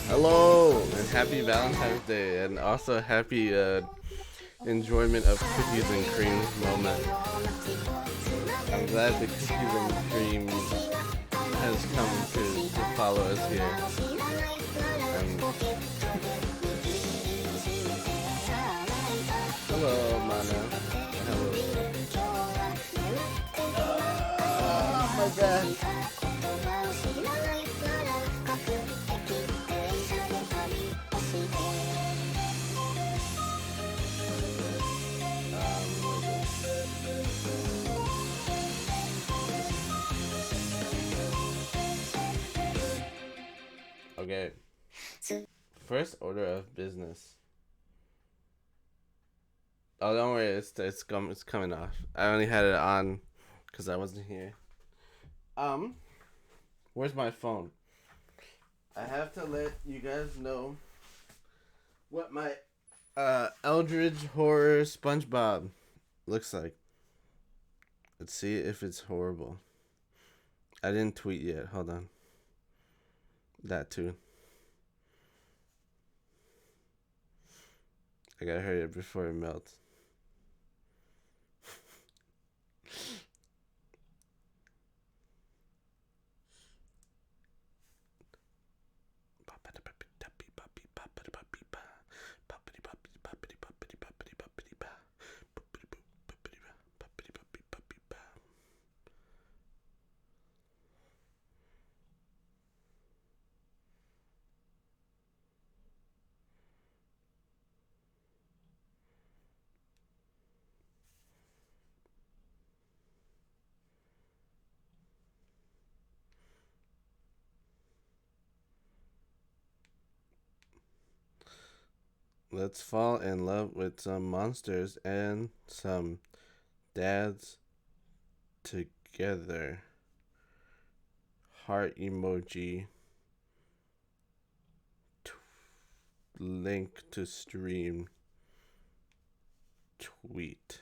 Hello, and happy Valentine's Day, and also happy enjoyment of cookies and cream moment. I'm glad the cookies and cream has come to follow us here. Hello, Mana. Hello. Oh my God. Okay. First order of business. Oh, don't worry, it's coming off. I only had it on because I wasn't here. Where's my phone? I have to let you guys know what my Eldritch Horror SpongeBob looks like. Let's see if it's horrible. I didn't tweet yet. Hold on. That too. I gotta hurry up before it melts. Let's fall in love with some monsters and some dads together. Heart emoji. Link to stream. Tweet.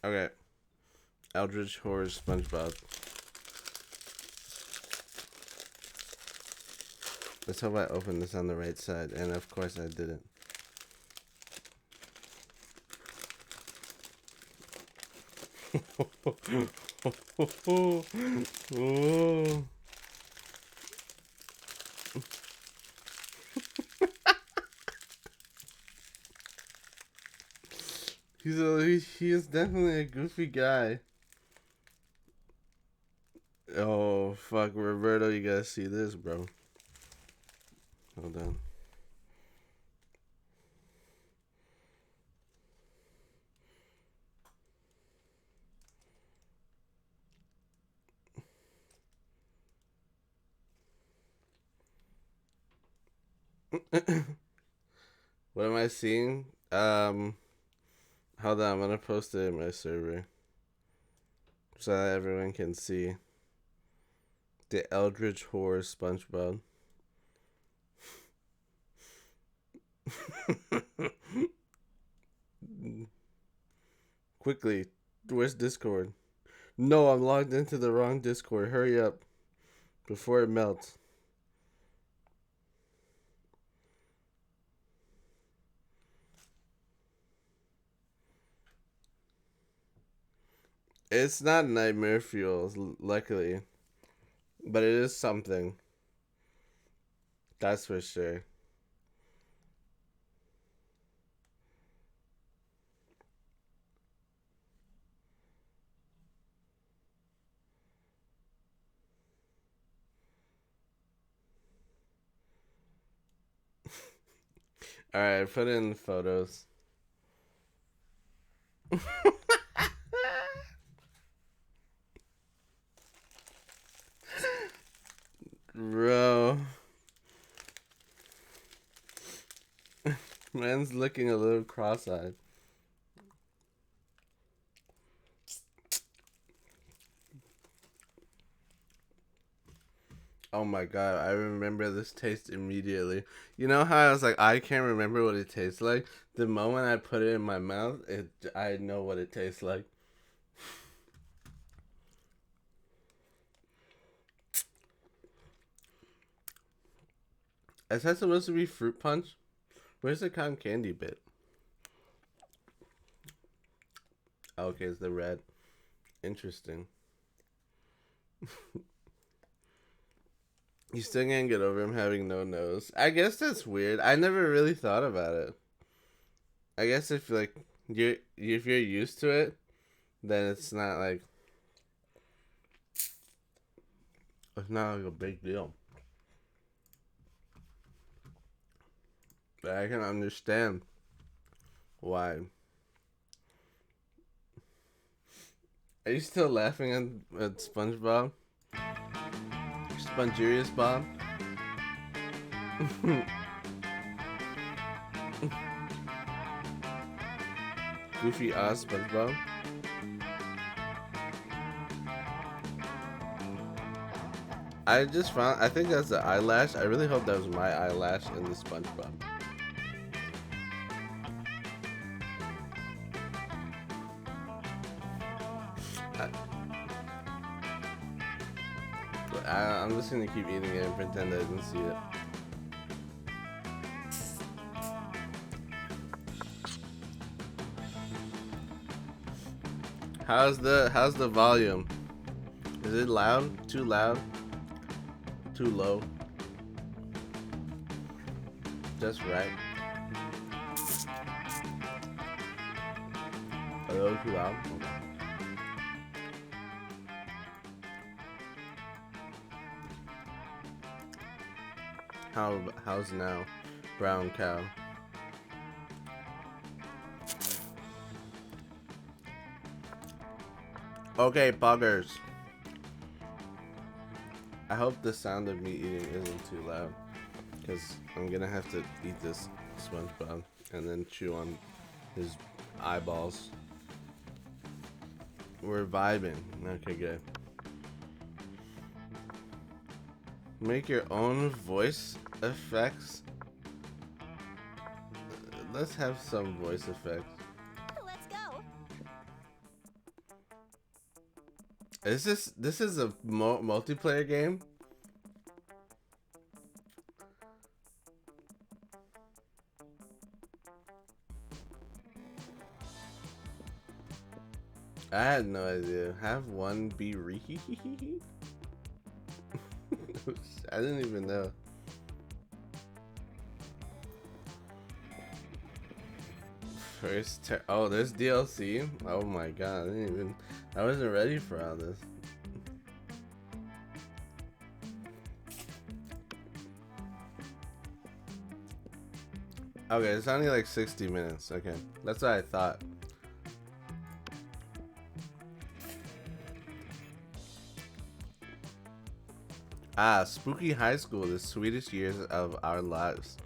Okay. Eldritch Horror SpongeBob. Let's hope I opened this on the right side, and of course I didn't. Oh. He is definitely a goofy guy. Oh fuck, Roberto, you gotta see this, bro. Hold on. What am I seeing? Hold on, I'm gonna post it in my server so that everyone can see the Eldritch Horror SpongeBob. Quickly, where's Discord? No, I'm logged into the wrong Discord. Hurry up before it melts. It's not nightmare fuel, luckily, but it is something. That's for sure. Alright, put in photos. Bro. Man's looking a little cross-eyed. Oh my god, I remember this taste immediately. You know how I was like, I can't remember what it tastes like? The moment I put it in my mouth, I know what it tastes like. Is that supposed to be fruit punch? Where's the cotton candy bit? Okay, it's the red. Interesting. You still can't get over him having no nose. I guess that's weird. I never really thought about it. I guess if like if you're used to it, then it's not like a big deal. But I can understand why. Are you still laughing at SpongeBob? Spongerius Bob? Goofy Oz SpongeBob? I think that's the eyelash. I really hope that was my eyelash in the SpongeBob. I'm just gonna keep eating it and pretend I didn't see it. How's the volume? Is it loud? Too loud? Too low? Just right? A little too loud? How's now? Brown cow. Okay, buggers. I hope the sound of me eating isn't too loud, because I'm gonna have to eat this SpongeBob and then chew on his eyeballs. We're vibing. Okay, good. Make your own voice effects. Let's have some voice effects. Let's go. This is a multiplayer game? I had no idea. Have one be re. I didn't even know. Oh, there's DLC. Oh my god, I wasn't ready for all this. Okay, it's only like 60 minutes. Okay, that's what I thought. Spooky high school, the sweetest years of our lives.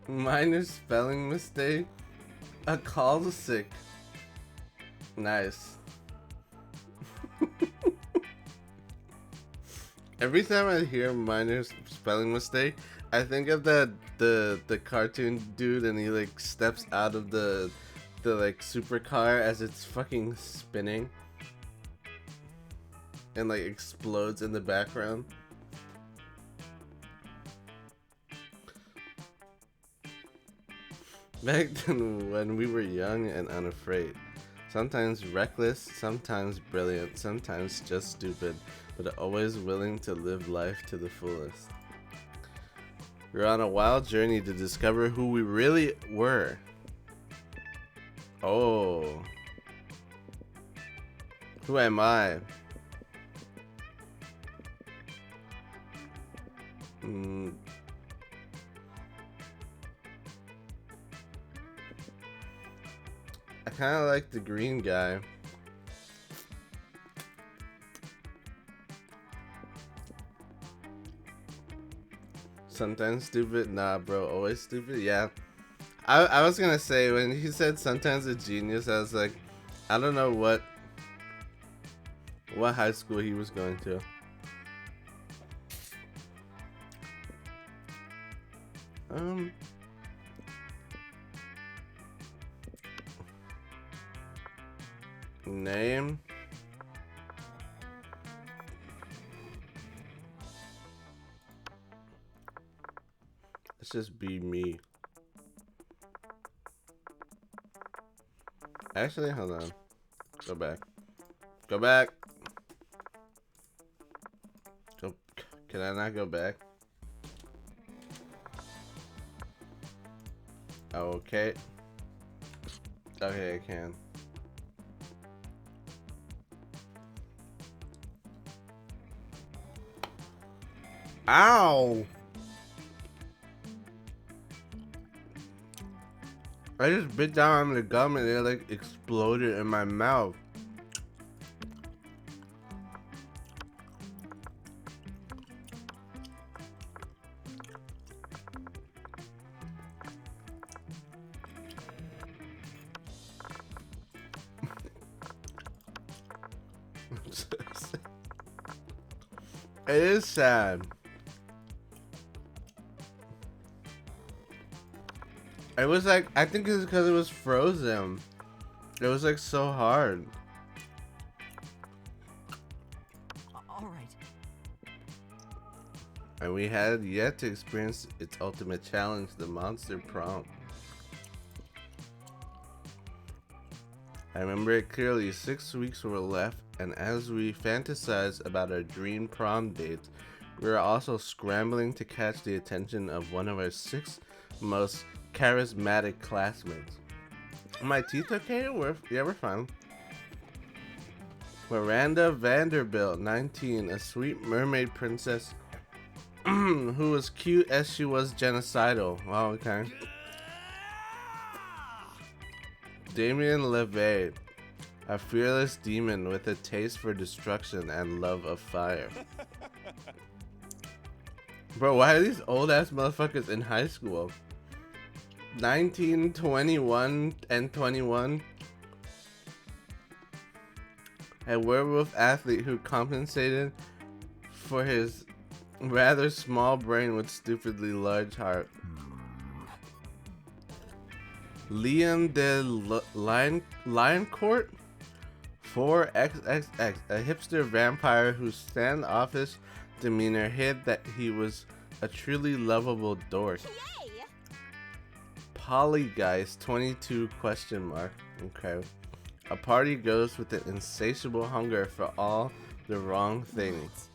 Minor spelling mistake. A call to sick. Nice. Every time I hear minor spelling mistake, I think of the cartoon dude, and he like steps out of the like supercar as it's fucking spinning and like explodes in the background. Back then, when we were young and unafraid, sometimes reckless, sometimes brilliant, sometimes just stupid, but always willing to live life to the fullest. We're on a wild journey to discover who we really were. Oh. Who am I? I kind of like the green guy. Sometimes stupid? Nah, bro. Always stupid? Yeah. I was gonna say, when he said sometimes a genius, I was like, I don't know what high school he was going to. Name. Let's just be me. Actually, hold on. Go back. Go back. Go. Can I not go back? Okay. Okay, I can. Ow! I just bit down on the gum and it like exploded in my mouth. It is sad. It was like, I think it's because it was frozen. It was like so hard. All right. And we had yet to experience its ultimate challenge, the monster prom. I remember it clearly. 6 weeks were left, and as we fantasized about our dream prom dates, we were also scrambling to catch the attention of one of our 6 most charismatic classmates. My teeth okay? We're fine. Miranda Vanderbilt, 19, a sweet mermaid princess who was cute as she was genocidal. Wow, okay. Damien LeVay, a fearless demon with a taste for destruction and love of fire. Bro, why are these old ass motherfuckers in high school? 19, 21, and 21. A werewolf athlete who compensated for his rather small brain with stupidly large heart. Liam de Lioncourt, 4XXX, a hipster vampire whose standoffish demeanor hid that he was a truly lovable dork. Yay! Polygeist 22 question mark. Okay. A party goes with an insatiable hunger for all the wrong things.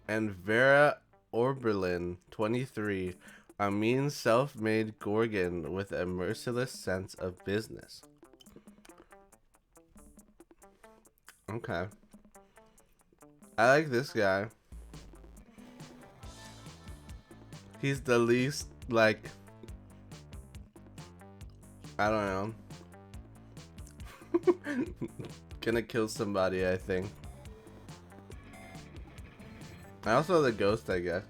And Vera Oberlin 23, a mean self-made Gorgon with a merciless sense of business. Okay. I like this guy. He's the least, like, I don't know. Gonna kill somebody, I think. I also the ghost, I guess.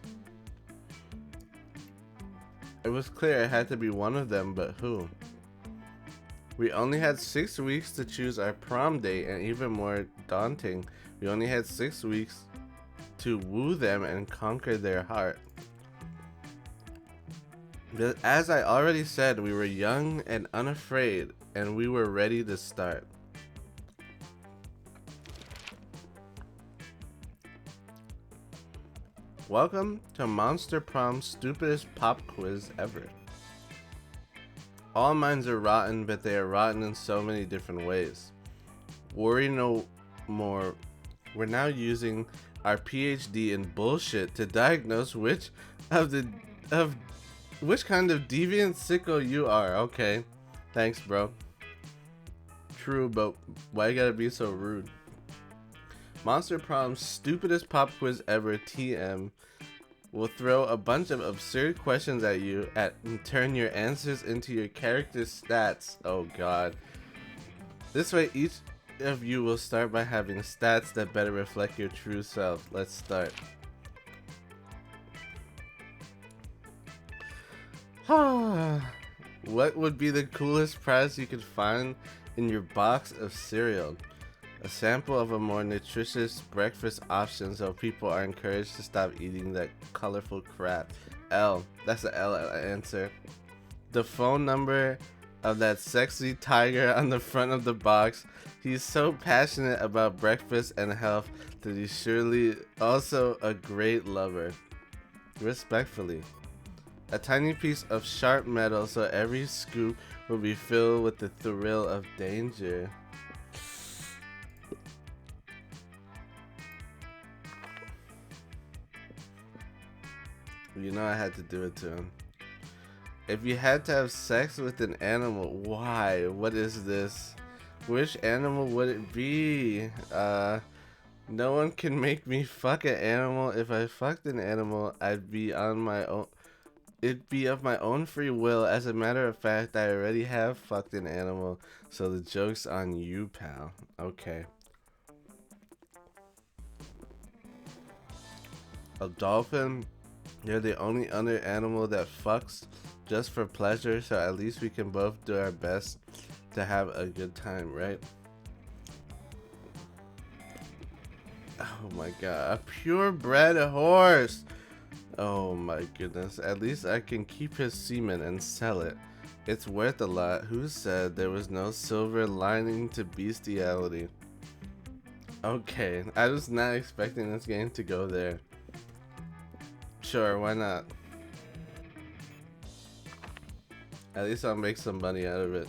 It was clear it had to be one of them, but who? We only had 6 weeks to choose our prom date, and even more daunting, we only had 6 weeks to woo them and conquer their heart. But as I already said, we were young and unafraid, and we were ready to start. Welcome to Monster Prom's stupidest pop quiz ever. All minds are rotten, but they are rotten in so many different ways. Worry no more. We're now using our PhD in bullshit to diagnose which kind of deviant sicko you are. Okay, thanks, bro. True, but why you gotta be so rude? Monster Prom's stupidest pop quiz ever, TM, will throw a bunch of absurd questions at you and turn your answers into your character's stats. Oh god. This way, each of you will start by having stats that better reflect your true self. Let's start. What would be the coolest prize you could find in your box of cereal? A sample of a more nutritious breakfast option so people are encouraged to stop eating that colorful crap. L. That's the L answer. The phone number of that sexy tiger on the front of the box. He's so passionate about breakfast and health that he's surely also a great lover. Respectfully. A tiny piece of sharp metal so every scoop will be filled with the thrill of danger. You know I had to do it to him. If you had to have sex with an animal, why? What is this? Which animal would it be? No one can make me fuck an animal. If I fucked an animal, I'd be on my own. It'd be of my own free will. As a matter of fact, I already have fucked an animal, so the joke's on you, pal. Okay. A dolphin? You're the only other animal that fucks just for pleasure, so at least we can both do our best to have a good time, right? Oh my god, a purebred horse! Oh my goodness, at least I can keep his semen and sell it. It's worth a lot. Who said there was no silver lining to bestiality? Okay, I was not expecting this game to go there. Sure, why not? At least I'll make some money out of it.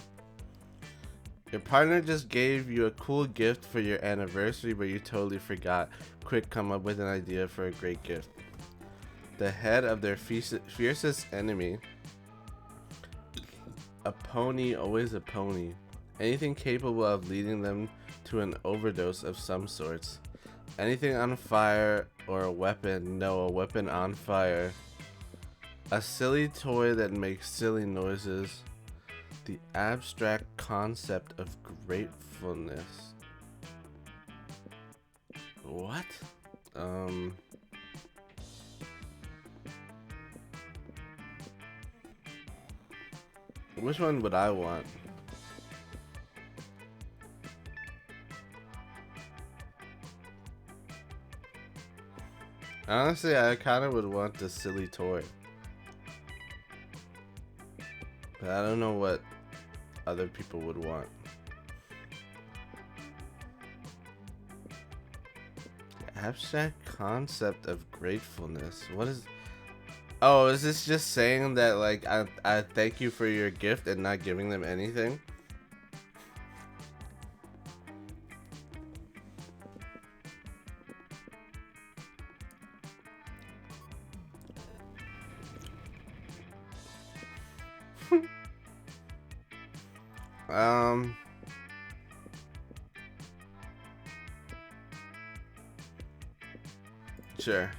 Your partner just gave you a cool gift for your anniversary, but you totally forgot. Quick, come up with an idea for a great gift. The head of their fiercest enemy. A pony, always a pony. Anything capable of leading them to an overdose of some sorts. Anything on fire or a weapon. No, a weapon on fire. A silly toy that makes silly noises. The abstract concept of gratefulness. What? Which one would I want? Honestly, I kind of would want the silly toy. But I don't know what other people would want. Abstract concept of gratefulness. What is... Oh, is this just saying that, like, I thank you for your gift and not giving them anything? Sure.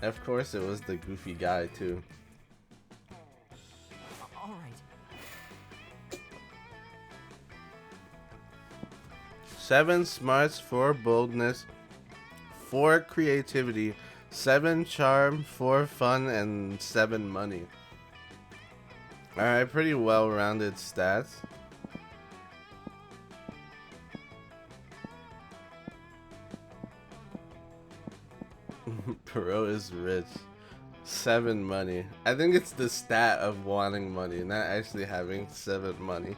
Of course it was the goofy guy too. All right. 7 smarts, 4 boldness, 4 creativity, 7 charm, 4 fun, and 7 money. Alright, pretty well-rounded stats. Perot is rich. 7 money. I think it's the stat of wanting money, not actually having 7 money.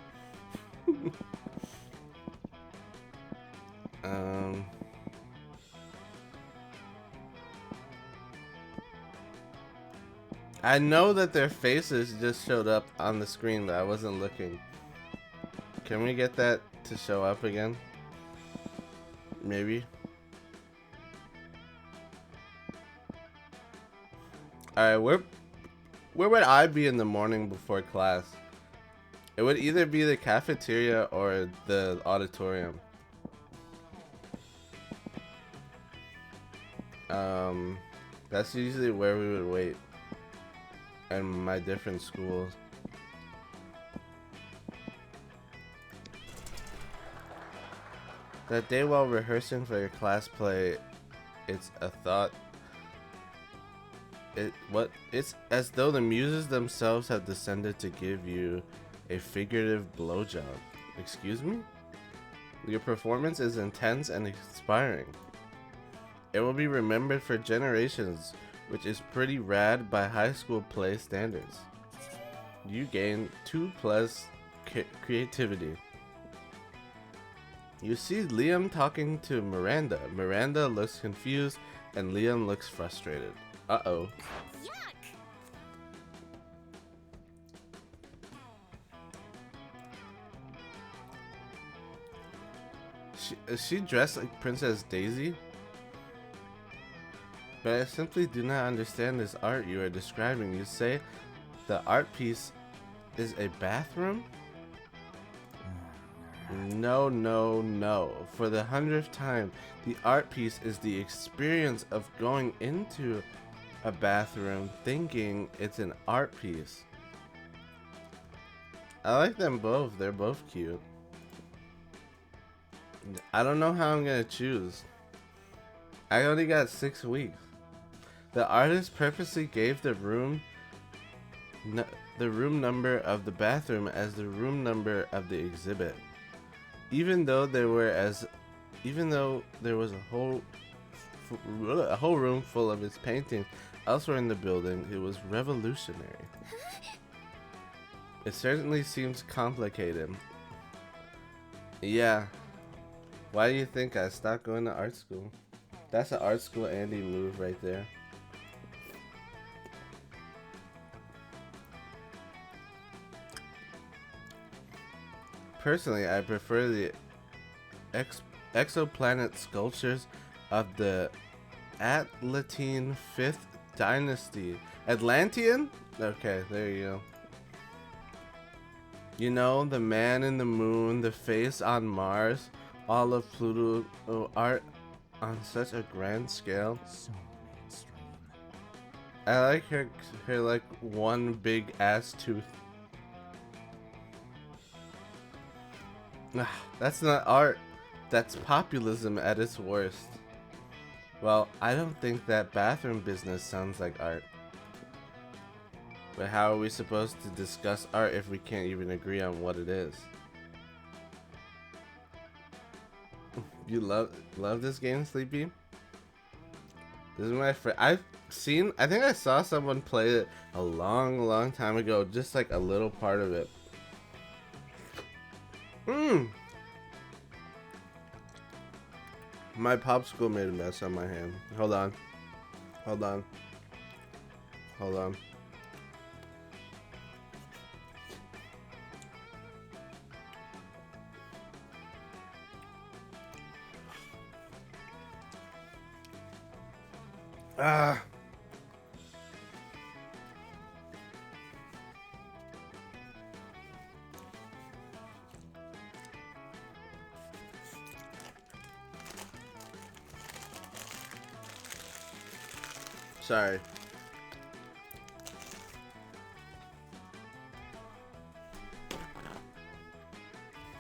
I know that their faces just showed up on the screen, but I wasn't looking. Can we get that to show up again? Maybe. Alright, where would I be in the morning before class? It would either be the cafeteria or the auditorium. That's usually where we would wait. In my different schools. That day while rehearsing for your class play, it's a thought. It's as though the muses themselves have descended to give you a figurative blowjob. Excuse me? Your performance is intense and inspiring. It will be remembered for generations, which is pretty rad by high school play standards. You gain 2+ creativity. You see Liam talking to Miranda. Miranda looks confused and Liam looks frustrated. Uh-oh. Yuck! Is she dressed like Princess Daisy? But I simply do not understand this art you are describing. You say the art piece is a bathroom? No, no, no. For the 100th time, the art piece is the experience of going into a bathroom thinking it's an art piece. I like them both. They're both cute. I don't know how I'm gonna choose. I only got 6 weeks. The artist purposely gave the room number of the bathroom as the room number of the exhibit. Even though there was a whole room full of his painting elsewhere in the building, it was revolutionary. It certainly seems complicated. Yeah. Why do you think I stopped going to art school? That's an art school Andy move right there. Personally, I prefer the exoplanet sculptures of the Atlantean 5th Dynasty. Atlantean? Okay, there you go. You know, the man in the moon, the face on Mars, all of Pluto art on such a grand scale. So mainstream. I like her like one big ass tooth. That's not art. That's populism at its worst. Well, I don't think that bathroom business sounds like art. But how are we supposed to discuss art if we can't even agree on what it is? You love this game, Sleepy? This is my friend. I think I saw someone play it a long time ago, just like a little part of it. My popsicle made a mess on my hand. Hold on. Ah. Sorry.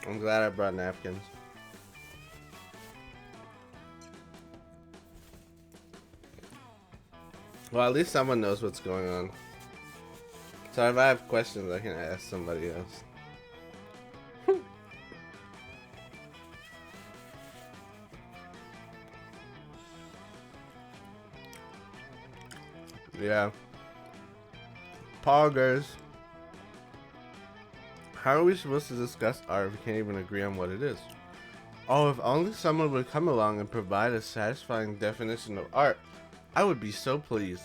I'm glad I brought napkins. Well, at least someone knows what's going on. So if I have questions, I can ask somebody else. Yeah. Poggers. How are we supposed to discuss art if we can't even agree on what it is? Oh, if only someone would come along and provide a satisfying definition of art, I would be so pleased.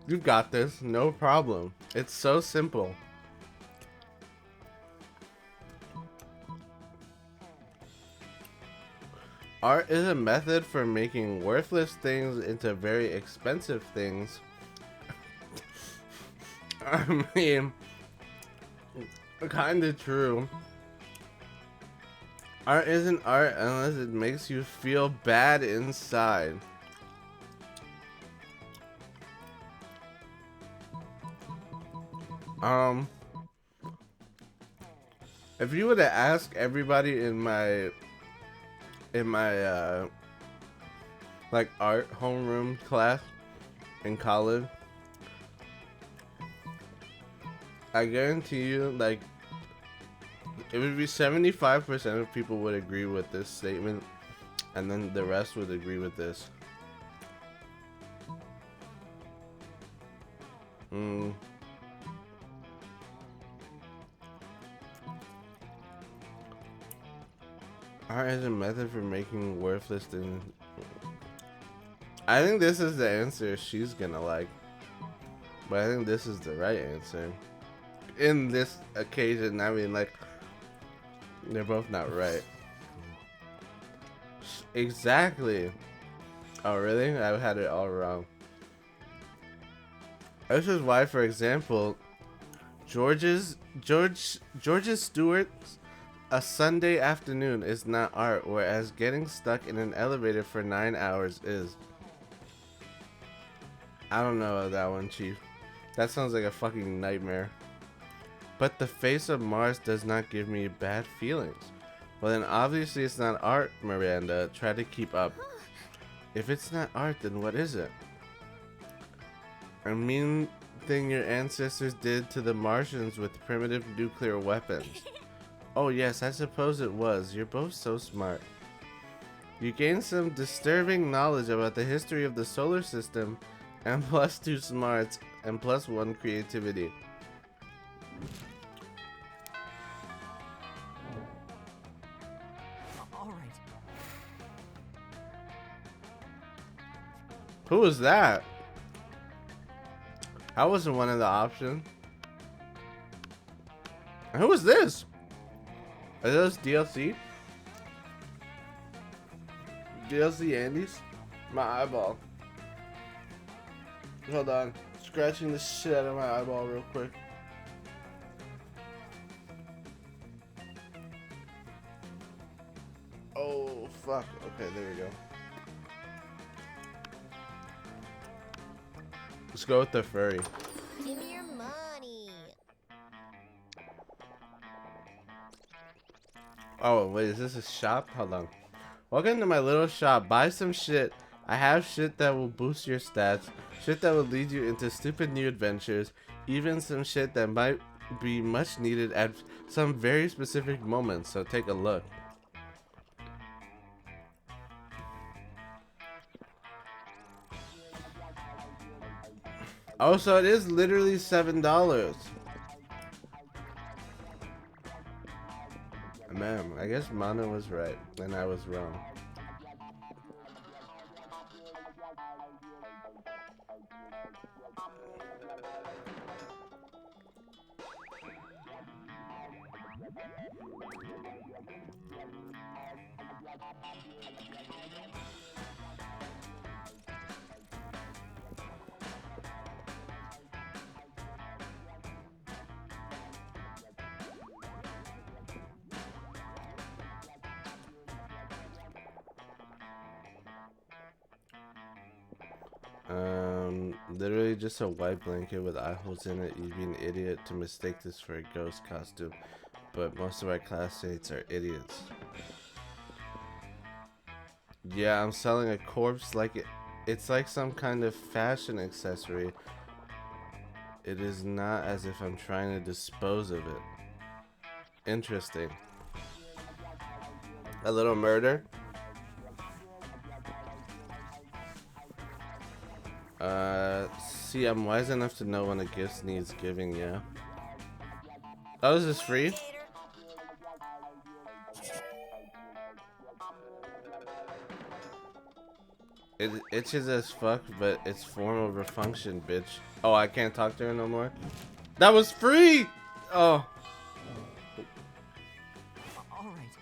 You got this, no problem. It's so simple. Art is a method for making worthless things into very expensive things. I mean, kinda true. Art isn't art unless it makes you feel bad inside. If you were to ask everybody in my like art homeroom class in college, I guarantee you, like, it would be 75% of people would agree with this statement, and then the rest would agree with this. Art is a method for making worthless things. I think this is the answer she's gonna like, but I think this is the right answer. In this occasion, I mean, like, they're both not right. Exactly. Oh, really? I had it all wrong. This is why, for example, George Stewart's A Sunday Afternoon is not art, whereas getting stuck in an elevator for 9 hours is. I don't know about that one, Chief. That sounds like a fucking nightmare. But the face of Mars does not give me bad feelings. Well, then obviously it's not art, Miranda. Try to keep up. If it's not art, then what is it? A mean thing your ancestors did to the Martians with primitive nuclear weapons. Oh yes, I suppose it was. You're both so smart. You gained some disturbing knowledge about the history of the solar system, and +2 smarts, and +1 creativity. All right. Who was that? That wasn't one of the options. Who was this? Are those DLC? DLC Andes? My eyeball. Hold on. Scratching the shit out of my eyeball real quick. Oh, fuck. Okay, there we go. Let's go with the furry. Give me your money. Oh, wait, is this a shop? Hold on. Welcome to my little shop. Buy some shit. I have shit that will boost your stats, shit that will lead you into stupid new adventures, even some shit that might be much needed at some very specific moments, so take a look. Oh, so it is literally $7. Man, I guess Mana was right, and I was wrong. Literally just a white blanket with eye holes in it. You'd be an idiot to mistake this for a ghost costume, but most of our classmates are idiots. Yeah, I'm selling a corpse like it's like some kind of fashion accessory. It is not as if I'm trying to dispose of it. Interesting. A little murder? See, I'm wise enough to know when a gift needs giving, yeah. Oh, is this free? It itches as fuck, but it's form over function, bitch. Oh, I can't talk to her no more? That was free! Oh. All right.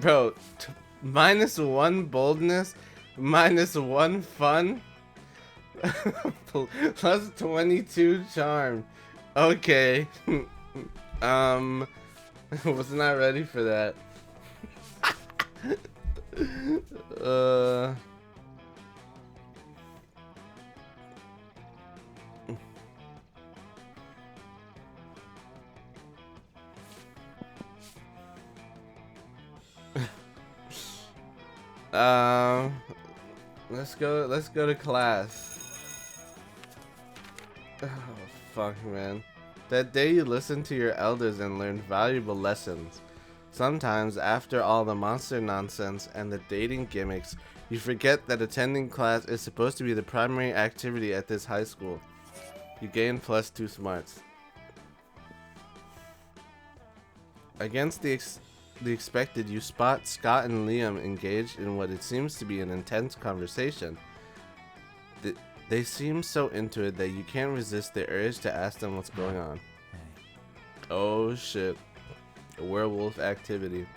Bro, -1 boldness, -1 fun, +22 charm. Okay. Was not ready for that. Um, let's go to class. Oh, fuck, man. That day you listened to your elders and learned valuable lessons. Sometimes, after all the monster nonsense and the dating gimmicks, you forget that attending class is supposed to be the primary activity at this high school. You gain +2 smarts. Against the expected, you spot Scott and Liam engaged in what it seems to be an intense conversation. They seem so into it that you can't resist the urge to ask them what's going on. Oh shit. Werewolf activity.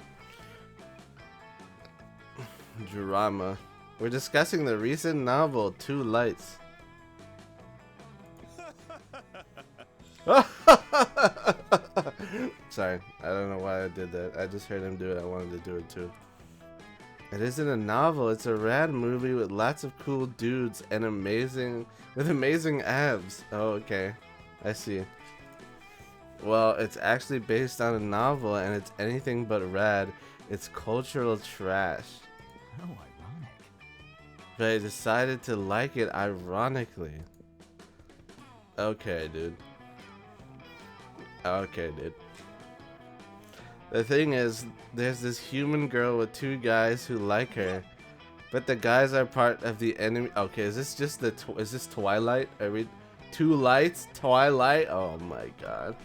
Drama. We're discussing the recent novel, Two Lights. Sorry, I don't know why I did that. I just heard him do it. I wanted to do it too. It isn't a novel. It's a rad movie with lots of cool dudes and amazing abs. Oh, okay. I see. Well, it's actually based on a novel and it's anything but rad. It's cultural trash. How ironic. But I decided to like it ironically. Okay, dude. Okay, dude. The thing is, there's this human girl with two guys who like her, but the guys are part of the enemy. Okay, is this just the is this Twilight? Are we Two Lights? Twilight? Oh my god.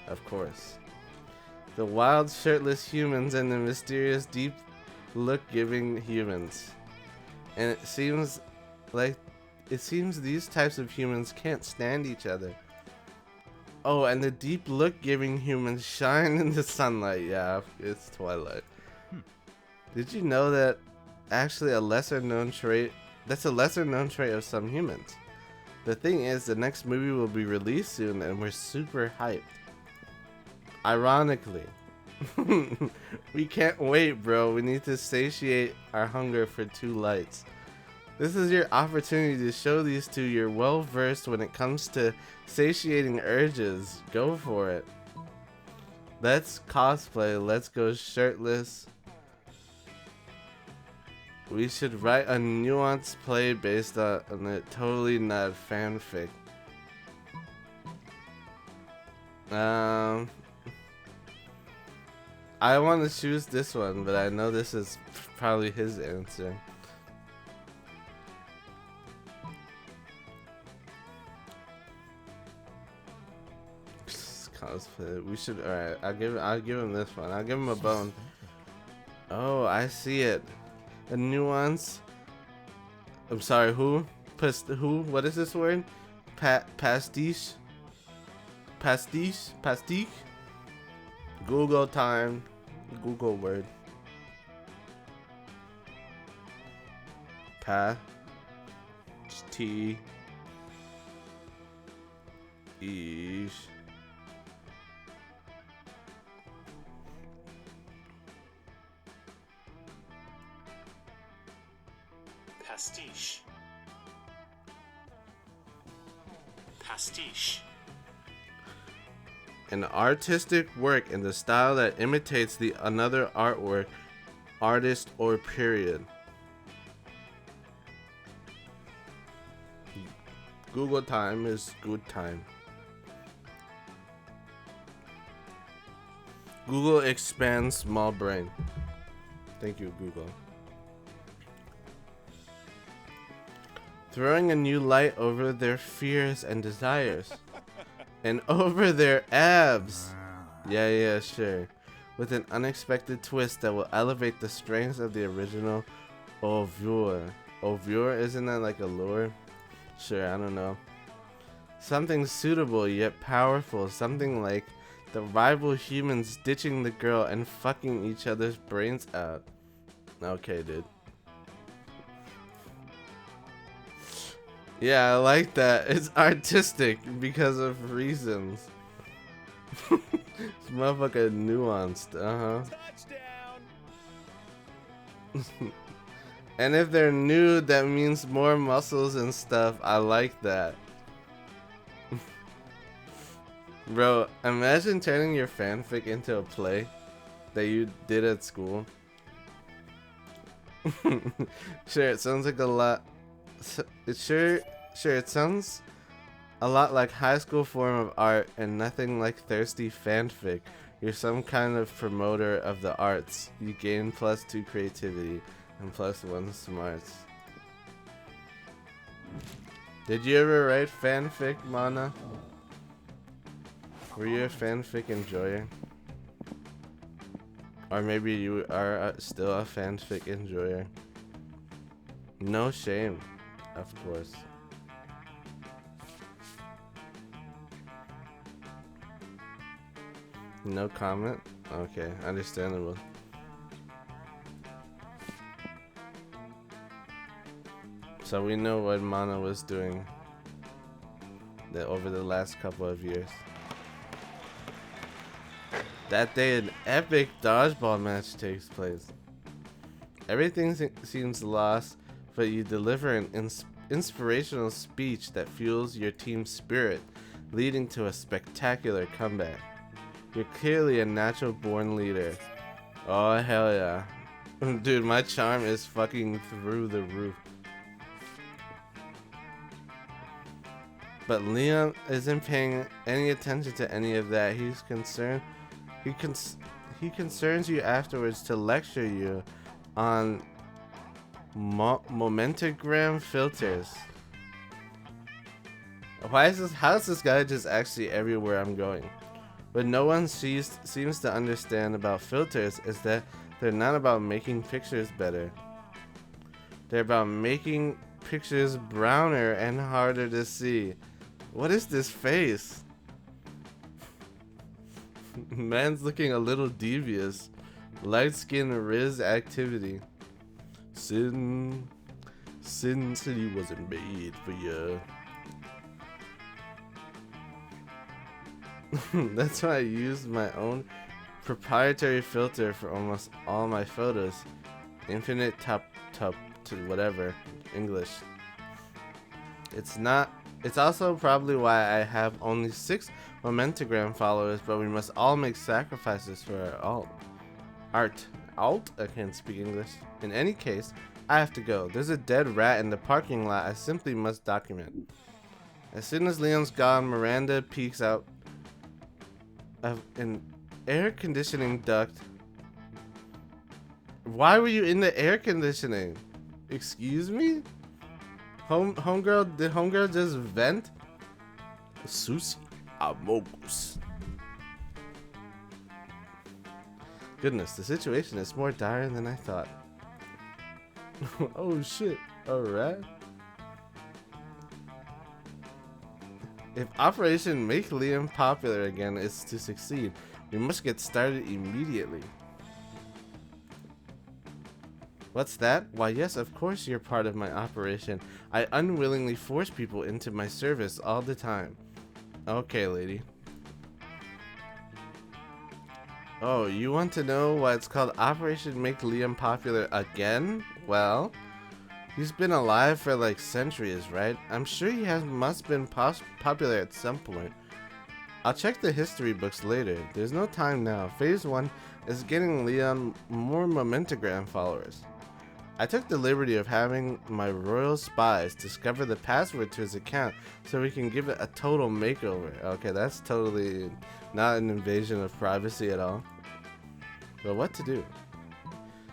Of course. The wild shirtless humans and the mysterious deep look giving humans. And it seems these types of humans can't stand each other. Oh, and the deep look giving humans shine in the sunlight. Yeah, it's Twilight. Did you know that actually that's a lesser known trait of some humans? The thing is, the next movie will be released soon and we're super hyped. Ironically. We can't wait, bro. We need to satiate our hunger for Two Lights. This is your opportunity to show these two you're well versed when it comes to satiating urges. Go for it. Let's cosplay. Let's go shirtless. We should write a nuanced play based on it. Totally not fanfic. I want to choose this one, but I know this is probably his answer. Cosplay. We should. All right. I'll give him this one. I'll give him a bone. Oh, I see it. A nuance. I'm sorry. Who? Who? What is this word? Pastiche. Pastiche. Pastiche. Google time. Google word. Pastiche. Pastiche. Pastiche. An artistic work in the style that imitates the another artwork, artist, or period. Google time is good time. Google expands small brain. Thank you, Google. Throwing a new light over their fears and desires. And over their abs. Yeah, sure. With an unexpected twist that will elevate the strengths of the original oeuvre. Oeuvre? Isn't that like a lure? Sure, I don't know. Something suitable yet powerful. Something like the rival humans ditching the girl and fucking each other's brains out. Okay, dude. Yeah, I like that. It's artistic because of reasons. This motherfucker nuanced, Touchdown! And if they're nude, that means more muscles and stuff. I like that. Bro, imagine turning your fanfic into a play that you did at school. Sure, it sounds like a lot. Sure, it sounds a lot like high school form of art and nothing like thirsty fanfic. You're some kind of promoter of the arts. You gain +2 creativity and +1 smarts. Did you ever write fanfic, Mana? Were you a fanfic enjoyer? Or maybe you are still a fanfic enjoyer. No shame, of course. No comment? Okay, understandable. So we know what Mana was doing over the last couple of years. That day, an epic dodgeball match takes place. Everything seems lost, but you deliver an inspirational speech that fuels your team's spirit, leading to a spectacular comeback. You're clearly a natural-born leader. Oh, hell yeah. Dude, my charm is fucking through the roof. But Leon isn't paying any attention to any of that. He's concerned. He concerns you afterwards to lecture you on momentagram filters. How is this guy just actually everywhere I'm going? What no one seems to understand about filters is that they're not about making pictures better. They're about making pictures browner and harder to see. What is this face? Man's looking a little devious. Light skin Riz activity. Sin City wasn't made for you. That's why I used my own proprietary filter for almost all my photos. Infinite top to whatever English. It's also probably why I have only 6 momentagram followers, but we must all make sacrifices for our art. I can't speak English. In any case, I have to go. There's a dead rat in the parking lot I simply must document. As soon as Leon's gone, Miranda peeks out of an air conditioning duct. Why were you in the air conditioning? Excuse me? Homegirl, did homegirl just vent? Susie Amogus. Goodness, the situation is more dire than I thought. Oh shit, alright. If Operation Make Liam Popular Again is to succeed, we must get started immediately. What's that? Why yes, of course you're part of my operation. I unwillingly force people into my service all the time. Okay, lady. Oh, you want to know why it's called Operation Make Liam Popular Again? Well, he's been alive for like centuries, right? I'm sure he must been popular at some point. I'll check the history books later. There's no time now. Phase 1 is getting Leon more momentagram followers. I took the liberty of having my royal spies discover the password to his account so we can give it a total makeover. Okay, that's totally not an invasion of privacy at all. But what to do?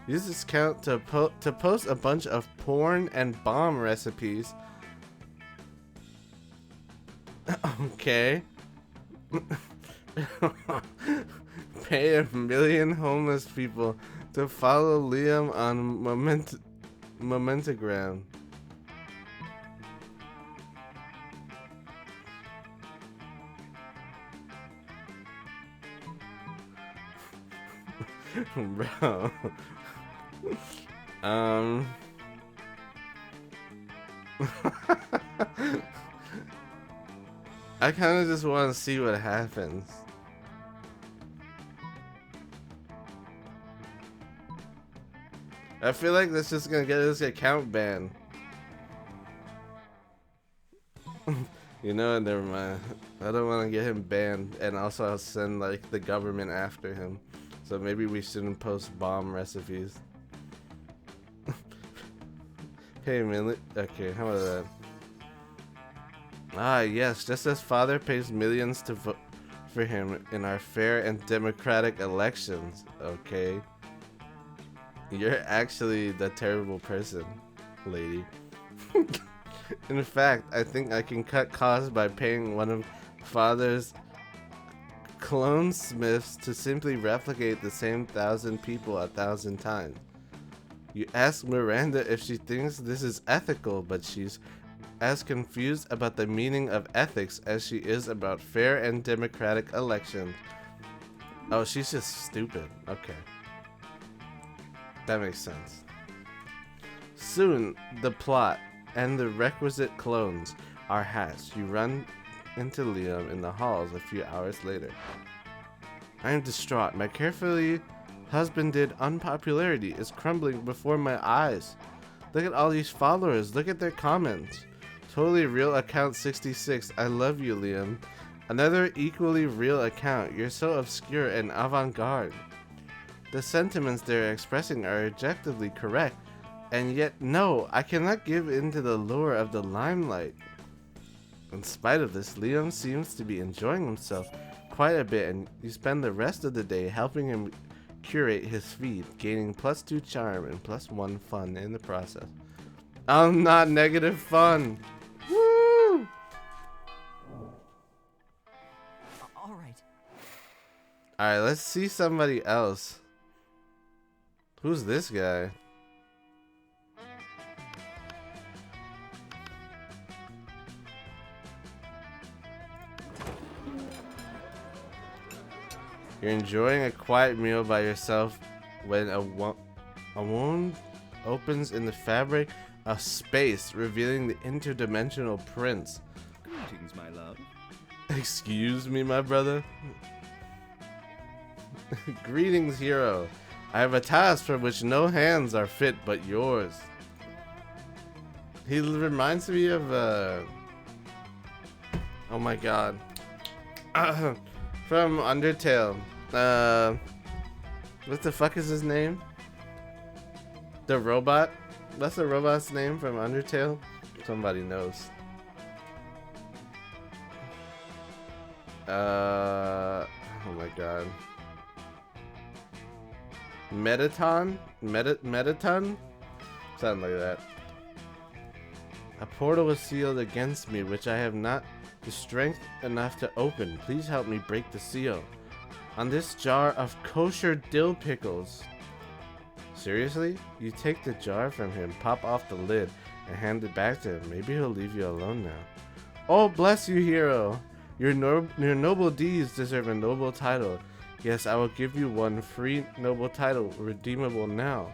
Use this account to post a bunch of porn and bomb recipes. Okay. Pay 1 million homeless people to follow Liam on momentagram. Bro. I kind of just want to see what happens. I feel like that's just gonna get this account banned. You know, never mind. I don't want to get him banned, and also I'll send like the government after him. So maybe we shouldn't post bomb recipes. Pay okay, how about that? Ah, yes, just as father pays millions to vote for him in our fair and democratic elections. Okay. You're actually the terrible person, lady. In fact, I think I can cut costs by paying one of father's clone smiths to simply replicate the same 1,000 people 1,000 times. You ask Miranda if she thinks this is ethical, but she's as confused about the meaning of ethics as she is about fair and democratic elections. Oh, she's just stupid. Okay. That makes sense. Soon, the plot and the requisite clones are hatched. You run into Liam in the halls a few hours later. I am distraught. My carefully husbanded unpopularity is crumbling before my eyes. Look at all these followers. Look at their comments. Totally real account 66. I love you, Liam. Another equally real account. You're so obscure and avant-garde. The sentiments they're expressing are objectively correct, and yet no, I cannot give in to the lure of the limelight. In spite of this, Liam seems to be enjoying himself quite a bit, and you spend the rest of the day helping him curate his feed, gaining +2 charm and +1 fun in the process. I'm not negative fun. Woo! All right. Alright, let's see somebody else. Who's this guy? You're enjoying a quiet meal by yourself when a wound opens in the fabric of space, revealing the interdimensional prince. Greetings, my love. Excuse me, my brother? Greetings, hero. I have a task for which no hands are fit but yours. He reminds me of, oh my god. From Undertale. What the fuck is his name? The robot? That's the robot's name from Undertale? Somebody knows. Oh my god. Metaton? Metaton? Something like that. A portal was sealed against me, which I have not the strength enough to open. Please help me break the seal. On this jar of kosher dill pickles. Seriously? You take the jar from him, pop off the lid, and hand it back to him. Maybe he'll leave you alone now. Oh, bless you, hero. Your noble deeds deserve a noble title. Yes, I will give you one free noble title, redeemable now.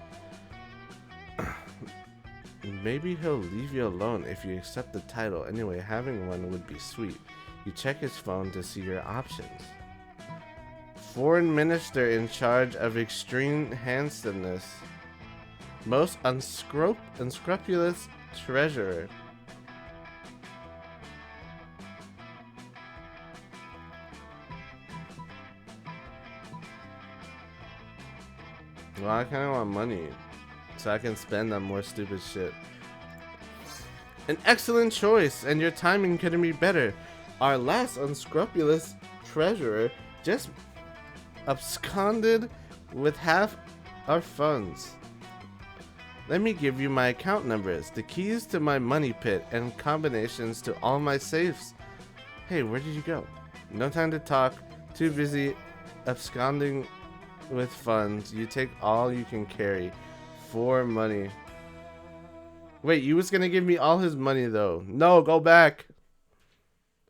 Maybe he'll leave you alone if you accept the title. Anyway, having one would be sweet. You check his phone to see your options. Foreign minister in charge of extreme handsomeness. Most unscrupulous treasurer. Well, I kind of want money so I can spend on more stupid shit. An excellent choice, and your timing couldn't be better. Our last unscrupulous treasurer just absconded with half our funds. Let me give you my account numbers, the keys to my money pit, and combinations to all my safes. Hey, where did you go? No time to talk. Too busy absconding with funds. You take all you can carry for money. Wait, you was gonna give me all his money though. No, go back.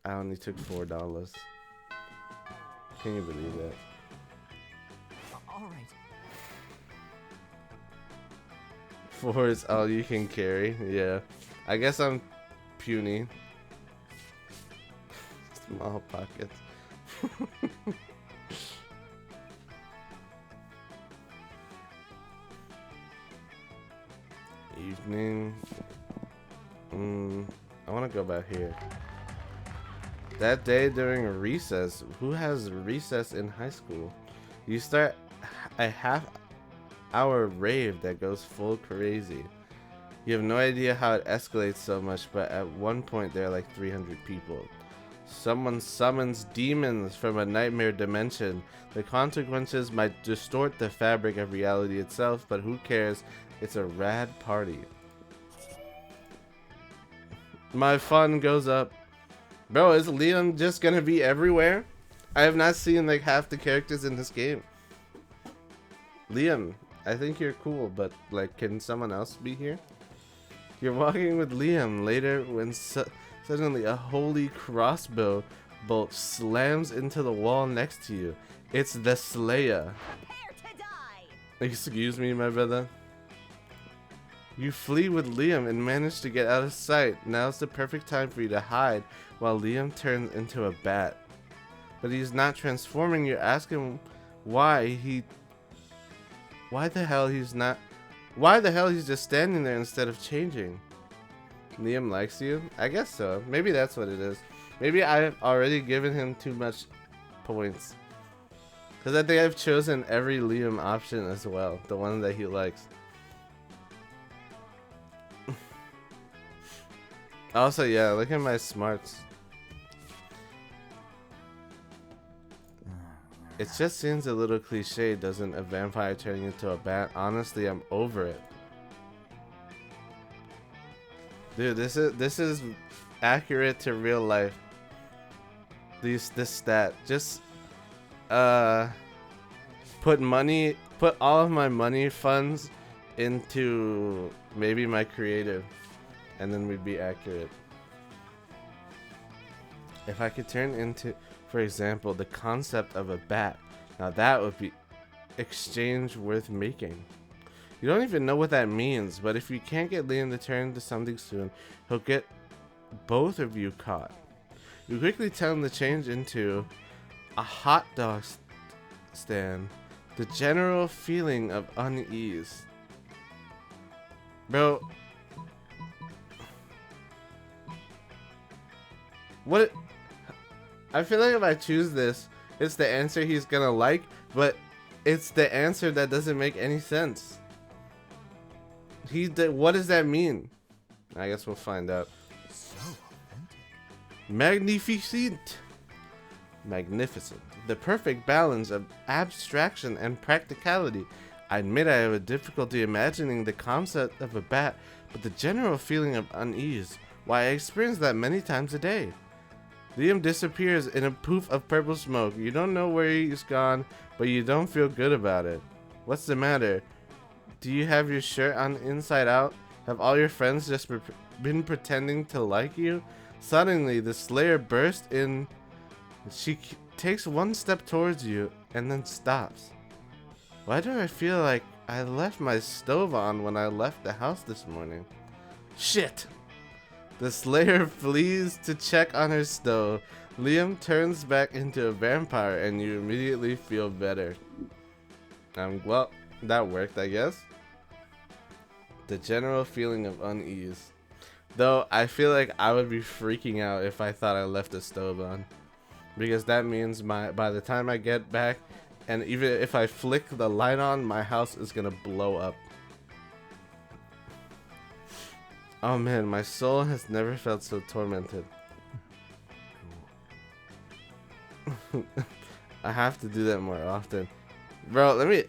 I only took $4. Can you believe that? All right. 4 is all you can carry. Yeah, I guess I'm puny. Small pockets. Evening. I want to go back here. That day during recess. Who has recess in high school? You start a half-hour rave that goes full crazy. You have no idea how it escalates so much, but at one point there are like 300 people. Someone summons demons from a nightmare dimension. The consequences might distort the fabric of reality itself, but who cares? It's a rad party. My fun goes up. Bro, is Liam just gonna be everywhere? I have not seen like half the characters in this game. Liam, I think you're cool, but like, can someone else be here? You're walking with Liam later when suddenly a holy crossbow bolt slams into the wall next to you. It's the Slayer. Prepare to die. Excuse me, my brother. You flee with Liam and manage to get out of sight. Now's the perfect time for you to hide while Liam turns into a bat. But he's not transforming. You're asking why the hell he's just standing there instead of changing. Liam likes you? I guess so. Maybe that's what it is. Maybe I've already given him too much points. Because I think I've chosen every Liam option as well. The one that he likes. Also, yeah, look at my smarts. It just seems a little cliche, doesn't a vampire turning into a bat? Honestly, I'm over it. Dude, this is accurate to real life. This stat. Just put all of my money funds into maybe my creative, and then we'd be accurate. If I could turn into, for example, the concept of a bat, now that would be exchange worth making. You don't even know what that means, but if you can't get Liam to turn into something soon, he'll get both of you caught. You quickly tell him to change into a hot dog stand. The general feeling of unease. Bro. What? I feel like if I choose this, it's the answer he's gonna like, but it's the answer that doesn't make any sense. What does that mean? I guess we'll find out. So authentic. Magnificent. Magnificent. The perfect balance of abstraction and practicality. I admit I have a difficulty imagining the concept of a bat, but the general feeling of unease, why I experience that many times a day. Liam disappears in a poof of purple smoke. You don't know where he's gone, but you don't feel good about it. What's the matter? Do you have your shirt on inside out? Have all your friends just been pretending to like you? Suddenly, the Slayer bursts in. She takes one step towards you and then stops. Why do I feel like I left my stove on when I left the house this morning? Shit! The Slayer flees to check on her stove. Liam turns back into a vampire and you immediately feel better. Well, that worked, I guess. The general feeling of unease. Though, I feel like I would be freaking out if I thought I left the stove on. Because that means by the time I get back, and even if I flick the light on, my house is gonna blow up. Oh man, my soul has never felt so tormented. I have to do that more often. Bro, let me...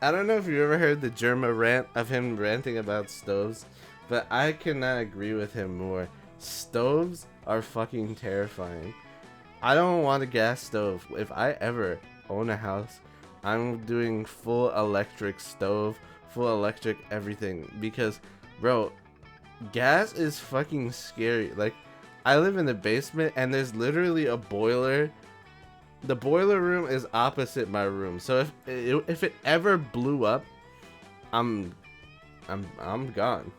I don't know if you ever heard the Germa rant of him ranting about stoves, but I cannot agree with him more. Stoves are fucking terrifying. I don't want a gas stove. If I ever own a house, I'm doing full electric stove, full electric everything, because, bro, gas is fucking scary. Like, I live in the basement and there's literally a boiler. The boiler room is opposite my room, so if it ever blew up, I'm gone.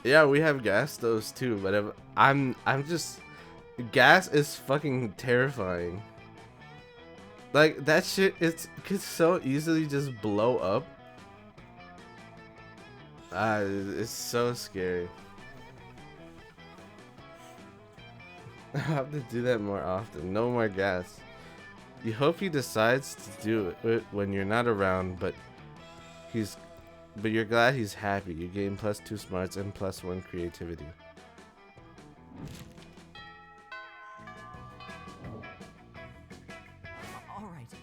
Yeah, we have gas stoves too, but if I'm just, gas is fucking terrifying. Like, that shit, could so easily just blow up. It's so scary. I have to do that more often. No more gas. You hope he decides to do it when you're not around, but he's But you're glad he's happy. You gain +2 smarts and +1 creativity. All right.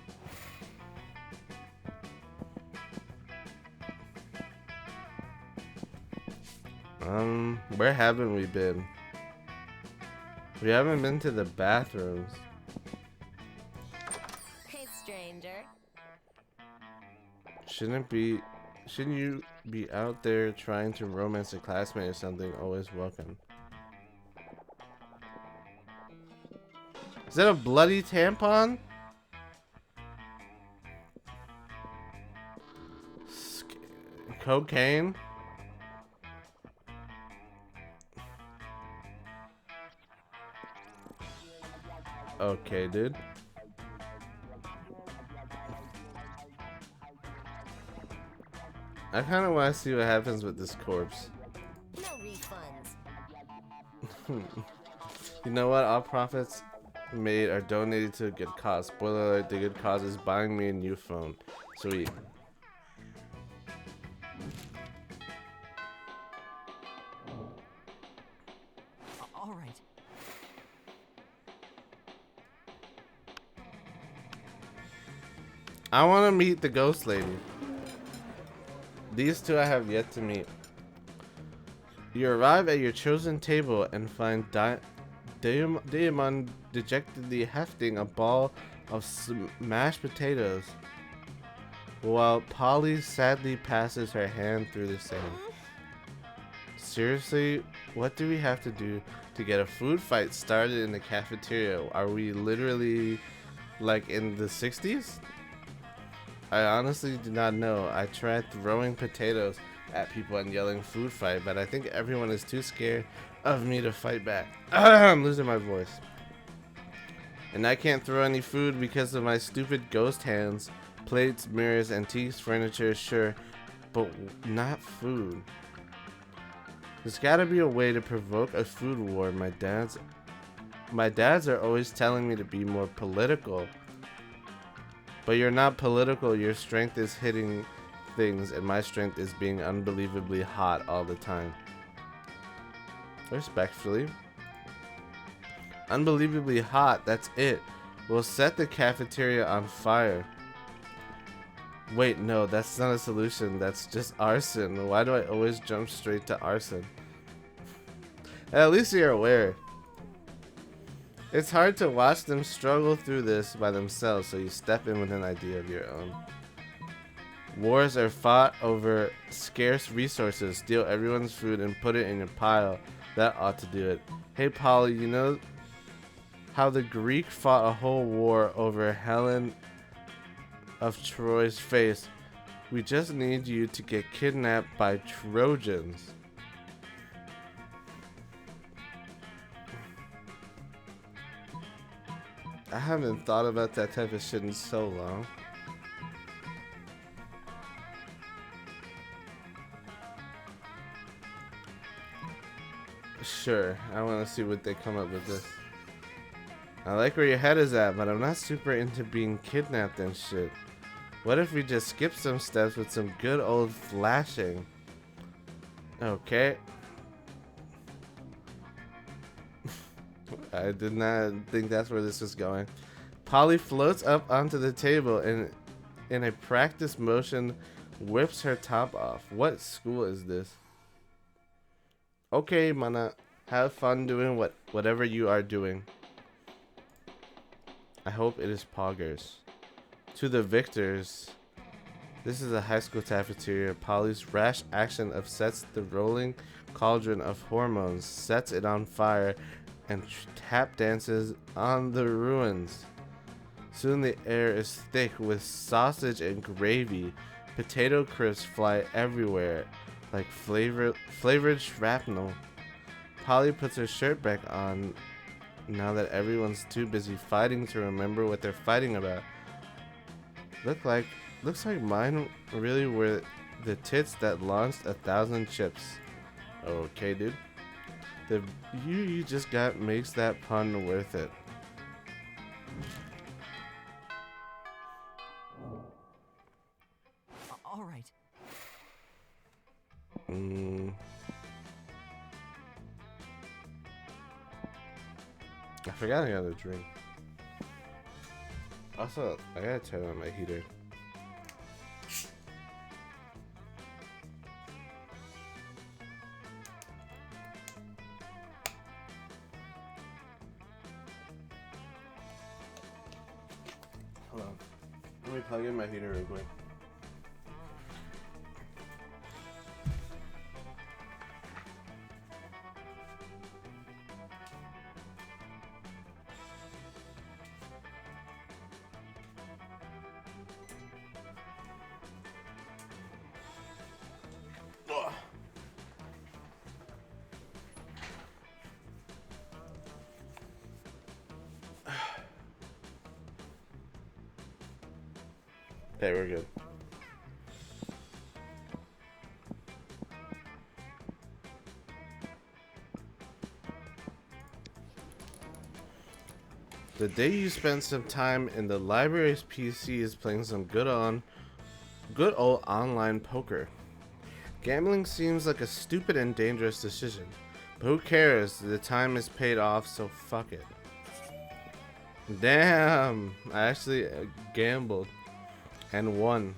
Where haven't we been? We haven't been to the bathrooms. Hey, stranger. Shouldn't you be out there trying to romance a classmate or something? Always welcome. Is that a bloody tampon? Cocaine? Okay, dude. I kind of want to see what happens with this corpse. No refunds. You know what? All profits made are donated to a good cause. Spoiler alert, the good cause is buying me a new phone. Sweet. All right. I want to meet the ghost lady. These two I have yet to meet. You arrive at your chosen table and find Diamond dejectedly hefting a ball of mashed potatoes, while Polly sadly passes her hand through the same. Seriously, what do we have to do to get a food fight started in the cafeteria? Are we literally like in the 60s? I honestly do not know. I tried throwing potatoes at people and yelling food fight, but I think everyone is too scared of me to fight back. I'm losing my voice. And I can't throw any food because of my stupid ghost hands. Plates, mirrors, antiques, furniture, sure, but not food. There's gotta be a way to provoke a food war. My dads are always telling me to be more political. But you're not political. Your strength is hitting things, and my strength is being unbelievably hot all the time. Respectfully. Unbelievably hot, that's it. We'll set the cafeteria on fire. Wait, no, that's not a solution. That's just arson. Why do I always jump straight to arson? At least you're aware. It's hard to watch them struggle through this by themselves, so you step in with an idea of your own. Wars are fought over scarce resources. Steal everyone's food and put it in your pile. That ought to do it. Hey, Polly, you know how the Greek fought a whole war over Helen of Troy's face? We just need you to get kidnapped by Trojans. I haven't thought about that type of shit in so long. Sure, I want to see what they come up with this. I like where your head is at, but I'm not super into being kidnapped and shit. What if we just skip some steps with some good old flashing? Okay. I did not think that's where this was going. Polly floats up onto the table and in a practice motion whips her top off. What school is this? Okay, Mana. Have fun doing whatever you are doing. I hope it is poggers. To the victors. This is a high school cafeteria. Polly's rash action upsets the rolling cauldron of hormones, sets it on fire, and tap dances on the ruins. Soon the air is thick with sausage and gravy. Potato crisps fly everywhere like flavored shrapnel. Polly puts her shirt back on now that everyone's too busy fighting to remember what they're fighting about. Looks like mine really were the tits that launched 1,000 chips. Okay, dude. The view you just got makes that pun worth it. All right. I forgot I got a drink. Also, I gotta turn on my heater. Hold on. Let me plug in my heater real quick. Okay, we're good. The day you spend some time in the library's PC is playing some good old online poker. Gambling seems like a stupid and dangerous decision, but who cares? The time is paid off, so fuck it. Damn, I actually gambled and won.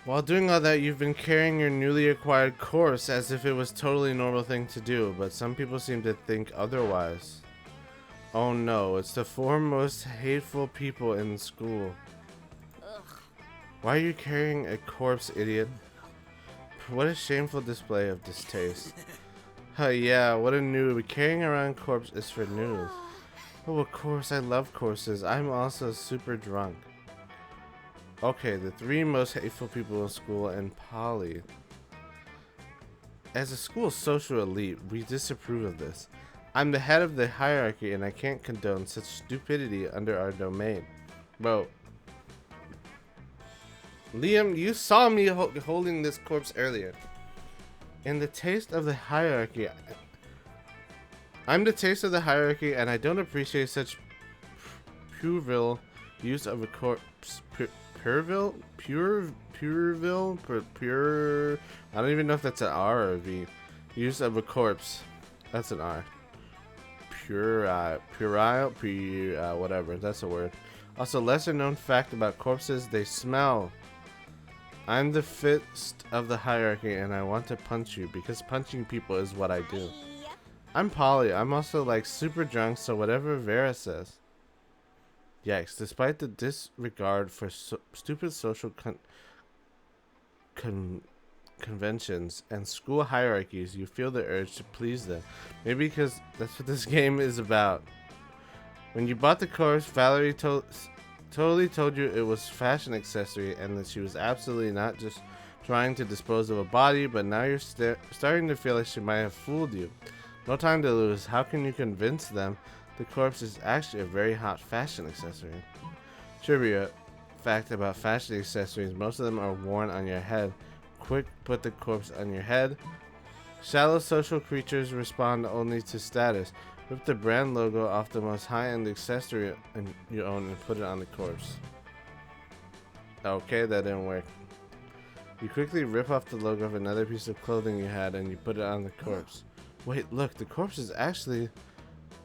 While doing all that, you've been carrying your newly acquired course as if it was totally normal thing to do, but some people seem to think otherwise. Oh no, it's the four most hateful people in school. Ugh. Why are you carrying a corpse, idiot? What a shameful display of distaste. Yeah, what a noob. Carrying around corpse is for noobs. Oh, of course, I love courses. I'm also super drunk. Okay, the three most hateful people in school and Polly. As a school social elite, we disapprove of this. I'm the head of the hierarchy and I can't condone such stupidity under our domain. Bro. Liam, you saw me holding this corpse earlier. In the taste of the hierarchy... I'm the taste of the hierarchy and I don't appreciate such puerile use of a corpse. Pure... I don't even know if that's an R or a V. Use of a corpse. That's an R. Puerile, whatever. That's a word. Also, lesser known fact about corpses, they smell. I'm the fist of the hierarchy and I want to punch you because punching people is what I do. I'm Polly. I'm also like super drunk, so whatever Vera says. Yikes, despite the disregard for stupid social conventions and school hierarchies, you feel the urge to please them. Maybe because that's what this game is about. When you bought the course, Valerie totally told you it was fashion accessory and that she was absolutely not just trying to dispose of a body, but now you're starting to feel like she might have fooled you. No time to lose. How can you convince them the corpse is actually a very hot fashion accessory? Trivia fact about fashion accessories, most of them are worn on your head. Quick, put the corpse on your head. Shallow social creatures respond only to status. Rip the brand logo off the most high-end accessory you own and put it on the corpse. Okay, that didn't work. You quickly rip off the logo of another piece of clothing you had and you put it on the corpse. Wait, look, the corpse is actually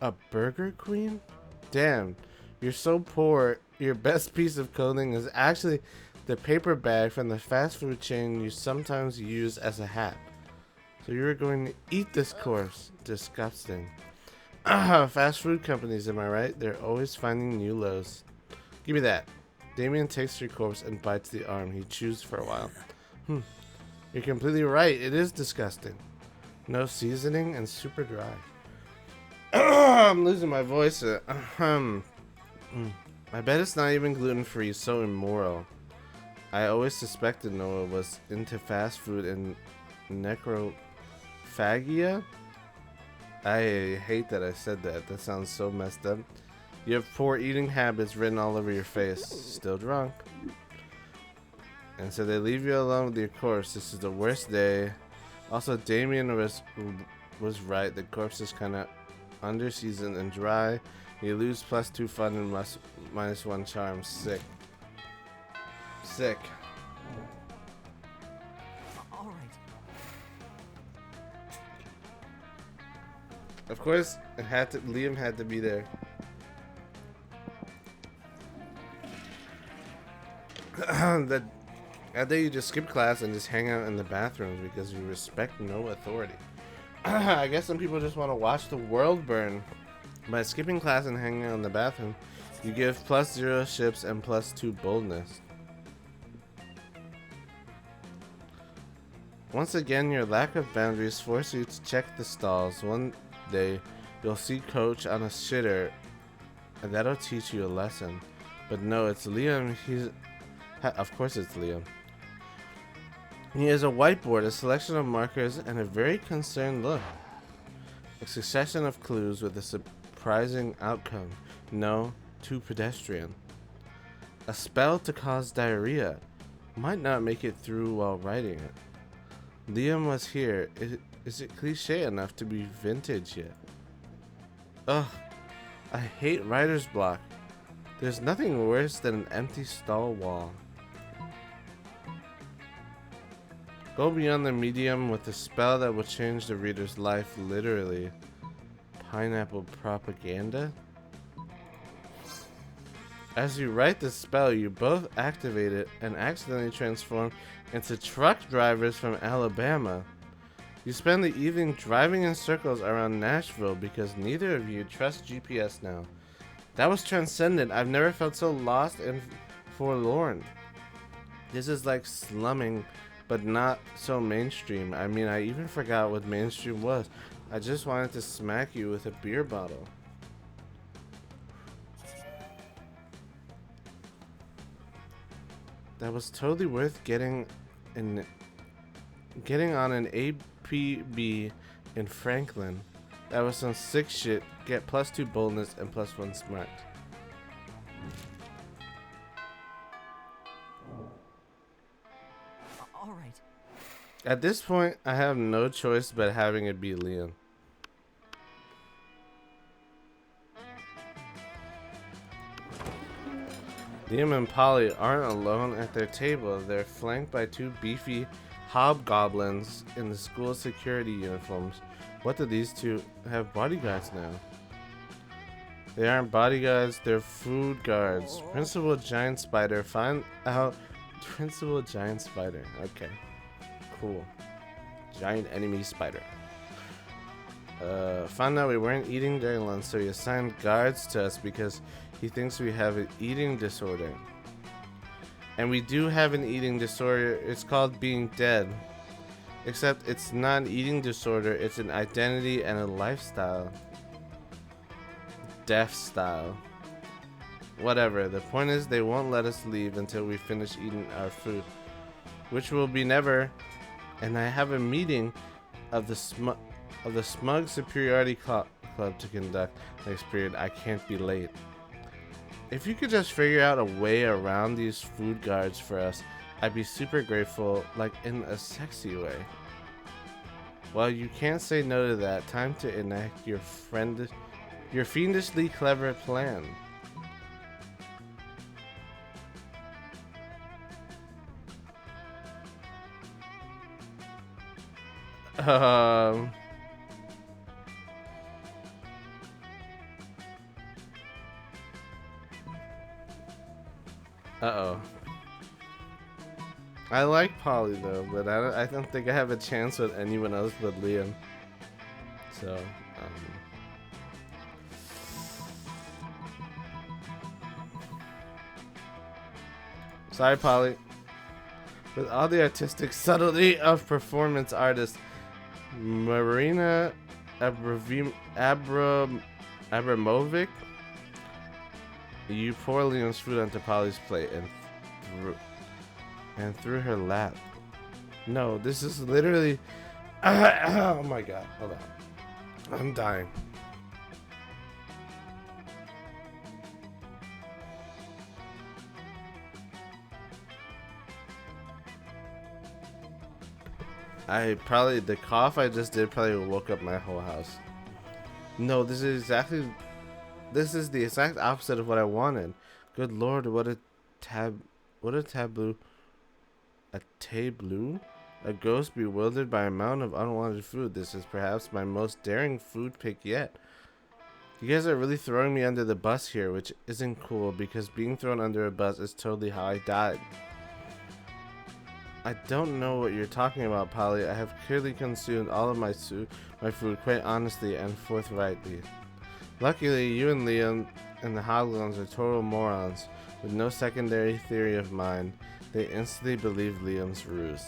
a Burger Queen? Damn, you're so poor. Your best piece of clothing is actually the paper bag from the fast food chain you sometimes use as a hat. So you're going to eat this corpse. Disgusting. Fast food companies, am I right? They're always finding new lows. Give me that. Damien takes your corpse and bites the arm. He chews for a while. You're completely right. It is disgusting. No seasoning and super dry. I'm losing my voice. I bet it's not even gluten-free. So immoral. I always suspected Noah was into fast food and necrophagia. I hate that I said that. That sounds so messed up. You have poor eating habits written all over your face. Still drunk. And so they leave you alone with your corpse. This is the worst day. Also, Damien was right. The corpse is kind of under-seasoned and dry. You lose +2 fun and -1 charm. Sick. Sick. All right. Of course, Liam had to be there. That I think you just skip class and just hang out in the bathrooms because you respect no authority. I guess some people just want to watch the world burn. By skipping class and hanging out in the bathroom, you give +0 ships and +2 boldness. Once again, your lack of boundaries force you to check the stalls. One day, you'll see Coach on a shitter, and that'll teach you a lesson. But no, it's Liam. Of course it's Liam. He has a whiteboard, a selection of markers, and a very concerned look. A succession of clues with a surprising outcome. No, too pedestrian. A spell to cause diarrhea. Might not make it through while writing it. Liam was here. Is it cliche enough to be vintage yet? Ugh, I hate writer's block. There's nothing worse than an empty stall wall. Go beyond the medium with a spell that will change the reader's life literally. Pineapple propaganda? As you write the spell, you both activate it and accidentally transform into truck drivers from Alabama. You spend the evening driving in circles around Nashville because neither of you trust GPS now. That was transcendent. I've never felt so lost and forlorn. This is like slumming, but not so mainstream. I mean, I even forgot what mainstream was. I just wanted to smack you with a beer bottle. That was totally worth getting on an APB in Franklin. That was some sick shit. Get +2 boldness and +1 smart. All right. At this point, I have no choice but having it be Liam. Liam and Polly aren't alone at their table. They're flanked by 2 beefy hobgoblins in the school security uniforms. What do these 2 have bodyguards now? They aren't bodyguards, they're food guards. Principal Giant Spider, find out. Principal Giant Spider. Okay. Cool. Giant enemy spider. Found out we weren't eating during lunch, so he assigned guards to us because he thinks we have an eating disorder. And we do have an eating disorder. It's called being dead. Except it's not an eating disorder, it's an identity and a lifestyle. Death style. Whatever. The point is they won't let us leave until we finish eating our food. Which will be never. And I have a meeting of the Smug Superiority Club to conduct next period. I can't be late. If you could just figure out a way around these food guards for us, I'd be super grateful, like in a sexy way. Well, you can't say no to that. Time to enact your fiendishly clever plan. Uh-oh. I like Polly though, but I don't think I have a chance with anyone else but Liam. So, sorry, Polly. With all the artistic subtlety of performance artist Marina Abramovic, you pour Liam's food onto Polly's plate and through her lap. No, this is literally. Oh my god, hold on. I'm dying. The cough I just did probably woke up my whole house. No, this is the exact opposite of what I wanted. Good lord, what a tableau. A tableau? A ghost bewildered by a mountain of unwanted food. This is perhaps my most daring food pick yet. You guys are really throwing me under the bus here, which isn't cool because being thrown under a bus is totally how I died. I don't know what you're talking about, Polly. I have clearly consumed all of my food quite honestly and forthrightly. Luckily, you and Liam and the Hoglins are total morons with no secondary theory of mind. They instantly believe Liam's ruse.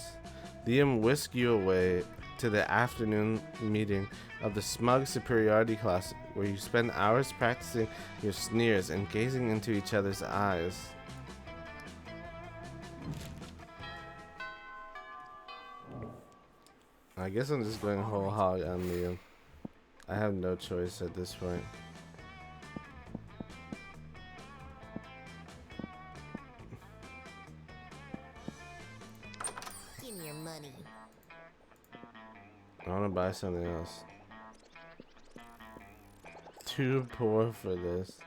Liam whisked you away to the afternoon meeting of the smug superiority class where you spend hours practicing your sneers and gazing into each other's eyes. I guess I'm just going whole hog on Liam. I have no choice at this point. Give me your money. I want to buy something else. Too poor for this.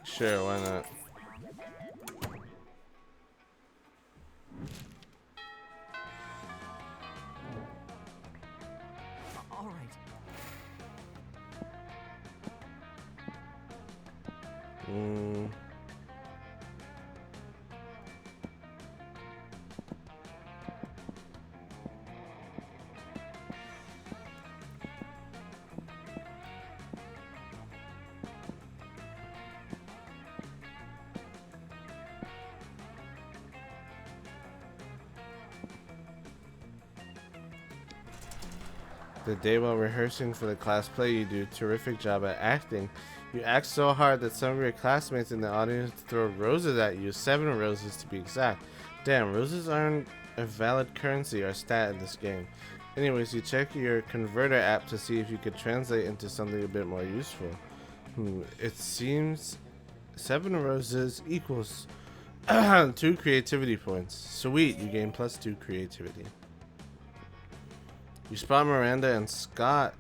Sure, why not? All right. The day while rehearsing for the class play, you do a terrific job at acting. You act so hard that some of your classmates in the audience throw roses at you, 7 roses to be exact. Damn, roses aren't a valid currency or stat in this game. Anyways, you check your converter app to see if you could translate into something a bit more useful. It seems 7 roses equals 2 creativity points. Sweet, you gain +2 creativity. You spot Miranda and Scott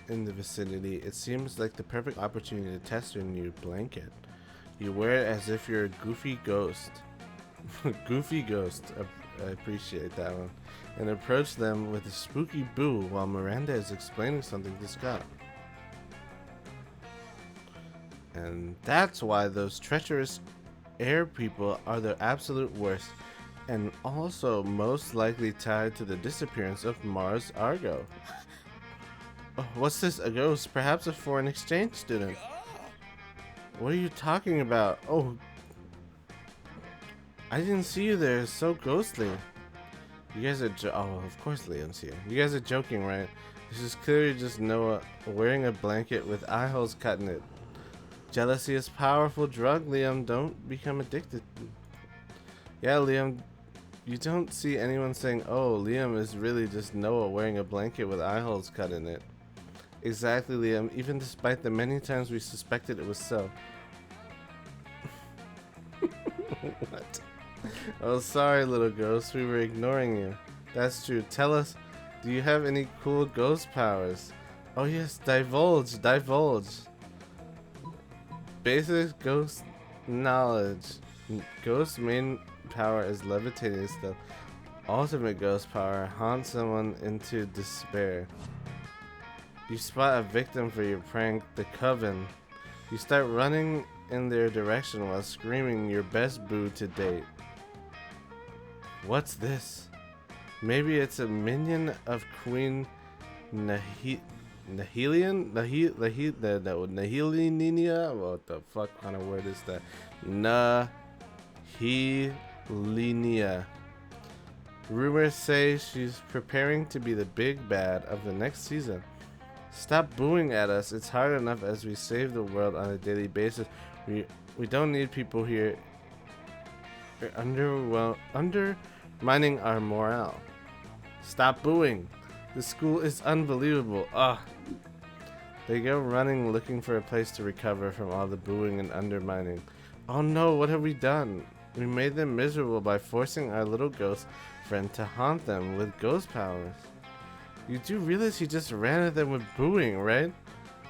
in the vicinity. It seems like the perfect opportunity to test your new blanket. You wear it as if you're a goofy ghost. Goofy ghost. I appreciate that one. And approach them with a spooky boo while Miranda is explaining something to Scott. And that's why those treacherous air people are the absolute worst. And also most likely tied to the disappearance of Mars Argo. Oh, what's this? A ghost? Perhaps a foreign exchange student. What are you talking about? Oh, I didn't see you there. It's so ghostly. You guys are oh, of course Liam's here. You guys are joking, right? This is clearly just Noah wearing a blanket with eye holes cut in it. Jealousy is a powerful drug, Liam. Don't become addicted. Yeah, Liam. You don't see anyone saying, oh, Liam is really just Noah wearing a blanket with eye holes cut in it. Exactly, Liam, even despite the many times we suspected it was so. What? Oh, sorry, little ghost, we were ignoring you. That's true. Tell us, do you have any cool ghost powers? Oh yes, divulge. Basic ghost knowledge. Ghost main power is levitating stuff. Ultimate ghost power, haunt someone into despair. You spot a victim for your prank, the Coven. You start running in their direction while screaming your best boo to date. What's this? Maybe it's a minion of Queen Nahilinia? What the fuck kind of word is that? Nahilinia. Rumors say she's preparing to be the big bad of the next season. Stop booing at us. It's hard enough as we save the world on a daily basis. We don't need people here undermining our morale. Stop booing. The school is unbelievable. Ugh. They go running looking for a place to recover from all the booing and undermining. Oh no, what have we done? We made them miserable by forcing our little ghost friend to haunt them with ghost powers. You do realize he just ran at them with booing, right?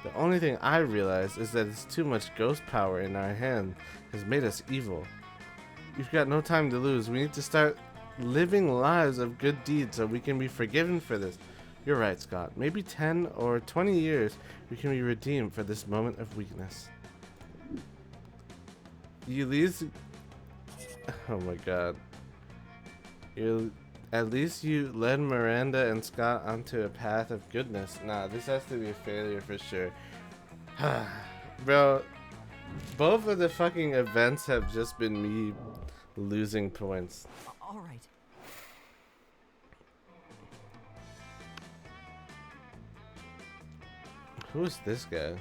The only thing I realize is that it's too much ghost power in our hand has made us evil. We've got no time to lose. We need to start living lives of good deeds so we can be forgiven for this. You're right, Scott. Maybe 10 or 20 years we can be redeemed for this moment of weakness. You least... Oh my god. At least you led Miranda and Scott onto a path of goodness. Nah, this has to be a failure for sure. Bro, both of the fucking events have just been me losing points. All right. Who is this guy?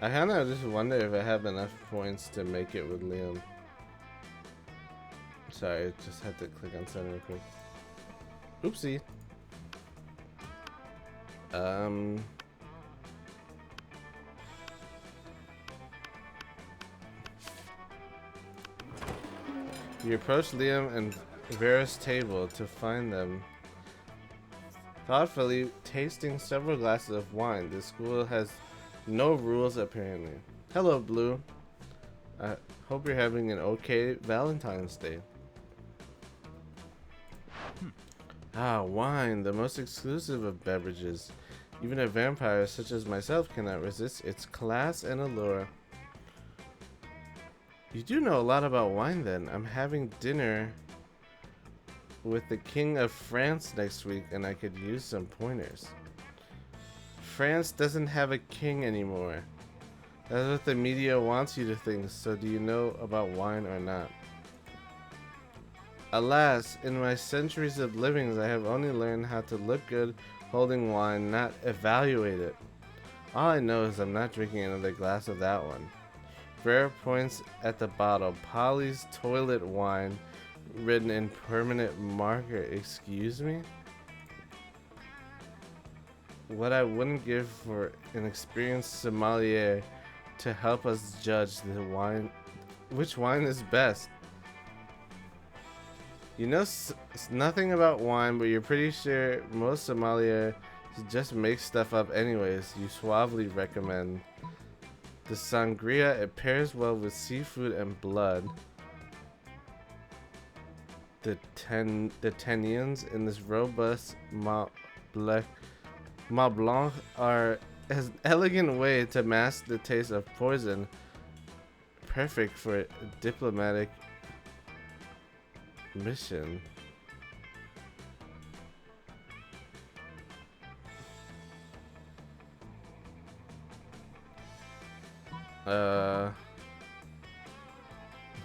I kinda just wonder if I have enough points to make it with Liam. Sorry, I just had to click on center real quick. Oopsie. You approach Liam and Vera's table to find them. Thoughtfully tasting several glasses of wine, the school has no rules apparently. Hello, Blue. I hope you're having an okay Valentine's Day. Ah, wine, the most exclusive of beverages. Even a vampire such as myself cannot resist its class and allure. You do know a lot about wine then. I'm having dinner with the King of France next week and I could use some pointers. France doesn't have a king anymore. That's what the media wants you to think, so do you know about wine or not? Alas, in my centuries of livings, I have only learned how to look good holding wine, not evaluate it. All I know is I'm not drinking another glass of that one. Vera points at the bottle. Polly's toilet wine, written in permanent marker. Excuse me? What I wouldn't give for an experienced sommelier to help us judge the wine, which wine is best. You know nothing about wine, but you're pretty sure most sommeliers just make stuff up anyways. You suavely recommend the sangria. It pairs well with seafood and blood. The tannins in this robust Mont Blanc are an elegant way to mask the taste of poison. Perfect for a diplomatic mission.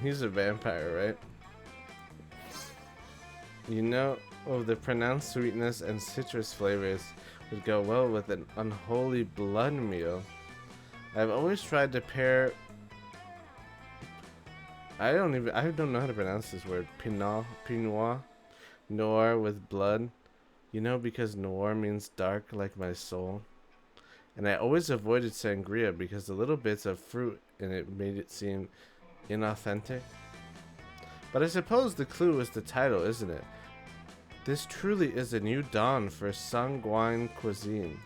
He's a vampire, right? You know, the pronounced sweetness and citrus flavors would go well with an unholy blood meal. I've always tried to pair... I don't know how to pronounce this word. Pinot Noir with blood. You know, because noir means dark like my soul. And I always avoided sangria because the little bits of fruit in it made it seem inauthentic. But I suppose the clue is the title, isn't it? This truly is a new dawn for sanguine cuisine.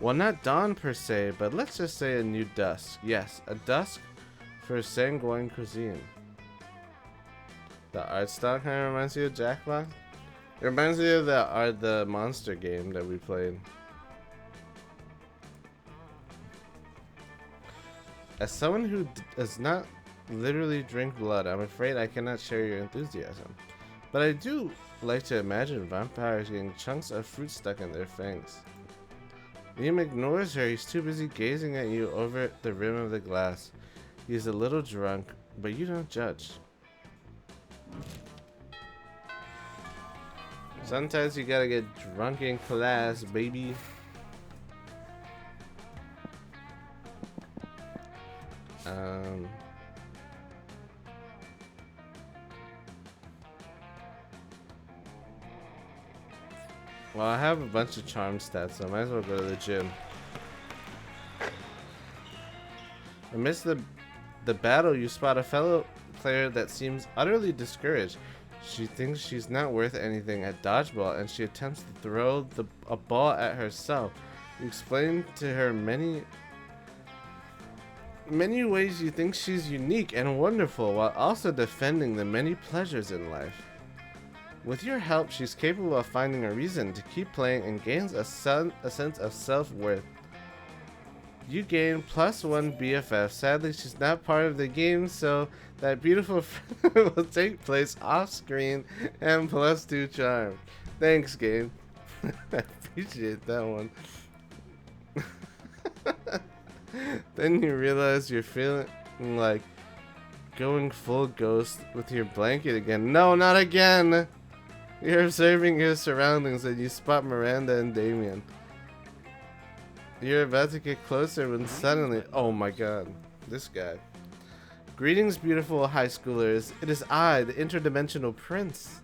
Well, not dawn per se, but let's just say a new dusk. Yes, a dusk for sanguine cuisine. The art style kind of reminds you of Jackbox. It reminds me of the monster game that we played. As someone who does not literally drink blood, I'm afraid I cannot share your enthusiasm. But I do like to imagine vampires getting chunks of fruit stuck in their fangs. Liam ignores her. He's too busy gazing at you over the rim of the glass. He's a little drunk, but you don't judge. Sometimes you gotta get drunk in class, baby. Well, I have a bunch of charm stats, so I might as well go to the gym. Amidst the battle, you spot a fellow player that seems utterly discouraged. She thinks she's not worth anything at dodgeball, and she attempts to throw a ball at herself. You explain to her many ways you think she's unique and wonderful, while also defending the many pleasures in life. With your help, she's capable of finding a reason to keep playing and gains a sense of self-worth. You gain +1 BFF. Sadly, she's not part of the game, so that beautiful friend will take place off screen and +2 charm. Thanks, game. I appreciate that one. Then you realize you're feeling like going full ghost with your blanket again. No, not again! You're observing your surroundings and you spot Miranda and Damien. You're about to get closer when suddenly... Oh my god. This guy. Greetings, beautiful high schoolers. It is I, the interdimensional prince.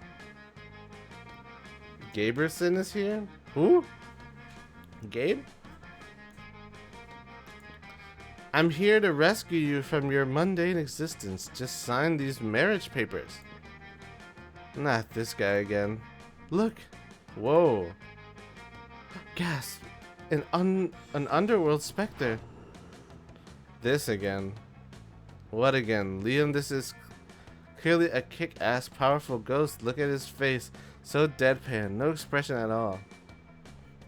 Gaberson is here? Who? Gabe? I'm here to rescue you from your mundane existence. Just sign these marriage papers. Not this guy again. Look. Whoa. Gasp. An underworld specter. This again. What again? Liam, this is clearly a kick-ass powerful ghost. Look at his face. So deadpan. No expression at all.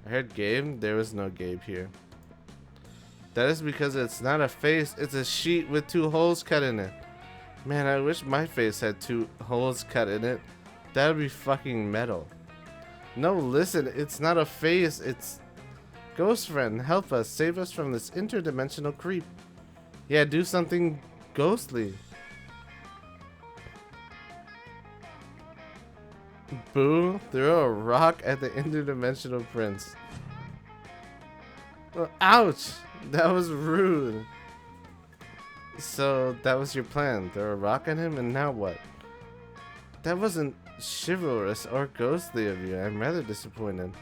I heard Gabe. There was no Gabe here. That is because it's not a face. It's a sheet with 2 holes cut in it. Man, I wish my face had 2 holes cut in it. That would be fucking metal. No, listen. It's not a face. It's... Ghost friend, help us. Save us from this interdimensional creep. Yeah, do something ghostly. Boo, throw a rock at the interdimensional prince. Oh, ouch! That was rude. So, that was your plan. Throw a rock at him, and now what? That wasn't chivalrous or ghostly of you. I'm rather disappointed.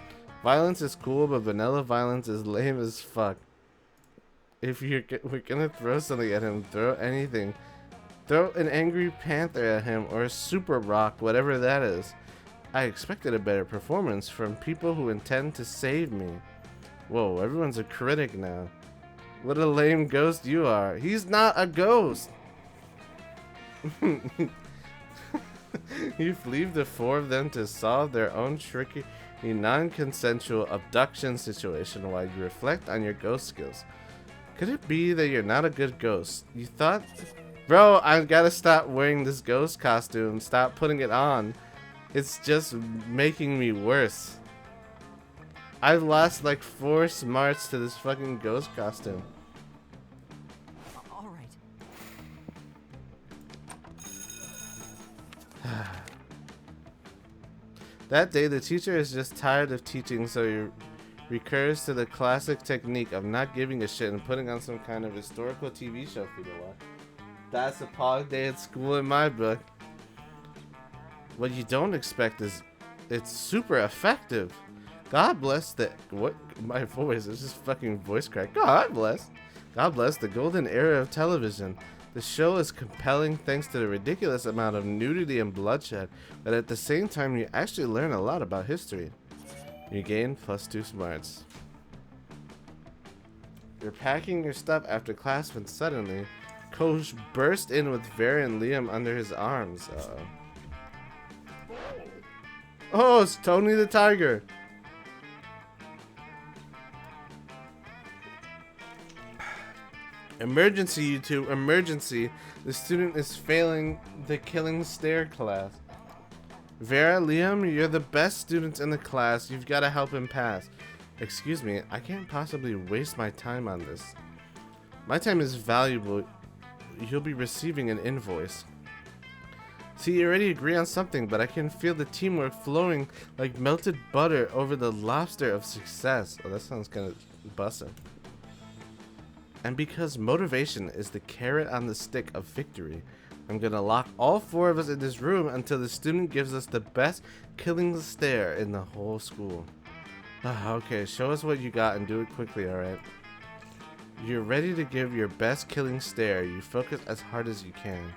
Violence is cool, but vanilla violence is lame as fuck. If we're gonna throw something at him, throw anything. Throw an angry panther at him or a super rock, whatever that is. I expected a better performance from people who intend to save me. Whoa, everyone's a critic now. What a lame ghost you are. He's not a ghost! You've leave the 4 of them to solve their own tricky non-consensual abduction situation while you reflect on your ghost skills. Could it be that you're not a good ghost? You thought... Bro, I gotta stop wearing this ghost costume. Stop putting it on. It's just making me worse. I've lost like 4 smarts to this fucking ghost costume. All right. That day, the teacher is just tired of teaching, so he recurs to the classic technique of not giving a shit and putting on some kind of historical TV show for you to watch. That's a pog day at school in my book. What you don't expect is it's super effective. God bless the... What? My voice is just fucking voice crack. God bless the golden era of television. The show is compelling thanks to the ridiculous amount of nudity and bloodshed, but at the same time you actually learn a lot about history. You gain +2 smarts. You're packing your stuff after class when suddenly, Coach burst in with Vera and Liam under his arms. Oh, it's Tony the Tiger! Emergency, YouTube, emergency. The student is failing the killing stare class. Vera, Liam, you're the best students in the class. You've got to help him pass. Excuse me, I can't possibly waste my time on this. My time is valuable. you'll be receiving an invoice. See, you already agree on something, but I can feel the teamwork flowing like melted butter over the lobster of success. Oh, that sounds kind of bussin'. And because motivation is the carrot on the stick of victory, I'm gonna lock all 4 of us in this room until the student gives us the best killing stare in the whole school. Okay, show us what you got and do it quickly, alright? You're ready to give your best killing stare. You focus as hard as you can.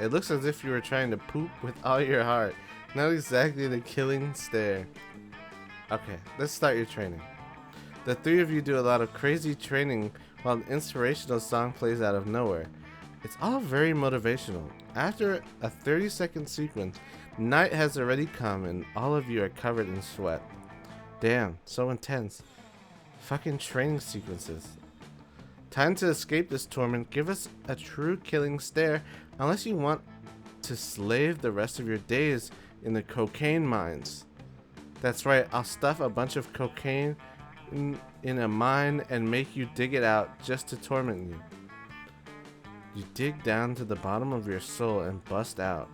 It looks as if you were trying to poop with all your heart. Not exactly the killing stare. Okay, let's start your training. The 3 of you do a lot of crazy training while an inspirational song plays out of nowhere. It's all very motivational. After a 30-second sequence, night has already come and all of you are covered in sweat. Damn, so intense. Fucking training sequences. Time to escape this torment. Give us a true killing stare, unless you want to slave the rest of your days in the cocaine mines. That's right, I'll stuff a bunch of cocaine in a mine and make you dig it out just to torment you. You dig down to the bottom of your soul and bust out.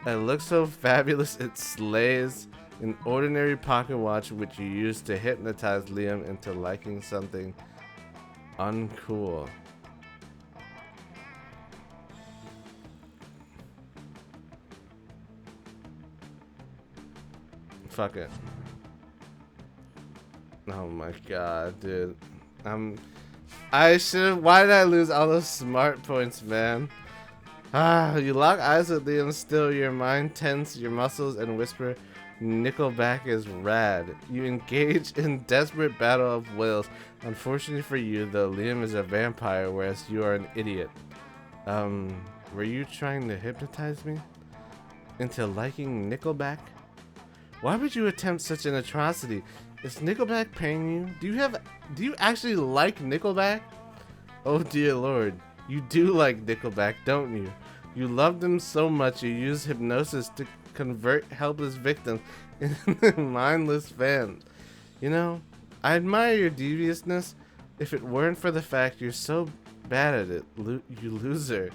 It looks so fabulous it slays. An ordinary pocket watch which you use to hypnotize Liam into liking something uncool. Fuck it. Oh my god, dude. Why did I lose all those smart points, man? You lock eyes with Liam still, your mind tense, your muscles, and whisper, Nickelback is rad. You engage in desperate battle of wills. Unfortunately for you, though, Liam is a vampire, whereas you are an idiot. Were you trying to hypnotize me into liking Nickelback? Why would you attempt such an atrocity? Is Nickelback paying you? Do you actually like Nickelback? Oh dear lord, you do like Nickelback, don't you? You love them so much you use hypnosis to convert helpless victims into mindless fans. You know, I admire your deviousness. If it weren't for the fact you're so bad at it, you loser.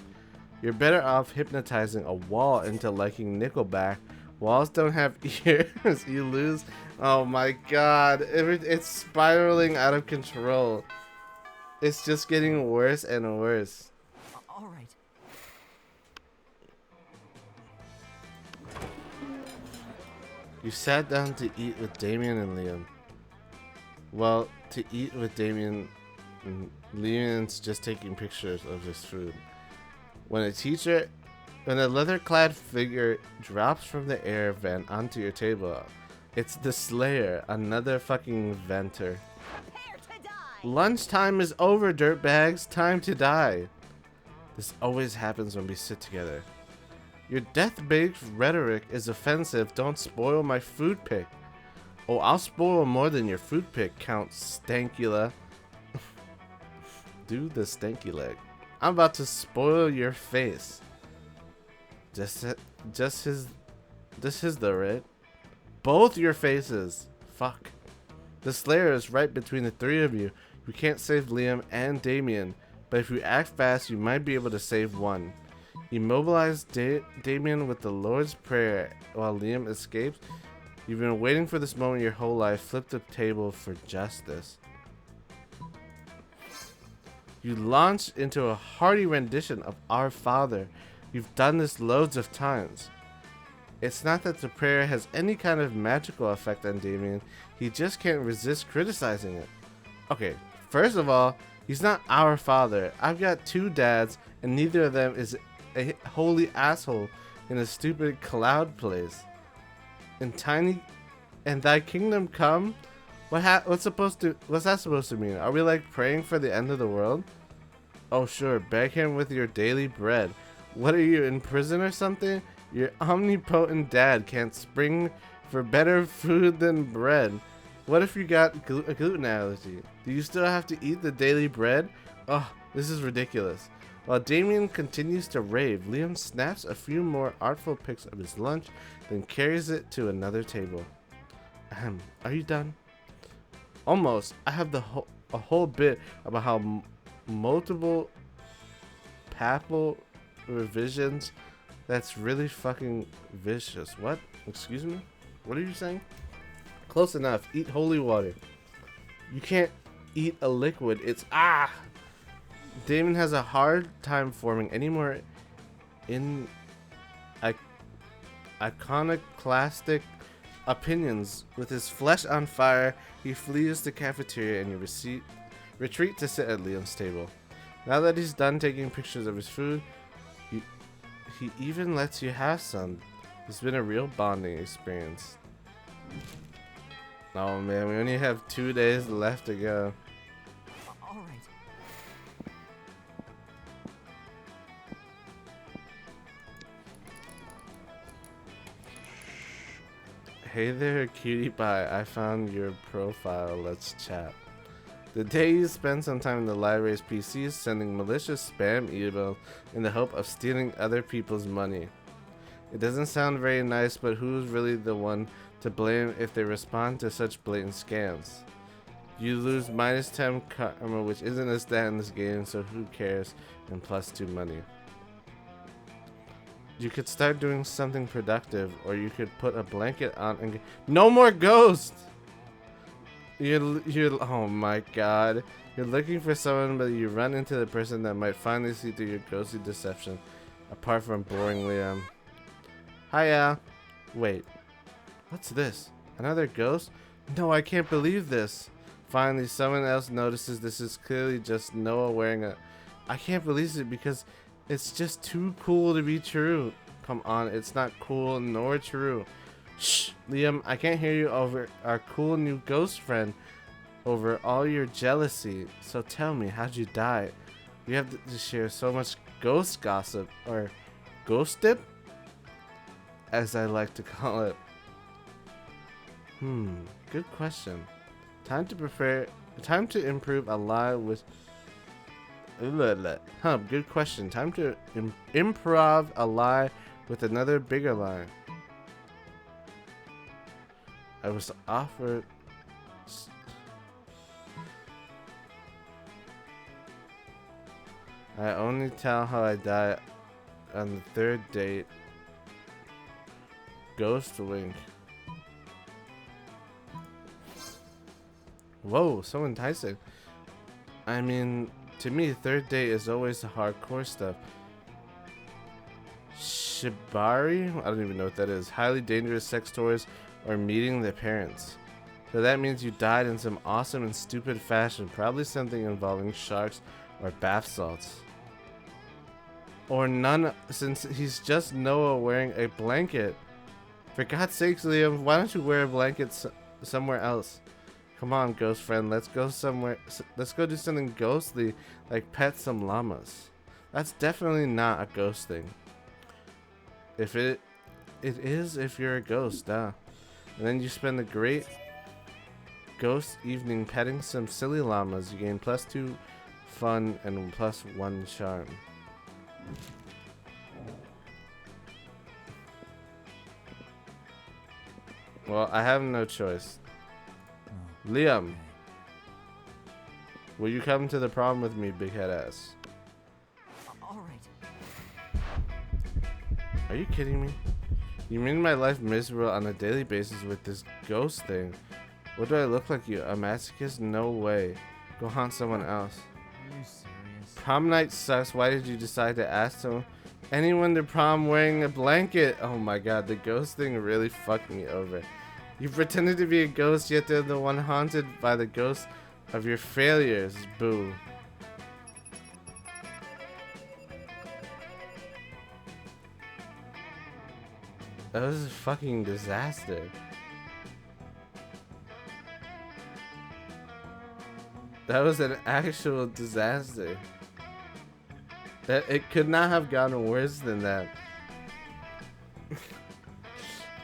You're better off hypnotizing a wall into liking Nickelback. Walls don't have ears. You lose. Oh my god. It's spiraling out of control. It's just getting worse and worse. All right. You sat down to eat with Damien and Liam. Well, to eat with Damien, Liam's just taking pictures of his food. When a leather-clad figure drops from the air vent onto your table, it's the Slayer, another fucking venter. Prepare to die. Lunchtime is over, dirtbags. Time to die. This always happens when we sit together. Your death-based rhetoric is offensive. Don't spoil my food pick. Oh, I'll spoil more than your food pick, Count Stankula. Do the stanky leg. I'm about to spoil your face. Just his though, right? Both your faces. Fuck. The Slayer is right between the 3 of you. You can't save Liam and Damien, but if you act fast, you might be able to save one. Immobilize Damien with the Lord's Prayer while Liam escapes. You've been waiting for this moment your whole life. Flip the table for justice. You launch into a hearty rendition of Our Father. You've done this loads of times. It's not that the prayer has any kind of magical effect on Damien. He just can't resist criticizing it. Okay, first of all, he's not our father. I've got 2 dads, and neither of them is a holy asshole in a stupid cloud place. And thy kingdom come? What's that supposed to mean? Are we like praying for the end of the world? Oh sure, beg him with your daily bread. What are you, in prison or something? Your omnipotent dad can't spring for better food than bread. What if you got a gluten allergy? Do you still have to eat the daily bread? Oh, this is ridiculous. While Damien continues to rave, Liam snaps a few more artful pics of his lunch, then carries it to another table. Are you done? Almost. I have a whole bit about how multiple papal revisions. That's really fucking vicious. What? Excuse me? What are you saying? Close enough. Eat holy water. You can't eat a liquid. It's Damon has a hard time forming any more in iconoclastic opinions. With his flesh on fire, he flees the cafeteria and you retreat to sit at Liam's table. Now that he's done taking pictures of his food, he even lets you have some. It's been a real bonding experience. Oh man, we only have 2 days left to go. All right. Hey there, cutie pie. I found your profile. Let's chat. The day you spend some time in the library's PCs sending malicious spam emails in the hope of stealing other people's money. It doesn't sound very nice, but who's really the one to blame if they respond to such blatant scams? You lose -10 karma, which isn't a stat in this game, so who cares, and +2 money. You could start doing something productive, or you could put a blanket on and no more ghosts! You're oh my god. You're looking for someone, but you run into the person that might finally see through your ghostly deception. Apart from boring Liam. Hiya. Wait. What's this? Another ghost? No, I can't believe this. Finally, someone else notices this is clearly just Noah wearing a... I can't believe it because it's just too cool to be true. Come on, it's not cool nor true. Shh, Liam, I can't hear you over our cool new ghost friend, over all your jealousy. So tell me, how'd you die? We have to share so much ghost gossip, or ghost dip, as I like to call it. Good question. Time to improve a lie with... good question. Time to improv a lie with another bigger lie. I was offered... I only tell how I die on the 3rd date. Ghost wink. Whoa, so enticing. I mean, to me, 3rd date is always the hardcore stuff. Shibari? I don't even know what that is. Highly dangerous sex toys or meeting their parents. So that means you died in some awesome and stupid fashion. Probably something involving sharks or bath salts. Or none, since he's just Noah wearing a blanket. For God's sakes, Liam, why don't you wear a blanket somewhere else? Come on, ghost friend, let's go somewhere. Let's go do something ghostly, like pet some llamas. That's definitely not a ghost thing. If it is, if you're a ghost, duh. And then you spend a great ghost evening petting some silly llamas. You gain +2 fun and +1 charm. Well, I have no choice. Liam, will you come to the prom with me, big head ass? All right. Are you kidding me? You made my life miserable on a daily basis with this ghost thing. What do I look like, you? A masochist? No way. Go haunt someone else. Are you serious? Prom night sucks. Why did you decide to ask anyone to prom wearing a blanket? Oh my god, the ghost thing really fucked me over. You pretended to be a ghost, yet they're the one haunted by the ghost of your failures. Boo. That was a fucking disaster. That was an actual disaster. That it could not have gotten worse than that.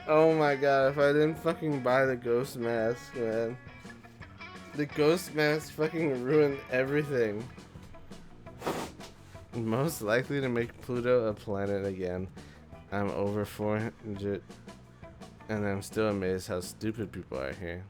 Oh my god, if I didn't fucking buy the ghost mask, man. The ghost mask fucking ruined everything. Most likely to make Pluto a planet again. I'm over 400 and I'm still amazed how stupid people are here.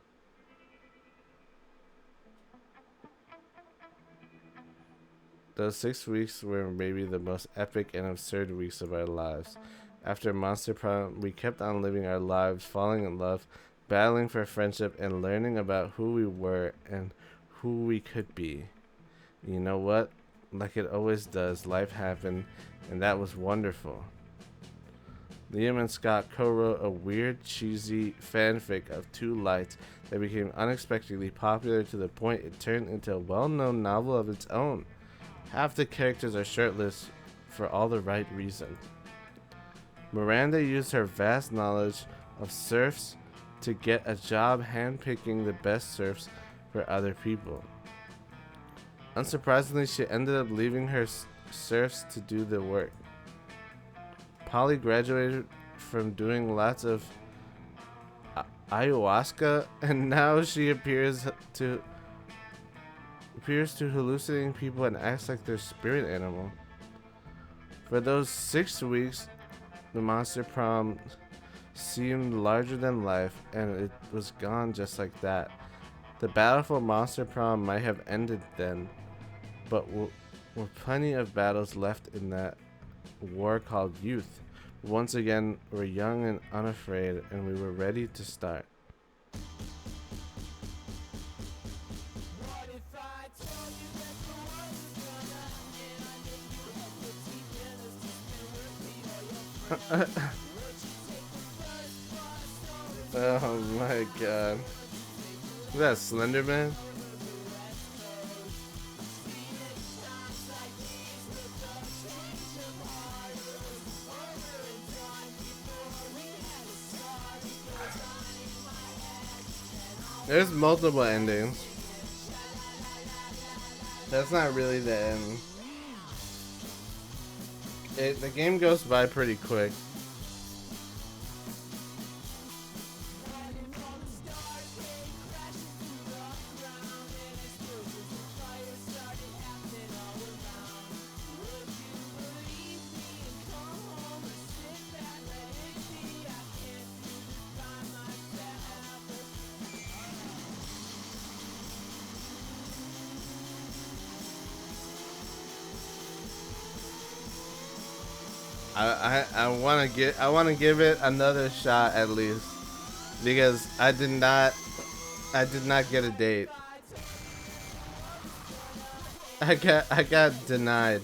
Those 6 weeks were maybe the most epic and absurd weeks of our lives. After Monster Prom, we kept on living our lives, falling in love, battling for friendship, and learning about who we were and who we could be. You know what? Like it always does, life happened, and that was wonderful. Liam and Scott co-wrote a weird, cheesy fanfic of two lights that became unexpectedly popular to the point it turned into a well-known novel of its own. Half the characters are shirtless for all the right reasons. Miranda used her vast knowledge of surfs to get a job handpicking the best surfs for other people. Unsurprisingly, she ended up leaving her surfs to do the work. Polly graduated from doing lots of ayahuasca, and now she appears to hallucinating people and acts like their spirit animal. For those 6 weeks, the Monster Prom seemed larger than life, and it was gone just like that. The battle for Monster Prom might have ended then, but were plenty of battles left in that war called youth. Once again, we're young and unafraid, and we were ready to start. Oh my god. Is that Slender Man? There's multiple endings. That's not really the end. The game goes by pretty quick. I want to give it another shot at least, because I did not get a date. I got denied.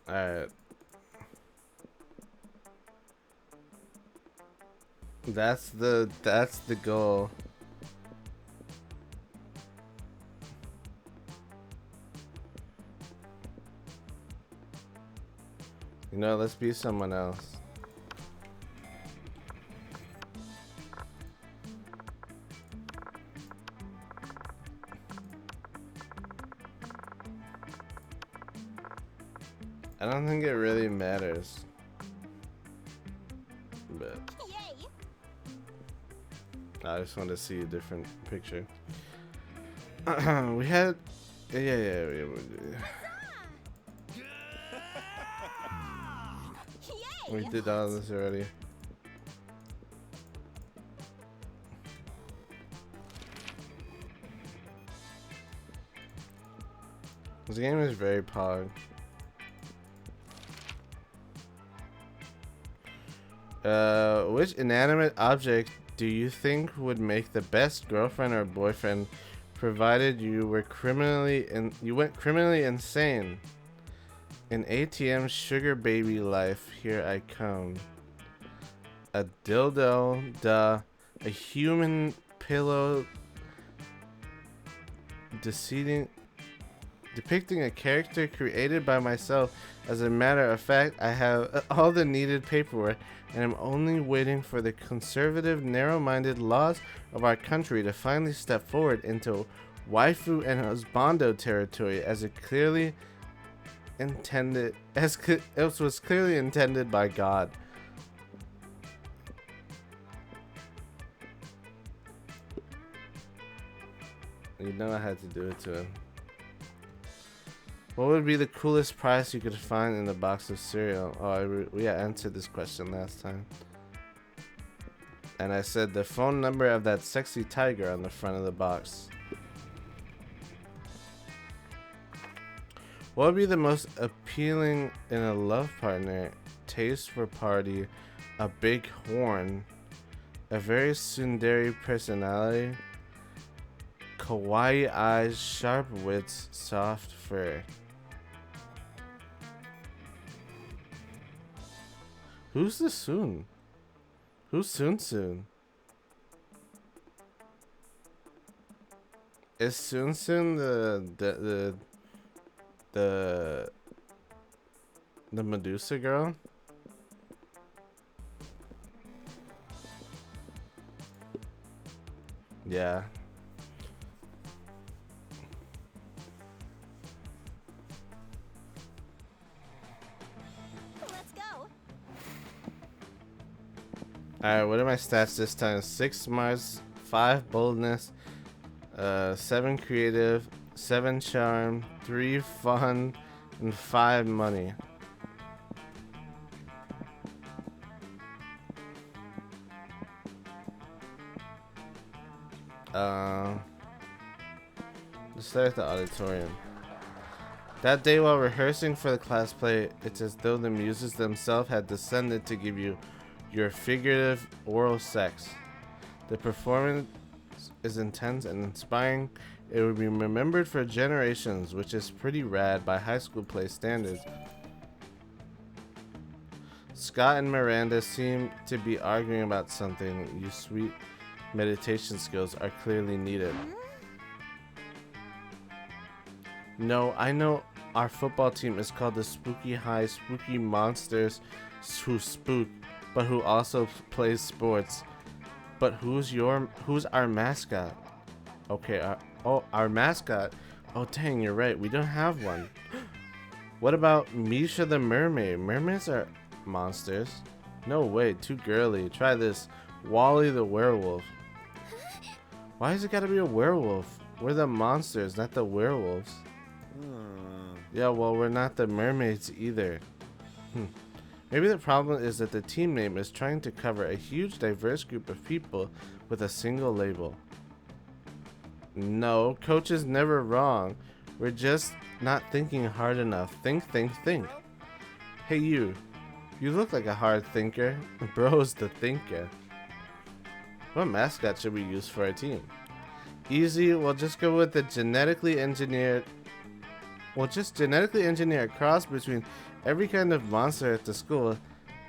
Alright. That's the goal. You know, let's be someone else. I don't think it really matters. But I just want to see a different picture. We had yeah. We did all this already. This game is very pog. Which inanimate object do you think would make the best girlfriend or boyfriend, provided you went criminally insane? An ATM sugar baby life, here I come. A dildo, duh. A human pillow depicting a character created by myself. As a matter of fact, I have all the needed paperwork, and I'm only waiting for the conservative, narrow-minded laws of our country to finally step forward into waifu and husbando territory, as it clearly intended it was clearly intended by God. You know I had to do it to him. What would be the coolest prize you could find in a box of cereal? Oh, we answered this question last time. And I said the phone number of that sexy tiger on the front of the box. What would be the most appealing in a love partner? Taste for party, a big horn, a very tsundere personality, kawaii eyes, sharp wits, soft fur. Who's the Soon? Who's Soon? Is Soon the Medusa girl? Yeah. Let's go. Alright, what are my stats this time? 6 smarts, 5 boldness, 7 creative, 7 charm, 3 fun, and 5 money. Let's start at the auditorium. That day while rehearsing for the class play, it's as though the muses themselves had descended to give you your figurative oral sex. The performance is intense and inspiring. It will be remembered for generations, which is pretty rad by high school play standards. Scott and Miranda seem to be arguing about something. You sweet meditation skills are clearly needed. No, I know our football team is called the Spooky High Spooky Monsters who spook, but who also plays sports. But who's our mascot? Okay, our mascot. Oh dang, you're right. We don't have one. What about Misha the mermaid? Mermaids are monsters. No way, too girly. Try this. Wally the werewolf. Why has it gotta be a werewolf? We're the monsters, not the werewolves. Yeah, well, we're not the mermaids either. Maybe the problem is that the team name is trying to cover a huge diverse group of people with a single label. No, coach is never wrong. We're just not thinking hard enough. Think. Hey you look like a hard thinker. Bro's the thinker. What mascot should we use for our team? Easy, we'll just go with the genetically engineer a cross between every kind of monster at the school.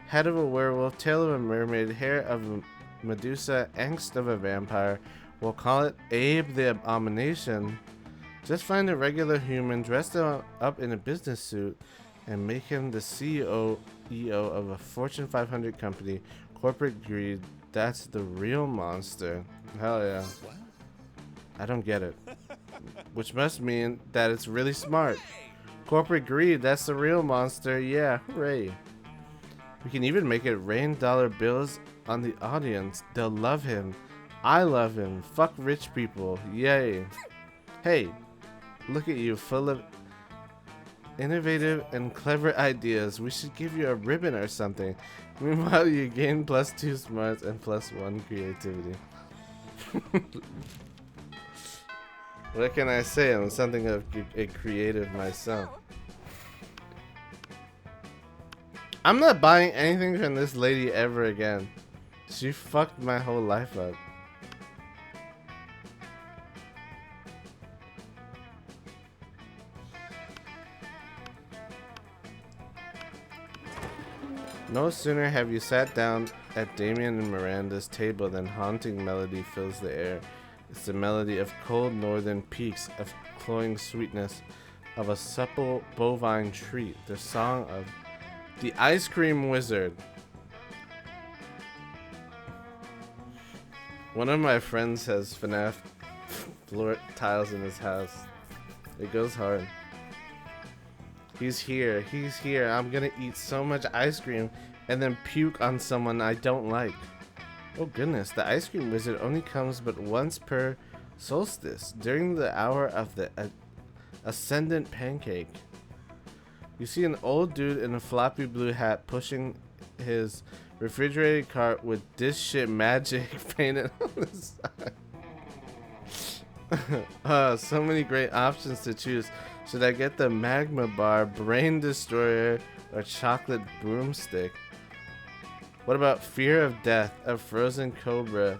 Head of a werewolf, tail of a mermaid, hair of a Medusa, angst of a vampire. We'll call it Abe the Abomination. Just find a regular human dressed up in a business suit and make him the CEO of a Fortune 500 company. Corporate greed, that's the real monster. Hell yeah. What? I don't get it. Which must mean that it's really smart. Corporate greed, that's the real monster. Yeah, hooray. We can even make it rain dollar bills on the audience. They'll love him. I love him. Fuck rich people. Yay. Hey, look at you, full of innovative and clever ideas. We should give you a ribbon or something. Meanwhile, you gain +2 smarts and +1 creativity. What can I say? I'm something of a creative myself. I'm not buying anything from this lady ever again. She fucked my whole life up. No sooner have you sat down at Damien and Miranda's table than haunting melody fills the air. It's the melody of cold northern peaks, of cloying sweetness, of a supple bovine treat, the song of the ice cream wizard. One of my friends has FNAF floor tiles in his house. It goes hard. He's here. He's here. I'm gonna eat so much ice cream and then puke on someone I don't like. Oh goodness, the ice cream wizard only comes but once per solstice, during the hour of the ascendant pancake. You see an old dude in a floppy blue hat pushing his refrigerated cart with this shit magic painted on the side. So many great options to choose. Should I get the magma bar, brain destroyer, or chocolate broomstick? What about fear of death, a frozen cobra,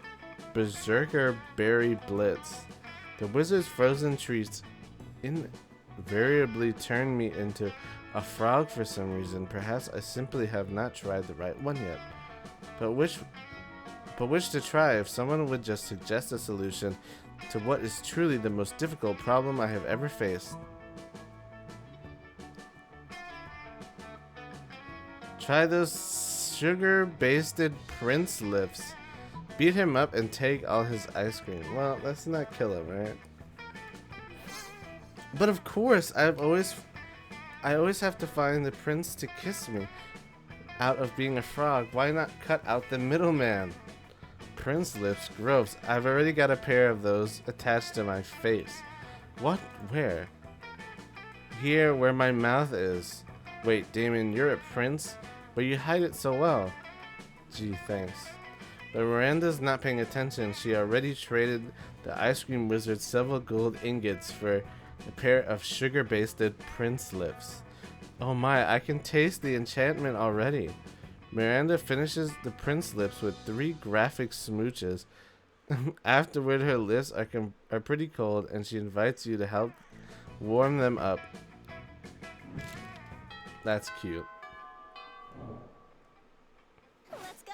berserker berry blitz? The wizard's frozen treats invariably turn me into a frog for some reason. Perhaps I simply have not tried the right one yet. But which to try? If someone would just suggest a solution to what is truly the most difficult problem I have ever faced. Try those sugar-basted prince lips. Beat him up and take all his ice cream. Well, let's not kill him, right? But of course, I always have to find the prince to kiss me out of being a frog. Why not cut out the middleman? Prince lips, gross. I've already got a pair of those attached to my face. What? Where? Here, where my mouth is. Wait, Damon, you're a prince? But you hide it so well. Gee, thanks. But Miranda's not paying attention. She already traded the ice cream wizard several gold ingots for a pair of sugar-basted prince lips. Oh my, I can taste the enchantment already. Miranda finishes the prince lips with 3 graphic smooches. Afterward, her lips are pretty cold, and she invites you to help warm them up. That's cute. Let's go.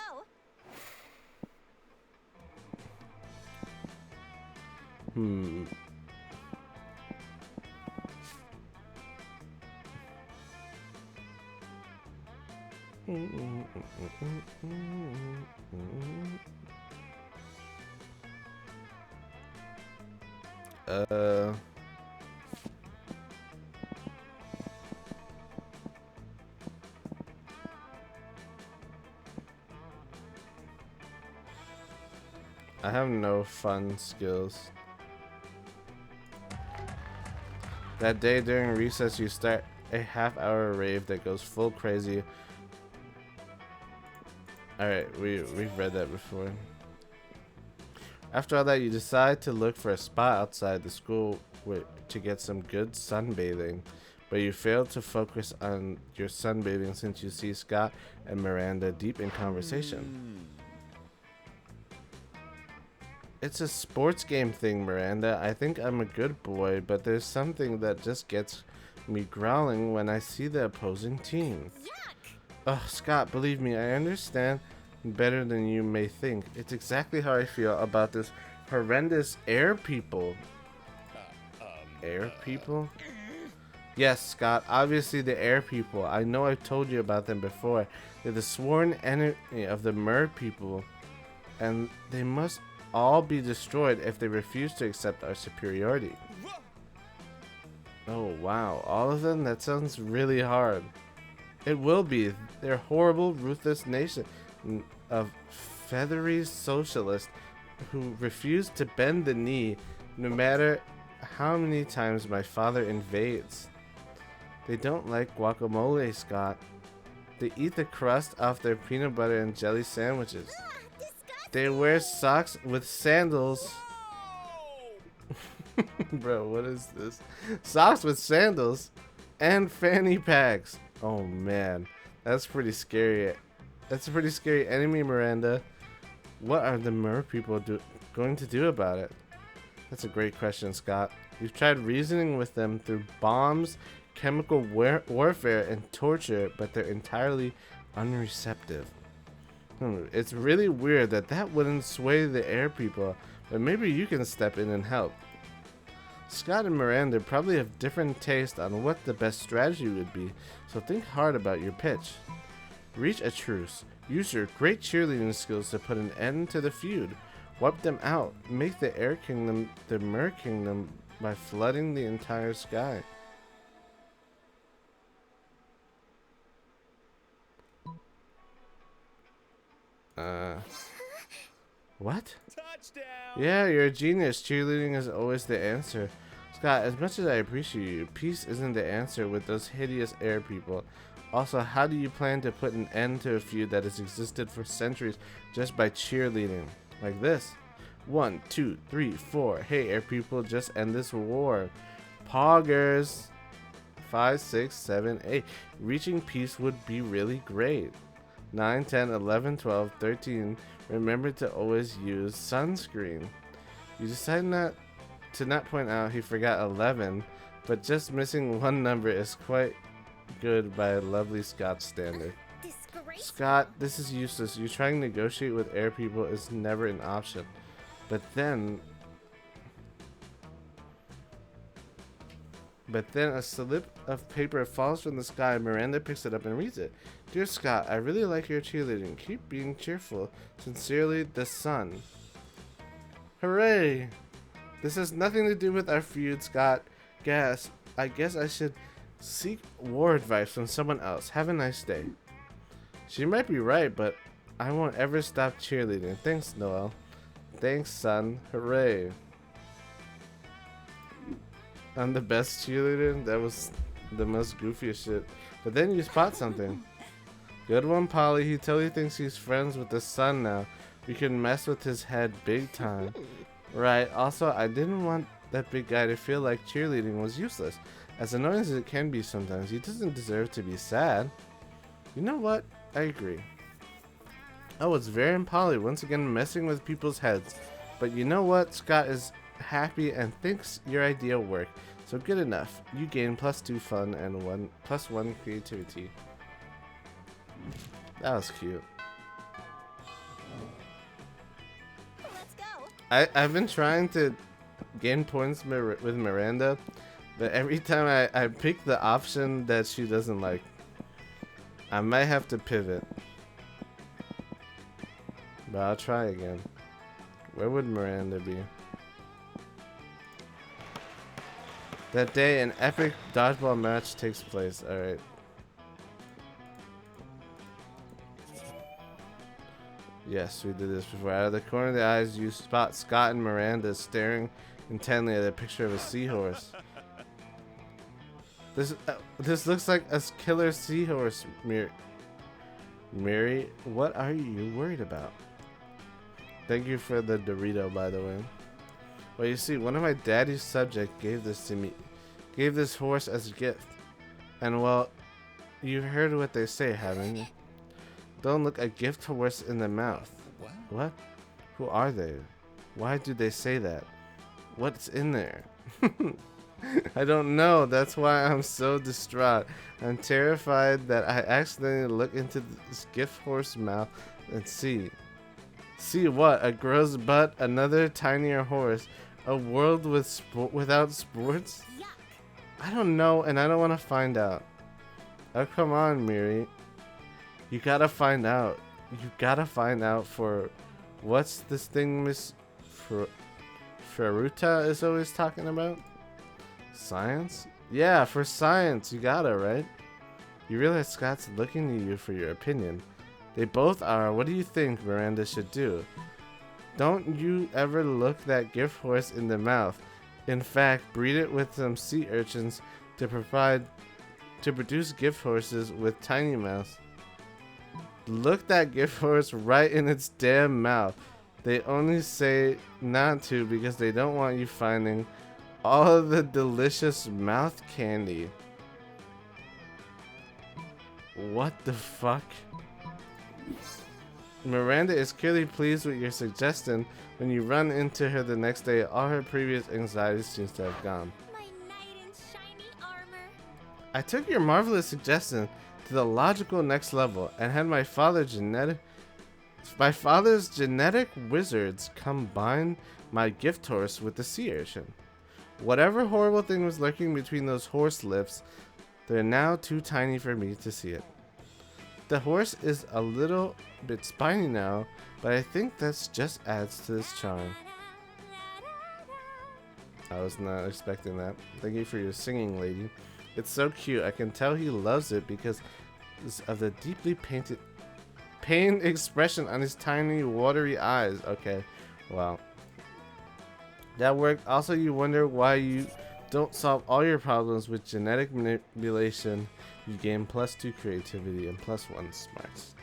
I have no fun skills. That day during recess, you start a half-hour rave that goes full crazy. Alright, we've read that before. After all that, you decide to look for a spot outside the school to get some good sunbathing. But you fail to focus on your sunbathing since you see Scott and Miranda deep in conversation. It's a sports game thing, Miranda. I think I'm a good boy, but there's something that just gets me growling when I see the opposing team. Ugh, Scott, believe me, I understand better than you may think. It's exactly how I feel about this horrendous air people. Air people? Yes, Scott, obviously the air people. I know I've told you about them before. They're the sworn enemy of the mer people, and they must all be destroyed if they refuse to accept our superiority. Oh wow, all of them? That sounds really hard. It will be. They're horrible, ruthless nation of feathery socialists who refuse to bend the knee no matter how many times my father invades. They don't like guacamole, Scott. They eat the crust off their peanut butter and jelly sandwiches. They wear socks with sandals. Bro, what is this? Socks with sandals and fanny packs. Oh man, that's pretty scary. That's a pretty scary enemy, Miranda. What are the mer people going to do about it? That's a great question, Scott. We've tried reasoning with them through bombs, chemical warfare, and torture, but they're entirely unreceptive. It's really weird that wouldn't sway the air people, but maybe you can step in and help. Scott and Miranda probably have different taste on what the best strategy would be, so think hard about your pitch. Reach a truce. Use your great cheerleading skills to put an end to the feud. Wipe them out. Make the Air Kingdom the Mer Kingdom by flooding the entire sky. What? Touchdown! Yeah, you're a genius. Cheerleading is always the answer. Scott, as much as I appreciate you, peace isn't the answer with those hideous air people. Also, how do you plan to put an end to a feud that has existed for centuries just by cheerleading? Like this. 1, 2, 3, 4. Hey, air people, just end this war. Poggers. 5, 6, 7, 8. Reaching peace would be really great. 9, 10, 11, 12, 13. Remember to always use sunscreen. You decided not point out he forgot 11, but just missing one number is quite good by a lovely Scott standard. Disgraceful. Scott, this is useless. You trying to negotiate with air people is never an option. But then a slip of paper falls from the sky. Miranda picks it up and reads it. Dear Scott, I really like your cheerleading. Keep being cheerful. Sincerely, the sun. Hooray! This has nothing to do with our feud, Scott. I guess I should seek war advice from someone else. Have a nice day. She might be right, but I won't ever stop cheerleading. Thanks, Noel. Thanks, son. Hooray. I'm the best cheerleader? That was the most goofiest shit. But then you spot something. Good one, Polly. He totally thinks he's friends with the sun now. We can mess with his head big time. Right. Also, I didn't want that big guy to feel like cheerleading was useless. As annoying as it can be sometimes, he doesn't deserve to be sad. You know what? I agree. Oh, it's Vera and Polly once again messing with people's heads. But you know what? Scott is happy and thinks your idea worked. So good enough. You gain +2 fun and +1 creativity. That was cute. Let's go. I've been trying to gain points with Miranda, but every time I pick the option that she doesn't like. I might have to pivot. But I'll try again. Where would Miranda be? That day, an epic dodgeball match takes place. Alright. Yes, we did this before. Out of the corner of the eyes, you spot Scott and Miranda staring intently at a picture of a seahorse. This looks like a killer seahorse, Mary, what are you worried about? Thank you for the Dorito, by the way. Well, you see, one of my daddy's subjects gave this to me. Gave this horse as a gift. And, well, you heard what they say, haven't you? Don't look a gift horse in the mouth. What? Who are they? Why do they say that? What's in there? I don't know. That's why I'm so distraught. I'm terrified that I accidentally look into this gift horse mouth and see. See what? A gross butt, another tinier horse, a world without sports? Yuck. I don't know, and I don't want to find out. Oh, come on, Miri. You gotta find out. You gotta find out for what's this thing Miss Feruta is always talking about? Science? Yeah, for science. You gotta, right? You realize Scott's looking to you for your opinion. They both are. What do you think Miranda should do? Don't you ever look that gift horse in the mouth. In fact, breed it with some sea urchins to produce gift horses with tiny mouths. Look that gift horse right in its damn mouth. They only say not to because they don't want you finding all of the delicious mouth candy. What the fuck? Miranda is clearly pleased with your suggestion. When you run into her the next day, all her previous anxiety seems to have gone. My knight in shiny armor. I took your marvelous suggestion to the logical next level and had my father's genetic wizards combine my gift horse with the sea urchin. Whatever horrible thing was lurking between those horse lips, they're now too tiny for me to see it. The horse is a little bit spiny now, but I think that just adds to this charm. I was not expecting that. Thank you for your singing, lady. It's so cute. I can tell he loves it because of the deeply painted pained expression on his tiny, watery eyes. Okay, well, that worked. Also, you wonder why you don't solve all your problems with genetic manipulation. You gain +2 creativity and +1 smarts.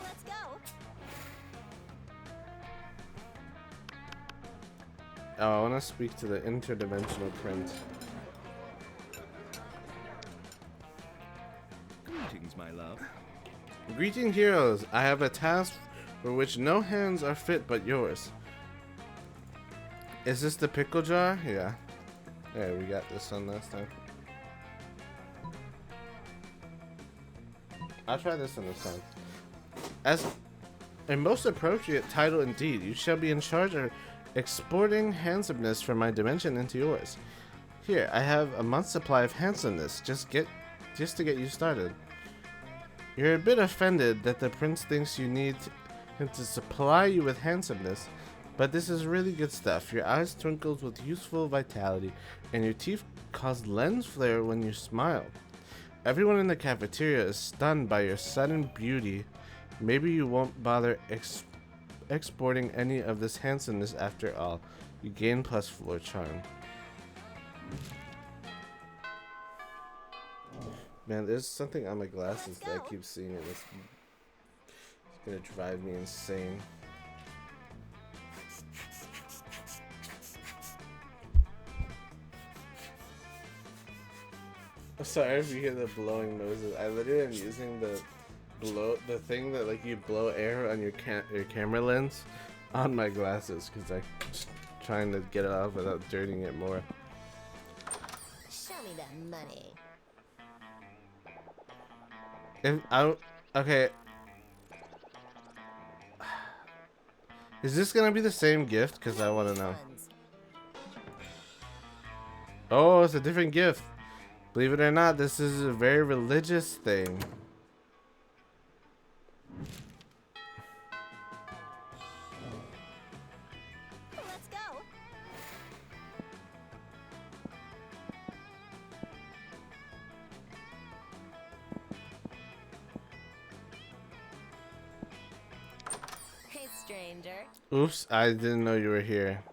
Let's go. Oh, I want to speak to the interdimensional prince. Greetings, my love. Greeting heroes, I have a task for which no hands are fit but yours. Is this the pickle jar? Yeah. Yeah, we got this one last time. I'll try this one this time. As a most appropriate title indeed, you shall be in charge of exporting handsomeness from my dimension into yours. Here, I have a month's supply of handsomeness, just to get you started. You're a bit offended that the prince thinks you need him to supply you with handsomeness, but this is really good stuff. Your eyes twinkle with youthful vitality, and your teeth cause lens flare when you smile. Everyone in the cafeteria is stunned by your sudden beauty. Maybe you won't bother exporting any of this handsomeness after all. You gain +4 charm. Man, there's something on my glasses that I keep seeing, and it's gonna drive me insane. I'm sorry if you hear the blowing noises. I literally am using the thing that like you blow air on your camera lens on my glasses because I'm just trying to get it off without dirtying it more. Show me that money. If I don't, okay. Is this gonna be the same gift? Because I want to know. Oh, it's a different gift. Believe it or not, this is a very religious thing. Let's go. Hey, stranger. Oops, I didn't know you were here.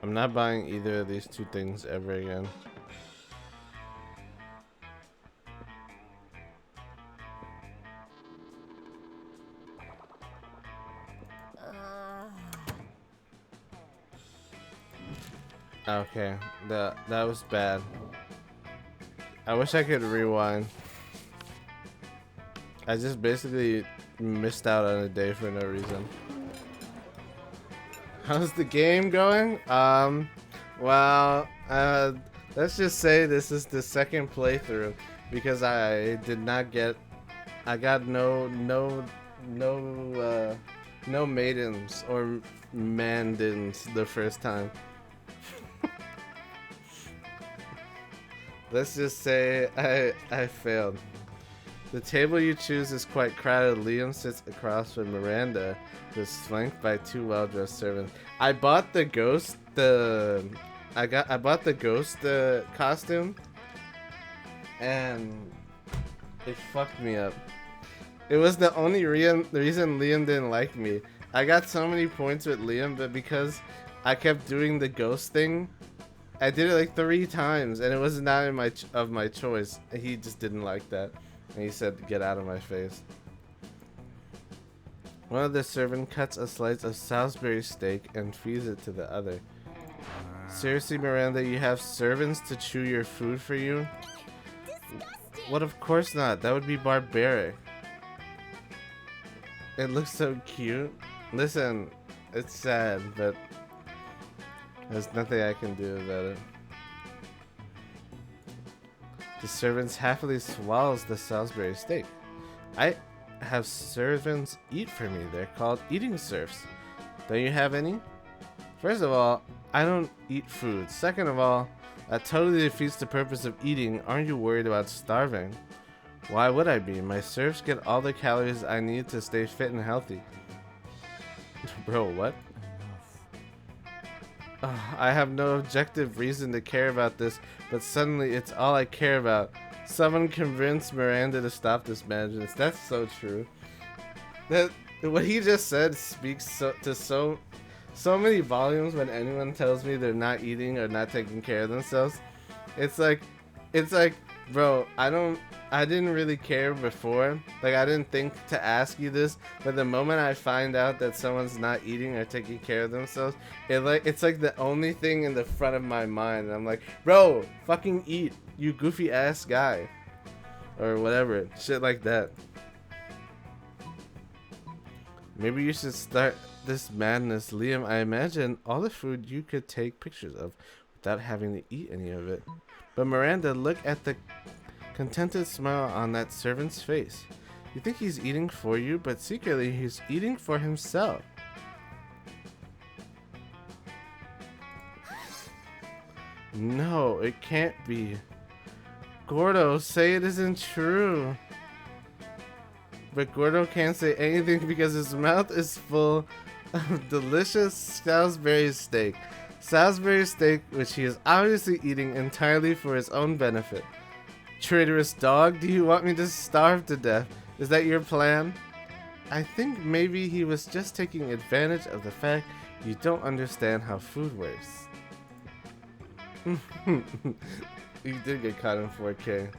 I'm not buying either of these two things ever again. Okay, that was bad. I wish I could rewind. I just basically missed out on a day for no reason. How's the game going? Well, let's just say this is the second playthrough because I did not get, I got no maidens or mandins the first time. Let's just say I failed. The table you choose is quite crowded. Liam sits across from Miranda, who is flanked by two well-dressed servants. I bought the ghost costume, and it fucked me up. It was the only reason Liam didn't like me. I got so many points with Liam, but because I kept doing the ghost thing, I did it like 3 times, and it was not in my choice. He just didn't like that, and he said, "Get out of my face." One of the servants cuts a slice of Salisbury steak and feeds it to the other. Seriously, Miranda, you have servants to chew your food for you? Disgusting. What? Of course not. That would be barbaric. It looks so cute. Listen, it's sad, but there's nothing I can do about it. The servant happily swallows the Salisbury steak. I have servants eat for me. They're called eating serfs. Don't you have any? First of all, I don't eat food. Second of all, that totally defeats the purpose of eating. Aren't you worried about starving? Why would I be? My serfs get all the calories I need to stay fit and healthy. Bro, what? I have no objective reason to care about this, but suddenly it's all I care about. Someone convinced Miranda to stop this madness. That's so true. That what he just said speaks so many volumes when anyone tells me they're not eating or not taking care of themselves. It's like, bro, I didn't really care before. Like, I didn't think to ask you this, but the moment I find out that someone's not eating or taking care of themselves, it's like the only thing in the front of my mind. And I'm like, bro, fucking eat, you goofy ass guy. Or whatever, shit like that. Maybe you should start this madness, Liam. I imagine all the food you could take pictures of without having to eat any of it. But Miranda, look at the contented smile on that servant's face. You think he's eating for you, but secretly he's eating for himself. No, it can't be. Gordo, say it isn't true. But Gordo can't say anything because his mouth is full of delicious Salisbury steak. Salisbury steak, which he is obviously eating entirely for his own benefit. Traitorous dog, do you want me to starve to death? Is that your plan? I think maybe he was just taking advantage of the fact you don't understand how food works. You did get caught in 4K.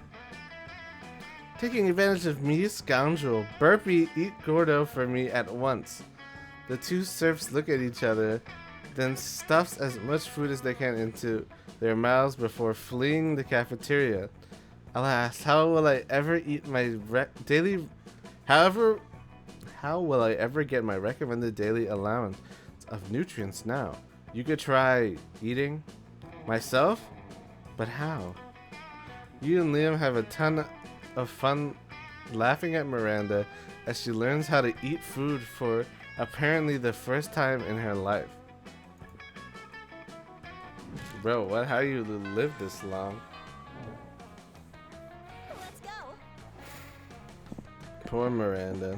Taking advantage of me, scoundrel. Burpee, eat Gordo for me at once. The two serfs look at each other, then stuffs as much food as they can into their mouths before fleeing the cafeteria. Alas, how will I ever eat my daily... How will I ever get my recommended daily allowance of nutrients now? You could try eating myself? But how? You and Liam have a ton of fun laughing at Miranda as she learns how to eat food for apparently the first time in her life. Bro, how you live this long? Let's go. Poor Miranda.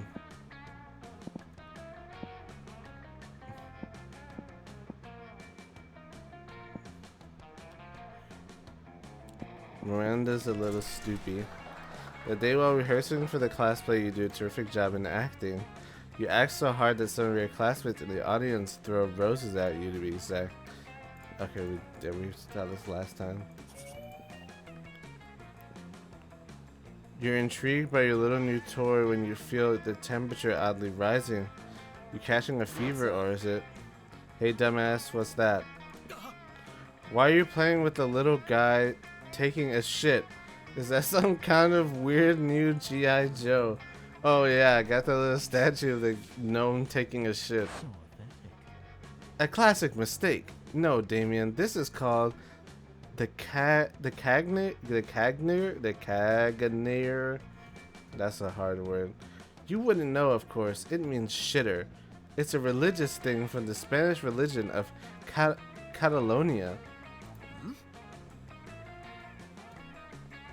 Miranda's a little stoopy. The day while rehearsing for the class play, you do a terrific job in acting. You act so hard that some of your classmates in the audience throw roses at you, to be exact. Okay, we saw this last time. You're intrigued by your little new toy when you feel the temperature oddly rising. You catching a fever, or is it? Hey dumbass, what's that? Why are you playing with the little guy taking a shit? Is that some kind of weird new G.I. Joe? Oh yeah, I got the little statue of the gnome taking a shit. A classic mistake. No, Damien, this is called the Cagnear. That's a hard word. You wouldn't know, of course. It means shitter. It's a religious thing from the Spanish religion of Catalonia.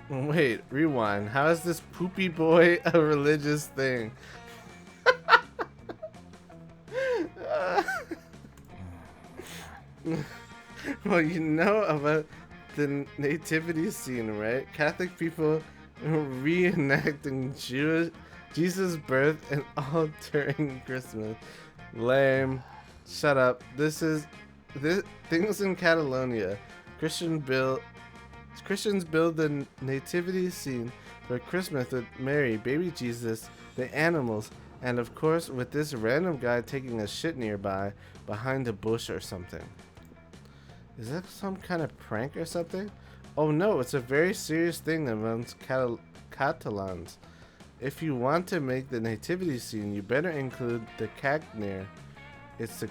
Wait, rewind. How is this poopy boy a religious thing? Well, you know about the nativity scene, right? Catholic people reenacting Jesus' birth and all during Christmas. Lame. Shut up. This things in Catalonia. Christians build the nativity scene for Christmas with Mary, baby Jesus, the animals, and of course with this random guy taking a shit nearby behind a bush or something. Is that some kind of prank or something? Oh no, it's a very serious thing amongst Catalans. If you want to make the nativity scene, you better include the Cagnear. It's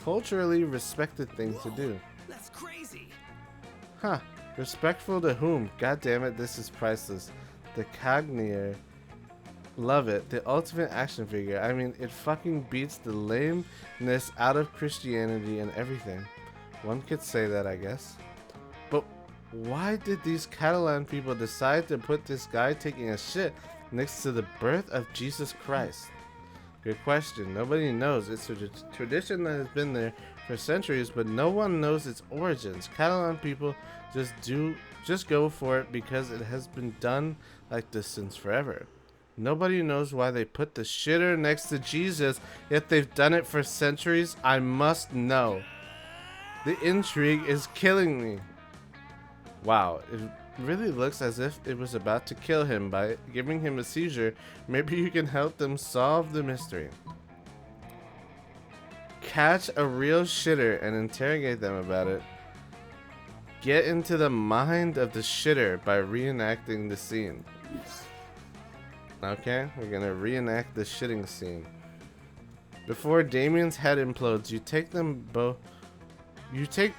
culturally respected thing to do. That's crazy. Huh. Respectful to whom? God damn it, this is priceless. The Cagnear. Love it. The ultimate action figure. I mean, it fucking beats the lameness out of Christianity and everything. One could say that, I guess. But why did these Catalan people decide to put this guy taking a shit next to the birth of Jesus Christ? Good question. Nobody knows. It's a tradition that has been there for centuries, but no one knows its origins. Catalan people just go for it because it has been done like this since forever. Nobody knows why they put the shitter next to Jesus, yet they've done it for centuries. I must know. The intrigue is killing me. Wow, it really looks as if it was about to kill him by giving him a seizure. Maybe you can help them solve the mystery. Catch a real shitter and interrogate them about it. Get into the mind of the shitter by reenacting the scene. Okay, we're gonna reenact the shitting scene. Before Damien's head implodes, you take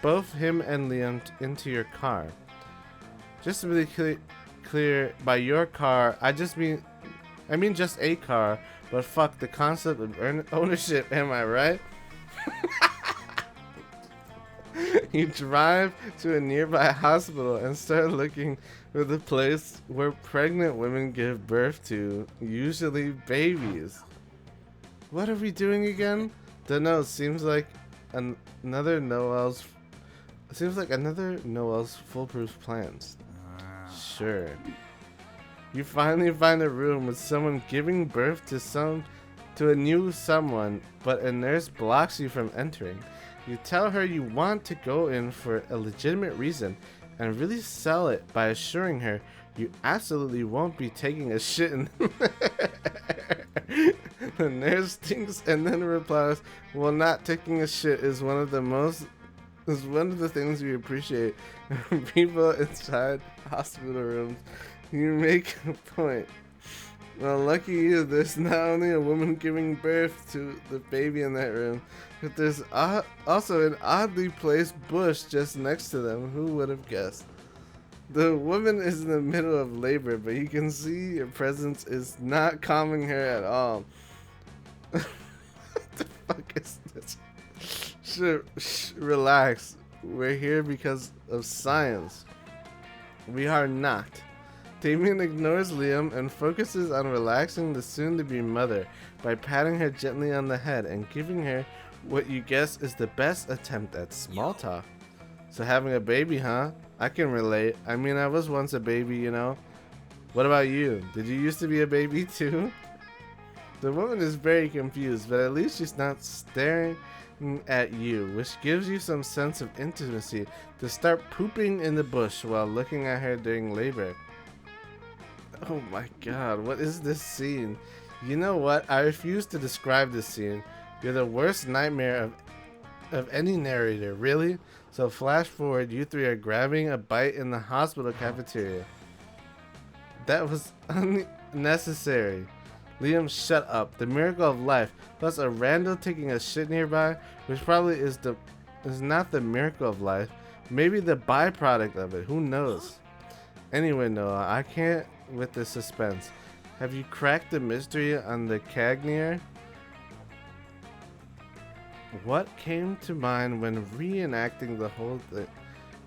both him and Liam into your car. Just to be clear, by your car, I mean just a car, but fuck the concept of ownership, am I right? You drive to a nearby hospital and start looking for the place where pregnant women give birth to, usually babies. What are we doing again? Dunno, seems like another Noel's foolproof plans. Sure. You finally find a room with someone giving birth to a new someone, but a nurse blocks you from entering. You tell her you want to go in for a legitimate reason and really sell it by assuring her you absolutely won't be taking a shit in The nurse thinks and then replies, "Well, not taking a shit is one of the things we appreciate from people inside hospital rooms." You make a point. Well, lucky you, there's not only a woman giving birth to the baby in that room, but there's also an oddly placed bush just next to them. Who would have guessed? The woman is in the middle of labor, but you can see your presence is not calming her at all. What the fuck is this? Relax. We're here because of science. We are not. Damien ignores Liam and focuses on relaxing the soon-to-be mother by patting her gently on the head and giving her what you guess is the best attempt at small talk. So having a baby, huh? I can relate. I mean, I was once a baby, you know. What about you? Did you used to be a baby too? The woman is very confused, but at least she's not staring at you, which gives you some sense of intimacy to start pooping in the bush while looking at her during labor. Oh my god, what is this scene? You know what? I refuse to describe this scene. You're the worst nightmare of any narrator, really? So flash forward, you three are grabbing a bite in the hospital cafeteria. That was unnecessary. Liam, shut up. The miracle of life, plus a rando taking a shit nearby, which probably is not the miracle of life. Maybe the byproduct of it. Who knows? Anyway, Noah, I can't with the suspense. Have you cracked the mystery on the Cagnier? What came to mind when reenacting the whole thing?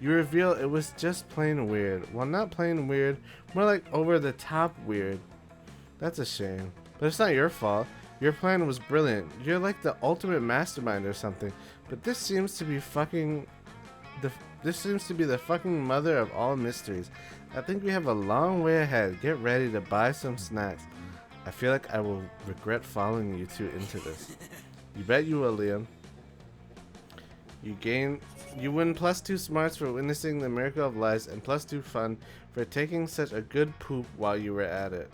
You reveal it was just plain weird. Well, not plain weird, more like over the top weird. That's a shame. But it's not your fault. Your plan was brilliant. You're like the ultimate mastermind or something. But this seems to be the fucking mother of all mysteries. I think we have a long way ahead. Get ready to buy some snacks. I feel like I will regret following you two into this. You bet you will, Liam. You win +2 smarts for witnessing the miracle of life and +2 fun for taking such a good poop while you were at it.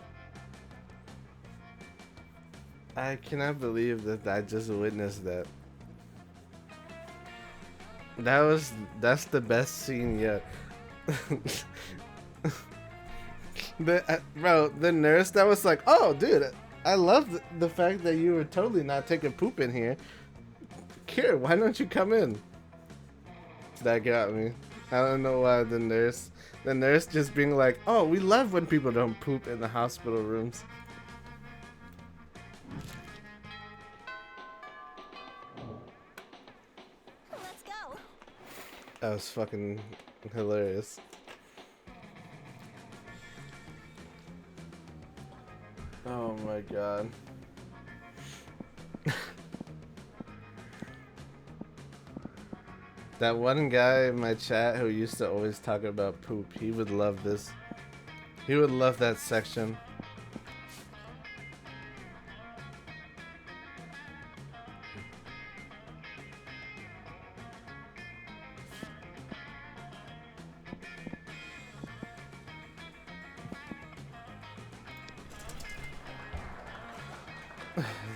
I cannot believe that I just witnessed that. That's the best scene yet. The nurse that was like, "Oh, dude, I love the fact that you were totally not taking poop in here. Here, why don't you come in?" That got me. I don't know why the nurse just being like, "Oh, we love when people don't poop in the hospital rooms." Let's go. That was fucking hilarious. Oh my god. That one guy in my chat who used to always talk about poop, he would love this. He would love that section.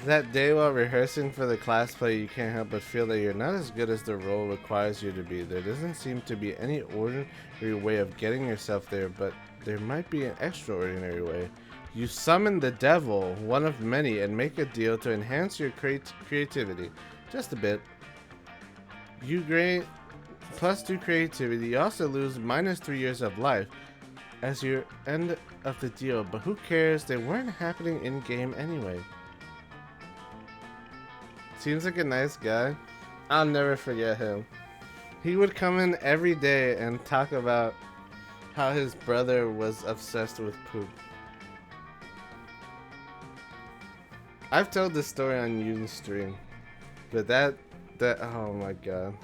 That day while rehearsing for the class play, you can't help but feel that you're not as good as the role requires you to be. There doesn't seem to be any ordinary way of getting yourself there, but there might be an extraordinary way. You summon the devil, one of many, and make a deal to enhance your creativity. Just a bit. You gain +2 creativity. You also lose -3 years of life as your end of the deal, but who cares? They weren't happening in-game anyway. Seems like a nice guy. I'll never forget him. He would come in every day and talk about how his brother was obsessed with poop. I've told this story on Unistream, but that oh my god.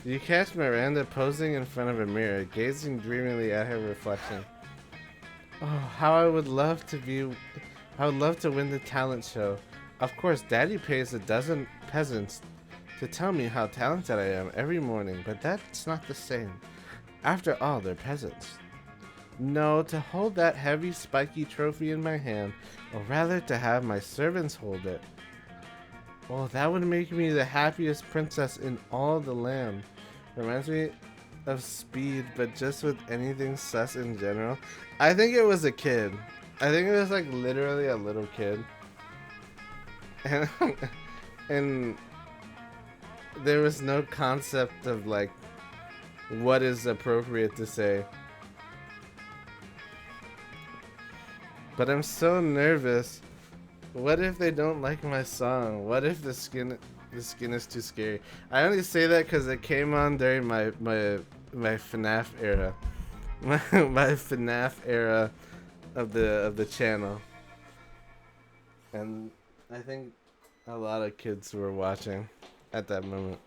You catch Miranda posing in front of a mirror, gazing dreamily at her reflection. Oh, how I would love to win the talent show. Of course, Daddy pays a dozen peasants to tell me how talented I am every morning, but that's not the same. After all, they're peasants. No, to hold that heavy, spiky trophy in my hand, or rather to have my servants hold it. Well, that would make me the happiest princess in all the land. Reminds me of Speed, but just with anything sus in general. I think it was a kid. I think it was like literally a little kid. And there was no concept of like what is appropriate to say. But I'm so nervous. What if they don't like my song? What if the skin is too scary? I only say that because it came on during my FNAF era, my FNAF era of the channel, and I think a lot of kids were watching at that moment.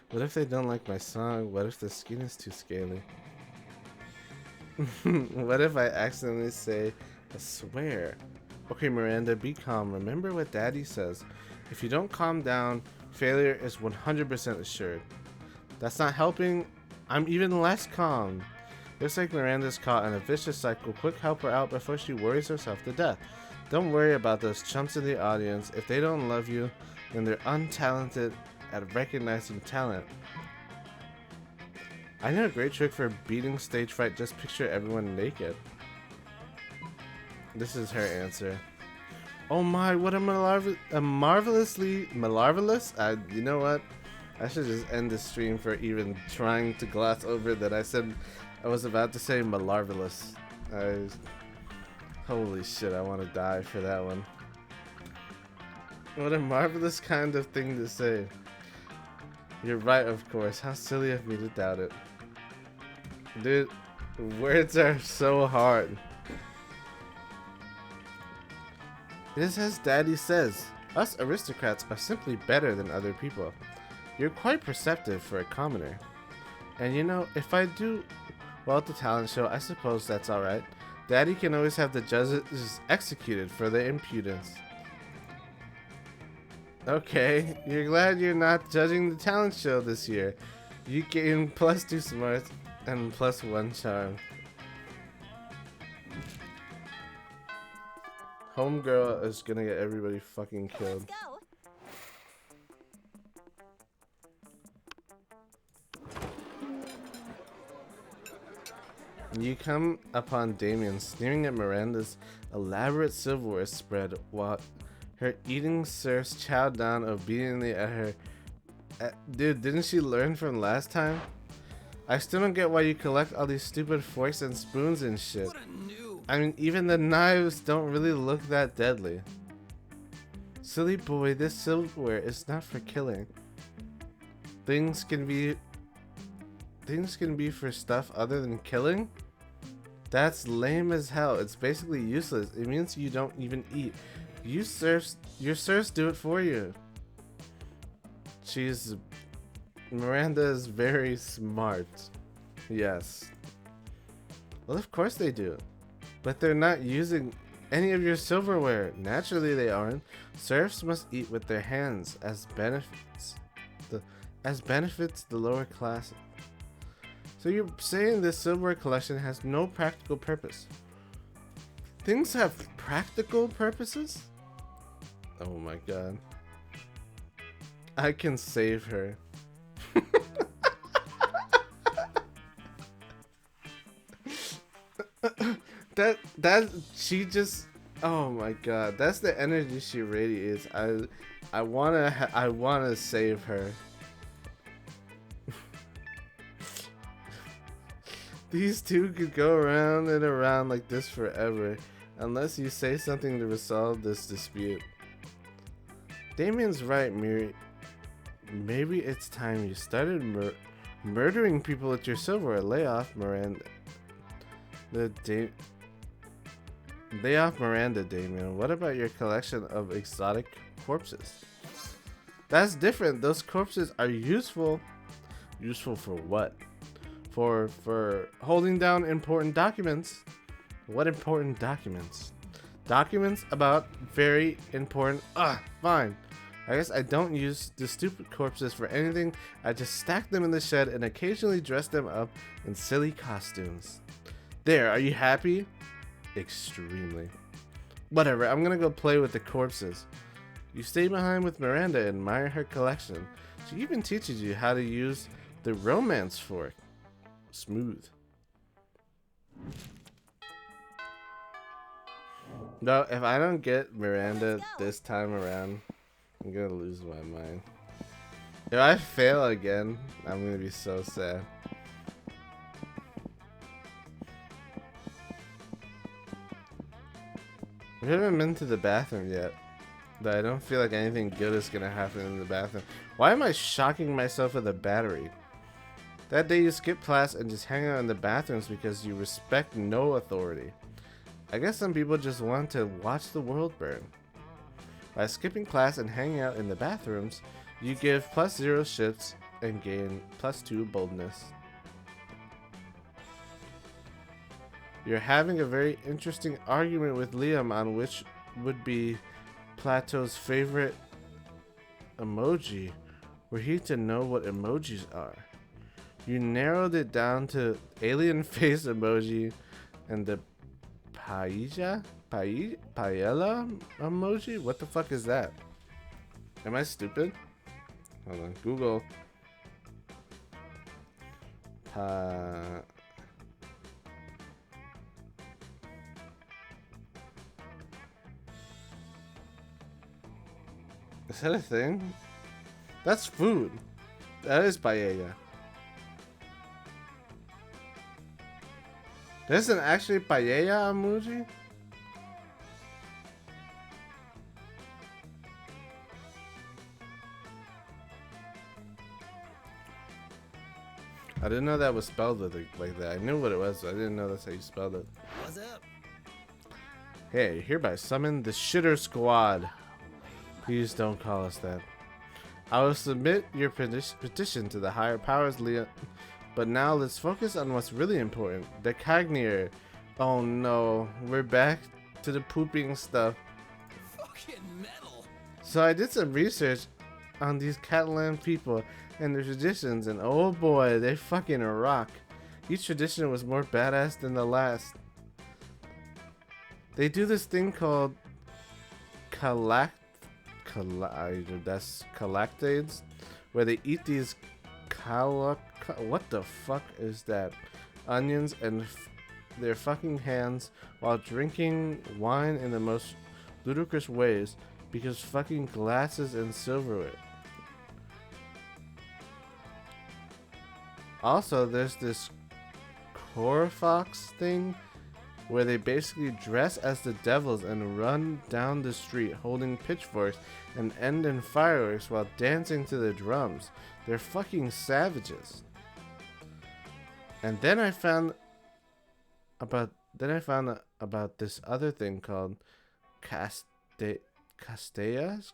What if they don't like my song? What if the skin is too scaly? What if I accidentally say a swear? Okay, Miranda, be calm. Remember what Daddy says. If you don't calm down, failure is 100% assured. That's not helping. I'm even less calm. Looks like Miranda's caught in a vicious cycle. Quick, help her out before she worries herself to death. Don't worry about those chumps in the audience. If they don't love you, then they're untalented at recognizing talent. I know a great trick for beating stage fright. Just picture everyone naked. This is her answer. Oh my, what a marvelous. You know what? I should just end the stream for even trying to gloss over that I said I was about to say marvelous. Holy shit, I want to die for that one. What a marvelous kind of thing to say. You're right, of course. How silly of me to doubt it. Dude, words are so hard. It is as Daddy says. Us aristocrats are simply better than other people. You're quite perceptive for a commoner. And you know, if I do well at the talent show, I suppose that's alright. Daddy can always have the judges executed for their impudence. Okay, you're glad you're not judging the talent show this year. You gain +2 smarts and +1 charm. Homegirl is gonna get everybody fucking killed. Let's go. You come upon Damien staring at Miranda's elaborate silverware spread while her eating serfs chow down obediently at her. Dude, didn't she learn from last time? I still don't get why you collect all these stupid forks and spoons and shit. I mean, even the knives don't really look that deadly. Silly boy, this silverware is not for killing. Things can be for stuff other than killing? That's lame as hell. It's basically useless. It means you don't even eat. Your serfs do it for you. Miranda is very smart. Yes. Well, of course they do. But they're not using any of your silverware. Naturally, they aren't. Serfs must eat with their hands as benefits. The lower class. So you're saying this silverware collection has no practical purpose? Things have practical purposes? Oh my god. I can save her. that she just, oh my god, that's the energy she radiates. I wanna save her. These two could go around and around like this forever, unless you say something to resolve this dispute. Damien's right, Miri. Maybe it's time you started murdering people with your silverware. Lay off, Miranda. Lay off Miranda, Damien. What about your collection of exotic corpses? That's different. Those corpses are useful. Useful for what? For holding down important documents. What important documents? Documents about very important. Fine. I guess I don't use the stupid corpses for anything. I just stack them in the shed and occasionally dress them up in silly costumes. There, are you happy? Extremely. Whatever, I'm gonna go play with the corpses. You stay behind with Miranda and admire her collection. She even teaches you how to use the romance fork. Smooth. No, if I don't get Miranda this time around, I'm gonna lose my mind. If I fail again, I'm gonna be so sad. We haven't been to the bathroom yet, but I don't feel like anything good is gonna happen in the bathroom. Why am I shocking myself with a battery? That day you skip class and just hang out in the bathrooms because you respect no authority. I guess some people just want to watch the world burn. By skipping class and hanging out in the bathrooms, you give +0 shifts and gain +2 boldness. You're having a very interesting argument with Liam on which would be Plato's favorite emoji. Were he to know what emojis are. You narrowed it down to alien face emoji and the paella emoji? What the fuck is that? Am I stupid? Hold on, Google. Is that a thing? That's food. That is paella. There's an actually paella emoji? I didn't know that was spelled like that. I knew what it was, but I didn't know that's how you spelled it. What's up? Hey, hereby summon the Shitter Squad. Please don't call us that. I will submit your petition to the higher powers, Leon. But now let's focus on what's really important. The Cagnir. Oh no, we're back to the pooping stuff. Fucking metal. So I did some research on these Catalan people and their traditions, and oh boy, they fucking rock. Each tradition was more badass than the last. They do this thing called calactades, where they eat these what the fuck is that? Onions and their fucking hands while drinking wine in the most ludicrous ways because fucking glasses and silverware. Also, there's this Corfox thing where they basically dress as the devils and run down the street holding pitchforks and end in fireworks while dancing to the drums. They're fucking savages. And then I found about this other thing called Castellas?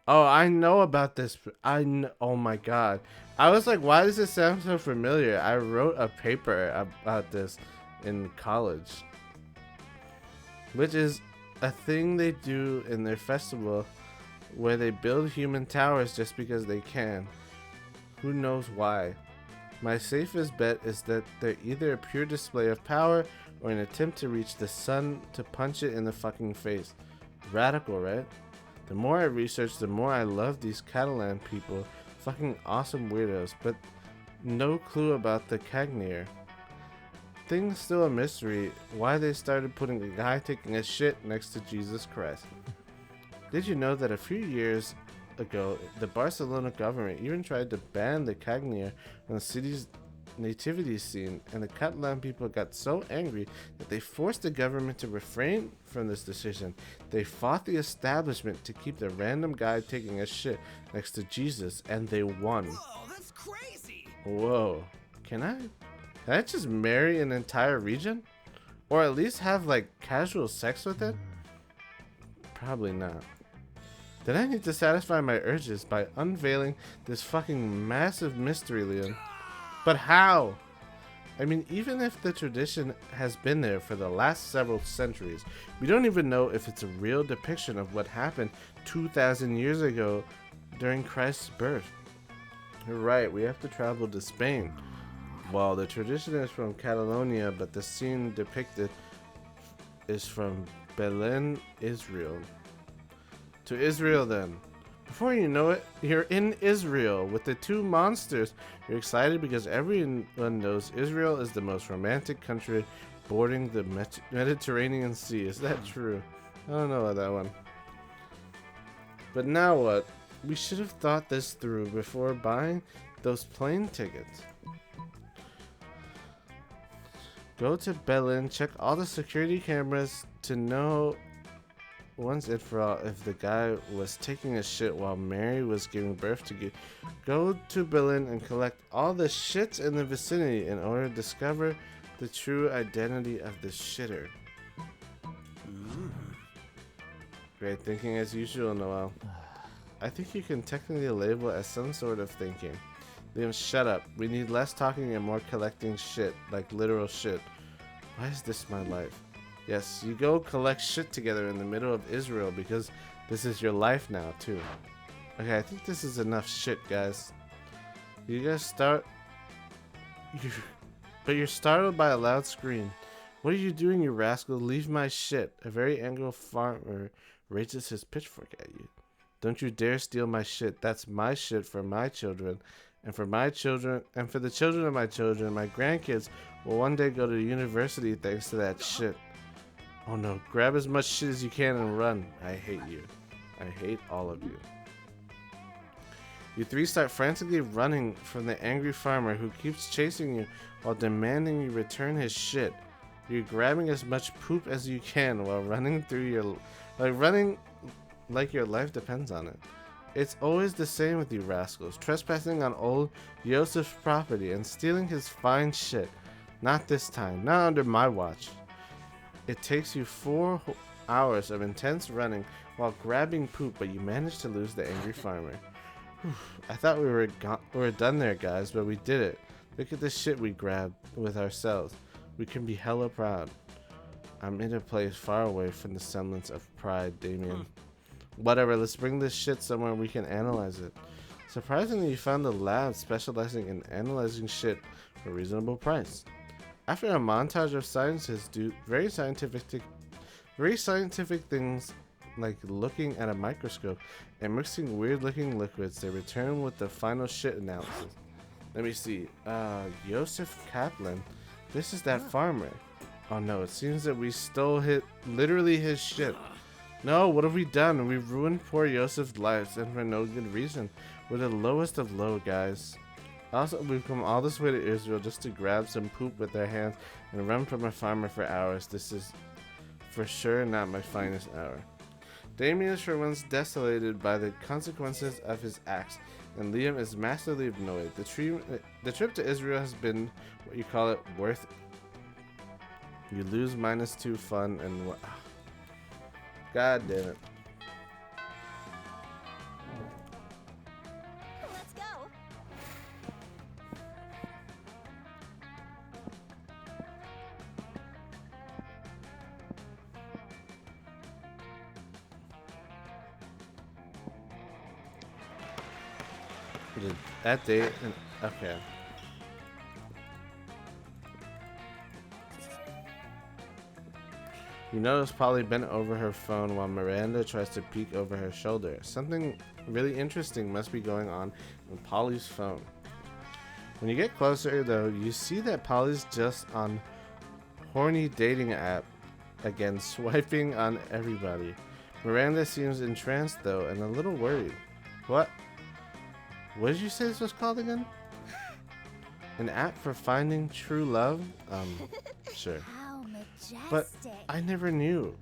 Oh, I know about this. Oh my god. I was like, why does it sound so familiar? I wrote a paper about this in college. Which is a thing they do in their festival where they build human towers just because they can. Who knows why? My safest bet is that they're either a pure display of power or an attempt to reach the sun to punch it in the fucking face. Radical, right? The more I research, the more I love these Catalan people. Fucking awesome weirdos, but no clue about the Cagnir. Thing's still a mystery why they started putting a guy taking a shit next to Jesus Christ. Did you know that a few years ago, the Barcelona government even tried to ban the Cagnir on the city's nativity scene, and the Catalan people got so angry that they forced the government to refrain from this decision. They fought the establishment to keep the random guy taking a shit next to Jesus, and they won. Whoa, that's crazy. Whoa. Can I just marry an entire region? Or at least have like casual sex with it? Probably not. Then I need to satisfy my urges by unveiling this fucking massive mystery, Liam. But how? I mean, even if the tradition has been there for the last several centuries, we don't even know if it's a real depiction of what happened 2,000 years ago during Christ's birth. You're right, we have to travel to Spain. Well, the tradition is from Catalonia, but the scene depicted is from Belém, Israel. To Israel then. Before you know it, you're in Israel with the two monsters. You're excited because everyone knows Israel is the most romantic country bordering the Mediterranean Sea. Is that true? I don't know about that one. But now what? We should have thought this through before buying those plane tickets. Go to Belém, check all the security cameras to know once and for all if the guy was taking a shit while Mary was giving birth to you. Go to Belém and collect all the shits in the vicinity in order to discover the true identity of the shitter. Great thinking as usual, Noel. I think you can technically label it as some sort of thinking. Liam, shut up. We need less talking and more collecting shit, like literal shit. Why is this my life? Yes, you go collect shit together in the middle of Israel because this is your life now, too. Okay, I think this is enough shit, guys. You guys start... But you're startled by a loud scream. What are you doing, you rascal? Leave my shit. A very angry farmer raises his pitchfork at you. Don't you dare steal my shit. That's my shit for my children. And for my children, and for the children of my children, my grandkids will one day go to university thanks to that shit. Oh no, grab as much shit as you can and run. I hate you. I hate all of you. You three start frantically running from the angry farmer who keeps chasing you while demanding you return his shit. You're grabbing as much poop as you can while running through running like your life depends on it. It's always the same with you rascals, trespassing on old Yosef's property and stealing his fine shit. Not this time, not under my watch. It takes you 4 hours of intense running while grabbing poop, but you manage to lose the angry farmer. Whew, I thought we were done there, guys, but we did it. Look at the shit we grabbed with ourselves. We can be hella proud. I'm in a place far away from the semblance of pride, Damien. Whatever, let's bring this shit somewhere we can analyze it. Surprisingly, you found a lab specializing in analyzing shit for a reasonable price. After a montage of scientists do very scientific things like looking at a microscope and mixing weird-looking liquids, they return with the final shit analysis. Let me see. Joseph Kaplan. This is that farmer. Oh no, it seems that we stole literally his shit. No, what have we done? We've ruined poor Yosef's lives, and for no good reason. We're the lowest of low, guys. Also, we've come all this way to Israel just to grab some poop with our hands and run from a farmer for hours. This is for sure not my finest hour. Damien is for once desolated by the consequences of his acts, and Liam is massively annoyed. The trip to Israel has been, what you call it, worth it. You lose -2 fun and what? God damn it. That date and okay. You notice Polly bent over her phone while Miranda tries to peek over her shoulder. Something really interesting must be going on Polly's phone. When you get closer, though, you see that Polly's just on horny dating app again, swiping on everybody. Miranda seems entranced, though, and a little worried. What? What did you say this was called again? An app for finding true love? Sure. How majestic. But I never knew.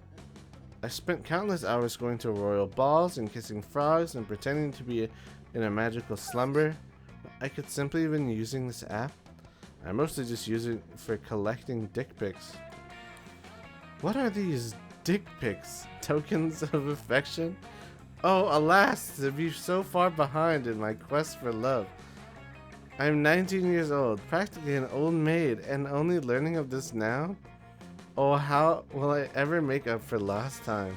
I spent countless hours going to royal balls and kissing frogs and pretending to be in a magical slumber. I could simply have been using this app. I mostly just use it for collecting dick pics. What are these dick pics? Tokens of affection? Oh, alas, to be so far behind in my quest for love. I'm 19 years old, practically an old maid, and only learning of this now? Oh, how will I ever make up for lost time?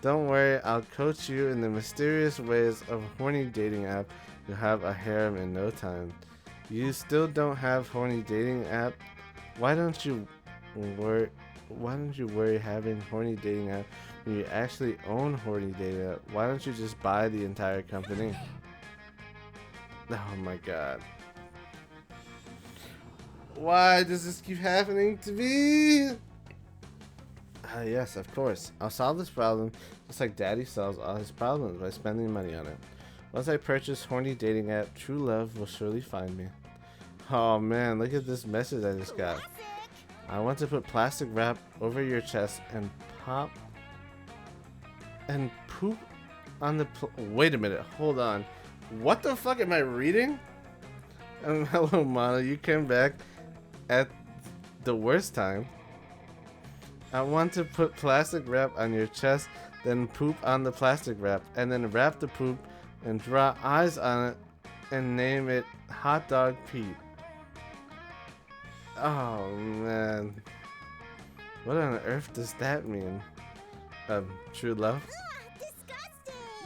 Don't worry, I'll coach you in the mysterious ways of a horny dating app. You'll have a harem in no time. You still don't have horny dating app? Why don't you worry having horny dating app when you actually own horny dating app? Why don't you just buy the entire company? Oh my god. Why does this keep happening to me? Yes, of course. I'll solve this problem just like Daddy solves all his problems by spending money on it. Once I purchase horny dating app, true love will surely find me. Oh man, look at this message I just got. Classic. I want to put plastic wrap over your chest and pop and poop on the wait a minute, hold on. What the fuck am I reading? Hello, Mana. You came back at the worst time. I want to put plastic wrap on your chest, then poop on the plastic wrap, and then wrap the poop and draw eyes on it and name it Hot Dog Pete. Oh man. What on earth does that mean? True love?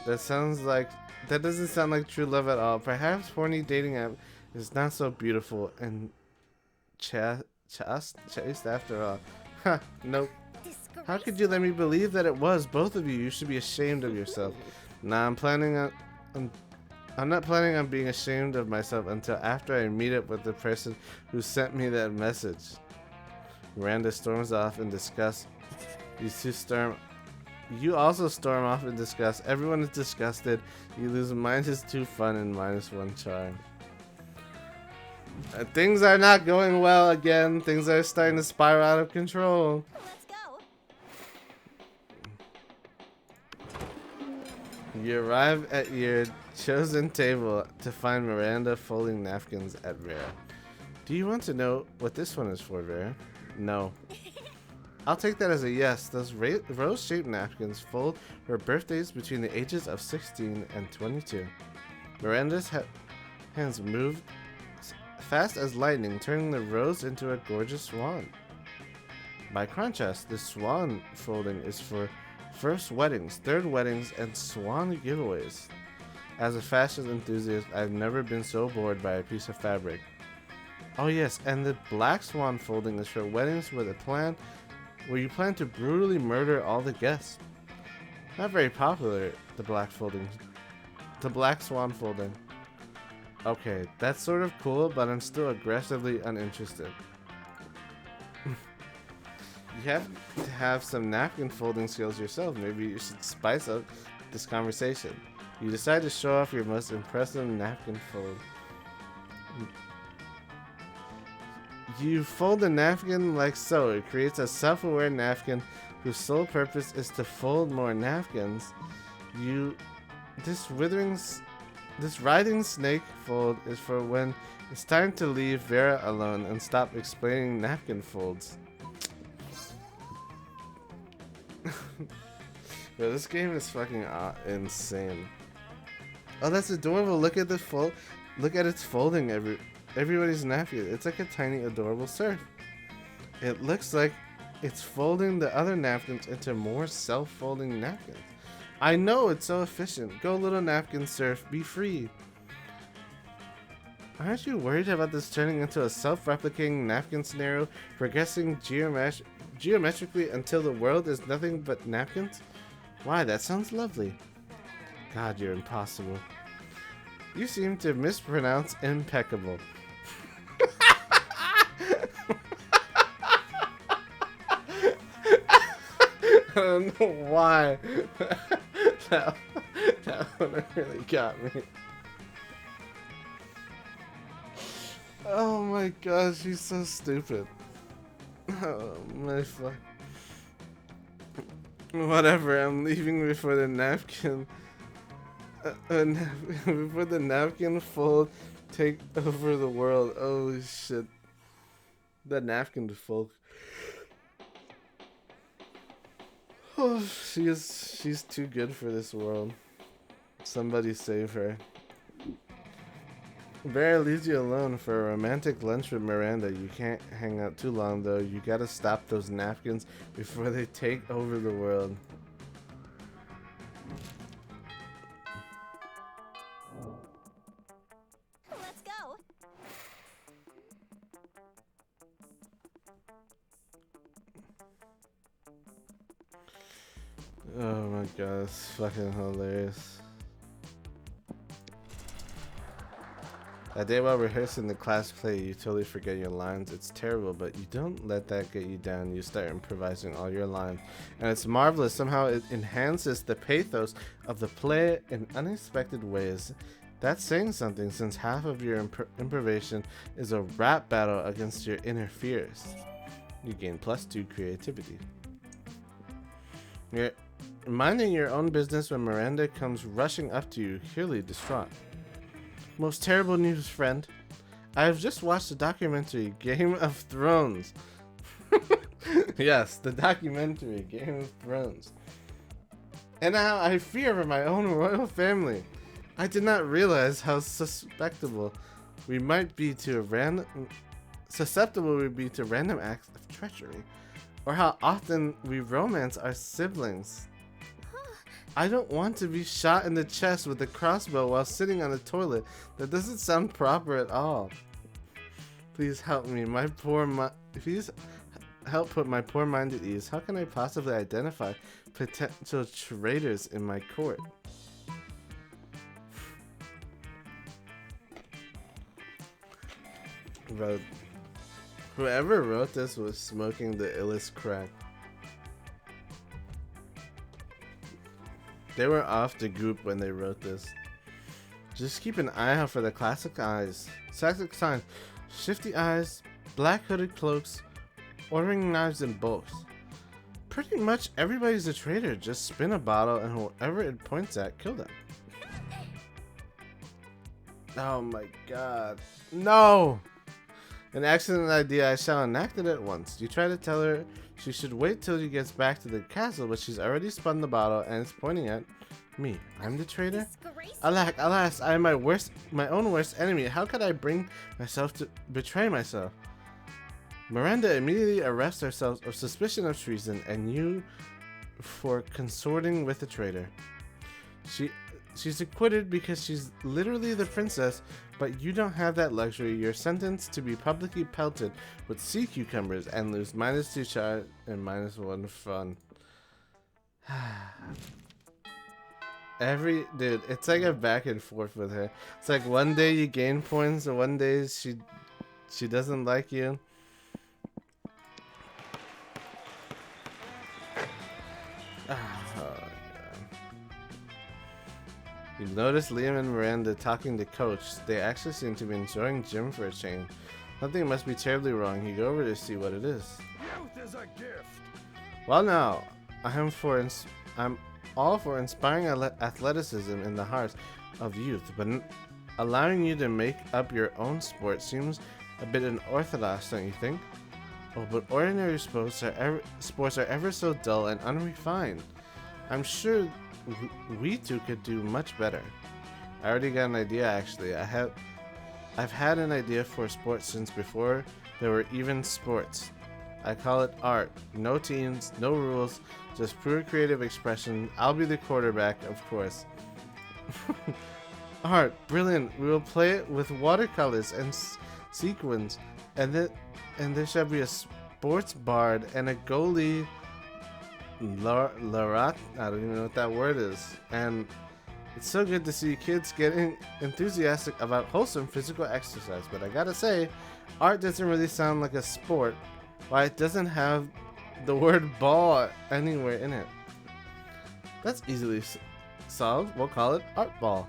Disgusting. That doesn't sound like true love at all. Perhaps horny dating app is not so beautiful and chaste after all. Ha, nope. How could you let me believe that it was? Both of you. You should be ashamed of yourself. Nah, I'm not planning on being ashamed of myself until after I meet up with the person who sent me that message. Miranda storms off in disgust. You also storm off in disgust. Everyone is disgusted. You lose -2 fun and -1 charm. Things are not going well again. Things are starting to spiral out of control. Let's go. You arrive at your chosen table to find Miranda folding napkins at Vera. Do you want to know what this one is for, Vera? No. I'll take that as a yes. Those rose-shaped napkins fold for birthdays between the ages of 16 and 22. Miranda's hands moved fast as lightning, turning the rose into a gorgeous swan. By contrast, the swan folding is for first weddings, third weddings, and swan giveaways. As a fashion enthusiast, I've never been so bored by a piece of fabric. Oh yes, and the black swan folding is for weddings where you plan to brutally murder all the guests. Not very popular, the black swan folding. Okay, that's sort of cool, but I'm still aggressively uninterested. You have to have some napkin folding skills yourself. Maybe you should spice up this conversation. You decide to show off your most impressive napkin fold. You fold a napkin like so. It creates a self-aware napkin whose sole purpose is to fold more napkins. This writhing snake fold is for when it's time to leave Vera alone and stop explaining napkin folds. Bro, this game is fucking insane. Oh, that's adorable. Look at the fold. Look at its folding everybody's napkin. It's like a tiny adorable surf. It looks like it's folding the other napkins into more self-folding napkins. I know, it's so efficient. Go little napkin surf, be free. Aren't you worried about this turning into a self-replicating napkin scenario, progressing geometrically until the world is nothing but napkins? Why, that sounds lovely. God, you're impossible. You seem to mispronounce impeccable. I don't know why. that, that one really got me. Oh my gosh, he's so stupid. Oh my fuck. Whatever, I'm leaving before the napkin. Before the napkin fold take over the world. Holy shit. The napkin folk. Oh, she's too good for this world. Somebody save her. Bear leaves you alone for a romantic lunch with Miranda. You can't hang out too long though. You gotta stop those napkins before they take over the world. Let's go. Oh my god, it's fucking hilarious. That day while rehearsing the class play, you totally forget your lines. It's terrible, but you don't let that get you down. You start improvising all your lines. And it's marvelous. Somehow it enhances the pathos of the play in unexpected ways. That's saying something, since half of your improvisation is a rap battle against your inner fears. You gain +2 creativity. You're minding your own business when Miranda comes rushing up to you, clearly distraught. Most terrible news, friend. I have just watched the documentary Game of Thrones. Yes, the documentary Game of Thrones. And now I fear for my own royal family. I did not realize how susceptible we be to random acts of treachery, or how often we romance our siblings. I don't want to be shot in the chest with a crossbow while sitting on a toilet. That doesn't sound proper at all. Please help me, please help put my poor mind at ease. How can I possibly identify potential traitors in my court? But whoever wrote this was smoking the illest crack. They were off the goop when they wrote this. Just keep an eye out for the classic eyes. Classic signs. Shifty eyes, black hooded cloaks, ordering knives in bulk. Pretty much everybody's a traitor. Just spin a bottle and whoever it points at, kill them. Oh my god. No! An excellent idea. I shall enact it at once. You try to tell her she should wait till she gets back to the castle, but she's already spun the bottle and is pointing at me. I'm the traitor? Alas, I am my own worst enemy. How could I bring myself to betray myself? Miranda immediately arrests herself of suspicion of treason and you for consorting with a traitor. She's acquitted because she's literally the princess, but you don't have that luxury. You're sentenced to be publicly pelted with sea cucumbers and lose -2 charge and -1 fun. Dude, it's like a back and forth with her. It's like one day you gain points and one day she doesn't like you. You notice Liam and Miranda talking to Coach. They actually seem to be enjoying gym for a change. Something must be terribly wrong. You go over to see what it is. Youth is a gift. Well now, I'm all for inspiring athleticism in the hearts of youth, but allowing you to make up your own sport seems a bit unorthodox, don't you think? Oh, but ordinary sports are ever so dull and unrefined. I'm sure we two could do much better. I already got an idea actually. I've had an idea for sports since before there were even sports. I call it art. No teams, no rules, just pure creative expression. I'll be the quarterback, of course. art, brilliant. We will play it with watercolors and sequins, and there shall be a sports bard and a goalie. Larat, I don't even know what that word is. And it's so good to see kids getting enthusiastic about wholesome physical exercise. But I gotta say, art doesn't really sound like a sport. Why it doesn't have the word ball anywhere in it. That's easily solved. We'll call it art ball.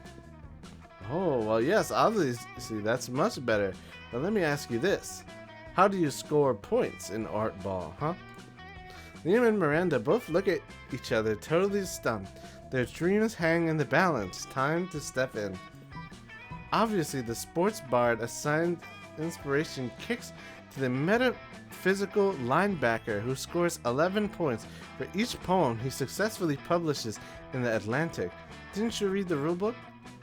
Oh, well, yes, obviously that's much better. But let me ask you this. How do you score points in art ball, huh? Liam and Miranda both look at each other totally stumped. Their dreams hang in the balance. Time to step in. Obviously, the sports bard assigned inspiration kicks to the metaphysical linebacker who scores 11 points for each poem he successfully publishes in the Atlantic. Didn't you read the rulebook?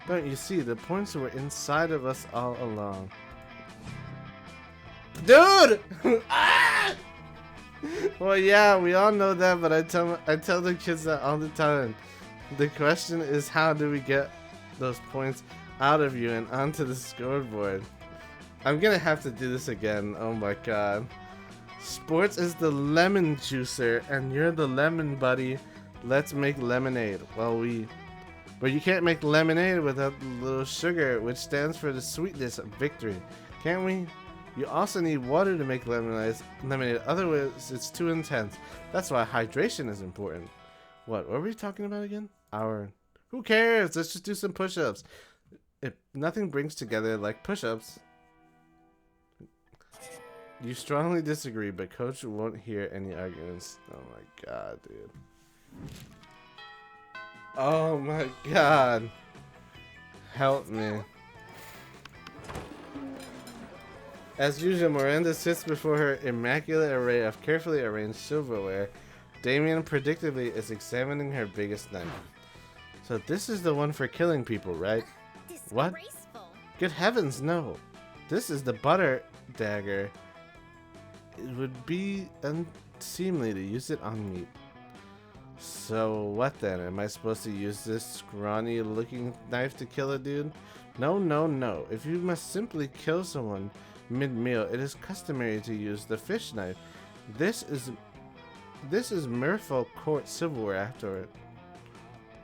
Don't you see, the points were inside of us all along. Dude! Ah! Well, yeah, we all know that, but I tell the kids that all the time. The question is, how do we get those points out of you and onto the scoreboard? I'm gonna have to do this again. Oh my god. Sports is the lemon juicer, and you're the lemon buddy. Let's make lemonade. But you can't make lemonade without the little sugar, which stands for the sweetness of victory. Can't we? You also need water to make lemonade, otherwise it's too intense. That's why hydration is important. What were we talking about again? Who cares? Let's just do some push-ups. If nothing brings together like push-ups. You strongly disagree, but Coach won't hear any arguments. Oh my god, dude. Oh my god. Help me. As usual, Miranda sits before her immaculate array of carefully arranged silverware. Damien predictably is examining her biggest knife. So this is the one for killing people, right? What? Good heavens, no. This is the butter dagger. It would be unseemly to use it on meat. So what then? Am I supposed to use this scrawny looking knife to kill a dude? No, no, no. If you must simply kill someone mid-meal, it is customary to use the fish knife. This is Merfolk court silverware afterward.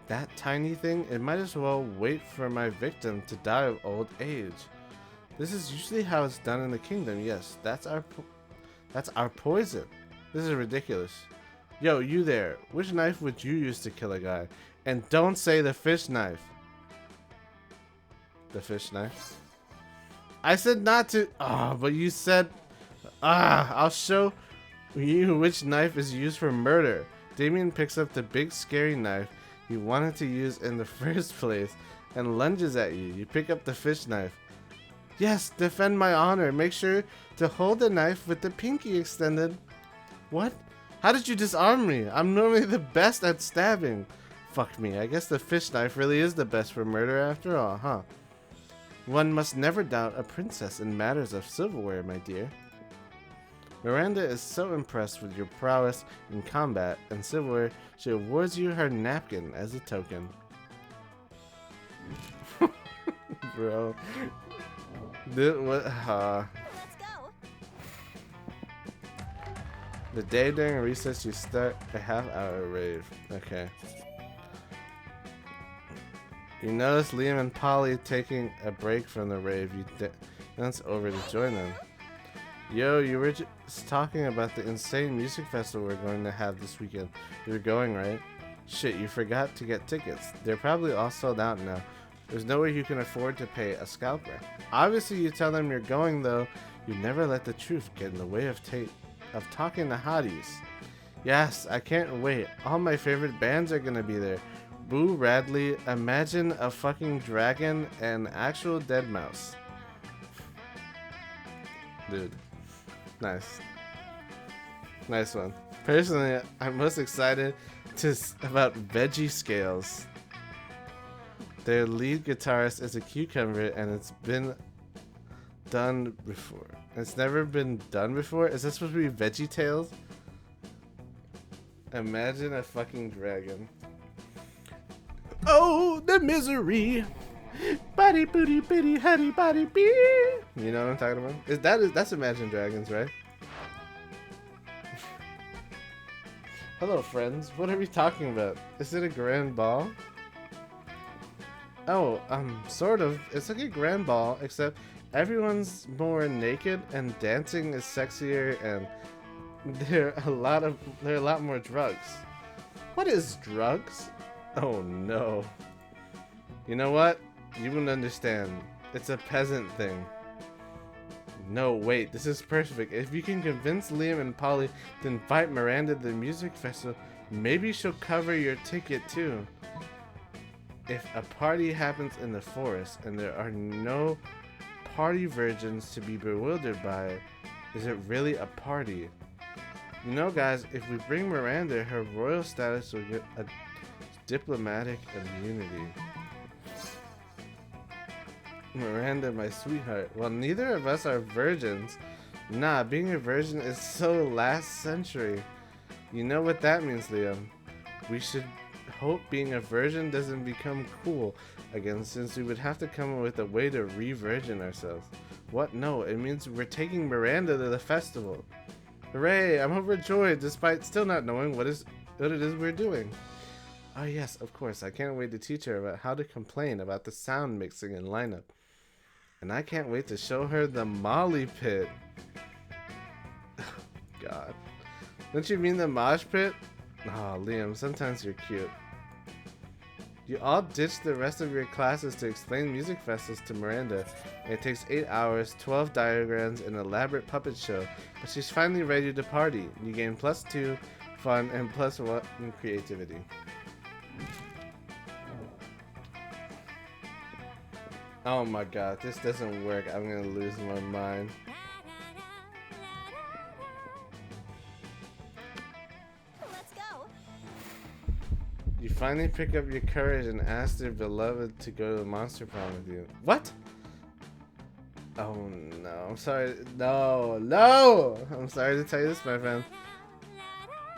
That tiny thing? It might as well wait for my victim to die of old age. This is usually how it's done in the kingdom. Yes, that's our poison. This is ridiculous. Yo, you there. Which knife would you use to kill a guy? And don't say the fish knife. The fish knife? I said not to. Ah, but you said. I'll show you which knife is used for murder. Damien picks up the big scary knife he wanted to use in the first place and lunges at you. You pick up the fish knife. Yes, defend my honor. Make sure to hold the knife with the pinky extended. What? How did you disarm me? I'm normally the best at stabbing. Fuck me. I guess the fish knife really is the best for murder after all, huh? One must never doubt a princess in matters of silverware, my dear. Miranda is so impressed with your prowess in combat and silverware, she awards you her napkin as a token. Bro. What? Let's go. The day during recess, you start a half-hour rave. Okay. You notice Liam and Polly taking a break from the rave. You dance over to join them. Yo, you were just talking about the insane music festival we're going to have this weekend. You're going, right? Shit, you forgot to get tickets. They're probably all sold out now. There's no way you can afford to pay a scalper. Obviously, you tell them you're going, though. You never let the truth get in the way of talking to hotties. Yes, I can't wait. All my favorite bands are gonna be there. Boo Radley, Imagine a Fucking Dragon, and Actual Deadmau5. Dude. Nice. Nice one. Personally, I'm most excited about Veggie Scales. Their lead guitarist is a cucumber, and it's been done before. It's never been done before? Is that supposed to be Veggie Tales? Imagine a fucking dragon. Oh, the misery Buddy booty bitty honey body bee. You know what I'm talking about? That's Imagine Dragons, right? Hello, friends. What are we talking about? Is it a grand ball? Oh, sort of. It's like a grand ball, except everyone's more naked and dancing is sexier, and there are a lot more drugs. What is drugs? Oh no. You know what? You wouldn't understand. It's a peasant thing. No, wait, this is perfect. If you can convince Liam and Polly to invite Miranda to the music festival, maybe she'll cover your ticket too. If a party happens in the forest and there are no party virgins to be bewildered by, is it really a party? You know, guys, if we bring Miranda, her royal status will get a diplomatic immunity. Miranda, my sweetheart. Well, neither of us are virgins. Nah, being a virgin is so last century. You know what that means, Liam. We should hope being a virgin doesn't become cool again, since we would have to come up with a way to re-virgin ourselves. What? No, it means we're taking Miranda to the festival. Hooray, I'm overjoyed despite still not knowing what it is we're doing. Oh yes, of course, I can't wait to teach her about how to complain about the sound mixing and lineup. And I can't wait to show her the Molly Pit. God. Don't you mean the mosh pit? Oh, Liam, sometimes you're cute. You all ditched the rest of your classes to explain music festivals to Miranda. It takes 8 hours, 12 diagrams, and an elaborate puppet show. But she's finally ready to party. You gain +2 fun and +1 in creativity. Oh my god, this doesn't work. I'm gonna lose my mind. Let's go. You finally pick up your courage and ask their beloved to go to the monster prom with you. What? Oh no, I'm sorry. No! I'm sorry to tell you this, my friend.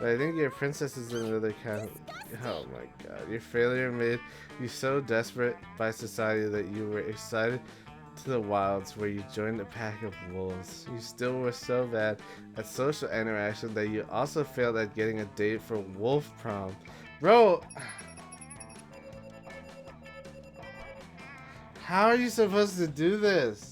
But I think your princess is another kind. Oh my god, your failure made you so desperate by society that you were excited to the wilds where you joined a pack of wolves. You still were so bad at social interaction that you also failed at getting a date for wolf prom. Bro, how are you supposed to do this?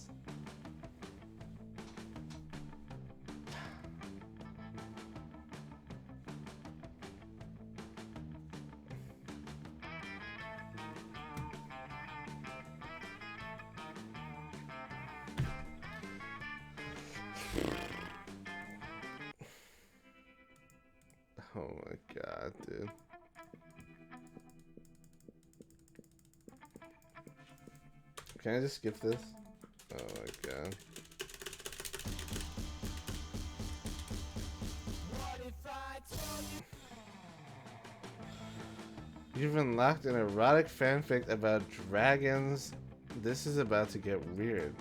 Oh my god, dude. Can I just skip this? Oh my god. You've unlocked an erotic fanfic about dragons. This is about to get weird.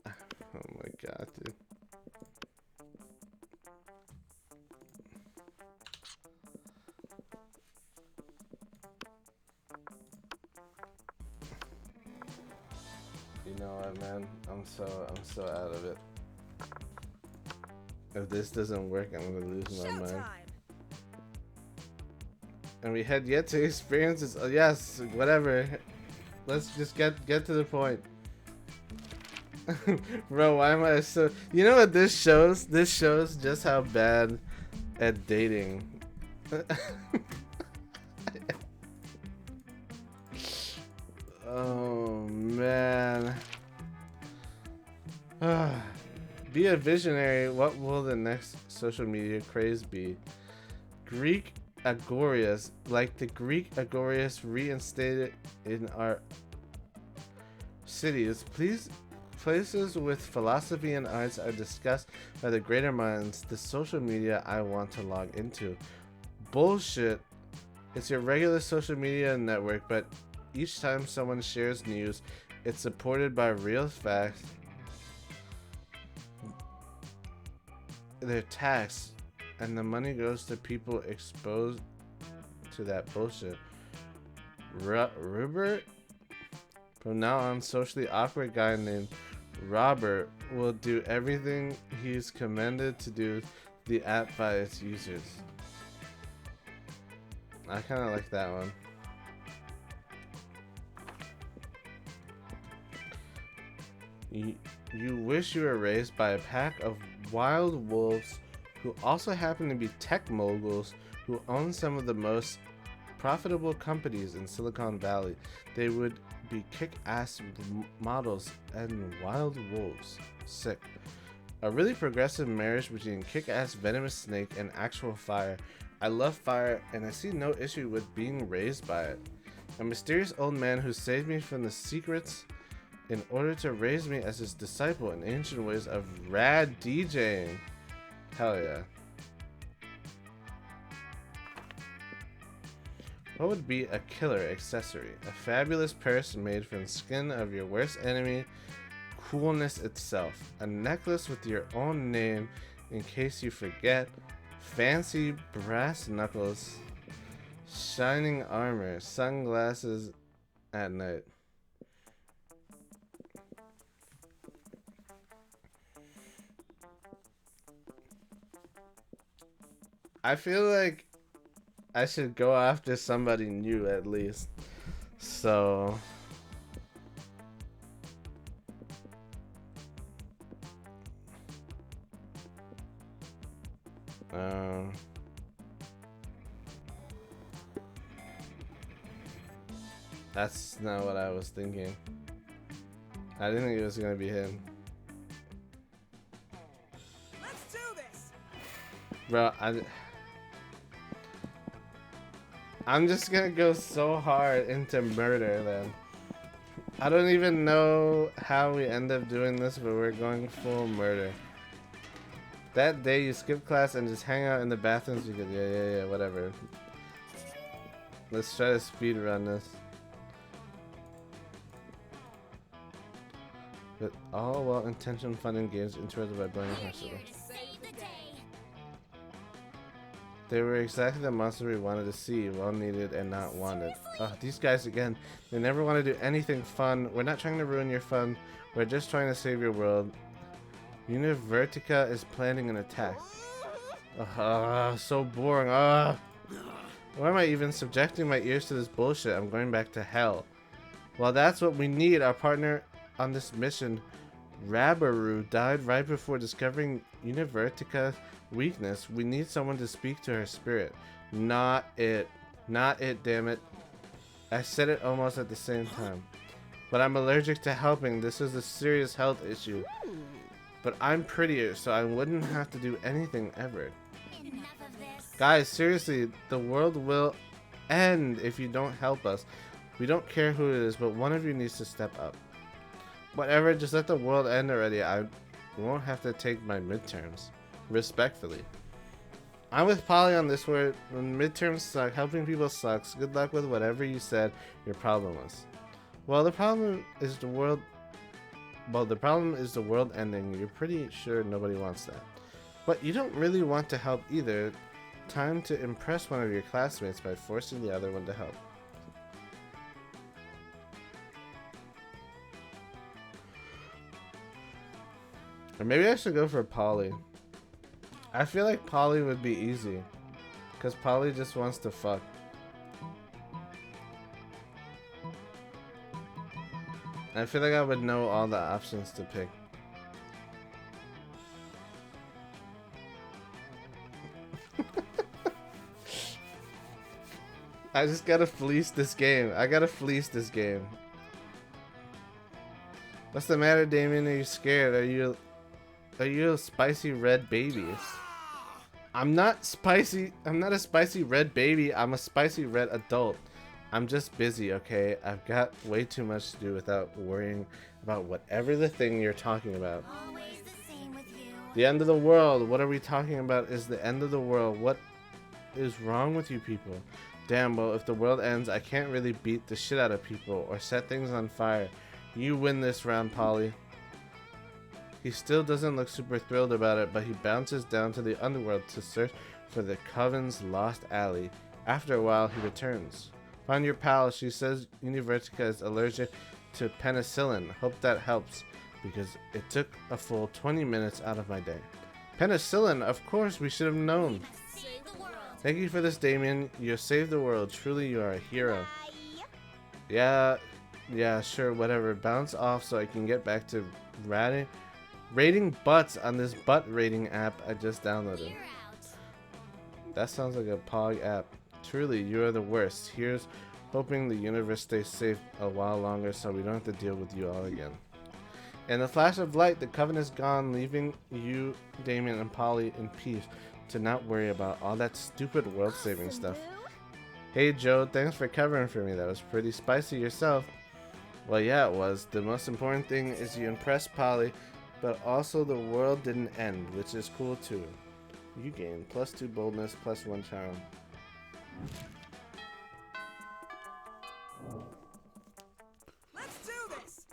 Oh my god, dude. You know what, man? I'm so out of it. If this doesn't work, I'm gonna lose my mind. And we had yet to experience this. Oh, yes, whatever. Let's just get to the point. Bro, why am I so... You know what this shows? This shows just how bad at dating. Oh, man. Be a visionary. What will the next social media craze be? Greek Agorias, like the Greek Agorias reinstated in our cities. Please, places with philosophy and arts are discussed by the greater minds. The social media I want to log into. Bullshit. It's your regular social media network, but each time someone shares news, it's supported by real facts. They're taxed, and the money goes to people exposed to that bullshit. Rupert? From now on, socially awkward guy named Robert will do everything he's commanded to do the app by its users. I kind of like that one. You wish you were raised by a pack of wild wolves who also happen to be tech moguls who own some of the most profitable companies in Silicon Valley. They would be kick-ass models and wild wolves. Sick. A really progressive marriage between kick-ass venomous snake and actual fire. I love fire and I see no issue with being raised by it. A mysterious old man who saved me from the secrets in order to raise me as his disciple in ancient ways of rad DJing. Hell yeah. What would be a killer accessory? A fabulous purse made from the skin of your worst enemy, coolness itself. A necklace with your own name in case you forget. Fancy brass knuckles. Shining armor. Sunglasses at night. I feel like I should go after somebody new at least. So that's not what I was thinking. I didn't think it was gonna be him. Let's do this. Bro, I'm just gonna go so hard into murder then. I don't even know how we end up doing this, but we're going full murder. That day you skip class and just hang out in the bathrooms because yeah, whatever. Let's try to speed run this. With all well-intentioned fun and games interrupted by bullying hospital. They were exactly the monster we wanted to see, well needed and not wanted. These guys again, they never want to do anything fun. We're not trying to ruin your fun, we're just trying to save your world. Univertica is planning an attack. So boring. Why am I even subjecting my ears to this bullshit? I'm going back to hell. Well, that's what we need. Our partner on this mission, Rabaru, died right before discovering Univertica's weakness. We need someone to speak to her spirit. Not it, damn it. I said it almost at the same time. But I'm allergic to helping. This is a serious health issue. But I'm prettier, so I wouldn't have to do anything ever. Guys, seriously, the world will end if you don't help us. We don't care who it is, but one of you needs to step up. Whatever, just let the world end already. I won't have to take my midterms. Respectfully. I'm with Polly on this word. When midterms suck, helping people sucks. Good luck with whatever you said your problem was. Well, the problem is the world ending. You're pretty sure nobody wants that. But you don't really want to help either. Time to impress one of your classmates by forcing the other one to help. Or maybe I should go for Polly. I feel like Polly would be easy. Because Polly just wants to fuck. I feel like I would know all the options to pick. I just gotta fleece this game. I gotta fleece this game. What's the matter, Damien? Are you scared? Are you a spicy red baby? I'm not spicy. I'm not a spicy red baby. I'm a spicy red adult. I'm just busy, okay? I've got way too much to do without worrying about whatever the thing you're talking about. Always the same with you. The end of the world. What are we talking about is the end of the world. What is wrong with you people? Damn, well, if the world ends, I can't really beat the shit out of people or set things on fire. You win this round, Polly. He still doesn't look super thrilled about it, but he bounces down to the underworld to search for the Coven's lost alley. After a while, he returns. Found your pal. She says Univertica is allergic to penicillin. Hope that helps, because it took a full 20 minutes out of my day. Penicillin, of course, we should have known. Save the world. Thank you for this, Damien. You saved the world. Truly, you are a hero. Bye. Yeah, sure, whatever. Bounce off so I can get back to rating butts on this butt rating app I just downloaded. You're out. That sounds like a Pog app. Truly, you are the worst. Here's hoping the universe stays safe a while longer so we don't have to deal with you all again. In a flash of light, the Covenant's gone, leaving you, Damien, and Polly in peace to not worry about all that stupid world-saving stuff. Hey Joe, thanks for covering for me. That was pretty spicy yourself. Well, yeah, it was. The most important thing is you impressed Polly, but also the world didn't end, which is cool too. You gain +2 boldness, +1 charm. Let's do this.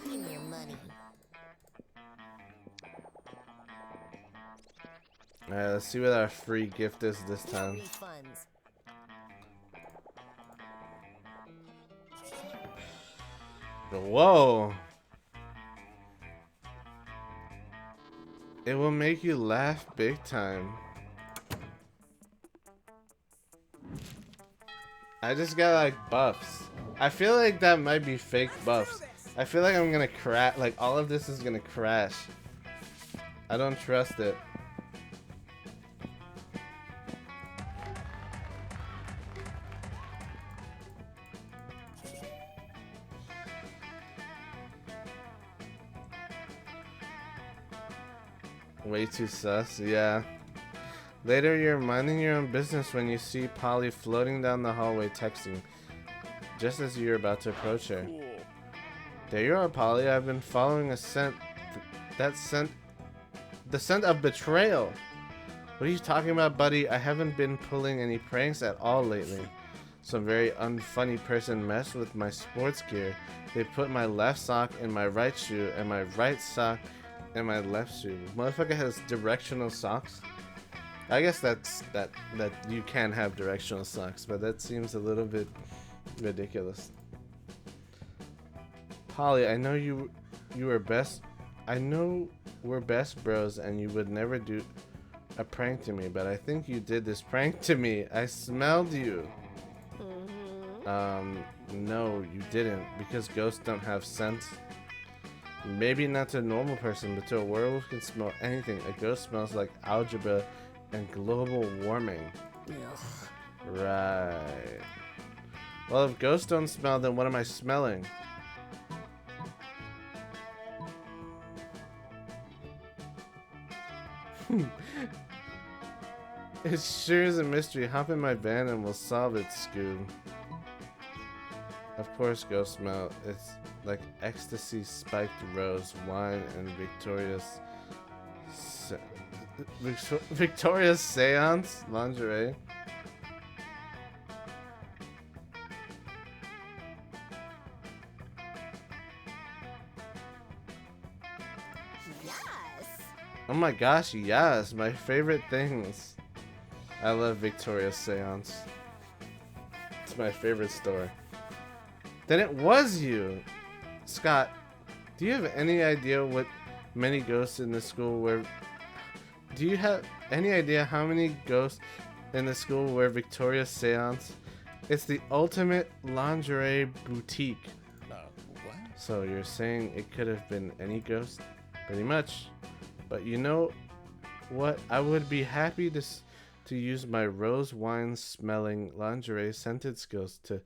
Give me your money. Alright, let's see what our free gift is this time. Refunds. Whoa! It will make you laugh big time. I just got like buffs. I feel like that might be fake buffs. I feel like I'm gonna crash. Like all of this is gonna crash. I don't trust it. Way too sus, yeah. Later, you're minding your own business when you see Polly floating down the hallway texting, just as you're about to approach her. There you are, Polly. I've been following a scent. The scent of betrayal. What are you talking about, buddy? I haven't been pulling any pranks at all lately. Some very unfunny person messed with my sports gear. They put my left sock in my right shoe and my right sock in my left shoe. Motherfucker has directional socks. I guess that you can have directional socks, but that seems a little bit ridiculous. Polly, I know you were best. I know we're best bros, and you would never do a prank to me, but I think you did this prank to me. I smelled you. No, you didn't, because ghosts don't have scent. Maybe not to a normal person, but to a werewolf can smell anything. A ghost smells like algebra and global warming. Right. Well, if ghosts don't smell, then what am I smelling? It sure is a mystery. Hop in my van and we'll solve it, Scoob. Of course, ghost smell. It's like ecstasy, spiked rose, wine, and Victoria's seance lingerie. Yes. Oh my gosh, yes, my favorite things. I love Victoria's seance. It's my favorite store. Then it was you, Scott. Do you have any idea what many ghosts in the school were? Do you have any idea how many ghosts in the school wear Victoria's seance? It's the ultimate lingerie boutique. What? So you're saying it could have been any ghost? Pretty much. But you know what? I would be happy to use my rose wine smelling lingerie scented skills to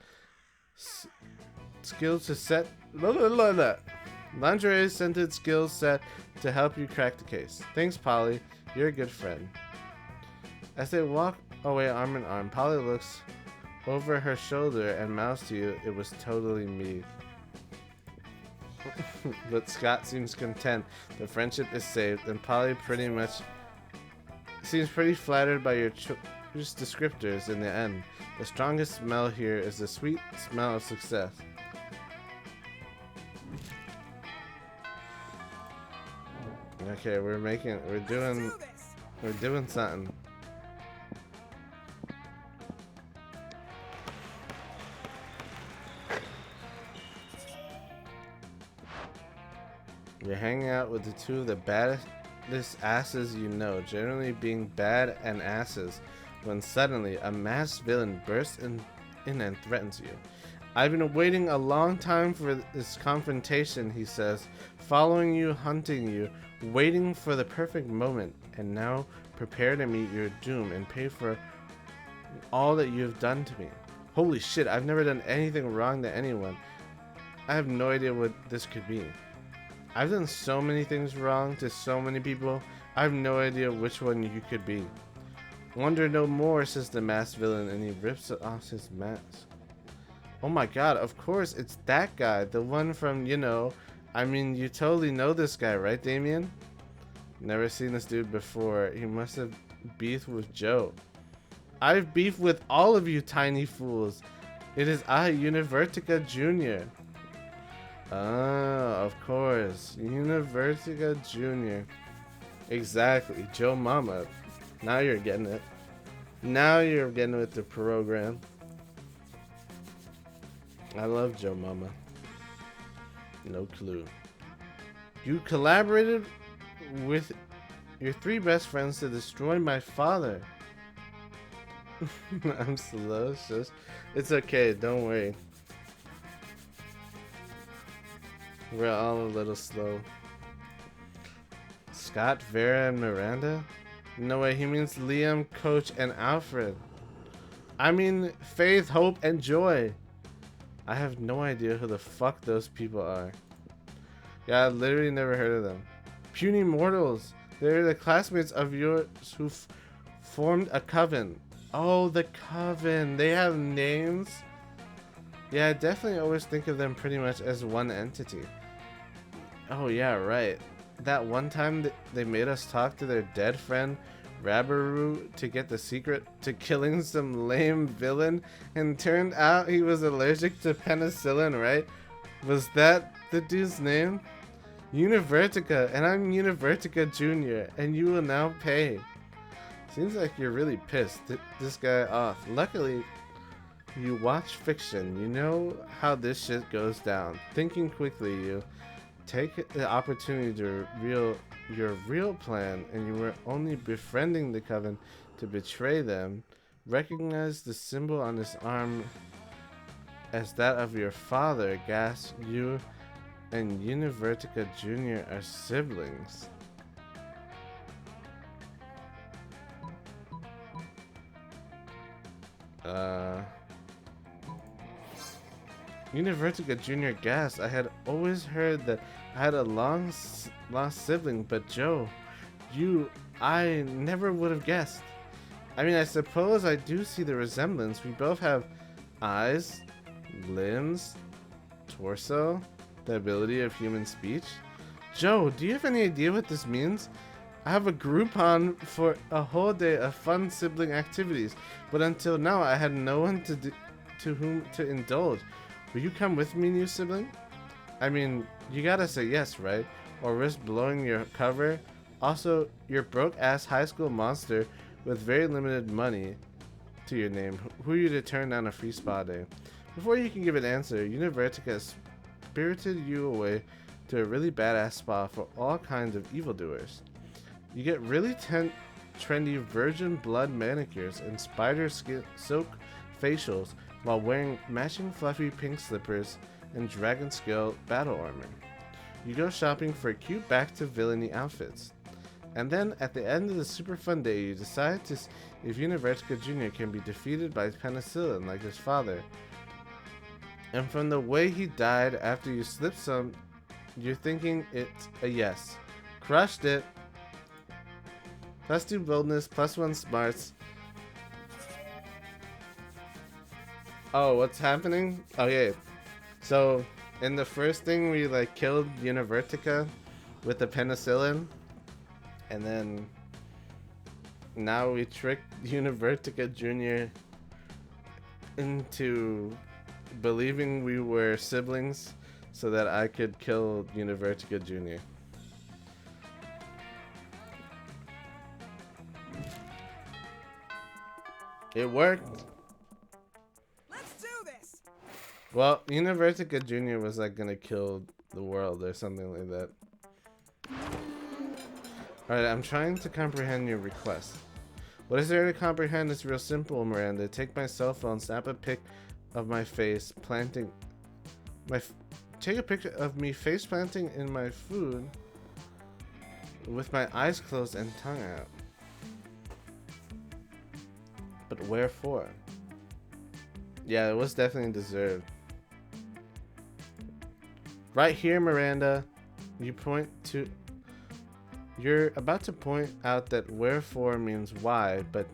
set lingerie scented skill set to help you crack the case. Thanks, Polly. You're a good friend. As they walk away arm in arm, Polly looks over her shoulder and mouths to you, "It was totally me." But Scott seems content. The friendship is saved, and Polly pretty much seems pretty flattered by your descriptors in the end. The strongest smell here is the sweet smell of success. Okay, we're doing something. You're hanging out with the two of the baddest asses you know, generally being bad and asses, when suddenly a masked villain bursts in and threatens you. I've been waiting a long time for this confrontation, he says, following you, hunting you, waiting for the perfect moment, and now prepare to meet your doom and pay for all that you have done to me. Holy shit, I've never done anything wrong to anyone. I have no idea what this could be. I've done so many things wrong to so many people, I have no idea which one you could be. Wonder no more, says the masked villain, and he rips off his mask. Oh my god, of course, it's that guy, the one from, you know, I mean, you totally know this guy, right, Damien? Never seen this dude before. He must have beefed with Joe. I've beefed with all of you tiny fools. It is I, Univertica Jr. Ah, of course. Univertica Jr. Exactly. Joe Mama. Now you're getting it. Now you're getting with the program. I love Joe Mama. No clue. You collaborated with your three best friends to destroy my father. I'm slow, sis. It's okay, don't worry. We're all a little slow. Scott, Vera, and Miranda? No way, he means Liam, Coach, and Alfred. I mean Faith, Hope, and Joy. I have no idea who the fuck those people are. Yeah, I literally never heard of them. Puny Mortals. They're the classmates of yours who formed a coven. Oh, the coven. They have names? Yeah, I definitely always think of them pretty much as one entity. Oh yeah, right. That one time they made us talk to their dead friend Rabaru to get the secret to killing some lame villain, and turned out he was allergic to penicillin, right? Was that the dude's name? Univertica, and I'm Univertica Jr., and you will now pay. Seems like you're really pissed this guy off. Luckily, you watch fiction. You know how this shit goes down. Thinking quickly, you take the opportunity to reveal your real plan, and you were only befriending the coven to betray them. Recognize the symbol on his arm as that of your father. Gasp, you and Univertica Jr. are siblings. Univertica Jr. Gas. I had always heard that I had a lost sibling, but Joe, I never would have guessed. I mean, I suppose I do see the resemblance. We both have eyes, limbs, torso, the ability of human speech. Joe, do you have any idea what this means? I have a Groupon for a whole day of fun sibling activities, but until now I had no one to whom to indulge. Will you come with me, new sibling? I mean, you gotta say yes, right? Or risk blowing your cover. Also, you're broke-ass high school monster with very limited money to your name. Who are you to turn down a free spa day? Before you can give an answer, Univertica has spirited you away to a really badass spa for all kinds of evildoers. You get really trendy virgin blood manicures and spider silk facials while wearing matching fluffy pink slippers and dragon scale battle armor. You go shopping for cute back to villainy outfits. And then at the end of the super fun day, you decide to see if Univertica Jr. can be defeated by penicillin like his father. And from the way he died after you slipped some, you're thinking it's a yes. Crushed it. +2 boldness, +1 smarts. Oh, what's happening? Oh yeah. So in the first thing we like killed Univertica with the penicillin, and then now we tricked Univertica Jr. into believing we were siblings so that I could kill Univertica Jr. It worked. Let's do this. Well, Univertica Jr. was like gonna kill the world or something like that. Alright, I'm trying to comprehend your request. What is there to comprehend? It's real simple, Miranda. Take my cell phone, snap a pic of my face planting take a picture of me face planting in my food with my eyes closed and tongue out. But wherefore? Yeah, it was definitely deserved. Right here, Miranda, you're about to point out that wherefore means why, but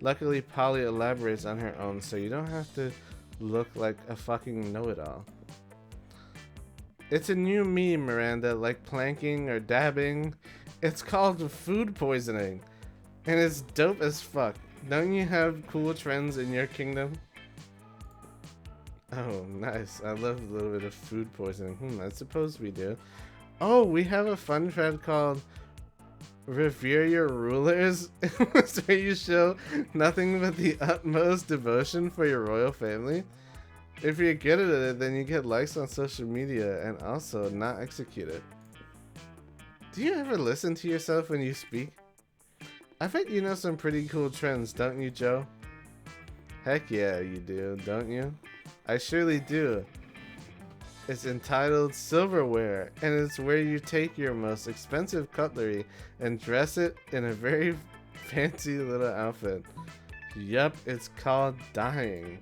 luckily Polly elaborates on her own, so you don't have to look like a fucking know-it-all. It's a new meme, Miranda, like planking or dabbing. It's called food poisoning, and it's dope as fuck. Don't you have cool trends in your kingdom? Oh, nice. I love a little bit of food poisoning. I suppose we do. Oh, we have a fun trend called Revere Your Rulers, where you show nothing but the utmost devotion for your royal family. If you're good at it, then you get likes on social media and also not executed. Do you ever listen to yourself when you speak? I bet you know some pretty cool trends, don't you, Joe? Heck yeah, you do, don't you? I surely do. It's entitled Silverware, and it's where you take your most expensive cutlery and dress it in a very fancy little outfit. Yup, it's called dyeing.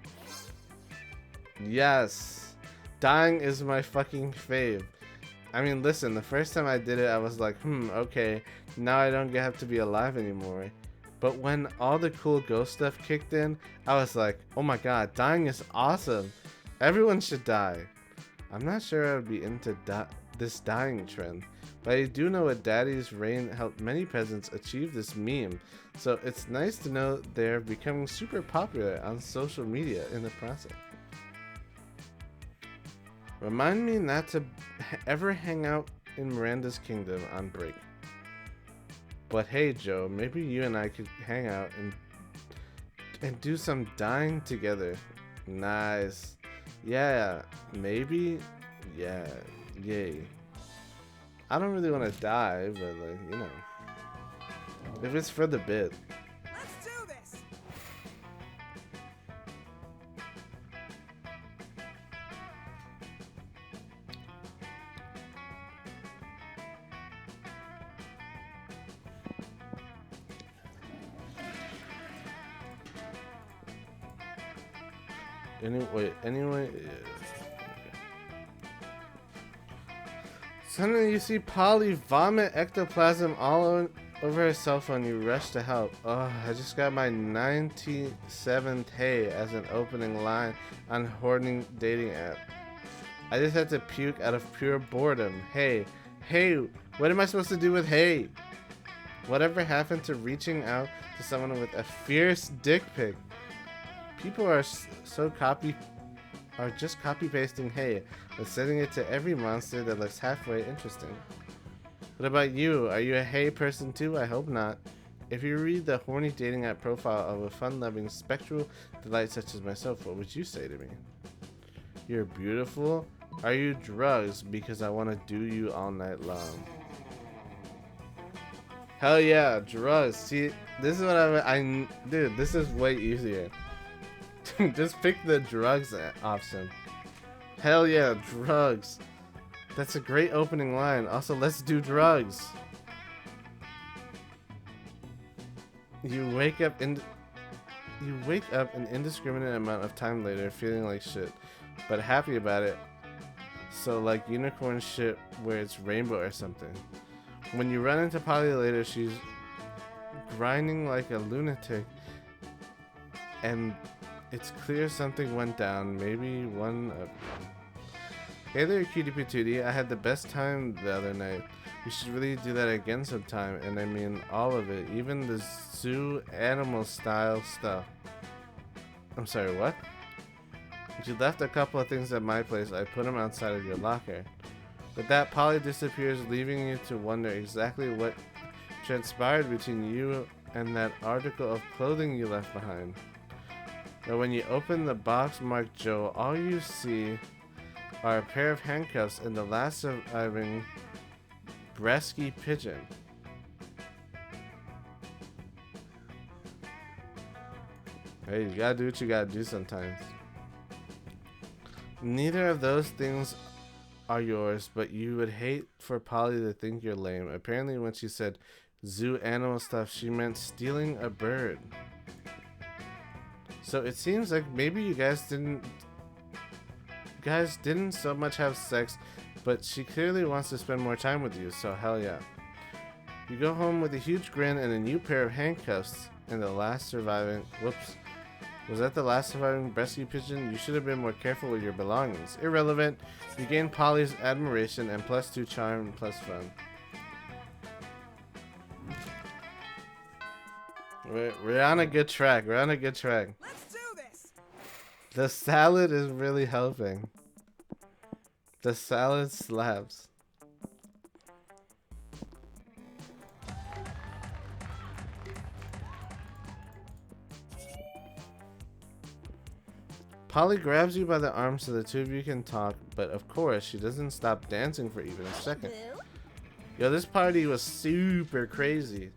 Yes, dyeing is my fucking fave. I mean, listen, the first time I did it, I was like, okay, now I don't have to be alive anymore. But when all the cool ghost stuff kicked in, I was like, oh my god, dyeing is awesome. Everyone should dye. I'm not sure I would be into this dyeing trend, but I do know a Daddy's reign helped many peasants achieve this meme, so it's nice to know they're becoming super popular on social media in the process. Remind me not to ever hang out in Miranda's kingdom on break. But hey, Joe, maybe you and I could hang out and do some dyeing together. Nice. Yeah, maybe. Yeah, yay. I don't really want to die, but like, you know, if it's for the bit. Let's do this. Anyway. Suddenly you see Polly vomit ectoplasm all over her cell phone. You rush to help. Oh, I just got my 97th hey as an opening line on Hoarding dating app. I just had to puke out of pure boredom. Hey, what am I supposed to do with hey? Whatever happened to reaching out to someone with a fierce dick pic? People are just copy pasting hey and sending it to every monster that looks halfway interesting. What about you? Are you a hey person too? I hope not. If you read the horny dating app profile of a fun-loving spectral delight such as myself, what would you say to me? You're beautiful. Are you drugs? Because I want to do you all night long. Hell yeah, drugs. See, this is what dude, this is way easier. Just pick the drugs option. Hell yeah, drugs. That's a great opening line. Also, let's do drugs. You wake up an indiscriminate amount of time later feeling like shit, but happy about it. So like unicorn shit where it's rainbow or something. When you run into Polly later, she's grinding like a lunatic, and it's clear something went down. Maybe one up. Hey there, cutie patootie. I had the best time the other night. We should really do that again sometime, and I mean all of it, even the zoo animal style stuff. I'm sorry, what? You left a couple of things at my place. I put them outside of your locker. With that, Polly disappears, leaving you to wonder exactly what transpired between you and that article of clothing you left behind. But when you open the box marked Joe, all you see are a pair of handcuffs and the last surviving Bresky pigeon. Hey, you gotta do what you gotta do sometimes. Neither of those things are yours, but you would hate for Polly to think you're lame. Apparently, when she said zoo animal stuff, she meant stealing a bird. So it seems like maybe you guys didn't so much have sex, but she clearly wants to spend more time with you, so hell yeah. You go home with a huge grin and a new pair of handcuffs and the last surviving... Whoops. Was that the last surviving rescue pigeon? You should have been more careful with your belongings. Irrelevant. You gain Polly's admiration and +2 charm plus fun. We're on a good track. We're on a good track. Let's do this. The salad is really helping. The salad slaps. Polly grabs you by the arm so the two of you can talk, but of course she doesn't stop dancing for even a second. Yo, this party was super crazy.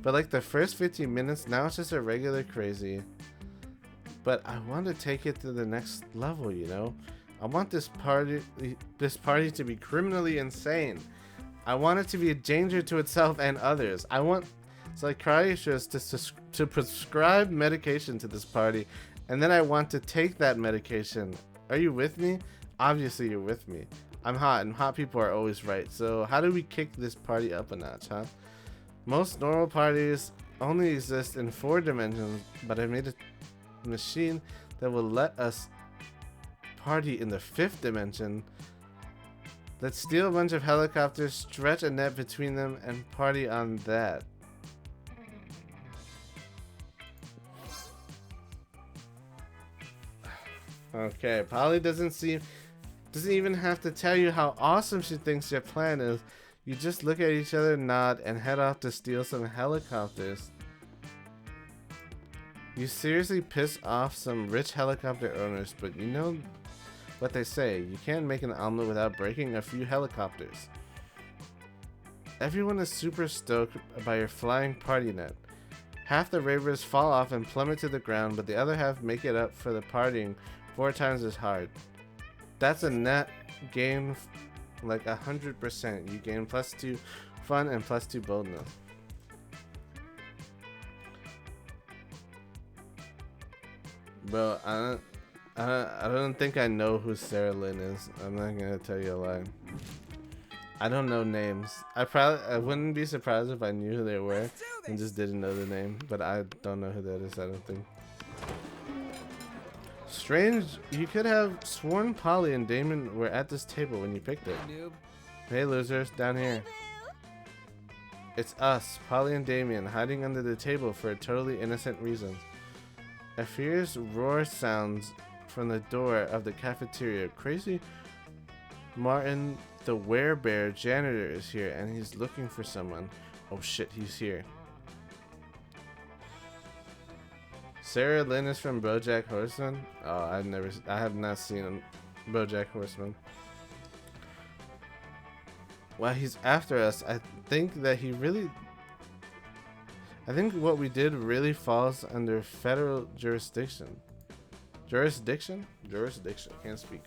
But like the first 15 minutes, now it's just a regular crazy. But I want to take it to the next level, you know? I want this party to be criminally insane. I want it to be a danger to itself and others. I want psychiatrists to prescribe medication to this party, and then I want to take that medication. Are you with me? Obviously you're with me. I'm hot, and hot people are always right. So how do we kick this party up a notch, huh? Most normal parties only exist in 4 dimensions, but I made a machine that will let us party in the 5th dimension. Let's steal a bunch of helicopters, stretch a net between them, and party on that. Okay, Polly doesn't even have to tell you how awesome she thinks your plan is. You just look at each other, nod, and head off to steal some helicopters. You seriously piss off some rich helicopter owners, but you know what they say, you can't make an omelet without breaking a few helicopters. Everyone is super stoked by your flying party net. Half the ravers fall off and plummet to the ground, but the other half make it up for the partying 4 times as hard. That's a net gain like 100%. You gain +2 fun and +2 boldness. Bro, I don't think I know who Sarah Lynn is. I'm not gonna tell you a lie. I don't know names. I wouldn't be surprised if I knew who they were and just didn't know the name, but I don't know who that is. I don't think. Strange, you could have sworn Polly and Damon were at this table when you picked it. Hey losers, down here. It's us, Polly and Damien, hiding under the table for totally innocent reasons. A fierce roar sounds from the door of the cafeteria. Crazy Martin, the werebear janitor, is here and he's looking for someone. Oh shit, he's here. Sarah Lynn is from BoJack Horseman. Oh, I have not seen BoJack Horseman. While he's after us, I think what we did really falls under federal jurisdiction. Jurisdiction? Can't speak.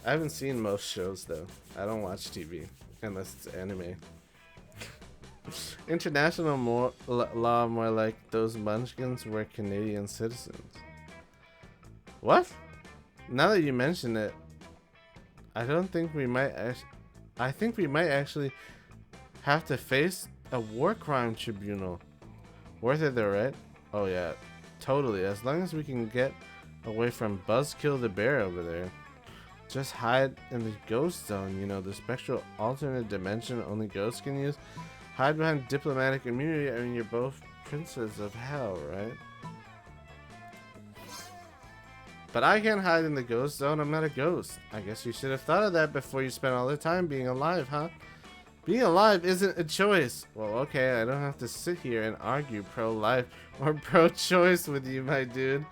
I haven't seen most shows though. I don't watch TV unless it's anime. International law, more like those munchkins were Canadian citizens. What? Now that you mention it, I think we might actually have to face a war crime tribunal. Worth it though, right? Oh yeah, totally. As long as we can get away from Buzzkill the bear over there. Just hide in the ghost zone, you know, the spectral alternate dimension only ghosts can use. Hide behind diplomatic immunity. I mean, you're both princes of hell, right? But I can't hide in the ghost zone. I'm not a ghost. I guess you should have thought of that before you spent all the time being alive, huh? Being alive isn't a choice. Well, okay, I don't have to sit here and argue pro-life or pro-choice with you, my dude.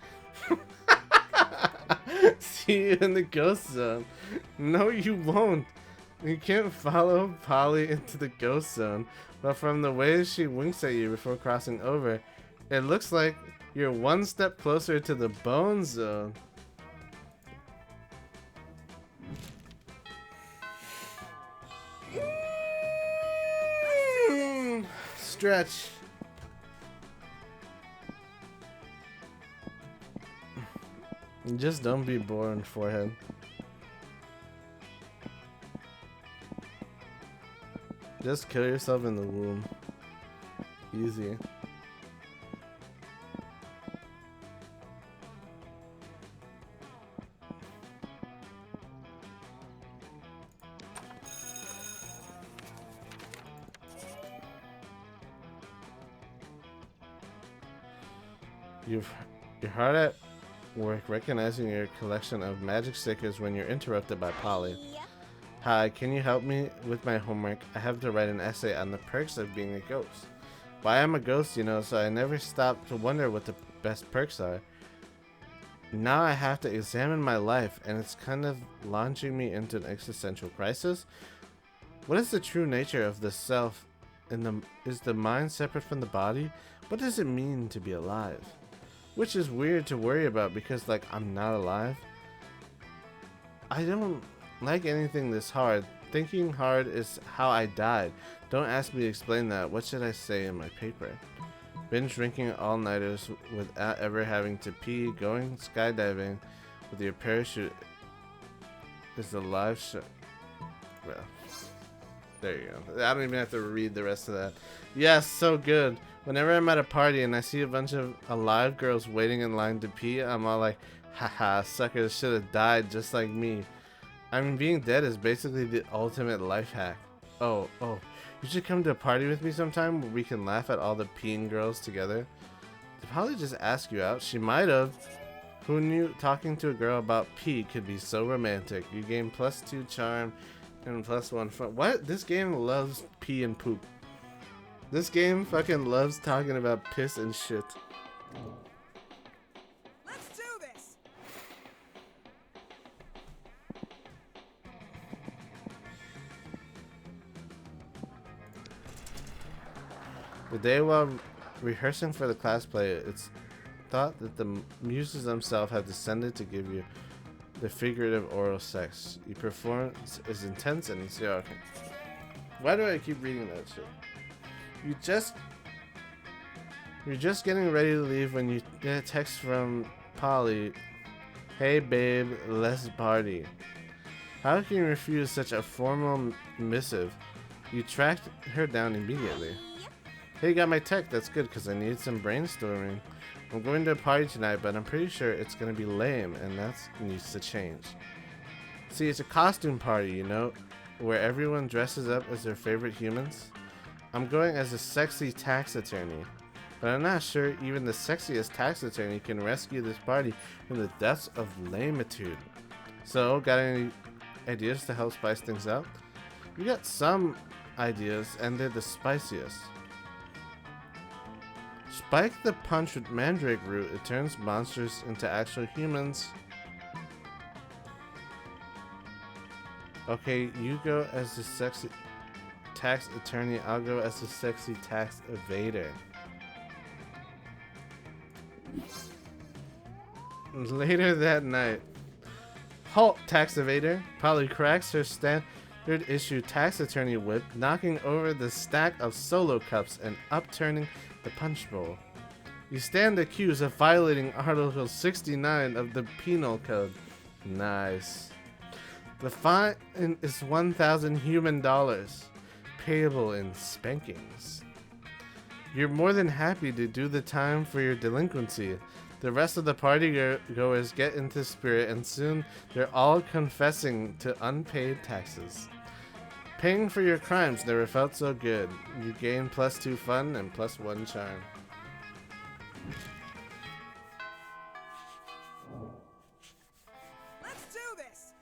See you in the ghost zone. No, you won't. You can't follow Polly into the ghost zone, but from the way she winks at you before crossing over, it looks like you're one step closer to the bone zone. Stretch. Just don't be born, forehead. Just kill yourself in the womb. Easy. You're hard at work recognizing your collection of magic stickers when you're interrupted by Polly. Hi, can you help me with my homework? I have to write an essay on the perks of being a ghost. Well, I am a ghost, you know, so I never stop to wonder what the best perks are. Now I have to examine my life, and it's kind of launching me into an existential crisis. What is the true nature of the self? Is the mind separate from the body? What does it mean to be alive? Which is weird to worry about because, like, I'm not alive. I don't like anything this hard. Thinking hard is how I died. Don't ask me to explain that. What should I say in my paper? Binge drinking all-nighters without ever having to pee. Going skydiving with your parachute is a live show. Well, there you go. I don't even have to read the rest of that. Yes, so good. Whenever I'm at a party and I see a bunch of alive girls waiting in line to pee, I'm all like, haha, suckers should have died just like me. I mean, being dead is basically the ultimate life hack. Oh, you should come to a party with me sometime where we can laugh at all the peeing girls together. They'll probably just ask you out. She might have. Who knew talking to a girl about pee could be so romantic? You gain +2 charm and +1 fun. What? This game loves pee and poop. This game fucking loves talking about piss and shit. Let's do this. The day while rehearsing for the class play, it's thought that the muses themselves have descended to give you the figurative oral sex. Your performance is intense and it's okay. Why do I keep reading that shit? You're just getting ready to leave when you get a text from Polly. Hey babe, let's party. How can you refuse such a formal missive? You tracked her down immediately. Hey, you got my text. That's good because I need some brainstorming. I'm going to a party tonight, but I'm pretty sure it's going to be lame and that needs to change. See, it's a costume party, you know, where everyone dresses up as their favorite humans. I'm going as a sexy tax attorney, but I'm not sure even the sexiest tax attorney can rescue this party from the depths of lamitude. So, got any ideas to help spice things up? We got some ideas, and they're the spiciest. Spike the punch with mandrake root. It turns monsters into actual humans. Okay, you go as the sexy tax attorney. I'll go as the sexy tax evader. Later that night. Halt, tax evader. Polly cracks her standard issue tax attorney whip, knocking over the stack of solo cups and upturning the punch bowl. You stand accused of violating Article 69 of the Penal Code. Nice. The fine is 1,000 human dollars, payable in spankings. You're more than happy to do the time for your delinquency. The rest of the party goers get into spirit, and soon they're all confessing to unpaid taxes. Paying for your crimes never felt so good. You gain +2 fun and +1 charm. Let's do this.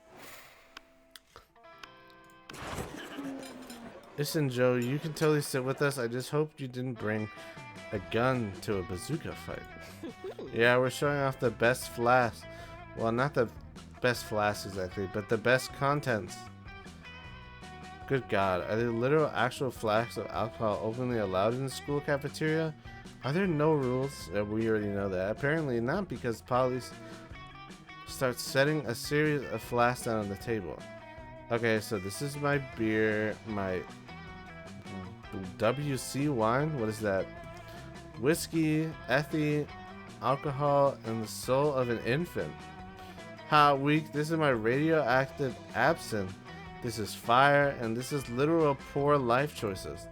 Listen, Joe, you can totally sit with us. I just hope you didn't bring a gun to a bazooka fight. Yeah, we're showing off the best flask. Well, not the best flask exactly, but the best contents. Good God, are there literal actual flasks of alcohol openly allowed in the school cafeteria? Are there no rules? We already know that. Apparently not, because Polly starts setting a series of flasks down on the table. Okay, so this is my beer, my WC wine. What is that? Whiskey, Ethy, alcohol, and the soul of an infant. How weak. This is my radioactive absinthe. This is fire, and this is literal poor life choices.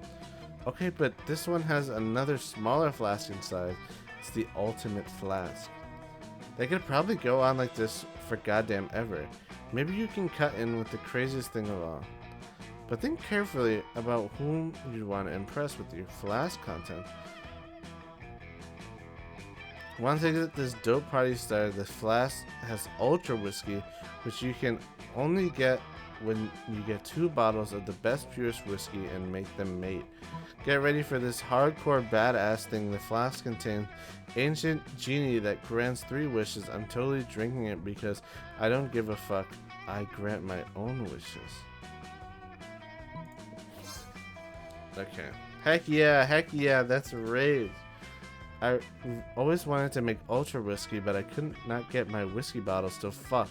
Okay, but this one has another smaller flask inside. It's the ultimate flask. They could probably go on like this for goddamn ever. Maybe you can cut in with the craziest thing of all. But think carefully about whom you want to impress with your flask content. Once I get this dope party started, the flask has ultra whiskey, which you can only get when you get 2 bottles of the best purest whiskey and make them mate. Get ready for this hardcore badass thing. The flask contains ancient genie that grants 3 wishes. I'm totally drinking it because I don't give a fuck. I grant my own wishes. Okay. Heck yeah, that's rage. I always wanted to make ultra whiskey, but I couldn't not get my whiskey bottles to fuck.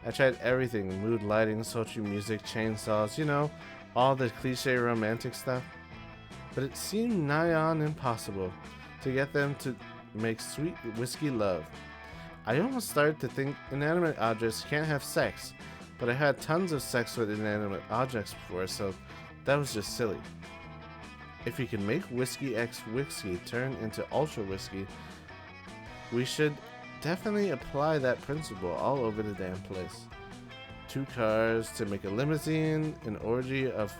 I tried everything, mood lighting, sultry music, chainsaws, you know, all the cliche romantic stuff. But it seemed nigh on impossible to get them to make sweet whiskey love. I almost started to think inanimate objects can't have sex, but I had tons of sex with inanimate objects before, so that was just silly. If you can make Whiskey X whiskey turn into ultra whiskey, we should definitely apply that principle all over the damn place. 2 cars to make a limousine, an orgy of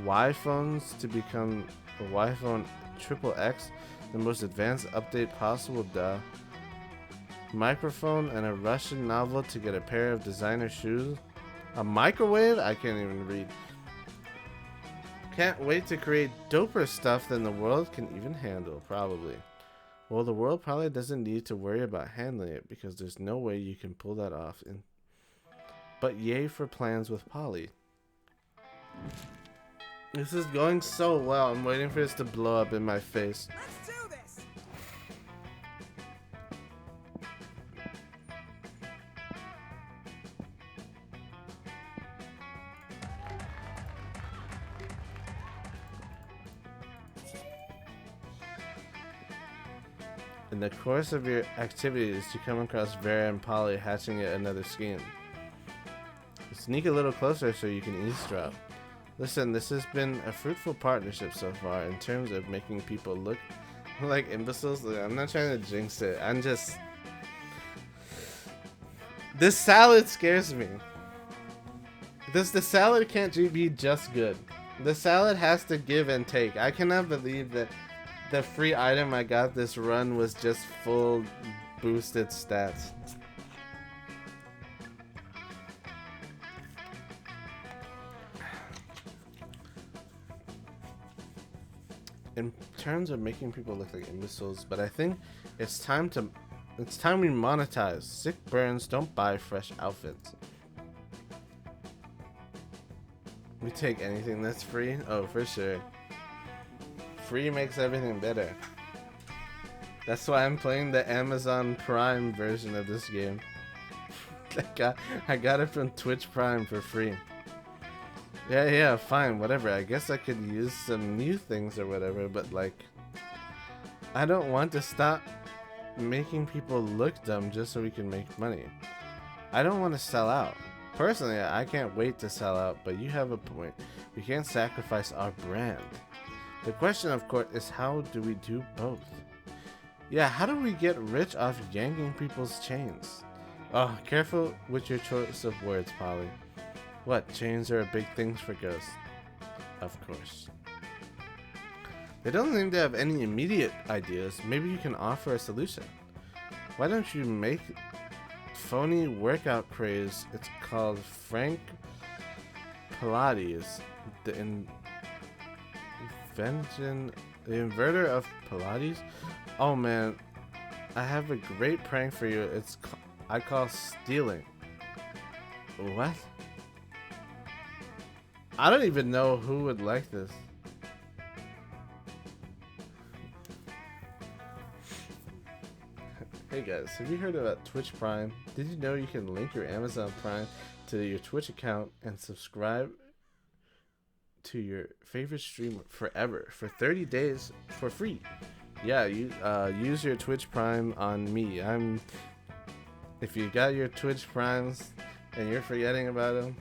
Y-phones to become a Y-phone XXX, the most advanced update possible, duh. Microphone and a Russian novel to get a pair of designer shoes. A microwave? I can't even read. Can't wait to create doper stuff than the world can even handle, probably. Well, the world probably doesn't need to worry about handling it because there's no way you can pull that off. But yay for plans with Polly. This is going so well. I'm waiting for this to blow up in my face. Let's do this! In the course of your activities, you come across Vera and Polly hatching yet another scheme. Sneak a little closer so you can eavesdrop. Listen, this has been a fruitful partnership so far in terms of making people look like imbeciles. I'm not trying to jinx it. I'm just... This salad scares me. The salad can't be just good. The salad has to give and take. I cannot believe that the free item I got this run was just full boosted stats. In terms of making people look like imbeciles, but I think it's time we monetize. Sick burns, don't buy fresh outfits. We take anything that's free? Oh, for sure. Free makes everything better. That's why I'm playing the Amazon Prime version of this game. I got it from Twitch Prime for free. Yeah, fine, whatever. I guess I could use some new things or whatever, but like, I don't want to stop making people look dumb just so we can make money. I don't want to sell out. Personally, I can't wait to sell out, but you have a point. We can't sacrifice our brand. The question, of course, is how do we do both? Yeah, how do we get rich off yanking people's chains? Oh, careful with your choice of words, Polly. What, chains are a big thing for ghosts? Of course. They don't seem to have any immediate ideas. Maybe you can offer a solution. Why don't you make phony workout craze? It's called Frank Pilates. The inverter of Pilates? Oh man, I have a great prank for you. I call stealing. What? I don't even know who would like this. Hey guys, have you heard about Twitch Prime? Did you know you can link your Amazon Prime to your Twitch account and subscribe to your favorite streamer forever for 30 days for free? Yeah, you use your Twitch Prime on me. If you got your Twitch Primes and you're forgetting about them,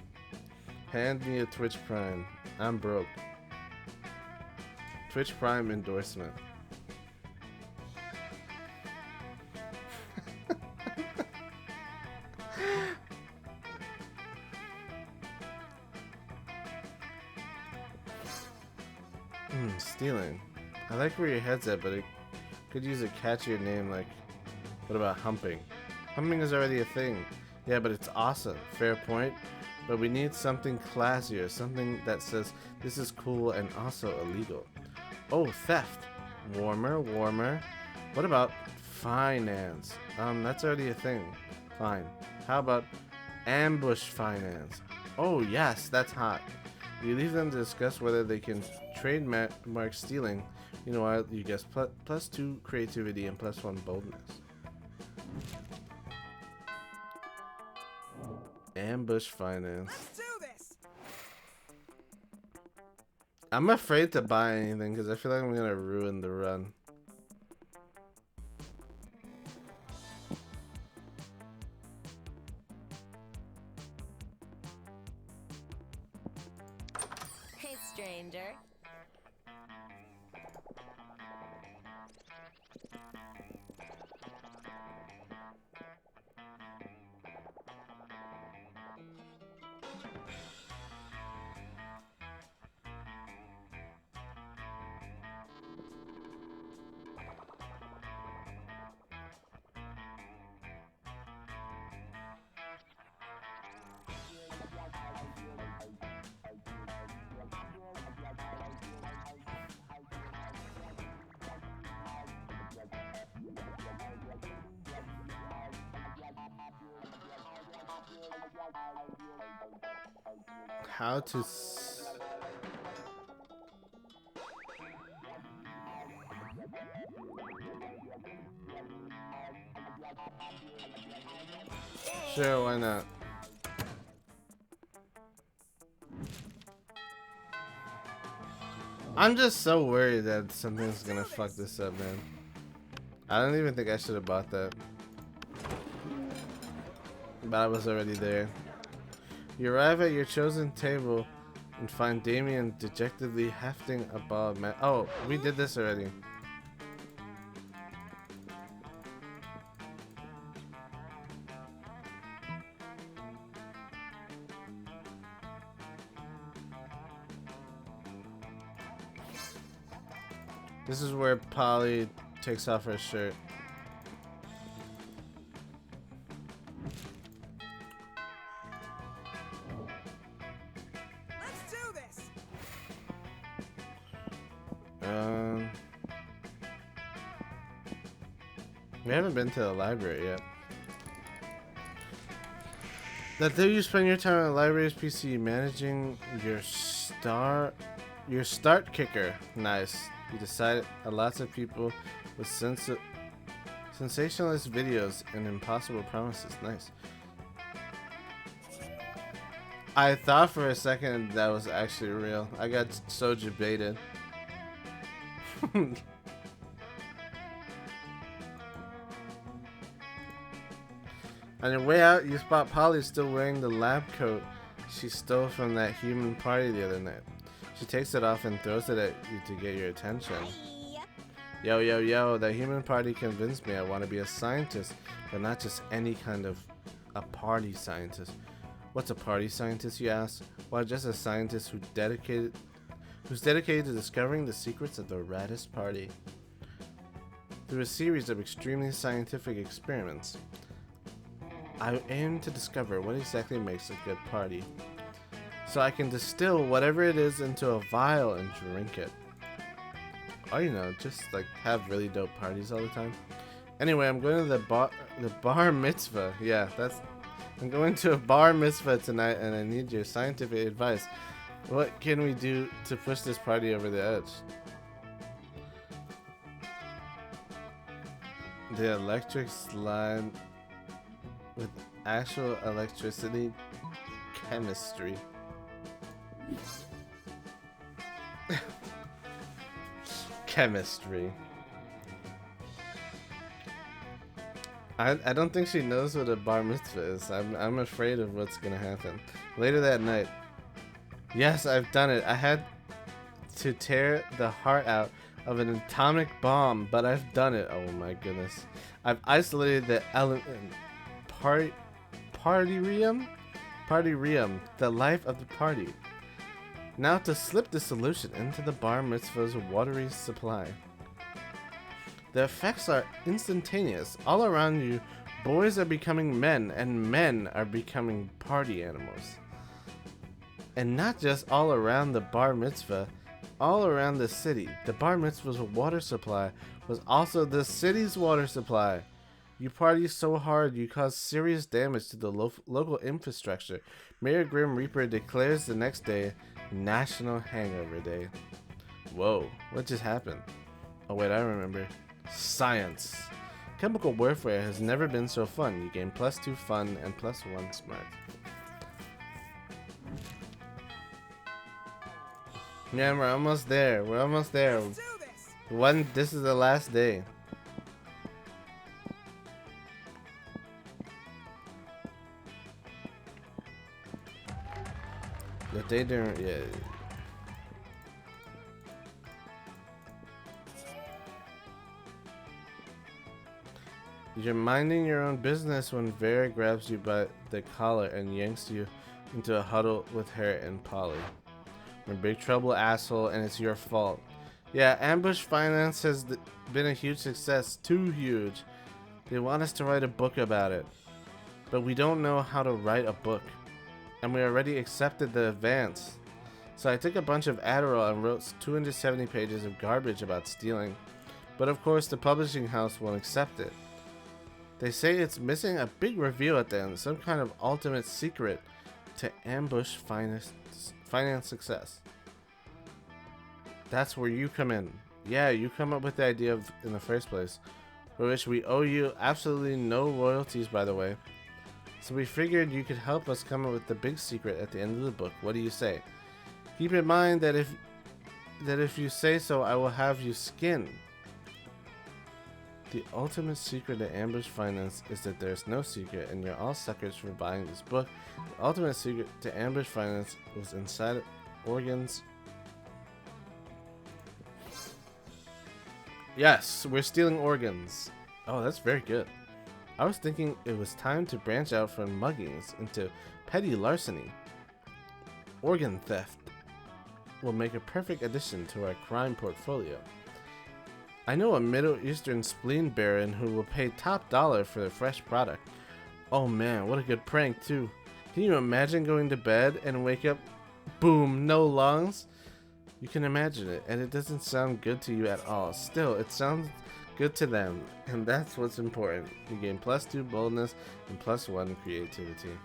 hand me a Twitch Prime. I'm broke. Twitch Prime endorsement. Stealing. I like where your head's at, but it could use a catchier name like, what about humping? Humping is already a thing. Yeah, but it's awesome. Fair point. But we need something classier, something that says this is cool and also illegal. Oh, theft. Warmer. What about finance? That's already a thing. Fine. How about ambush finance? Oh, yes, that's hot. You leave them to discuss whether they can trademark stealing. You know what? You guess +2 creativity and +1 boldness. Ambush finance. Let's do this. I'm afraid to buy anything because I feel like I'm gonna ruin the run. Hey, stranger. How to Sure, why not? I'm just so worried that something's gonna fuck this up, man. I don't even think I should have bought that. But I was already there. You arrive at your chosen table and find Damien dejectedly hefting a ball of oh, we did this already. This is where Polly takes off her shirt. Let's do this. We haven't been to the library yet. That day you spend your time at the library's PC managing your start kicker. Nice. You decided lots of people with sensationalist videos and impossible promises. Nice. I thought for a second that was actually real. I got so debated. On your way out, you spot Polly still wearing the lab coat she stole from that human party the other night. She takes it off and throws it at you to get your attention. Yo, that human party convinced me I want to be a scientist, but not just any kind of a party scientist. What's a party scientist, you ask? Well, just a scientist who's dedicated to discovering the secrets of the raddest party. Through a series of extremely scientific experiments, I aim to discover what exactly makes a good party, so I can distill whatever it is into a vial and drink it. Or, you know, just like have really dope parties all the time. Anyway, I'm going to the bar mitzvah. Yeah, I'm going to a bar mitzvah tonight, and I need your scientific advice. What can we do to push this party over the edge? The electric slide with actual electricity chemistry. Chemistry. I don't think she knows what a bar mitzvah is. I'm afraid of what's gonna happen. Later that night. Yes, I've done it. I had to tear the heart out of an atomic bomb, but I've done it. Oh my goodness. I've isolated the element partyrium, the life of the party. Now to slip the solution into the bar mitzvah's watery supply. The effects are instantaneous. All around you, boys are becoming men, and men are becoming party animals. And not just all around the bar mitzvah, all around the city. The bar mitzvah's water supply was also the city's water supply. You party so hard you cause serious damage to the local infrastructure. Mayor Grim Reaper declares the next day National Hangover Day. Whoa, what just happened? Oh wait, I remember. Science. Chemical warfare has never been so fun. You gain +2 fun and +1 smart. Man, we're almost there. We're almost there. Let's do this. This is the last day. The day during, yeah. You're minding your own business when Vera grabs you by the collar and yanks you into a huddle with her and Polly. You're in big trouble, asshole, and it's your fault. Yeah, Ambush Finance has been a huge success. Too huge. They want us to write a book about it. But we don't know how to write a book. And we already accepted the advance. So I took a bunch of Adderall and wrote 270 pages of garbage about stealing. But of course the publishing house won't accept it. They say it's missing a big reveal at the end, some kind of ultimate secret to Ambush Finance success. That's where you come in. Yeah, you come up with the idea in the first place, for which we owe you absolutely no royalties, by the way. So we figured you could help us come up with the big secret at the end of the book. What do you say? Keep in mind that if you say so, I will have you skinned. The ultimate secret to Ambush Finance is that there's no secret and you're all suckers for buying this book. The ultimate secret to Ambush Finance was inside organs. Yes, we're stealing organs. Oh, that's very good. I was thinking it was time to branch out from muggings into petty larceny. Organ theft will make a perfect addition to our crime portfolio. I know a Middle Eastern spleen baron who will pay top dollar for the fresh product. Oh man, what a good prank too. Can you imagine going to bed and wake up, boom, no lungs? You can imagine it, and it doesn't sound good to you at all. Still, it sounds good to them, and that's what's important. You gain +2 boldness and +1 creativity.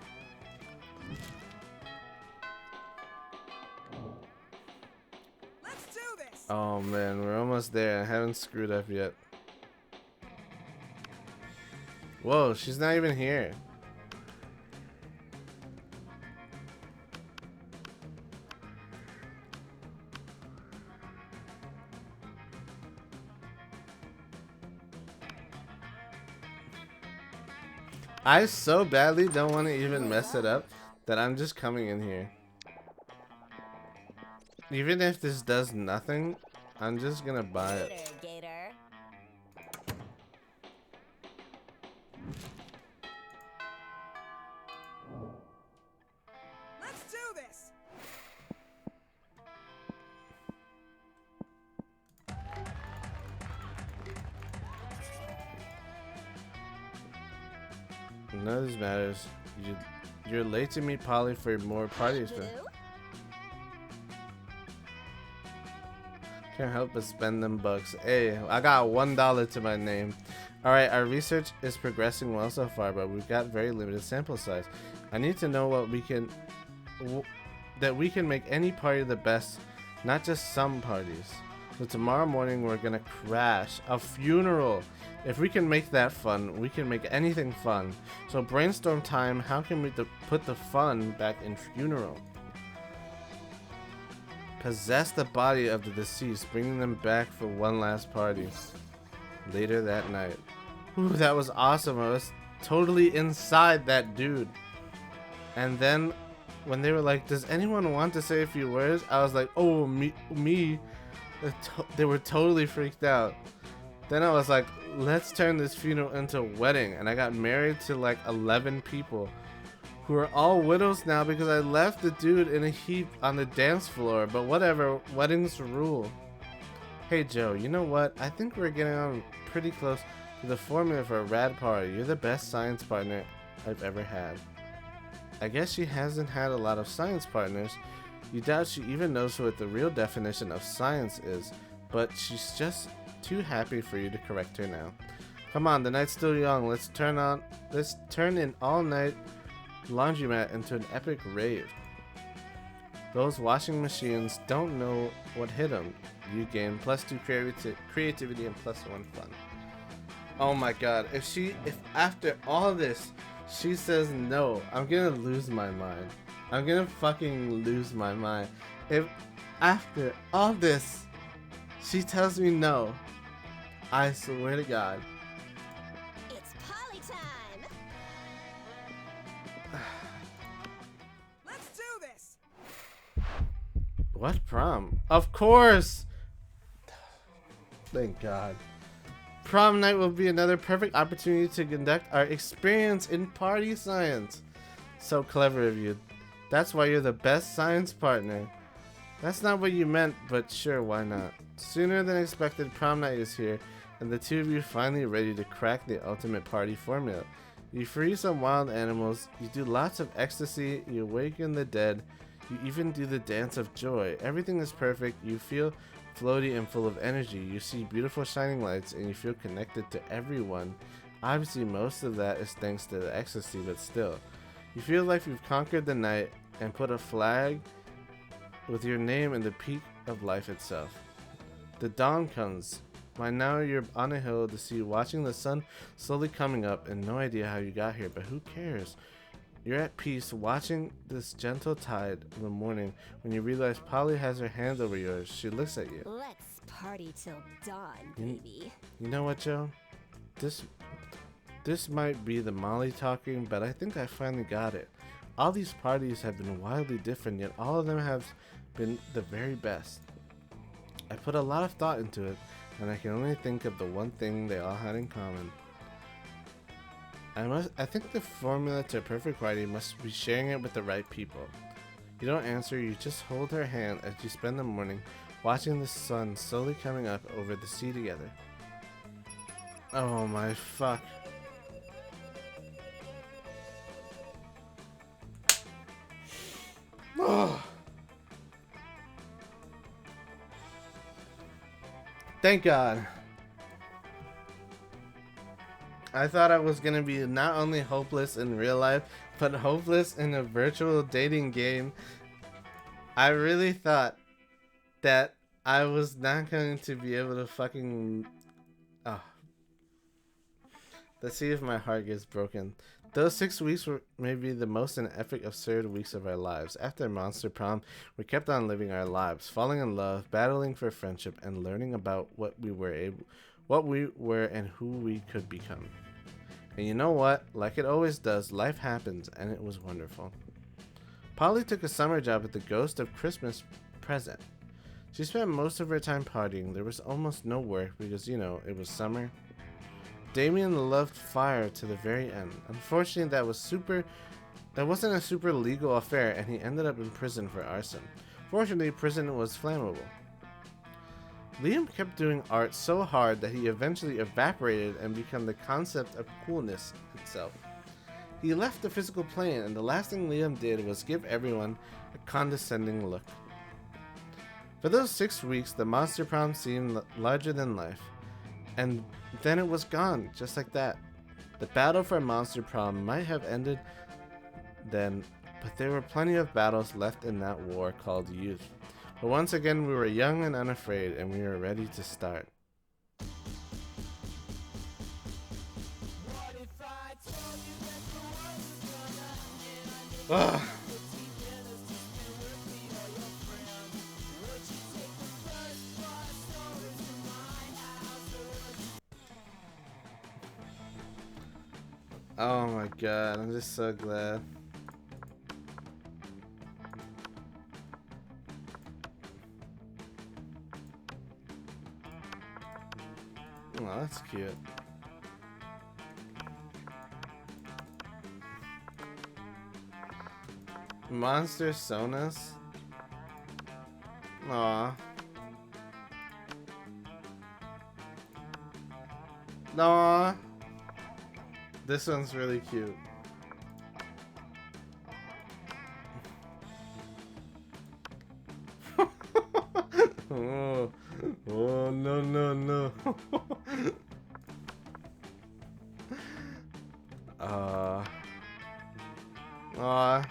Let's do this. Oh man, we're almost there. I haven't screwed up yet. Whoa, she's not even here. I so badly don't want to even mess it up that I'm just coming in here. Even if this does nothing, I'm just gonna buy it. Gator, Gator. Let's do this. None of this matters. You're late to meet Polly for more parties, but Blue? can't help but spend them bucks. Hey, I got $1 to my name. Alright, our research is progressing well so far, but we've got very limited sample size. I need to know what we can... that we can make any party the best, not just some parties. So tomorrow morning we're gonna crash a funeral. If we can make that fun, we can make anything fun. So brainstorm time, how can we put the fun back in funeral? Possess the body of the deceased, bringing them back for one last party. Later that night. Ooh, that was awesome. I was totally inside that dude. And then when they were like, does anyone want to say a few words? I was like, oh, me. They were totally freaked out. Then I was like, let's turn this funeral into a wedding. And I got married to like 11 people who are all widows now because I left the dude in a heap on the dance floor. But whatever, weddings rule. Hey Joe, you know what? I think we're getting on pretty close to the formula for a rad party. You're the best science partner I've ever had. I guess she hasn't had a lot of science partners. You doubt she even knows what the real definition of science is, but she's just too happy for you to correct her now. Come on, the night's still young. Let's turn an all-night laundromat into an epic rave. Those washing machines don't know what hit them. You gain +2 creativity and +1 fun. Oh my god, if after all this she says no, I'm gonna lose my mind. I'm gonna fucking lose my mind. If after all this she tells me no, I swear to God. It's party time. Let's do this. What prom? Of course! Thank God. Prom night will be another perfect opportunity to conduct our experience in party science. So clever of you. That's why you're the best science partner. That's not what you meant, but sure, why not? Sooner than expected, prom night is here, and the two of you finally ready to crack the ultimate party formula. You free some wild animals, you do lots of ecstasy, you awaken the dead, you even do the dance of joy. Everything is perfect, you feel floaty and full of energy, you see beautiful shining lights, and you feel connected to everyone. Obviously, most of that is thanks to the ecstasy, but still. You feel like you've conquered the night and put a flag with your name in the peak of life itself. The dawn comes. By now you're on a hill to see, watching the sun slowly coming up, and no idea how you got here, but who cares? You're at peace watching this gentle tide of the morning when you realize Polly has her hand over yours. She looks at you. Let's party till dawn, baby. You know what, Joe? This might be the Molly talking, but I think I finally got it. All these parties have been wildly different, yet all of them have been the very best. I put a lot of thought into it, and I can only think of the one thing they all had in common. I think the formula to a perfect party must be sharing it with the right people. You don't answer, you just hold her hand as you spend the morning watching the sun slowly coming up over the sea together. Oh my fuck. Oh. Thank God. I thought I was gonna be not only hopeless in real life, but hopeless in a virtual dating game. I really thought that I was not going to be able to fucking... Oh. Let's see if my heart gets broken. Those 6 weeks were maybe the most and epic, absurd weeks of our lives. After Monster Prom, we kept on living our lives, falling in love, battling for friendship, and learning about what we were and who we could become. And you know what? Like it always does, life happens, and it was wonderful. Polly took a summer job at the Ghost of Christmas Present. She spent most of her time partying. There was almost no work because, you know, it was summer. Damien loved fire to the very end. Unfortunately, that wasn't a super legal affair, and he ended up in prison for arson. Fortunately, prison was flammable. Liam kept doing art so hard that he eventually evaporated and became the concept of coolness itself. He left the physical plane, and the last thing Liam did was give everyone a condescending look. For those 6 weeks, the Monster Prom seemed larger than life, and then it was gone, just like that. The battle for Monster Prom might have ended then, But there were plenty of battles left in that war called youth. But once again, we were young and unafraid, and we were ready to start. Ugh. Oh my god, I'm just so glad. Oh, that's cute. Monster Sonus? Aw. Aw. This one's really cute. Oh, oh no, no, no. Aw.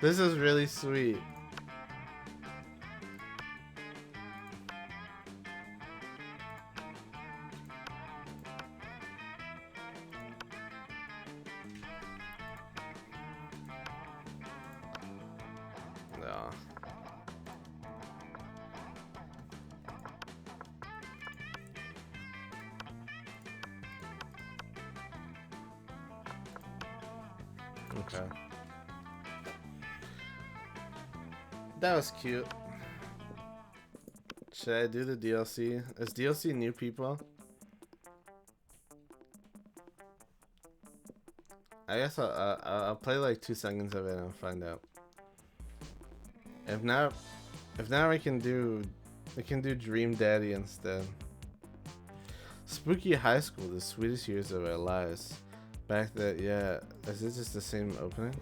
This is really sweet. No. Okay. That was cute. Should I do the DLC? Is DLC new people? I guess I'll play like 2 seconds of it and find out. If not we can do Dream Daddy instead. Spooky High School, the sweetest years of our lives. Back that, yeah. Is it just the same opening?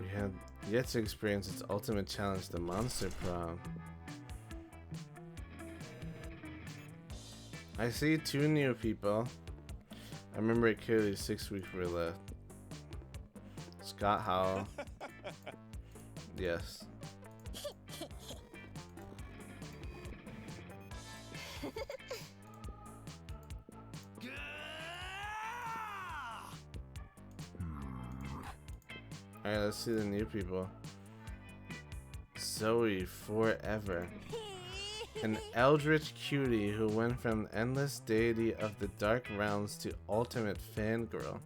We had yet to experience its ultimate challenge, the Monster Prom. I see 2 new people. I remember it clearly. 6 weeks were left. Scott Howell. Yes. Alright, let's see the new people. Zoe Forever. An eldritch cutie who went from endless deity of the dark realms to ultimate fangirl.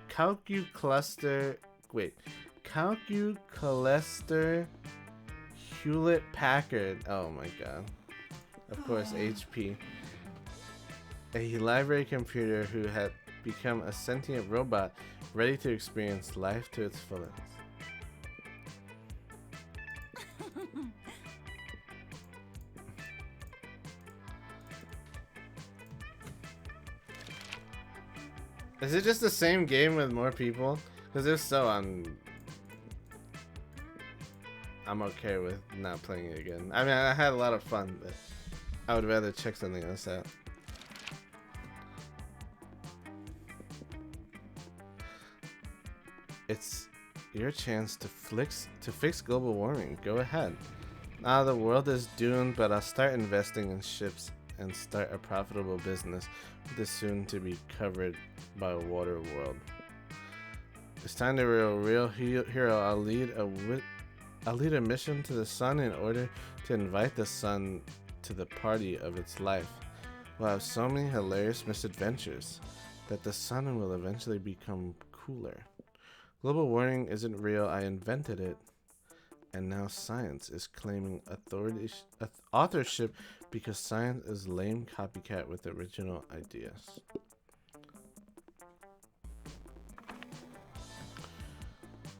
Calcucluster Hewlett Packard. Oh my god. Of course, HP. A library computer who had become a sentient robot ready to experience life to its fullest. Is it just the same game with more people? Because if so, I'm okay with not playing it again. I mean, I had a lot of fun, but I would rather check something else out. It's your chance to fix global warming. Go ahead. Now the world is doomed, but I'll start investing in ships and start a profitable business with the soon to be covered by water world. It's time to be a real hero. I'll lead a mission to the sun in order to invite the sun to the party of its life. We'll have so many hilarious misadventures that the sun will eventually become cooler. Global warming isn't real. I invented it. And now science is claiming authorship because science is lame copycat with original ideas.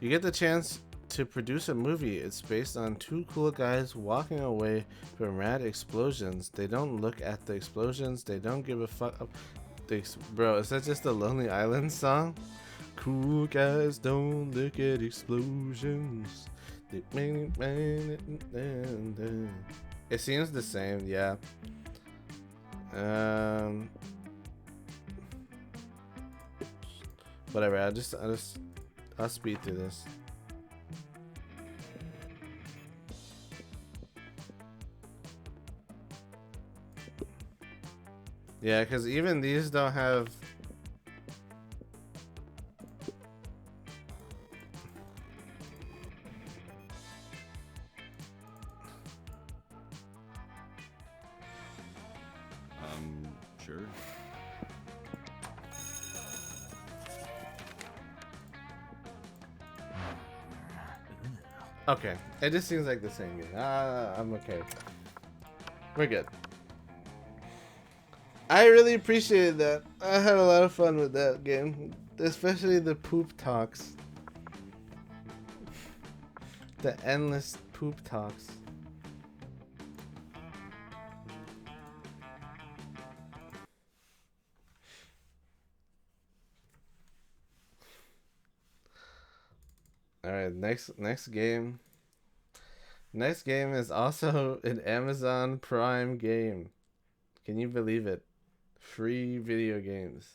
You get the chance to produce a movie. It's based on 2 cool guys walking away from rad explosions. They don't look at the explosions. They don't give a fuck. Bro, is that just a Lonely Island song? Cool guys don't look at explosions. It seems the same, yeah. Whatever. I'll speed through this. Yeah, because even these don't have. Sure. Okay, it just seems like the same game. I'm okay. We're good. I really appreciated that. I had a lot of fun with that game, especially the poop talks. The endless poop talks. All right, next game. Next game is also an Amazon Prime game. Can you believe it? Free video games.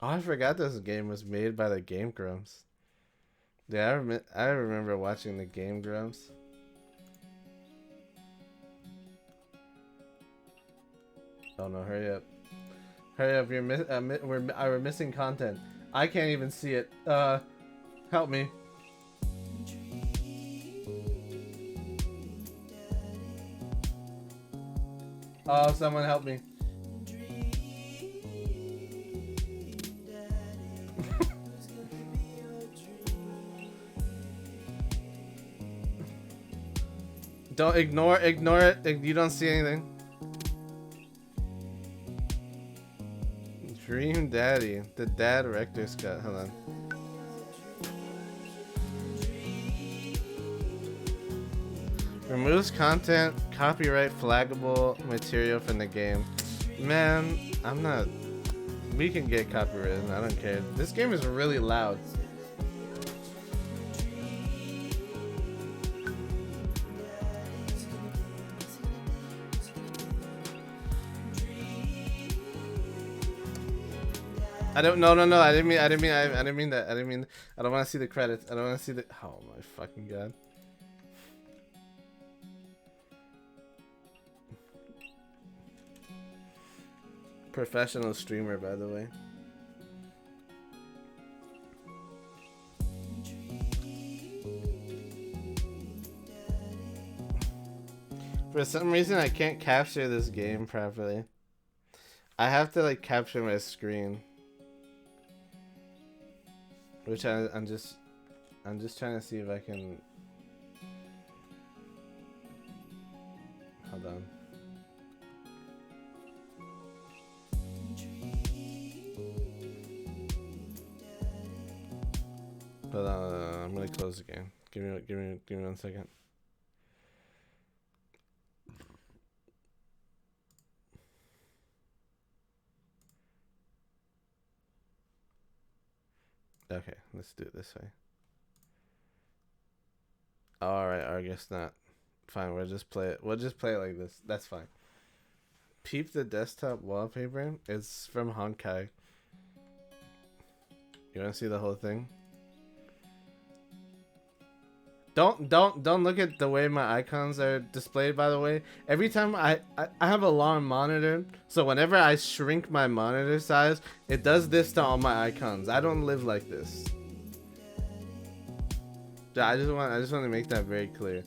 Oh, I forgot this game was made by the Game Grumps. Yeah, I remember watching the Game Grumps. Oh no, hurry up. Hurry up, we're missing content. I can't even see it. Help me. Oh, someone help me. Don't ignore it. You don't see anything. Dream Daddy, the dad director's cut. Hold on. Removes content, copyright flaggable material from the game. Man, I'm not. We can get copyrighted. I don't care. This game is really loud. I don't. No. I didn't mean that. I don't want to see the credits. I don't want to see the. Oh my fucking god. Professional streamer, by the way. For some reason, I can't capture this game properly. I have to like capture my screen. Which I'm just trying to see if I can. Hold on. Hold on, I'm gonna close the game. Give me 1 second. Okay, let's do it this way. Alright, I guess not. Fine, we'll just play it. We'll just play it like this. That's fine. Peep the desktop wallpaper. It's from Honkai. You wanna see the whole thing? Don't look at the way my icons are displayed, by the way. Every time I have a long monitor, so whenever I shrink my monitor size, it does this to all my icons. I don't live like this. I just want to make that very clear.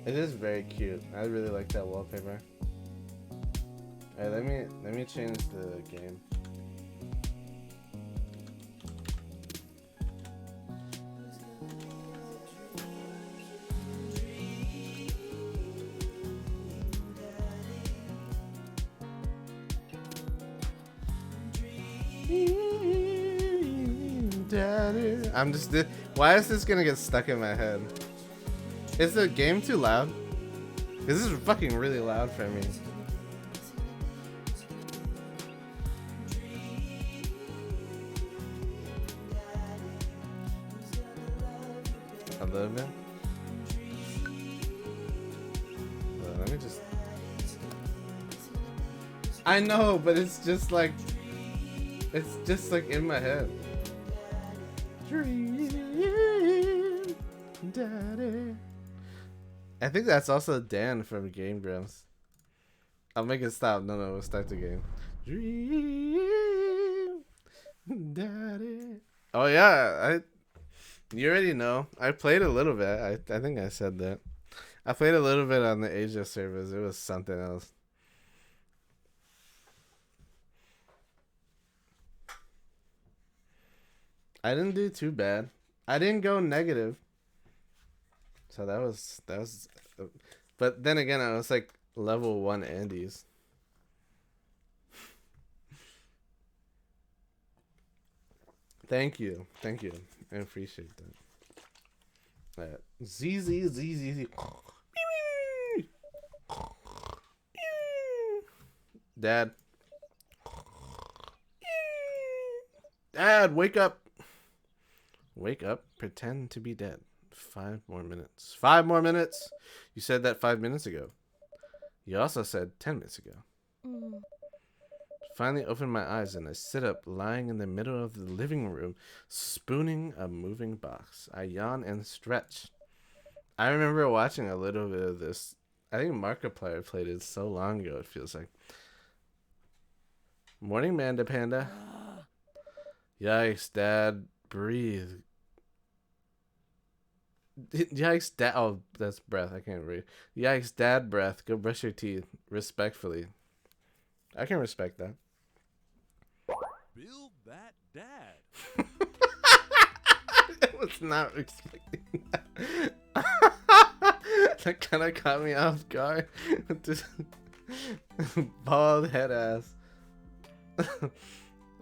It is very cute. I really like that wallpaper. Alright, let me change the game. Daddy. I'm just. Why is this gonna get stuck in my head? Is the game too loud? This is fucking really loud for me. A little bit. Let me just. I know, but it's just like in my head. Dream, Daddy. I think that's also Dan from Game Grumps. I'll make it stop. No, we'll start the game. Dream, Daddy. Oh yeah, you already know. I played a little bit. I think I said that. I played a little bit on the Asia servers. It was something else. I didn't do too bad. I didn't go negative. So that was but then again, I was like level 1 Andes. Thank you. I appreciate that. Z. Dad, wake up. Wake up, pretend to be dead. 5 more minutes. 5 more minutes? You said that 5 minutes ago. You also said 10 minutes ago. Finally open my eyes and I sit up, lying in the middle of the living room, spooning a moving box. I yawn and stretch. I remember watching a little bit of this. I think Markiplier played it so long ago, it feels like. Morning, Manda Panda. Yikes, Dad. Breathe. Yikes, Dad. Oh, that's breath. I can't read. Yikes, Dad breath. Go brush your teeth. Respectfully. I can respect that. Build that dad. I was not expecting that. That kind of caught me off guard. Just bald head ass.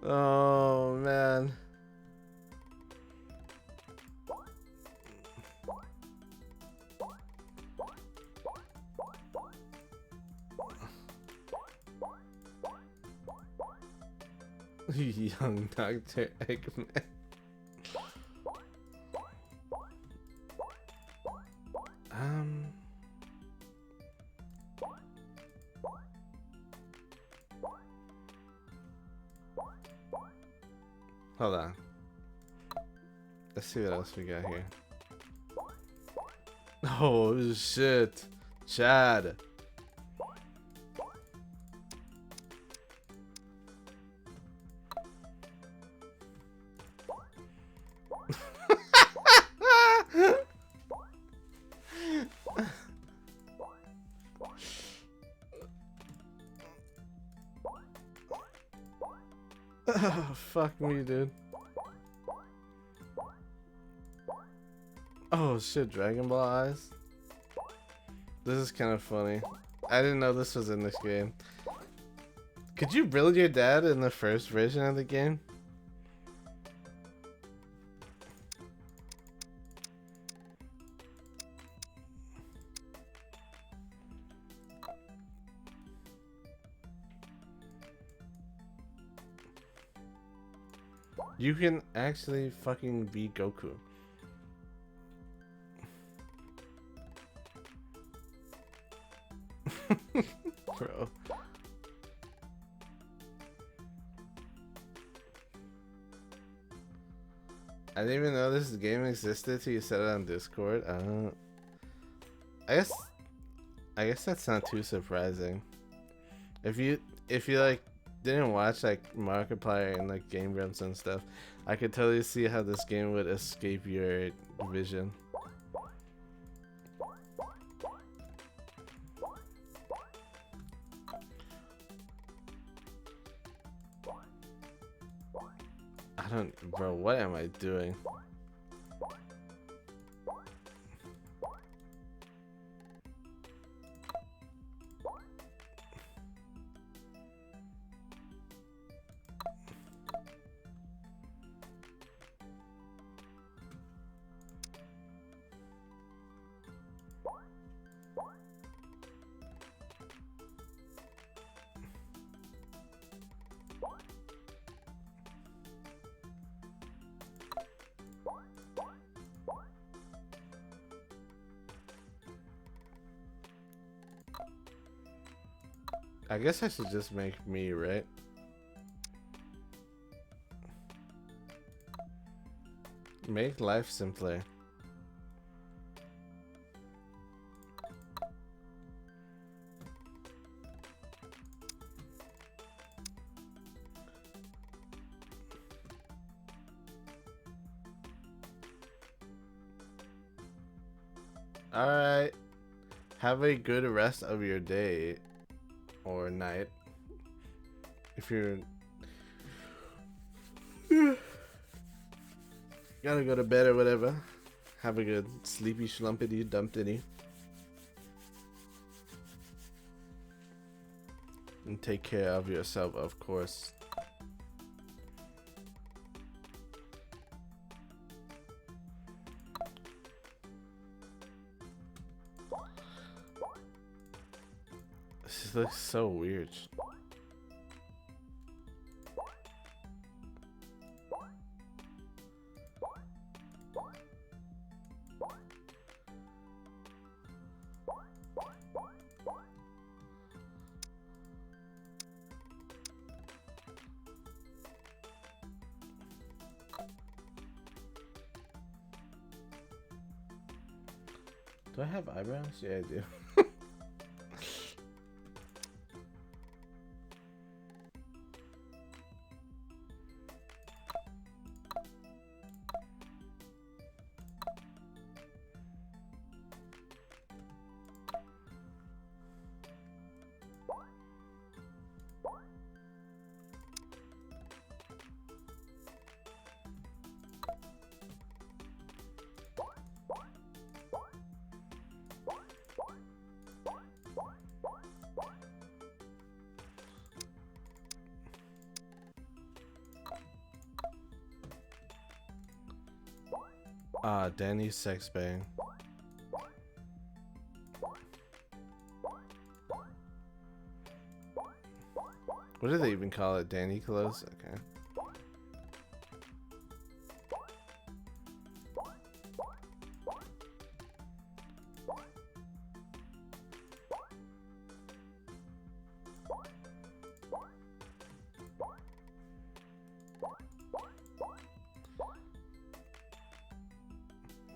Oh, man. Young Dr. Eggman. Hold on. Let's see what else we got here. Oh shit, Chad. Oh, fuck me, dude. Oh shit, Dragon Ball eyes. This is kind of funny. I didn't know this was in this game. Could you build your dad in the first version of the game? You can actually fucking be Goku. Bro. I didn't even know this game existed till you said it on Discord. I guess that's not too surprising. If you like didn't watch like Markiplier and like Game Grumps and stuff, I could totally see how this game would escape your vision. Bro, what am I doing? I guess I should just make me, right? Make life simpler. Alright. Have a good rest of your day or night. If you're gotta go to bed or whatever, have a good sleepy schlumpity dumptity. And take care of yourself, of course. This looks so weird. Do I have eyebrows? Yeah, I do. Danny's sex bang. What do they even call it? Danny clothes? Okay.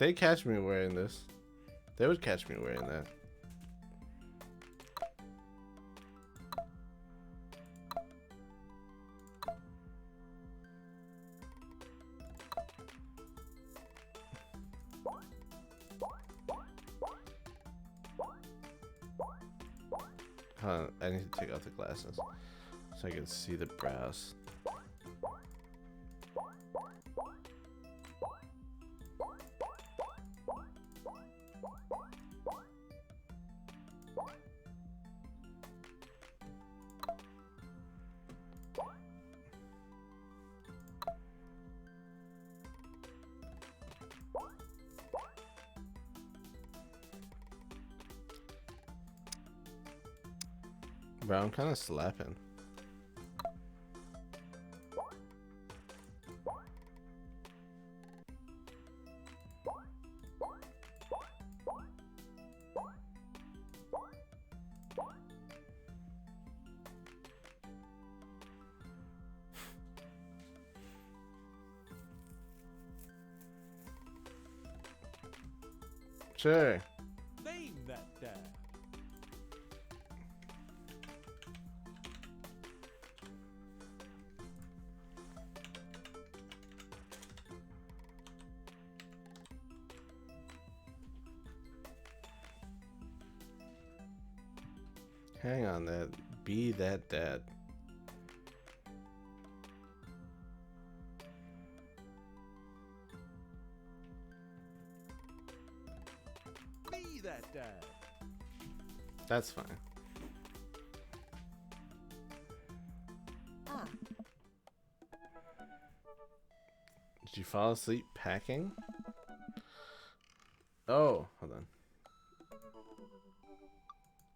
They catch me wearing this. They would catch me wearing that. Huh, I need to take off the glasses so I can see the brows. Bro, I'm kind of slapping. Sure. Name that dad. Hang on, that. Be that dad. Be that dad. That's fine. Ah, Did you fall asleep packing? Oh, hold on.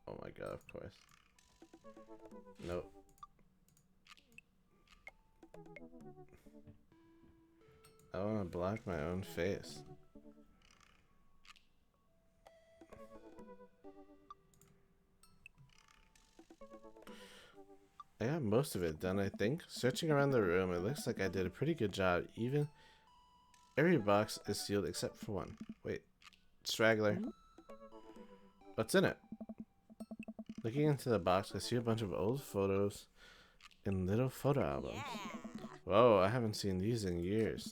Oh my god, of course. Nope. I want to block my own face. I got most of it done, I think. Searching around the room, it looks like I did a pretty good job. Even every box is sealed except for one. Wait, straggler. What's in it? Looking into the box, I see a bunch of old photos in little photo albums. Whoa, I haven't seen these in years.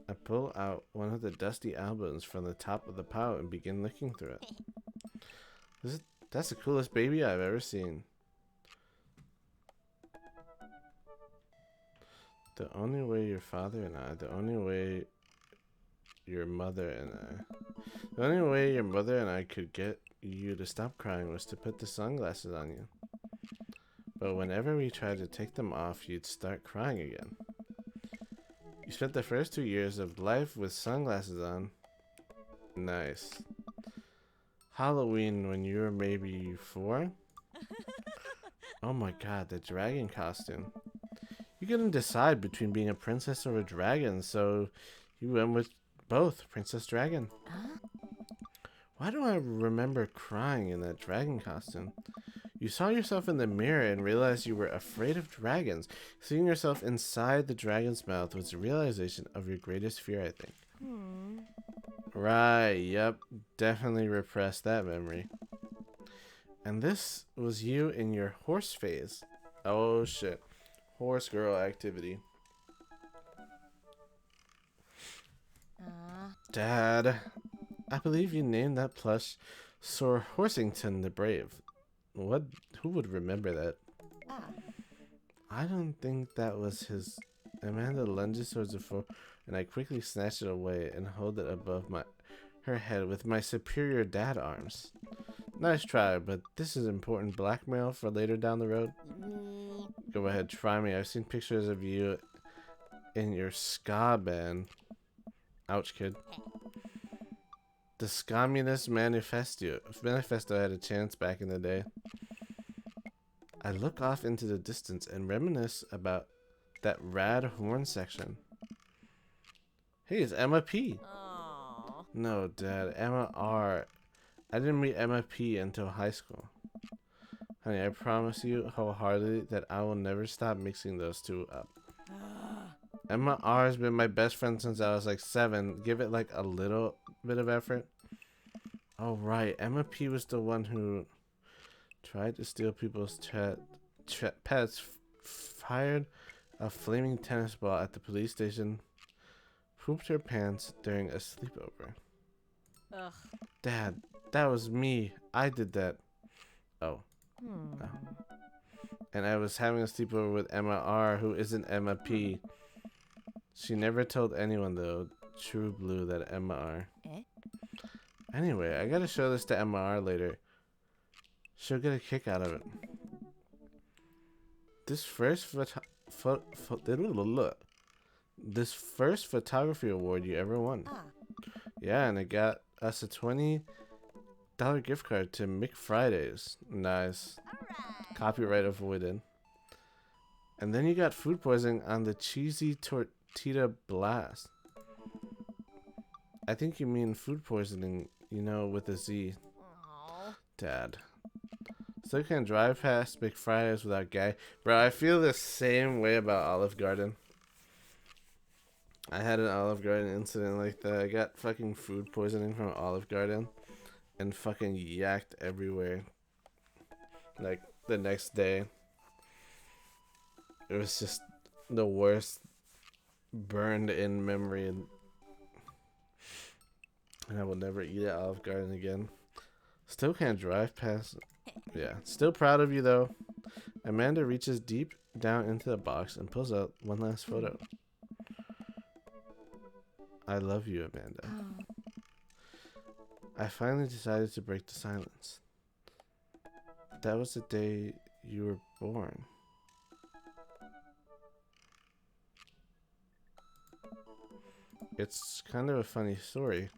I pull out one of the dusty albums from the top of the pile and begin looking through it. That's the coolest baby I've ever seen. The only way your father and I, the only way your mother and I, the only way your mother and I could get you to stop crying was to put the sunglasses on you. But whenever we tried to take them off, you'd start crying again. You spent the first 2 years of life with sunglasses on. Nice. Halloween when you were maybe 4? Oh my god, the dragon costume. You couldn't decide between being a princess or a dragon, so you went with both, Princess Dragon. Why do I remember crying in that dragon costume? You saw yourself in the mirror and realized you were afraid of dragons. Seeing yourself inside the dragon's mouth was the realization of your greatest fear, I think. Right, yep, definitely repressed that memory. And this was you in your horse phase. Oh shit. Horse girl activity. Dad, I believe you named that plush Sir Horsington the Brave. What? Who would remember that? I don't think that was his. Amanda lunges towards the floor, and I quickly snatch it away and hold it above her head with my superior dad arms. Nice try, but this is important blackmail for later down the road. Go ahead, try me. I've seen pictures of you in your ska band. Ouch, kid. The Communist Manifesto had a chance back in the day. I look off into the distance and reminisce about that rad horn section. Hey, it's Emma P. Aww. No, Dad, Emma R. I didn't meet Emma P until high school. Honey, I promise you wholeheartedly that I will never stop mixing those two up. Emma R has been my best friend since I was like 7. Give it like a little bit of effort. Oh right, Emma P was the one who tried to steal people's pets, fired a flaming tennis ball at the police station, pooped her pants during a sleepover. Ugh. Dad, that was me. I did that. Oh. Oh. And I was having a sleepover with Emma R, who isn't Emma P. She never told anyone, though. True blue, that Emma R. Anyway, I gotta show this to Emma R later. She'll get a kick out of it. This first photography award you ever won. Yeah, and it got us a $20 gift card to McFridays. Nice. Copyright avoided. And then you got food poisoning on the cheesy tortilla blast. I think you mean food poisoning, you know, with a Z. Dad. Still can't drive past McFridays without gag. Bro, I feel the same way about Olive Garden. I had an Olive Garden incident like that. I got fucking food poisoning from Olive Garden and fucking yacked everywhere. Like the next day. It was just the worst burned in memory, and I will never eat at Olive Garden again. Still can't drive past. Yeah, still proud of you though. Amanda reaches deep down into the box and pulls out one last photo. I love you, Amanda. I finally decided to break the silence. That was the day you were born. It's kind of a funny story.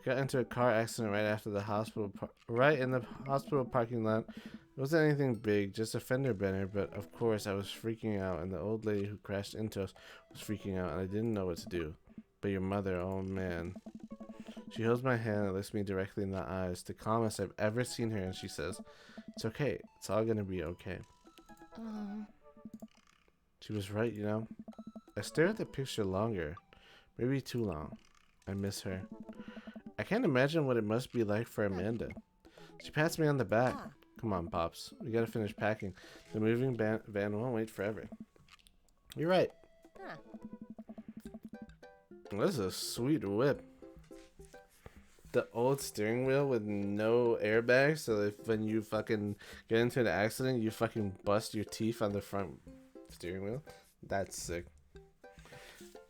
Got into a car accident right after the hospital, right in the hospital parking lot. It wasn't anything big, just a fender bender, but of course I was freaking out, and the old lady who crashed into us was freaking out, and I didn't know what to do. But your mother, oh man. She holds my hand and looks me directly in the eyes, the calmest I've ever seen her, and she says, "It's okay. It's all gonna be okay." She was right, you know. I stare at the picture longer, maybe too long. I miss her. I can't imagine what it must be like for Amanda. She pats me on the back. Come on, Pops. We gotta finish packing. The moving van won't wait forever. You're right. This is a sweet whip. The old steering wheel with no airbags, so if when you fucking get into an accident, you fucking bust your teeth on the front steering wheel. That's sick.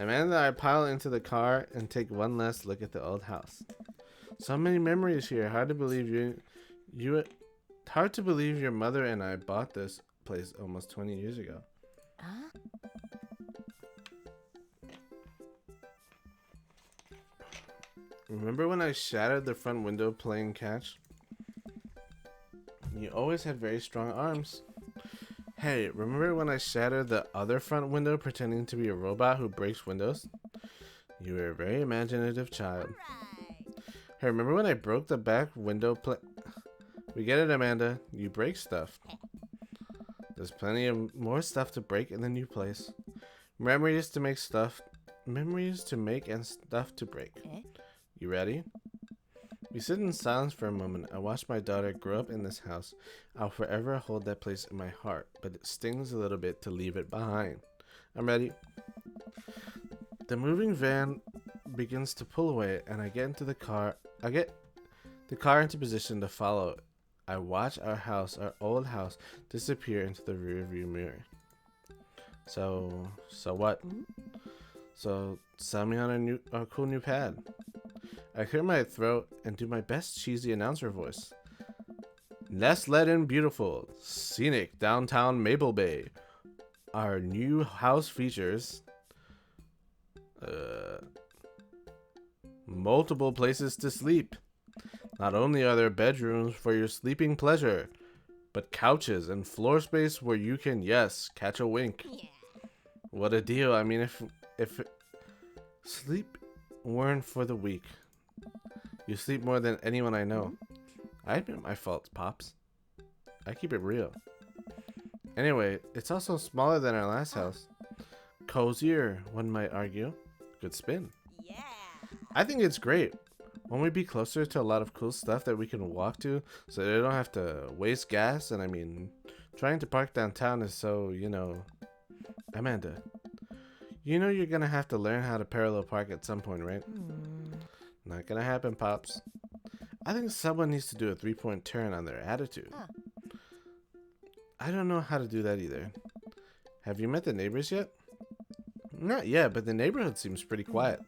Amanda and I pile into the car and take one last look at the old house. So many memories here. Hard to believe hard to believe your mother and I bought this place almost 20 years ago. Remember when I shattered the front window playing catch? You always had very strong arms. Hey, remember when I shattered the other front window pretending to be a robot who breaks windows? You were a very imaginative child. Hey, remember when I broke the back window We get it, Amanda. You break stuff. There's plenty of more stuff to break in the new place. Memories to make and stuff to break. You ready? We sit in silence for a moment. I watch my daughter grow up in this house. I'll forever hold that place in my heart, but it stings a little bit to leave it behind. I'm ready. The moving van begins to pull away, and I get the car into position to follow it. I watch our old house, disappear into the rearview mirror. So what? So sell me on a cool new pad. I clear my throat and do my best cheesy announcer voice. Nest-led and beautiful, scenic downtown Maple Bay. Our new house features multiple places to sleep. Not only are there bedrooms for your sleeping pleasure, but couches and floor space where you can, yes, catch a wink. What a deal. I mean, if sleep weren't for the weak. You sleep more than anyone I know. I admit my faults, Pops. I keep it real. Anyway, it's also smaller than our last house. Cozier, one might argue. Good spin. Yeah. I think it's great. Won't we be closer to a lot of cool stuff that we can walk to so they don't have to waste gas? And I mean, trying to park downtown is so, Amanda, you know you're gonna have to learn how to parallel park at some point, right? Not gonna happen, Pops. I think someone needs to do a 3-point turn on their attitude. I don't know how to do that either. Have you met the neighbors yet? Not yet, but the neighborhood seems pretty quiet.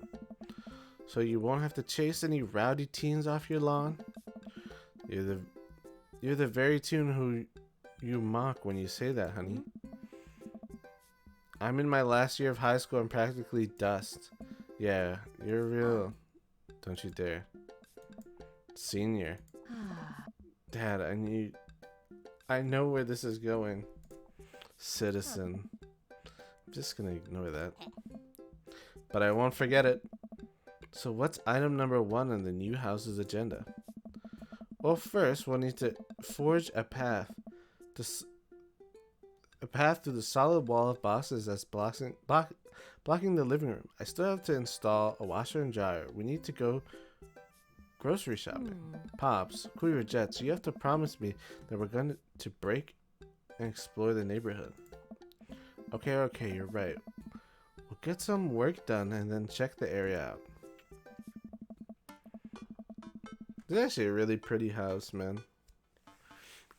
So you won't have to chase any rowdy teens off your lawn? You're the very tune who you mock when you say that, honey. I'm in my last year of high school and practically dust. Yeah, you're real. Don't you dare. Senior. Dad, I know where this is going. Citizen. I'm just gonna ignore that. But I won't forget it. So what's item number 1 on the new house's agenda? Well, first we'll need to forge a path. A path through the solid wall of boxes that's blocking the living room. I still have to install a washer and dryer. We need to go grocery shopping. Pops, cool your jets. You have to promise me that we're going to break and explore the neighborhood. Okay, you're right. We'll get some work done and then check the area out. This is actually a really pretty house, man.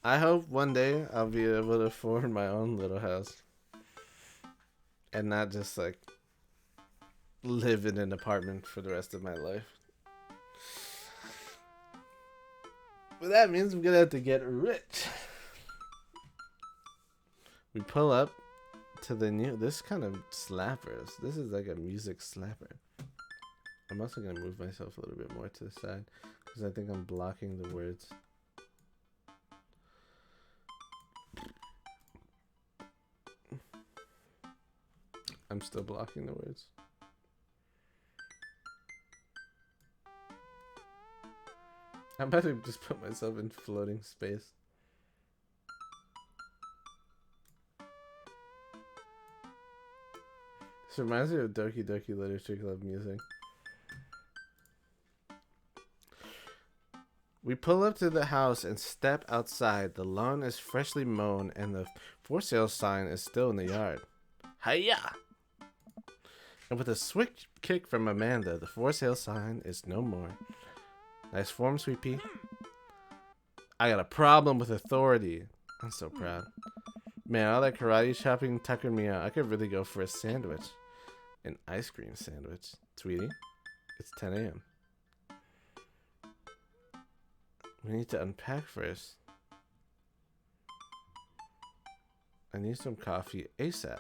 I hope one day I'll be able to afford my own little house. And not just like live in an apartment for the rest of my life. But that means I'm gonna have to get rich. We pull up to the new, this kind of slappers. This is like a music slapper. I'm also gonna move myself a little bit more to the side because I think I'm blocking the words. I'm still blocking the words. I'm about to just put myself in floating space. This reminds me of Doki Doki Literature Club music. We pull up to the house and step outside. The lawn is freshly mown and the for sale sign is still in the yard. Hiya! And with a swift kick from Amanda, the for sale sign is no more. Nice form, Sweet Pea. I got a problem with authority. I'm so proud. Man, all that karate chopping tuckered me out. I could really go for a sandwich. An ice cream sandwich. Sweetie, it's 10 a.m. We need to unpack first. I need some coffee ASAP.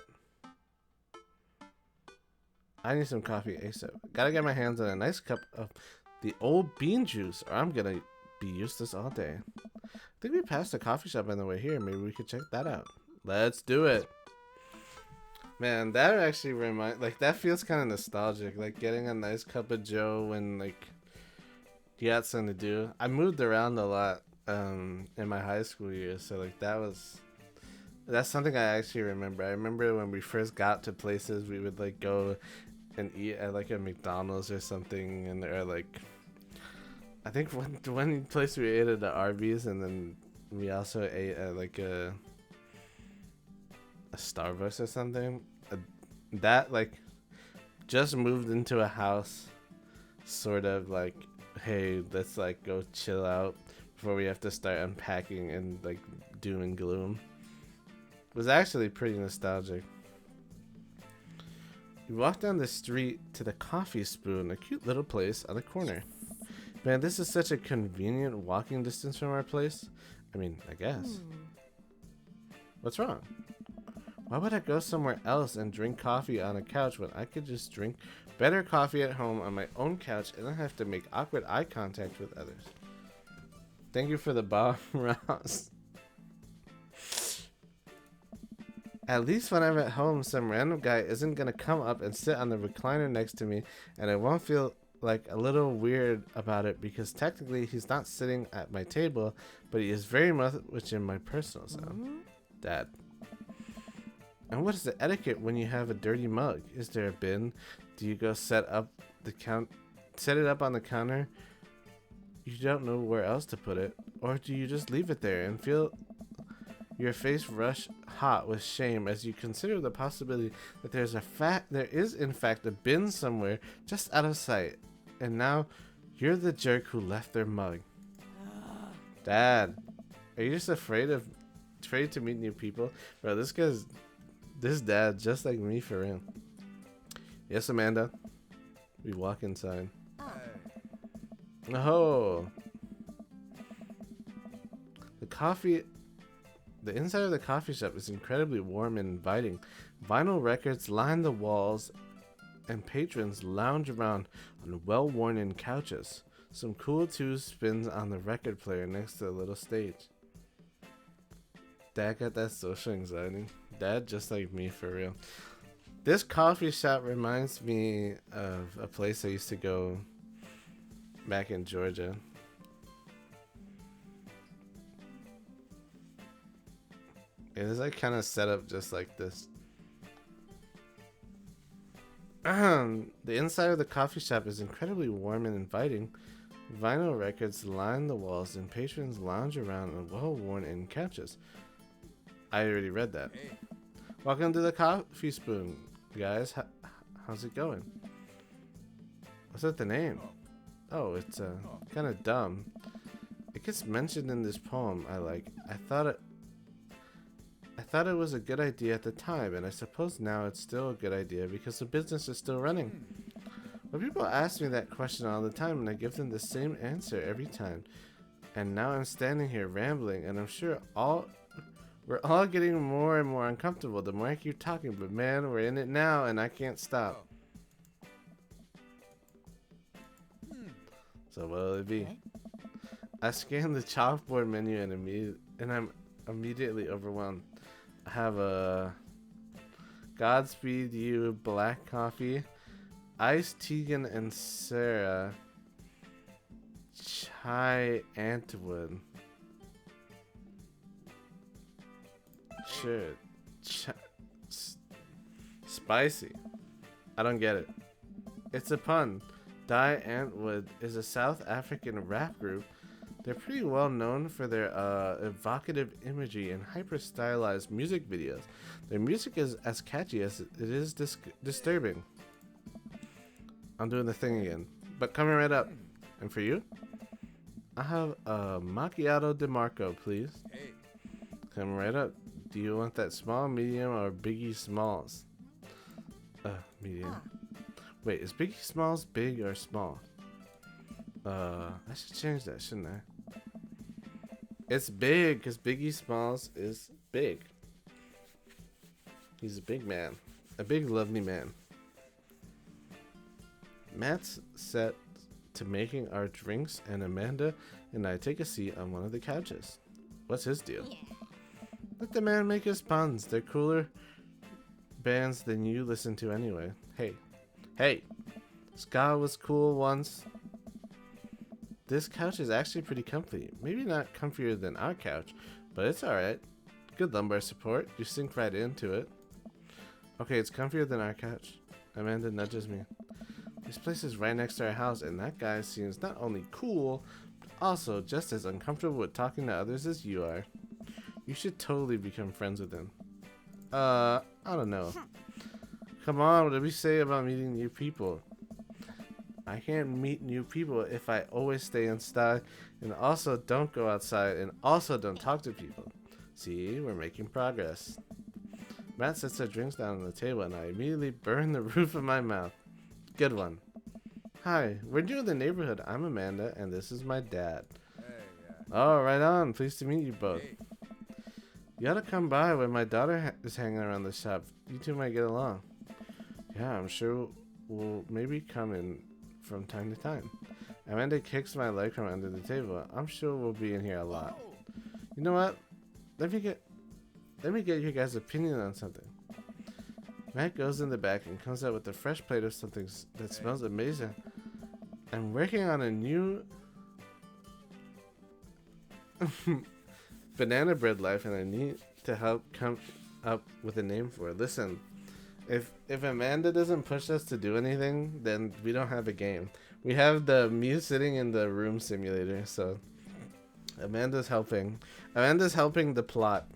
Gotta get my hands on a nice cup of the old bean juice or I'm gonna be useless all day. I think we passed a coffee shop on the way here. Maybe we could check that out. Let's do it. Man, that actually that feels kind of nostalgic. Like getting a nice cup of joe when like you got something to do. I moved around a lot in my high school years, so like that's something I actually remember. I remember when we first got to places, we would like go and eat at like a McDonald's or something, and or like I think one place we ate at the Arby's, and then we also ate at like a Starbucks or something. That like just moved into a house, sort of like, hey, let's like go chill out before we have to start unpacking and like doom and gloom. It was actually pretty nostalgic. We walked down the street to the Coffee Spoon, a cute little place on the corner. Man, this is such a convenient walking distance from our place. I mean, I guess. What's wrong? Why would I go somewhere else and drink coffee on a couch when I could just drink better coffee at home on my own couch and not have to make awkward eye contact with others? Thank you for the bomb, Ross. At least when I'm at home, some random guy isn't gonna come up and sit on the recliner next to me, and I won't feel like a little weird about it because technically he's not sitting at my table, but he is very much in my personal zone. Dad. And what is the etiquette when you have a dirty mug? Is there a bin? Do you go set it up on the counter? You don't know where else to put it, or do you just leave it there and feel your face rush hot with shame as you consider the possibility that there is in fact a bin somewhere just out of sight, and now you're the jerk who left their mug? Dad, are you just afraid to meet new people? Bro, this dad just like me for real. Yes, Amanda. We walk inside. Oh. The inside of the coffee shop is incredibly warm and inviting. Vinyl records line the walls and patrons lounge around on well-worn-in couches. Some cool tunes spins on the record player next to the little stage. Dad got that social anxiety. Dad just like me for real. This coffee shop reminds me of a place I used to go back in Georgia. It is like kind of set up just like this. The inside of the coffee shop is incredibly warm and inviting. Vinyl records line the walls and patrons lounge around on well-worn-in couches. I already read that. Hey. Welcome to the Coffee Spoon, guys. How's it going? What's that the name? Oh, it's kind of dumb. It gets mentioned in this poem. I thought it was a good idea at the time, and I suppose now it's still a good idea because the business is still running. But people ask me that question all the time, and I give them the same answer every time. And now I'm standing here rambling, and I'm sure we're all getting more and more uncomfortable the more I keep talking, but man, we're in it now, and I can't stop. So what'll it be? I scan the chalkboard menu and I'm immediately overwhelmed. I have a Godspeed You black coffee, iced Tegan and Sarah High Antwood. Sure. Spicy. I don't get it. It's a pun. Die Antwood is a South African rap group. They're pretty well known for their evocative imagery and hyper-stylized music videos. Their music is as catchy as it is disturbing. I'm doing the thing again, but coming right up. And for you, I have a macchiato de Marco, please. Hey. Coming right up. Do you want that small, medium, or Biggie Smalls? Medium. Wait, is Biggie Smalls big or small? I should change that, shouldn't I? It's big, because Biggie Smalls is big. He's a big man. A big, lovely man. Matt's set to making our drinks, and Amanda and I take a seat on one of the couches. What's his deal? Let the man make his puns. They're cooler bands than you listen to anyway. Hey, ska was cool once. This couch is actually pretty comfy. Maybe not comfier than our couch, but it's alright. Good lumbar support. You sink right into it. Okay, it's comfier than our couch. Amanda nudges me. This place is right next to our house, and that guy seems not only cool, but also just as uncomfortable with talking to others as you are. You should totally become friends with him. I don't know. Come on, what did we say about meeting new people? I can't meet new people if I always stay inside, and also don't go outside, and also don't talk to people. See, we're making progress. Matt sets our drinks down on the table, and I immediately burn the roof of my mouth. Good one. Hi, we're new to the neighborhood. I'm Amanda, and this is my dad. Hey, Oh, right on. Pleased to meet you both. hey. You ought to come by when my daughter is hanging around the shop. You two might get along. Yeah, I'm sure we'll maybe come in from time to time. Amanda kicks my leg from under the table. I'm sure we'll be in here a lot. Oh. You know what? Let me get your guys' opinion on something. Matt goes in the back and comes out with a fresh plate of something that smells amazing. I'm working on a new banana bread life, and I need to help come up with a name for it. Listen, if Amanda doesn't push us to do anything, then we don't have a game. We have me sitting in the room simulator, so Amanda's helping. Amanda's helping the plot.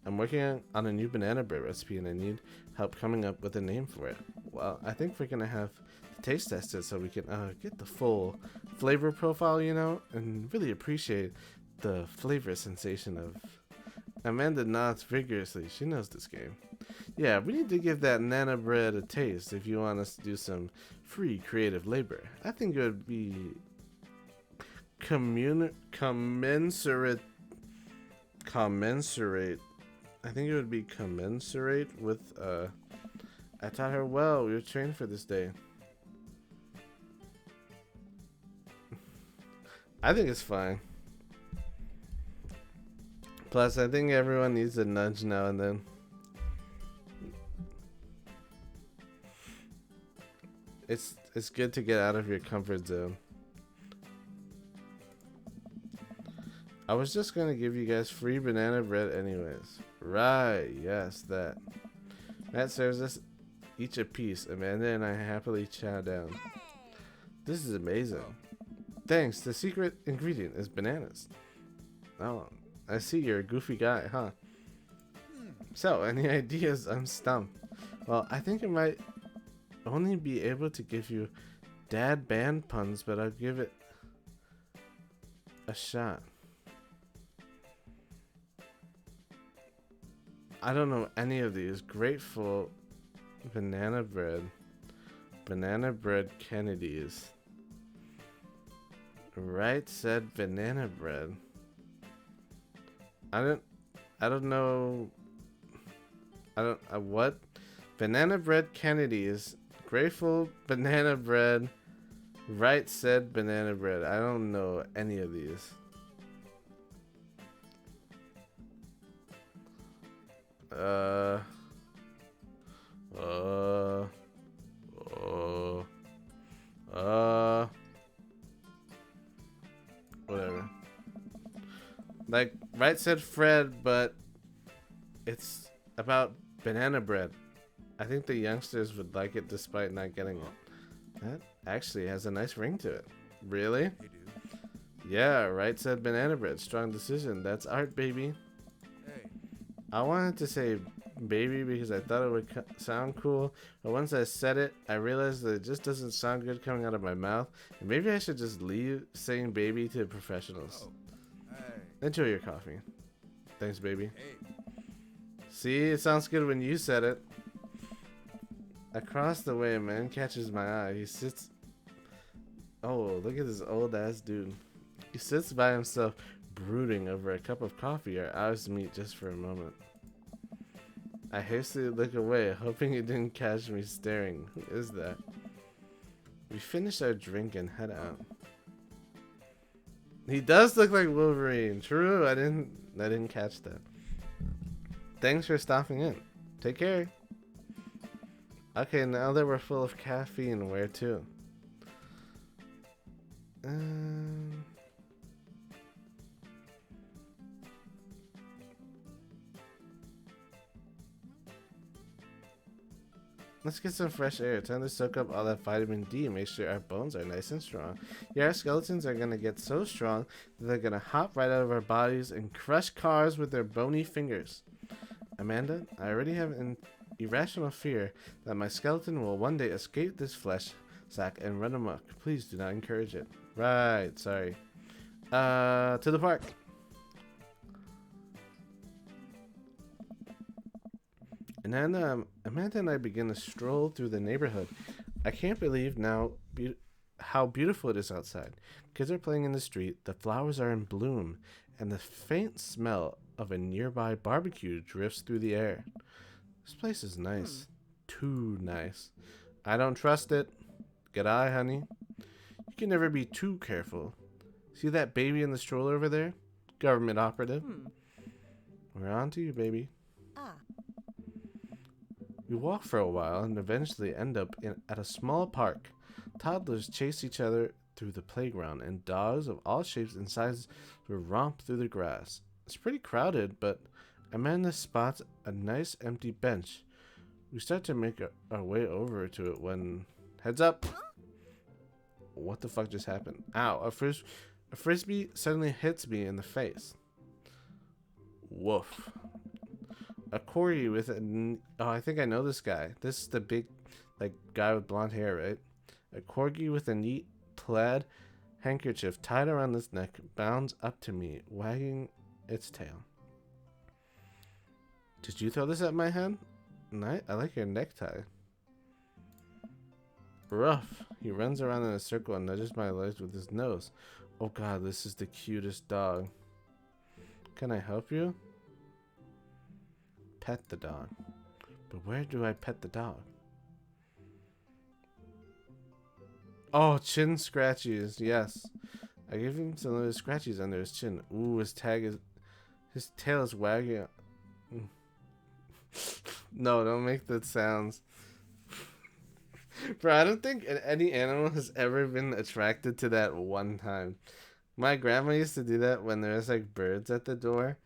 I'm working on a new banana bread recipe, and I need help coming up with a name for it. Well, I think we're gonna have to taste test it so we can get the full flavor profile, and really appreciate the flavor sensation of. Amanda nods vigorously. She knows this game. Yeah, we need to give that nana bread a taste if you want us to do some free creative labor. I think it would be commensurate. I think it would be commensurate with, I taught her well. We were trained for this day. I think it's fine. Plus, I think everyone needs a nudge now and then. It's good to get out of your comfort zone. I was just gonna give you guys free banana bread anyways. Right, yes, that. Matt serves us each a piece. Amanda and I happily chow down. This is amazing. Thanks, the secret ingredient is bananas. Oh, I see you're a goofy guy, huh? So, any ideas? I'm stumped. Well, I think I might only be able to give you dad band puns, but I'll give it a shot. I don't know any of these. Grateful, banana bread Kennedy's. Right said banana bread. I don't know. What? Banana bread Kennedy's. Grateful banana bread. Right said banana bread. I don't know any of these. Like, Right said Fred, but it's about banana bread. I think the youngsters would like it despite not getting it. That actually has a nice ring to it. Really? Hey, dude. Yeah, Right said banana bread. Strong decision. That's art, baby. Hey. I wanted to say baby because I thought it would sound cool, but once I said it, I realized that it just doesn't sound good coming out of my mouth, and maybe I should just leave saying baby to professionals. Oh. Hey. Enjoy your coffee. Thanks, baby. Hey. See, it sounds good when you said it. Across the way, a man catches my eye. He sits... Oh, look at this old-ass dude. He sits by himself, brooding over a cup of coffee. Our eyes meet just for a moment. I hastily look away, hoping he didn't catch me staring. Who is that? We finish our drink and head out. He does look like Wolverine. True, I didn't catch that. Thanks for stopping in. Take care. Okay, now that we're full of caffeine, where to? Let's get some fresh air. Time to soak up all that vitamin D. Make sure our bones are nice and strong. Yeah, our skeletons are gonna get so strong that they're gonna hop right out of our bodies and crush cars with their bony fingers. Amanda, I already have an irrational fear that my skeleton will one day escape this flesh sack and run amok. Please do not encourage it. Right, sorry. To the park. And then Amanda and I begin to stroll through the neighborhood. I can't believe now how beautiful it is outside. Kids are playing in the street, the flowers are in bloom, and the faint smell of a nearby barbecue drifts through the air. This place is nice. Too nice. I don't trust it. Good eye, honey. You can never be too careful. See that baby in the stroller over there? Government operative. We're on to you, baby. We walk for a while and eventually end up at a small park. Toddlers chase each other through the playground, and dogs of all shapes and sizes romp through the grass. It's pretty crowded, but Amanda spots a nice empty bench. We start to make our way over to it when... Heads up! What the fuck just happened? Ow, a frisbee suddenly hits me in the face. Woof. A corgi with a... Oh, I think I know this guy. This is the big, guy with blonde hair, right? A corgi with a neat plaid handkerchief tied around its neck bounds up to me, wagging its tail. Did you throw this at my head? I like your necktie. Rough. He runs around in a circle and nudges my legs with his nose. Oh god, this is the cutest dog. Can I help you? Pet the dog. But where do I pet the dog? Oh, chin scratchies. Yes. I give him some of those scratchies under his chin. Ooh, his tail is wagging. No, don't make that sounds. Bro, I don't think any animal has ever been attracted to that one time. My grandma used to do that when there's birds at the door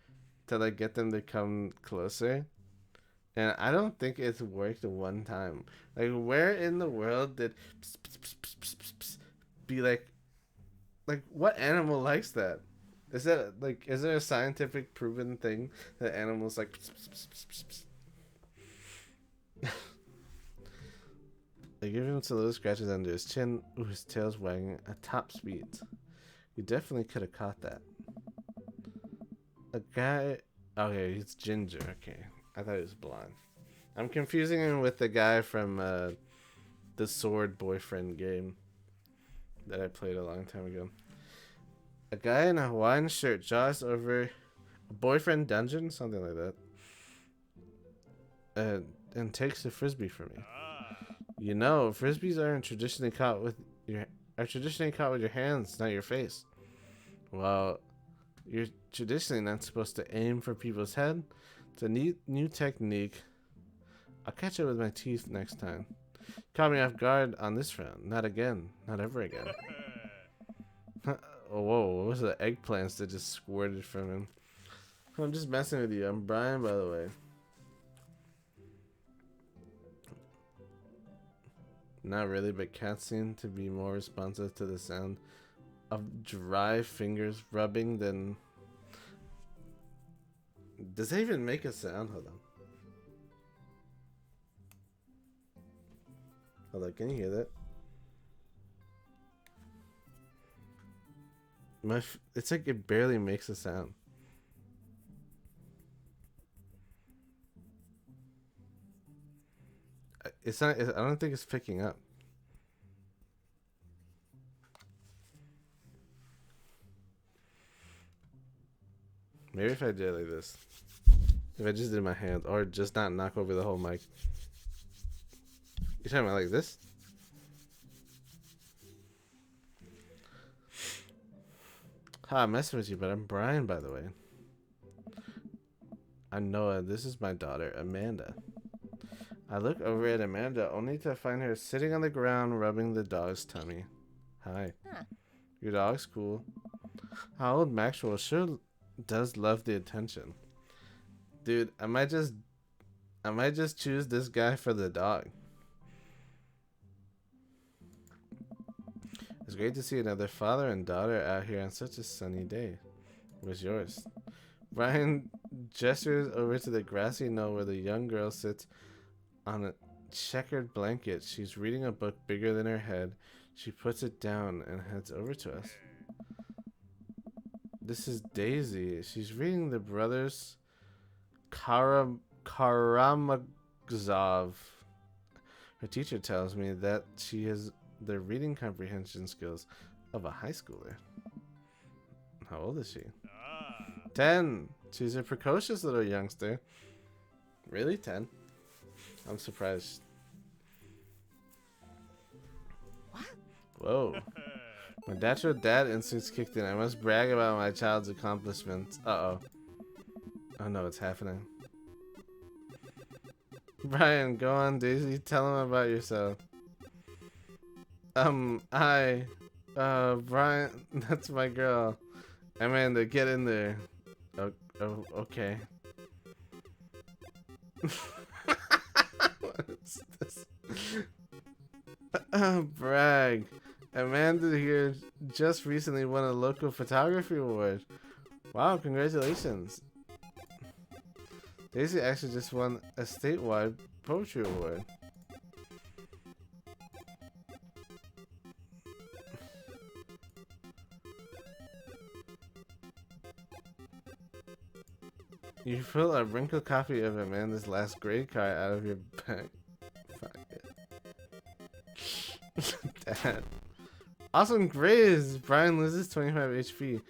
to get them to come closer. And I don't think it's worked one time. Where in the world did pss, pss, pss, pss, pss, pss, pss, be what animal likes that? Is that is there a scientific proven thing that animals like pss, pss, pss, pss, pss, pss? I give him some little scratches under his chin. Ooh, his tail's wagging at top speed. You definitely could have caught that. A guy... Okay, he's ginger. Okay. I thought he was blonde. I'm confusing him with the guy from the Sword Boyfriend game that I played a long time ago. A guy in a Hawaiian shirt jogs over a boyfriend dungeon, something like that, and takes the frisbee from me. You know, frisbees are traditionally caught with your hands, not your face. Well, you're traditionally not supposed to aim for people's head. It's a neat new technique. I'll catch it with my teeth next time. Caught me off guard on this round. Not again. Not ever again. Oh, whoa, what was the eggplants that just squirted from him? I'm just messing with you. I'm Brian, by the way. Not really, but cats seem to be more responsive to the sound of dry fingers rubbing than... Does that even make a sound? Hold on. Hold on, can you hear that? It's like it barely makes a sound. It's not. I don't think it's picking up. Maybe if I did it like this. If I just did my hand, or just not knock over the whole mic. You're talking about like this? Hi, I'm messing with you, but I'm Brian, by the way. I'm Noah. This is my daughter, Amanda. I look over at Amanda only to find her sitting on the ground rubbing the dog's tummy. Hi. Huh. Your dog's cool. How old Maxwell sure does love the attention. Dude, I might just choose this guy for the dog. It's great to see another father and daughter out here on such a sunny day. Where's yours? Brian gestures over to the grassy knoll where the young girl sits on a checkered blanket. She's reading a book bigger than her head. She puts it down and heads over to us. This is Daisy. She's reading the brothers Karamazov. Her teacher tells me that she has the reading comprehension skills of a high schooler. How old is she? 10. She's a precocious little youngster. Really? 10? I'm surprised. What? Whoa. My natural dad instincts kicked in. I must brag about my child's accomplishments. Uh-oh. Oh no, it's happening. Brian, go on, Daisy. Tell him about yourself. Brian, that's my girl. Amanda, get in there. Oh, okay. What is this? Brag. Amanda here just recently won a local photography award. Wow, congratulations. Daisy actually just won a statewide poetry award. You fill a wrinkled copy of Amanda's last grade card out of your back. Fuck it. Dad. Awesome grades! Brian loses 25 HP.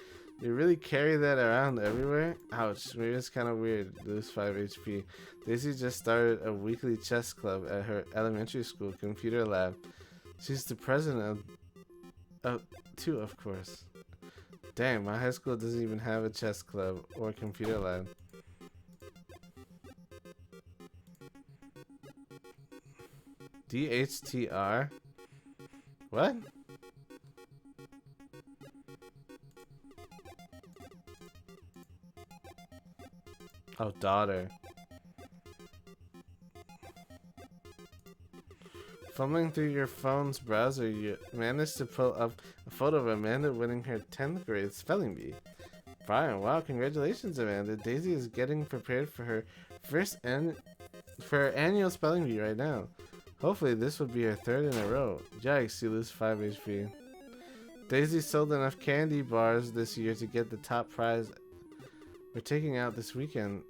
You really carry that around everywhere? Ouch, maybe it's kind of weird. Lose 5 HP. Daisy just started a weekly chess club at her elementary school computer lab. She's the president of two, of course. Damn, my high school doesn't even have a chess club or computer lab. DHTR? What? Oh, daughter. Fumbling through your phone's browser, you managed to pull up a photo of Amanda winning her 10th grade spelling bee. Brian, wow, congratulations, Amanda. Daisy is getting prepared for her annual spelling bee right now. Hopefully this will be her 3rd in a row. Yikes, you lose 5 HP. Daisy sold enough candy bars this year to get the top prize we're taking out this weekend.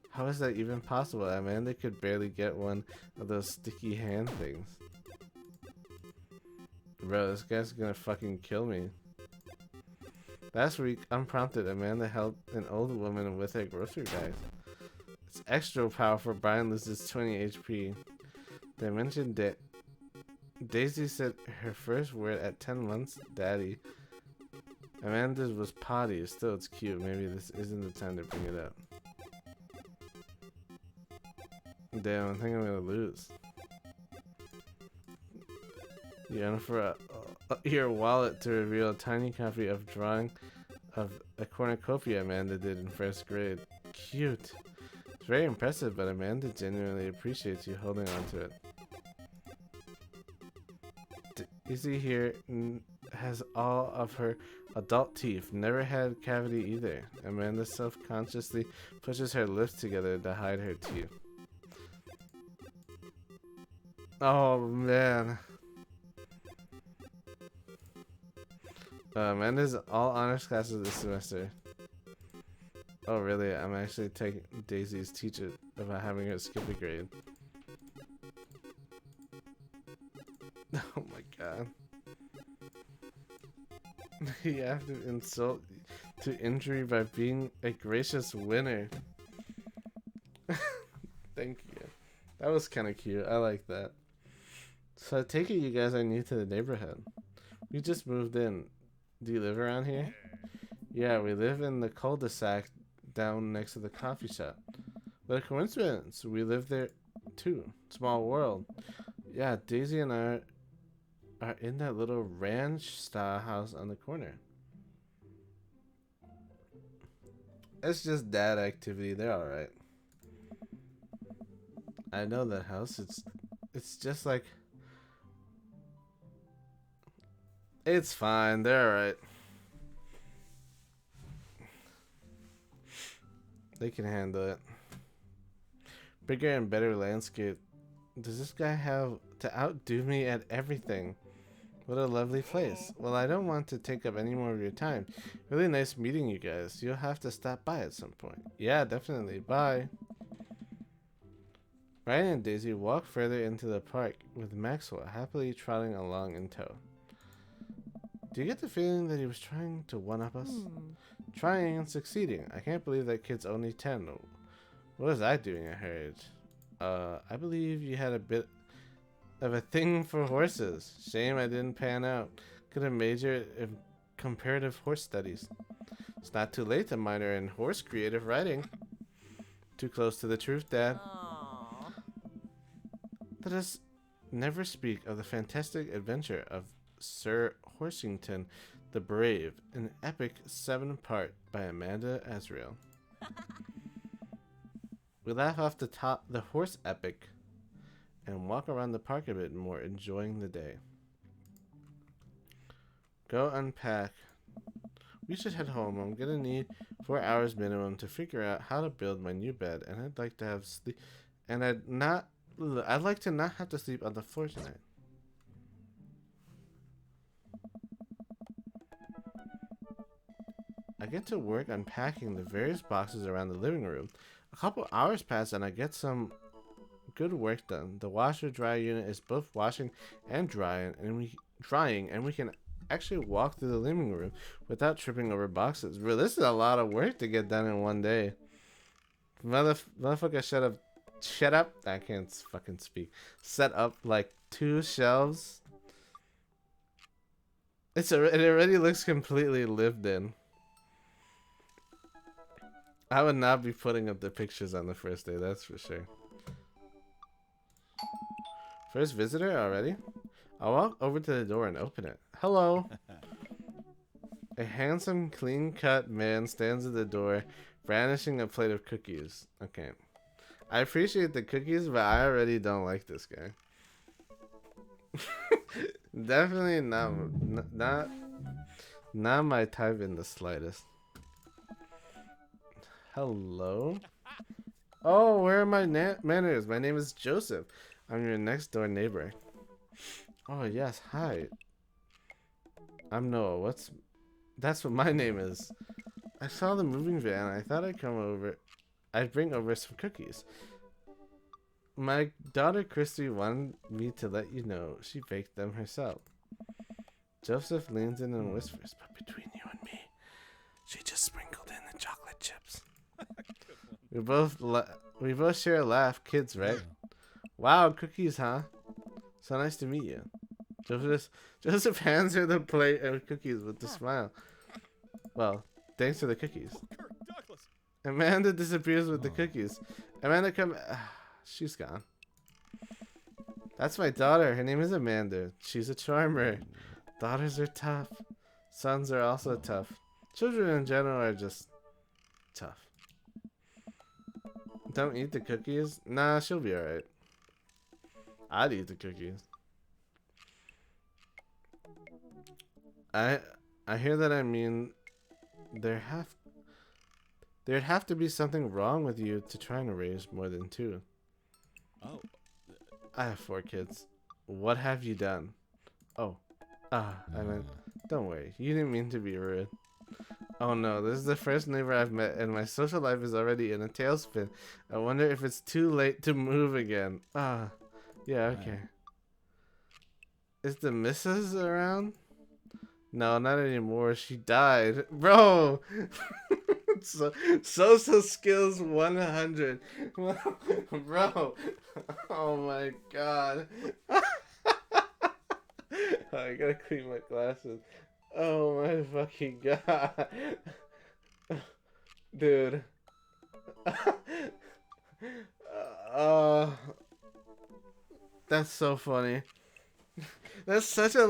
How is that even possible? Amanda could barely get one of those sticky hand things. Bro, this guy's gonna fucking kill me. Last week, unprompted, Amanda helped an old woman with her grocery bags. It's extra powerful. Brian loses 20 HP. They mentioned that Daisy said her first word at 10 months, daddy. Amanda's was potty. Still, it's cute. Maybe this isn't the time to bring it up. Damn, I think I'm gonna lose. You're in for your wallet to reveal a tiny copy of drawing of a cornucopia Amanda did in first grade. Cute. It's very impressive, but Amanda genuinely appreciates you holding on to it. Izzy here has all of her adult teeth. Never had cavity either. Amanda self-consciously pushes her lips together to hide her teeth. Oh man. Amanda's all honors classes this semester. Oh really? I'm actually taking Daisy's teacher about having her skip a grade. Oh my god. You have to insult to injury by being a gracious winner. Thank you. That was kind of cute. I like that. So I take it you guys are new to the neighborhood. We just moved in. Do you live around here? Yeah, we live in the cul-de-sac down next to the coffee shop. What a coincidence. We live there too. Small world. Yeah, Daisy and I are in that little ranch style house on the corner. It's just dad activity. They're alright. I know that house. It's just like... It's fine. They're alright. They can handle it. Bigger and better landscape. Does this guy have to outdo me at everything? What a lovely place. Well, I don't want to take up any more of your time. Really nice meeting you guys. You'll have to stop by at some point. Yeah, definitely. Bye. Ryan and Daisy walk further into the park with Maxwell happily trotting along in tow. Do you get the feeling that he was trying to one-up us? Trying and succeeding. I can't believe that kid's only 10. What was I doing at her age? I believe you had a bit of a thing for horses. Shame I didn't pan out. Could have majored in comparative horse studies. It's not too late to minor in horse creative writing. Too close to the truth, Dad. Aww. Let us never speak of the fantastic adventure of Sir Horsington the Brave, an epic 7-part by Amanda Azrael. We laugh off the top the horse epic and walk around the park a bit more, enjoying the day. Go unpack. We should head home. I'm gonna need 4 hours minimum to figure out how to build my new bed, and I'd like to have sleep. And I'd like to not have to sleep on the floor tonight. I get to work unpacking the various boxes around the living room. A couple hours pass and I get some good work done. The washer dryer unit is both washing and drying, and we can actually walk through the living room without tripping over boxes. Bro, this is a lot of work to get done in one day. Motherfucker, shut up. I can't fucking speak. Set up like 2 shelves. It already looks completely lived in. I would not be putting up the pictures on the first day, that's for sure. First visitor already? I'll walk over to the door and open it. Hello. A handsome, clean-cut man stands at the door, brandishing a plate of cookies. Okay. I appreciate the cookies, but I already don't like this guy. Definitely not my type in the slightest. Hello? Oh, where are my manners? My name is Joseph. I'm your next door neighbor. Oh, yes. Hi. I'm Noah. That's what my name is. I saw the moving van. I thought I'd bring over some cookies. My daughter Christy wanted me to let you know she baked them herself. Joseph leans in and whispers, but between you and me, she just sprinkled in the chocolate chips. We both share a laugh, kids, right? Wow, cookies, huh? So nice to meet you. Joseph hands her the plate of cookies with a smile. Well, thanks for the cookies. Amanda disappears with the cookies. Amanda she's gone. That's my daughter. Her name is Amanda. She's a charmer. Daughters are tough. Sons are also tough. Children in general are just tough. Don't eat the cookies? Nah, she'll be alright. I'd eat the cookies. I hear that. I mean, there'd have to be something wrong with you to try and raise more than 2. Oh, I have 4 kids. What have you done? Oh. I meant, don't worry. You didn't mean to be rude. Oh no, this is the first neighbor I've met and my social life is already in a tailspin. I wonder if it's too late to move again. Yeah, okay. Is the missus around? No, not anymore. She died. Bro! Social skills 100. Bro. Oh my god. I gotta clean my glasses. Oh my fucking god. Dude. That's so funny. That's such a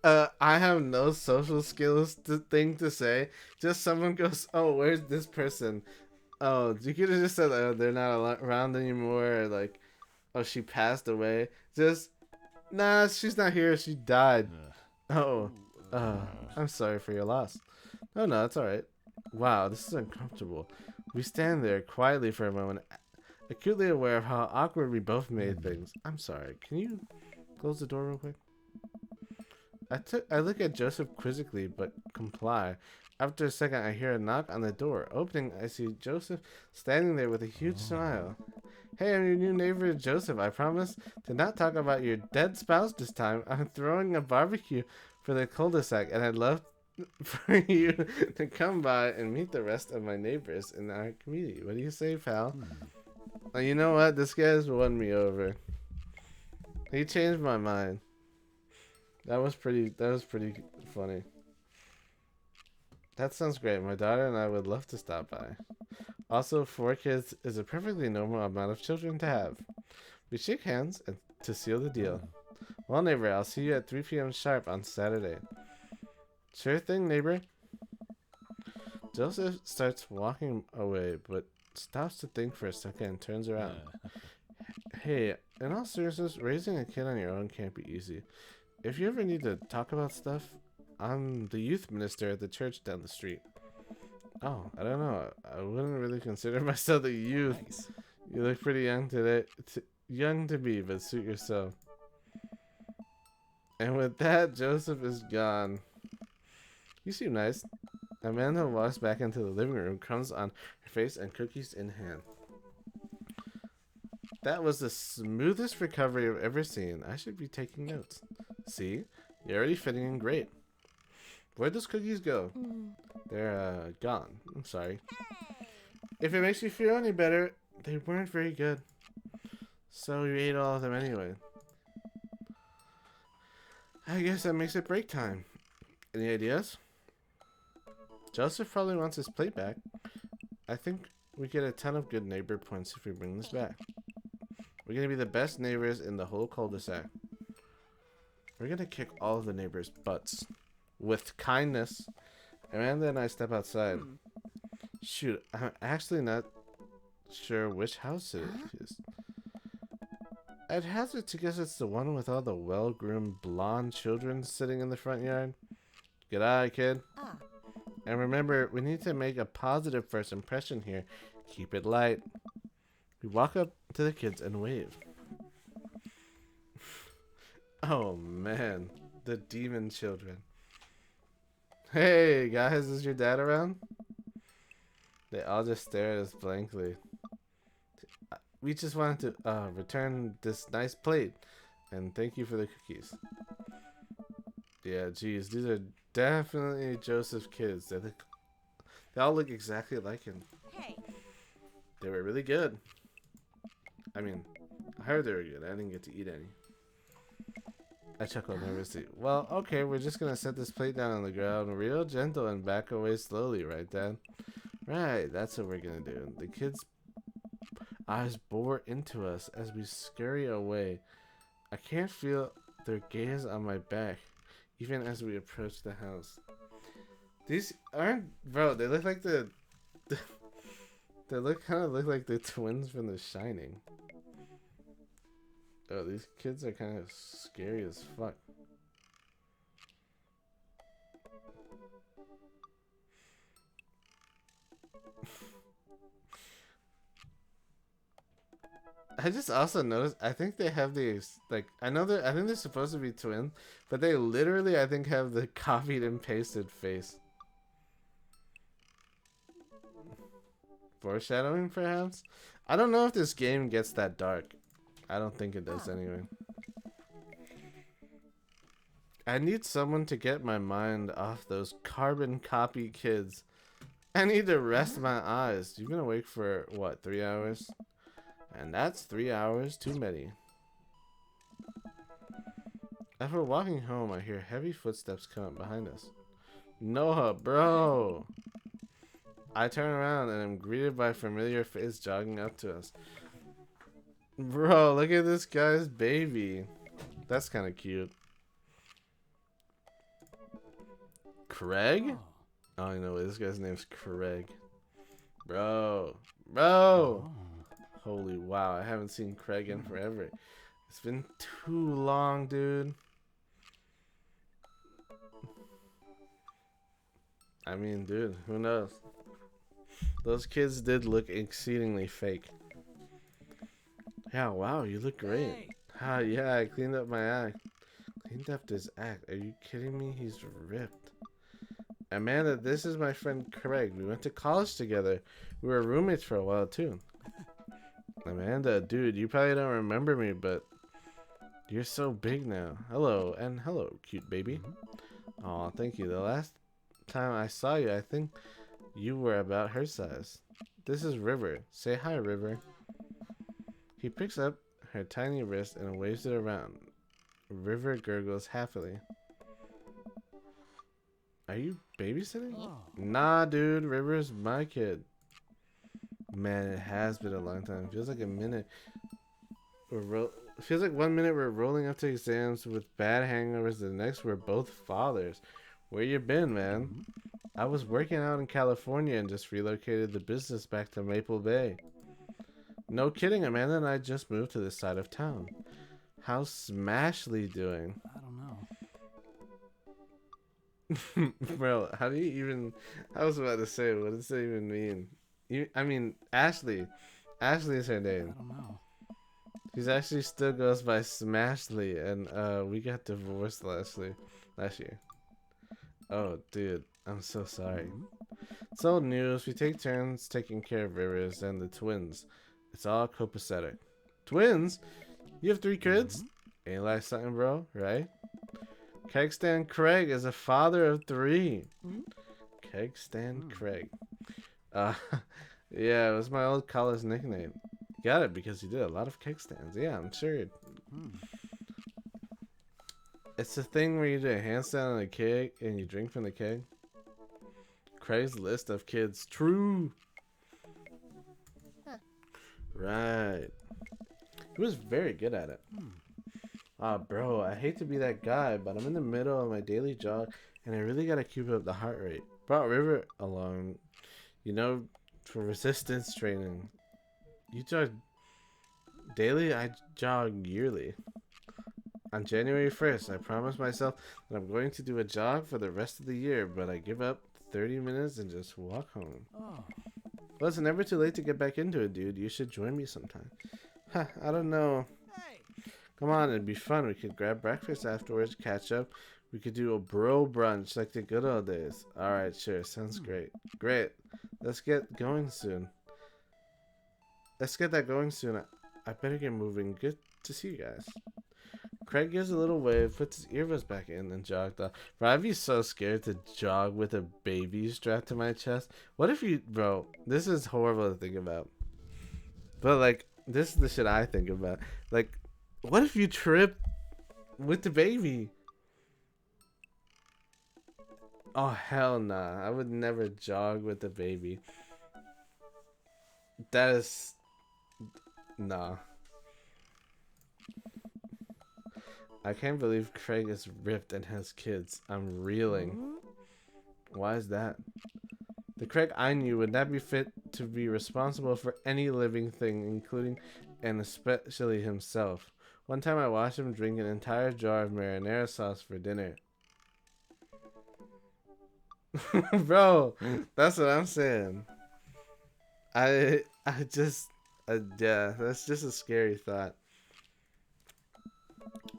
I have no social skills thing to say. Just someone goes, oh, where's this person? Oh, you could have just said, oh, they're not around anymore. Or like, oh, she passed away. Just, nah, she's not here. She died. Oh, I'm sorry for your loss. No, it's alright. Wow, this is uncomfortable. We stand there quietly for a moment, acutely aware of how awkward we both made things. I'm sorry. Can you close the door real quick? I look at Joseph quizzically, but comply. After a second, I hear a knock on the door. Opening, I see Joseph standing there with a huge smile. Hey, I'm your new neighbor, Joseph. I promise to not talk about your dead spouse this time. I'm throwing a barbecue for the cul-de-sac, and I'd love for you to come by and meet the rest of my neighbors in our community. What do you say, pal? You know what? This guy's won me over. He changed my mind. That was pretty funny. That sounds great. My daughter and I would love to stop by. Also, 4 kids is a perfectly normal amount of children to have. We shake hands and to seal the deal. Well, neighbor, I'll see you at 3 p.m. sharp on Saturday. Sure thing, neighbor. Joseph starts walking away, but stops to think for a second and turns around. Hey, in all seriousness, raising a kid on your own can't be easy. If you ever need to talk about stuff, I'm the youth minister at the church down the street. Oh, I don't know. I wouldn't really consider myself a youth. Nice. You look pretty young today. Young to be, but suit yourself. And with that, Joseph is gone. You seem nice. Amanda walks back into the living room, crumbs on her face and cookies in hand. That was the smoothest recovery I've ever seen. I should be taking notes. See? You're already fitting in great. Where'd those cookies go? They're gone. I'm sorry. If it makes you feel any better, they weren't very good. So you ate all of them anyway. I guess that makes it break time. Any ideas? Joseph probably wants his plate back. I think we get a ton of good neighbor points if we bring this back. We're gonna be the best neighbors in the whole cul-de-sac. We're gonna kick all of the neighbors' butts. With kindness. Amanda and I step outside. Shoot, I'm actually not sure which house it is. I'd hazard to guess it's the one with all the well-groomed blonde children sitting in the front yard. Good eye, kid. And remember, we need to make a positive first impression here. Keep it light. We walk up to the kids and wave. Oh man, the demon children. Hey guys, is your dad around? They all just stare at us blankly. We just wanted to return this nice plate and thank you for the cookies. Yeah, geez, these are definitely Joseph's kids. They all look exactly like him. Hey. They were really good. I mean, I heard they were good. I didn't get to eat any. I chuckled nervously. Well, okay, we're just gonna set this plate down on the ground real gentle and back away slowly, right, Dad? Right, that's what we're gonna do. The kids' eyes bore into us as we scurry away. I can't feel their gaze on my back, even as we approach the house. These aren't, bro. They look like they kind of look like the twins from The Shining. Oh, these kids are kind of scary as fuck. I just also noticed, I think they have these, like, I think they're supposed to be twins, but they literally, I think, have the copied and pasted face. Foreshadowing, perhaps? I don't know if this game gets that dark. I don't think it does anyway. I need someone to get my mind off those carbon copy kids. I need to rest my eyes. You've been awake for, what, 3 hours? And that's 3 hours too many. As we're walking home, I hear heavy footsteps come up behind us. Noah, bro! I turn around and am greeted by a familiar face jogging up to us. Bro, look at this guy's baby. That's kind of cute. Craig? Oh, you know, this guy's name's Craig. Bro. Holy wow, I haven't seen Craig in forever. It's been too long, dude. I mean, dude, who knows? Those kids did look exceedingly fake. Yeah, wow, you look great. Ah, yeah, I cleaned up my act. Cleaned up this act. Are you kidding me? He's ripped. Amanda, this is my friend Craig. We went to college together. We were roommates for a while, too. Amanda, dude, you probably don't remember me, but you're so big now. Hello, and hello, cute baby. Aw, thank you. The last time I saw you, I think you were about her size. This is River. Say hi, River. He picks up her tiny wrist and waves it around. River gurgles happily. Are you babysitting? Nah, dude. River's my kid. Man, it has been a long time. Feels like a minute. Feels like 1 minute we're rolling up to exams with bad hangovers. The next we're both fathers. Where you been, man? I was working out in California and just relocated the business back to Maple Bay. No kidding, Amanda and I just moved to this side of town. How's Smashley doing? I don't know. Bro, how do you even... I was about to say, what does that even mean? I mean, Ashley. Ashley is her name. I don't know. She's actually still goes by Smashley, and we got divorced last year. Oh, dude, I'm so sorry. It's old news. We take turns taking care of Rivers and the twins. It's all copacetic. Twins? You have 3 kids? Ain't like something, bro, right? Kegstan Craig is a father of 3. Kegstan Craig. Yeah, it was my old college nickname. Got it because he did a lot of keg stands. Yeah, I'm sure. It's the thing where you do a handstand on a keg and you drink from the keg. Craig's list of kids. True. Right. He was very good at it. Bro, I hate to be that guy, but I'm in the middle of my daily jog and I really gotta keep up the heart rate. Brought River along, you know, for resistance training. You jog daily? I jog yearly. On January 1st, I promised myself that I'm going to do a jog for the rest of the year, but I give up 30 minutes and just walk home. Well, it's never too late to get back into it, dude. You should join me sometime. I don't know. Come on, it'd be fun. We could grab breakfast afterwards, catch up. We could do a bro brunch like the good old days. Alright, sure. Sounds great. Great. Let's get going soon. Let's get that going soon. I better get moving. Good to see you guys. Craig gives a little wave, puts his earbuds back in, and jogged off. Bro, I'd be so scared to jog with a baby strapped to my chest. What if you... Bro, this is horrible to think about. But, like, this is the shit I think about. Like, what if you trip with the baby? Oh, hell nah. I would never jog with the baby. That is... Nah. I can't believe Craig is ripped and has kids. I'm reeling. Why is that? The Craig I knew would not be fit to be responsible for any living thing, including and especially himself. One time I watched him drink an entire jar of marinara sauce for dinner. Bro, that's what I'm saying. I just, yeah, that's just a scary thought.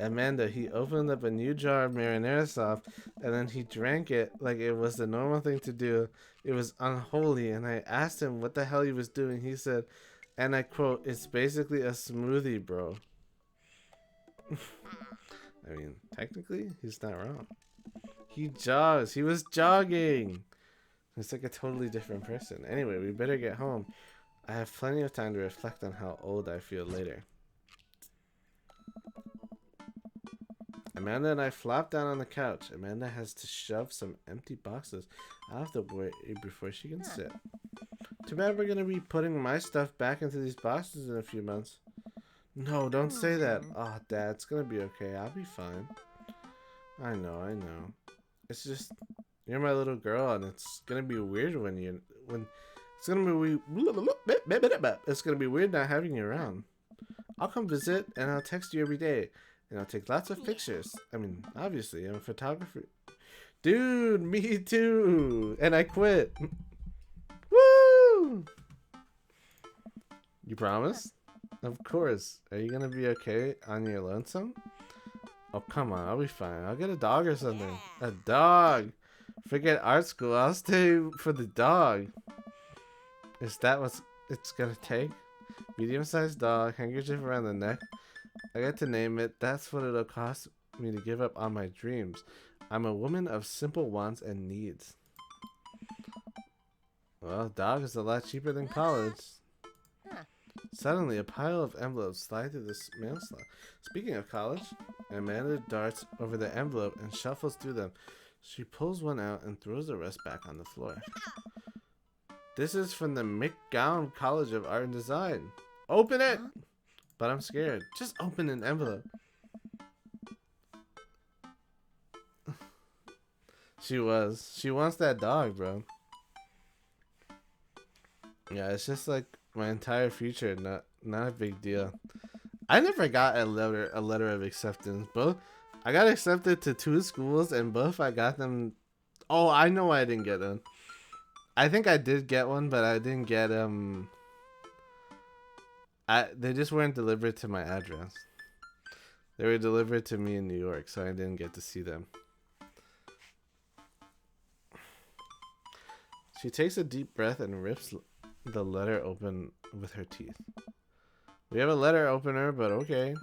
Amanda, he opened up a new jar of marinara sauce and then he drank it like it was the normal thing to do. It was unholy, and I asked him what the hell he was doing. He said, and I quote, "It's basically a smoothie, bro." I mean, technically, he's not wrong. He jogs. He was jogging. It's like a totally different person. Anyway, we better get home. I have plenty of time to reflect on how old I feel later. Amanda and I flop down on the couch. Amanda has to shove some empty boxes out of the way before she can sit. Too bad we're going to be putting my stuff back into these boxes in a few months. No, don't say that. Oh, Dad, it's going to be okay. I'll be fine. I know. It's just, you're my little girl, and it's going to be weird it's going to be weird not having you around. I'll come visit, and I'll text you every day. And I'll take lots of pictures. I mean, obviously, I'm a photographer. Dude, me too. And I quit. Woo! You promise? Of course. Are you gonna be okay on your lonesome? Oh, come on. I'll be fine. I'll get a dog or something. A dog. Forget art school. I'll stay for the dog. Is that what it's gonna take? Medium-sized dog, handkerchief around the neck. I get to name it. That's what it'll cost me to give up on my dreams. I'm a woman of simple wants and needs. Well, dog is a lot cheaper than college. Suddenly, a pile of envelopes slide through the mail slot. Speaking of college, Amanda darts over the envelope and shuffles through them. She pulls one out and throws the rest back on the floor. This is from the McGowan College of Art and Design. Open it! But I'm scared. Just open an envelope. She wants that dog, bro. Yeah, it's just like my entire future. Not a big deal. I never got a letter of acceptance. I got accepted to 2 schools, and both I got them. Oh, I know why I didn't get them. I think I did get one, but I didn't get they just weren't delivered to my address. They were delivered to me in New York, so I didn't get to see them. She takes a deep breath and rips the letter open with her teeth. We have a letter opener, but okay.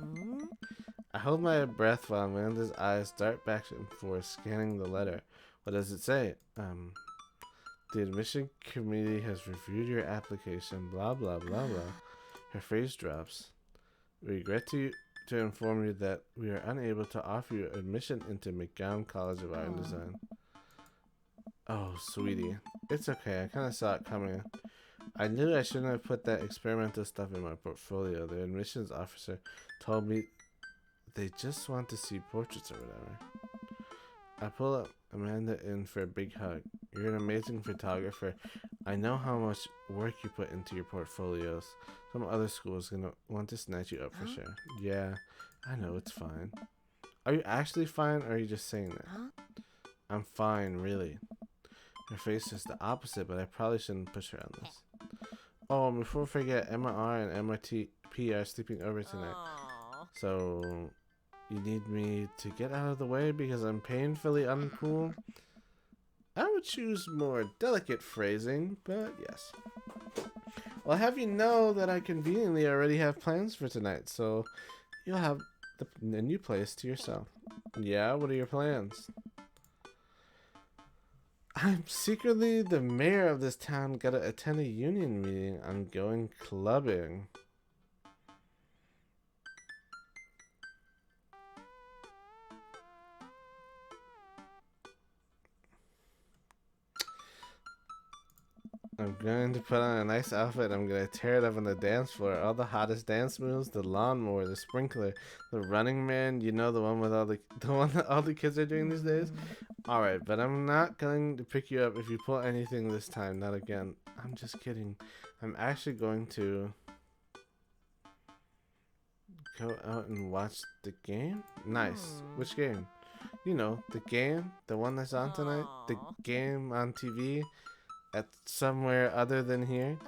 I hold my breath while Amanda's eyes dart back and forth, scanning the letter. What does it say? The admission committee has reviewed your application, blah, blah, blah, blah. Her face drops. We regret to inform you that we are unable to offer you admission into McGowan College of Art and Design. Oh, sweetie. It's okay. I kind of saw it coming. I knew I shouldn't have put that experimental stuff in my portfolio. The admissions officer told me they just want to see portraits or whatever. I pull up Amanda in for a big hug. You're an amazing photographer. I know how much work you put into your portfolios. Some other school's gonna want to snatch you up for sure. Yeah, I know, it's fine. Are you actually fine, or are you just saying that? I'm fine, really. Her face is the opposite, but I probably shouldn't push her on this. Oh, and before I forget, Emma R and Emma P are sleeping over tonight. So, you need me to get out of the way because I'm painfully uncool? I would choose more delicate phrasing, but yes. Well, I'll have you know that I conveniently already have plans for tonight, so you'll have the new place to yourself. Yeah, what are your plans? I'm secretly the mayor of this town. Gotta attend a union meeting. I'm going clubbing. I'm going to put on a nice outfit. I'm going to tear it up on the dance floor. All the hottest dance moves, the lawnmower, the sprinkler, the running man. You know, the one with the one that all the kids are doing these days. All right, but I'm not going to pick you up if you pull anything this time. Not again. I'm just kidding. I'm actually going to go out and watch the game. Nice. Which game? You know, the game, the one that's on tonight, the game on TV at somewhere other than here.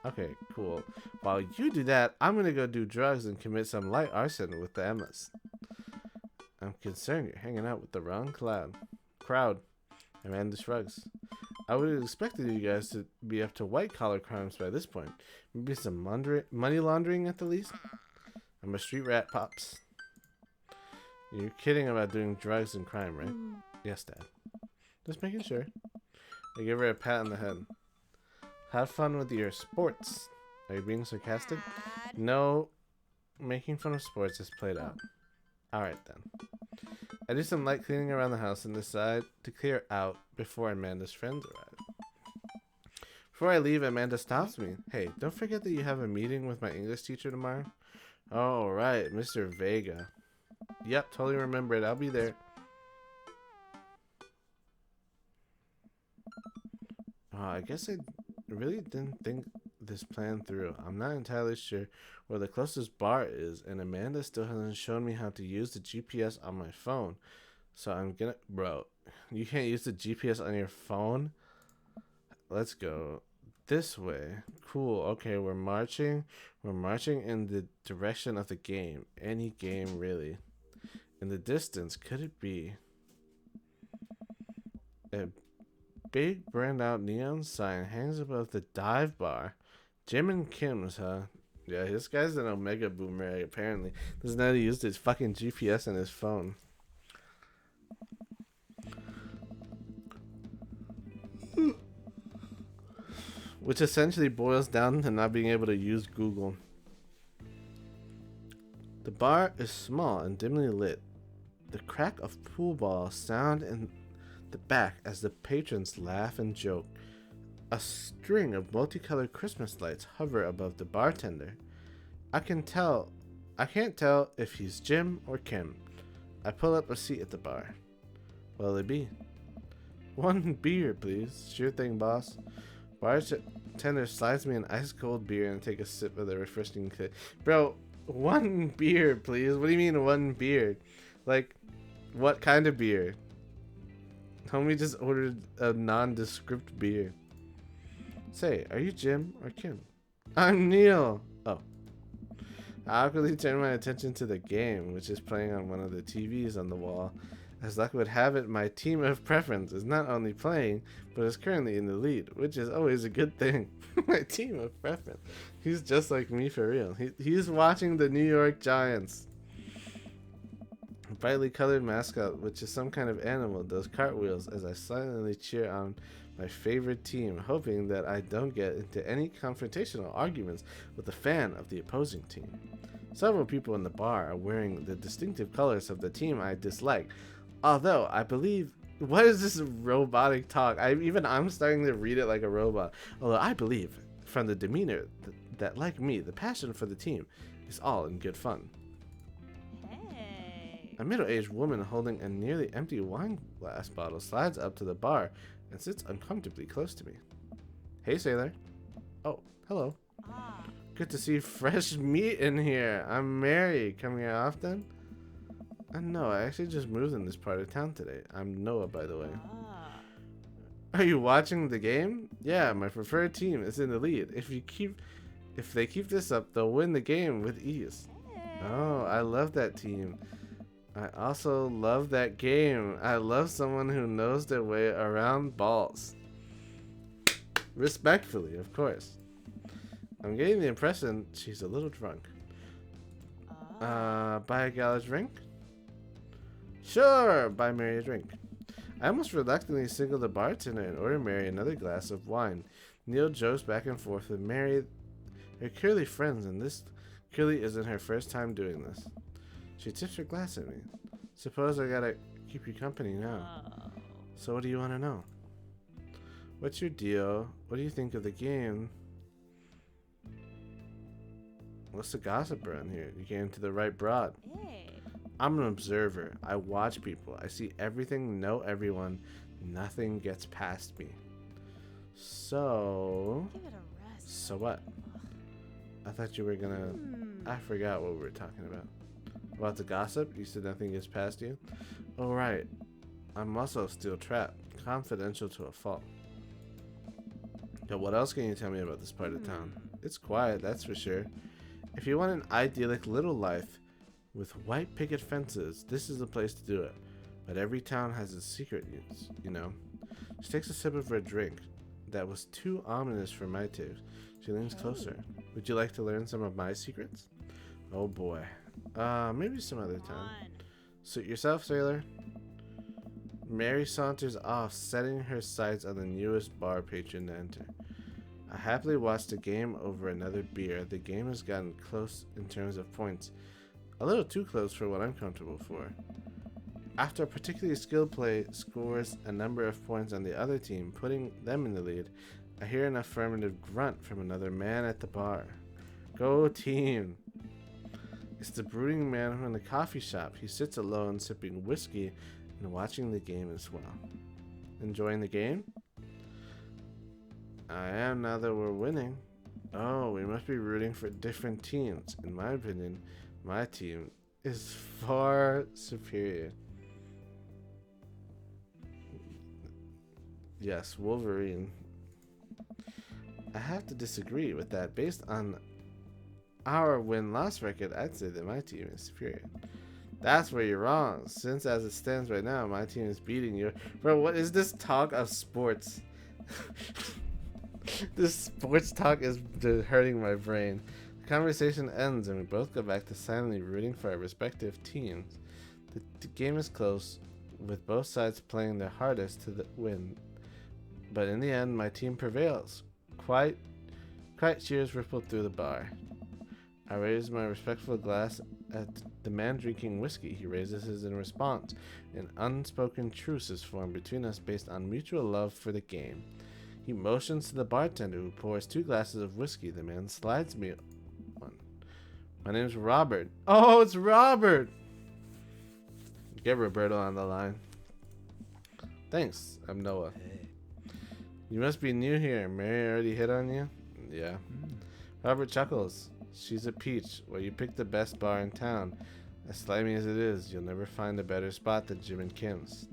Okay, cool. While you do that, I'm gonna go do drugs and commit some light arson with the Emmas. I'm concerned you're hanging out with the wrong crowd. Amanda shrugs. I would have expected you guys to be up to white-collar crimes by this point. Maybe some money laundering at the least? I'm a street rat, Pops. You're kidding about doing drugs and crime, right? Yes, Dad. Just making sure. I give her a pat on the head. Have fun with your sports. Are you being sarcastic? Dad. No. Making fun of sports is played out. Alright then. I do some light cleaning around the house and decide to clear out before Amanda's friends arrive. Before I leave, Amanda stops me. Hey, don't forget that you have a meeting with my English teacher tomorrow. Oh, right, Mr. Vega. Yep, totally remember it. I'll be there. I guess I really didn't think this plan through. I'm not entirely sure where the closest bar is, and Amanda still hasn't shown me how to use the GPS on my phone. So I'm gonna... Bro, you can't use the GPS on your phone? Let's go this way. Cool. Okay, we're marching. We're marching in the direction of the game. Any game, really. In the distance, could it be a big burned out neon sign hangs above the dive bar? Jim and Kim's, huh? Yeah, this guy's an Omega Boomerang, apparently. Doesn't know how to use his fucking GPS on his phone. Which essentially boils down to not being able to use Google. The bar is small and dimly lit. The crack of pool balls sound in the back as the patrons laugh and joke. A string of multicolored Christmas lights hover above the bartender. I can't tell if he's Jim or Kim. I pull up a seat at the bar. What'll it be? One beer, please. Sure thing, boss. Bartender slides me an ice cold beer and I take a sip of the refreshing kick. Bro, one beer, please. What do you mean one beer? Like, what kind of beer? Homie just ordered a nondescript beer. Say, are you Jim or Kim? I'm Neil. Oh. I awkwardly turn my attention to the game, which is playing on one of the TVs on the wall. As luck would have it, my team of preference is not only playing, but is currently in the lead, which is always a good thing. My team of preference. He's just like me for real. He's watching the New York Giants. A brightly colored mascot, which is some kind of animal, does cartwheels as I silently cheer on my favorite team, hoping that I don't get into any confrontational arguments with a fan of the opposing team. Several people in the bar are wearing the distinctive colors of the team I dislike, although I believe... What is this robotic talk? I'm starting to read it like a robot. Although I believe, from the demeanor, that like me, the passion for the team is all in good fun. Hey. A middle-aged woman holding a nearly empty wine glass bottle slides up to the bar and sits uncomfortably close to me. Hey, sailor. Oh, hello. Ah. Good to see fresh meat in here. I'm Mary. Come here often? No, I actually just moved in this part of town today. I'm Noah, by the way. Ah. Are you watching the game? Yeah, my preferred team is in the lead. If they keep this up, they'll win the game with ease. Hey. Oh, I love that team. I also love that game. I love someone who knows their way around balls. Respectfully, of course. I'm getting the impression she's a little drunk. Buy a gal a drink? Sure, buy Mary a drink. I almost reluctantly signal the bartender and order Mary another glass of wine. Neil jokes back and forth with Mary. They're clearly friends, and this clearly isn't her first time doing this. She tips her glass at me. Suppose I gotta keep you company now. Oh. So what do you want to know? What's your deal? What do you think of the game? What's the gossip around here? You came to the right broad. Hey. I'm an observer. I watch people. I see everything, know everyone. Nothing gets past me. So... Give it a rest. So what? I thought you were gonna... I forgot what we were talking about. About the gossip? You said nothing gets past you? Oh, right. I'm also still trapped. Confidential to a fault. Now, what else can you tell me about this part of town? It's quiet, that's for sure. If you want an idyllic little life with white picket fences, this is the place to do it. But every town has its secret, you know. She takes a sip of her drink. That was too ominous for my taste. She leans closer. Would you like to learn some of my secrets? Oh boy. Maybe some other time. Suit yourself, sailor. Mary saunters off, setting her sights on the newest bar patron to enter. I happily watched a game over another beer. The game has gotten close in terms of points. A little too close for what I'm comfortable for. After a particularly skilled play scores a number of points on the other team, putting them in the lead, I hear an affirmative grunt from another man at the bar. Go team! It's the brooding man from the coffee shop. He sits alone, sipping whiskey and watching the game as well. Enjoying the game? I am, now that we're winning. Oh, we must be rooting for different teams. In my opinion, my team is far superior. Yes, Wolverine. I have to disagree with that. Based on our win-loss record, I'd say that my team is superior. That's where you're wrong. Since as it stands right now, my team is beating you. Bro, what is this talk of sports? This sports talk is hurting my brain. The conversation ends and we both go back to silently rooting for our respective teams. The game is close, with both sides playing their hardest to win. But in the end, my team prevails. Quiet cheers rippled through the bar. I raise my respectful glass at the man drinking whiskey. He raises his in response. An unspoken truce is formed between us based on mutual love for the game. He motions to the bartender, who pours 2 glasses of whiskey. The man slides me one. My name's Robert. Oh, it's Robert! Get Roberto on the line. Thanks, I'm Noah. You must be new here. Mary already hit on you? Yeah. Robert chuckles. She's a peach. Well, you picked the best bar in town. As slimy as it is, you'll never find a better spot than Jim and Kim's.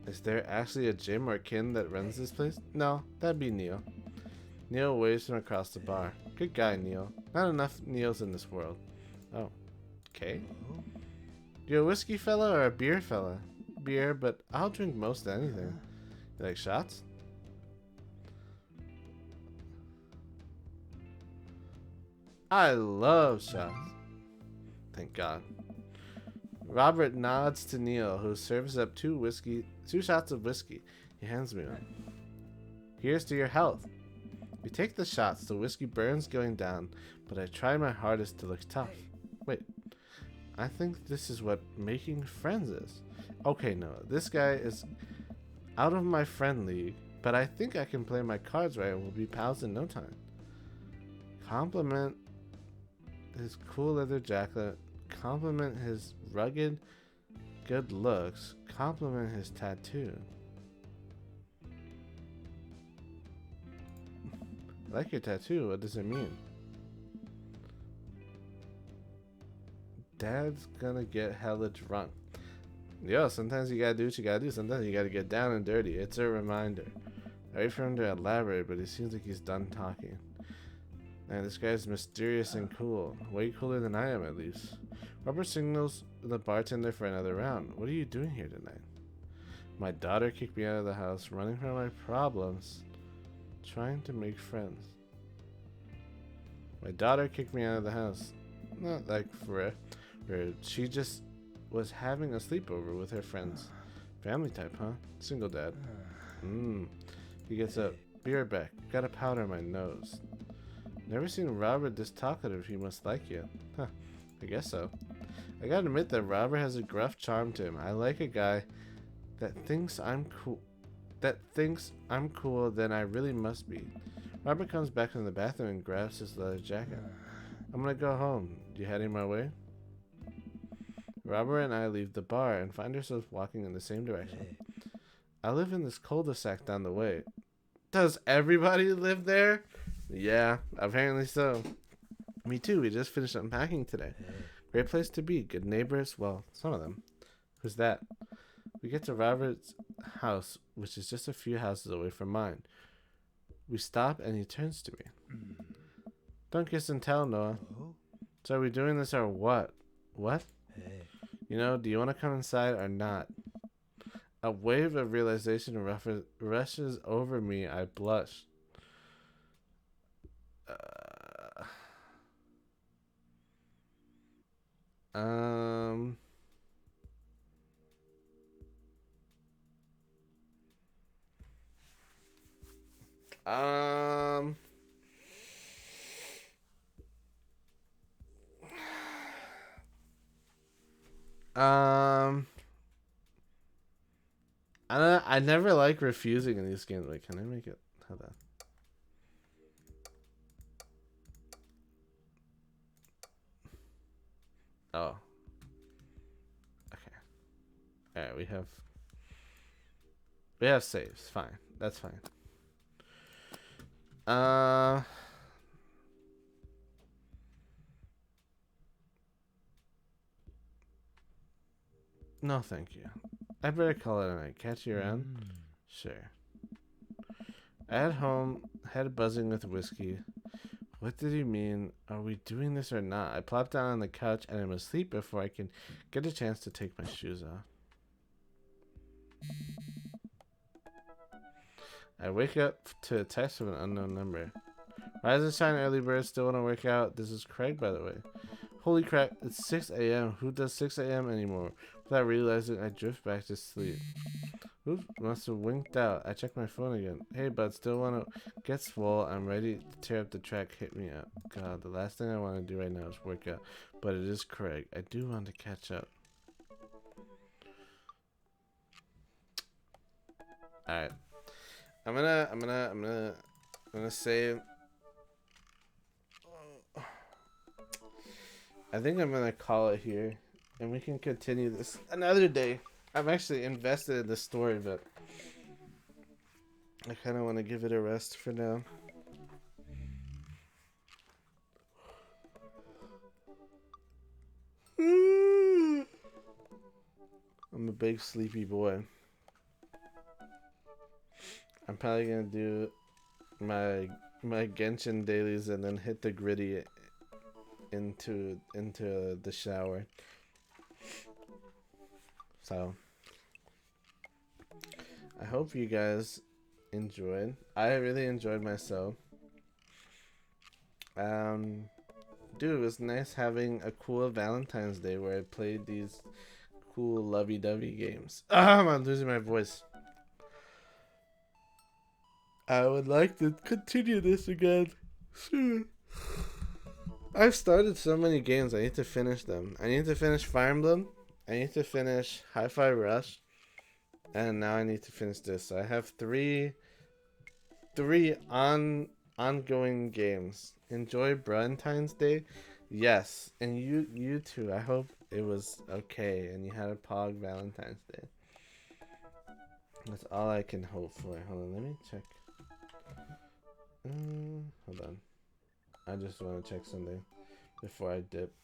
Is there actually a Jim or Kim that runs this place? No, that'd be Neil. Neil waves from across the bar. Good guy, Neil. Not enough Neils in this world. Oh. Okay. You a whiskey fella or a beer fella? Beer, but I'll drink most anything. You like shots? I love shots. Thank God. Robert nods to Neil, who serves up 2 shots of whiskey. He hands me one. Here's to your health. We take the shots. The whiskey burns going down, but I try my hardest to look tough. Wait, I think this is what making friends is. Okay, no, this guy is out of my friend league, but I think I can play my cards right and we'll be pals in no time. Compliment his cool leather jacket. Compliment his rugged good looks. Compliment his tattoo. I like your tattoo. What does it mean? Dad's gonna get hella drunk. Yo, sometimes you gotta do what you gotta do. Sometimes you gotta get down and dirty. It's a reminder. I wait for him to elaborate, but it seems like he's done talking. Man, this guy's mysterious and cool. Way cooler than I am, at least. Robert signals the bartender for another round. What are you doing here tonight? My daughter kicked me out of the house, running from my problems, trying to make friends. My daughter kicked me out of the house. Not like for real. She just was having a sleepover with her friends. Family type, huh? Single dad. He gets up. Be right back. Got a powder on my nose. Never seen Robert this talkative. He must like you. Huh. I guess so. I gotta admit that Robert has a gruff charm to him. I like a guy that thinks I'm cool. that thinks I'm cool, then I really must be. Robert comes back from the bathroom and grabs his leather jacket. I'm gonna go home. You heading my way? Robert and I leave the bar and find ourselves walking in the same direction. I live in this cul-de-sac down the way. Does everybody live there? Yeah, apparently so. Me too. We just finished unpacking today. Great place to be. Good neighbors. Well, some of them. Who's that? We get to Robert's house, which is just a few houses away from mine. We stop and he turns to me. Don't kiss and tell, Noah. So are we doing this or what? What? You know, do you want to come inside or not? A wave of realization rushes over me. I blush. Um... Um... Um... I never like refusing in these games. Wait, can I make it? Hold on. Oh. Okay. Alright, we have saves. Fine. That's fine. No, thank you. I better call it a night. Catch you around? Sure. At home, head buzzing with whiskey. What did he mean? Are we doing this or not? I plopped down on the couch and I'm asleep before I can get a chance to take my shoes off. I wake up to a text from an unknown number. Rise and shine, early bird. Still want to work out. This is Craig, by the way. Holy crap, it's 6 a.m. Who does 6 a.m. anymore? Without realizing, I drift back to sleep. Oops, must have winked out. I checked my phone again. Hey, bud, still want to get swole. I'm ready to tear up the track. Hit me up. God, the last thing I want to do right now is work out. But it is Craig. I do want to catch up. Alright. I'm gonna save. I think I'm gonna call it here, and we can continue this another day. I'm actually invested in the story, but I kind of want to give it a rest for now. I'm a big sleepy boy. I'm probably gonna do my Genshin dailies and then hit the gritty into the shower. So I hope you guys enjoyed. I really enjoyed myself. Dude, it was nice having a cool Valentine's Day where I played these cool lovey-dovey games. I'm losing my voice. I would like to continue this again soon. I've started so many games. I need to finish them. I need to finish Fire Emblem. I need to finish Hi-Fi Rush. And now I need to finish this. So I have three ongoing games. Enjoy Valentine's Day. Yes. And you too. I hope it was okay and you had a Pog Valentine's Day. That's all I can hope for. Hold on, let me check. Hold on. I just want to check something before I dip.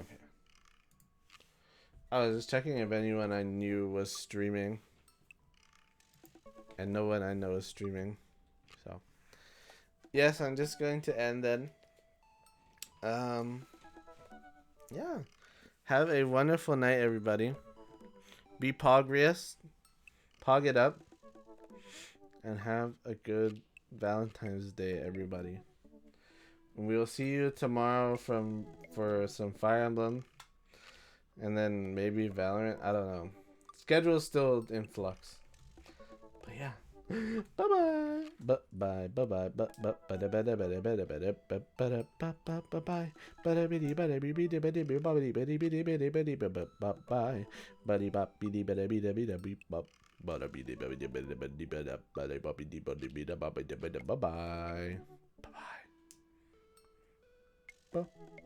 Okay. I was just checking if anyone I knew was streaming. And no one I know is streaming. So, yes, I'm just going to end then. Yeah. Have a wonderful night, everybody. Be pogrious. Pog it up. And have a good Valentine's Day, everybody. And we will see you tomorrow for some Fire Emblem. And then maybe Valorant. I don't know. Schedule's still in flux. But yeah. Bye bye. Bye bye. Bye bye. Bye bye.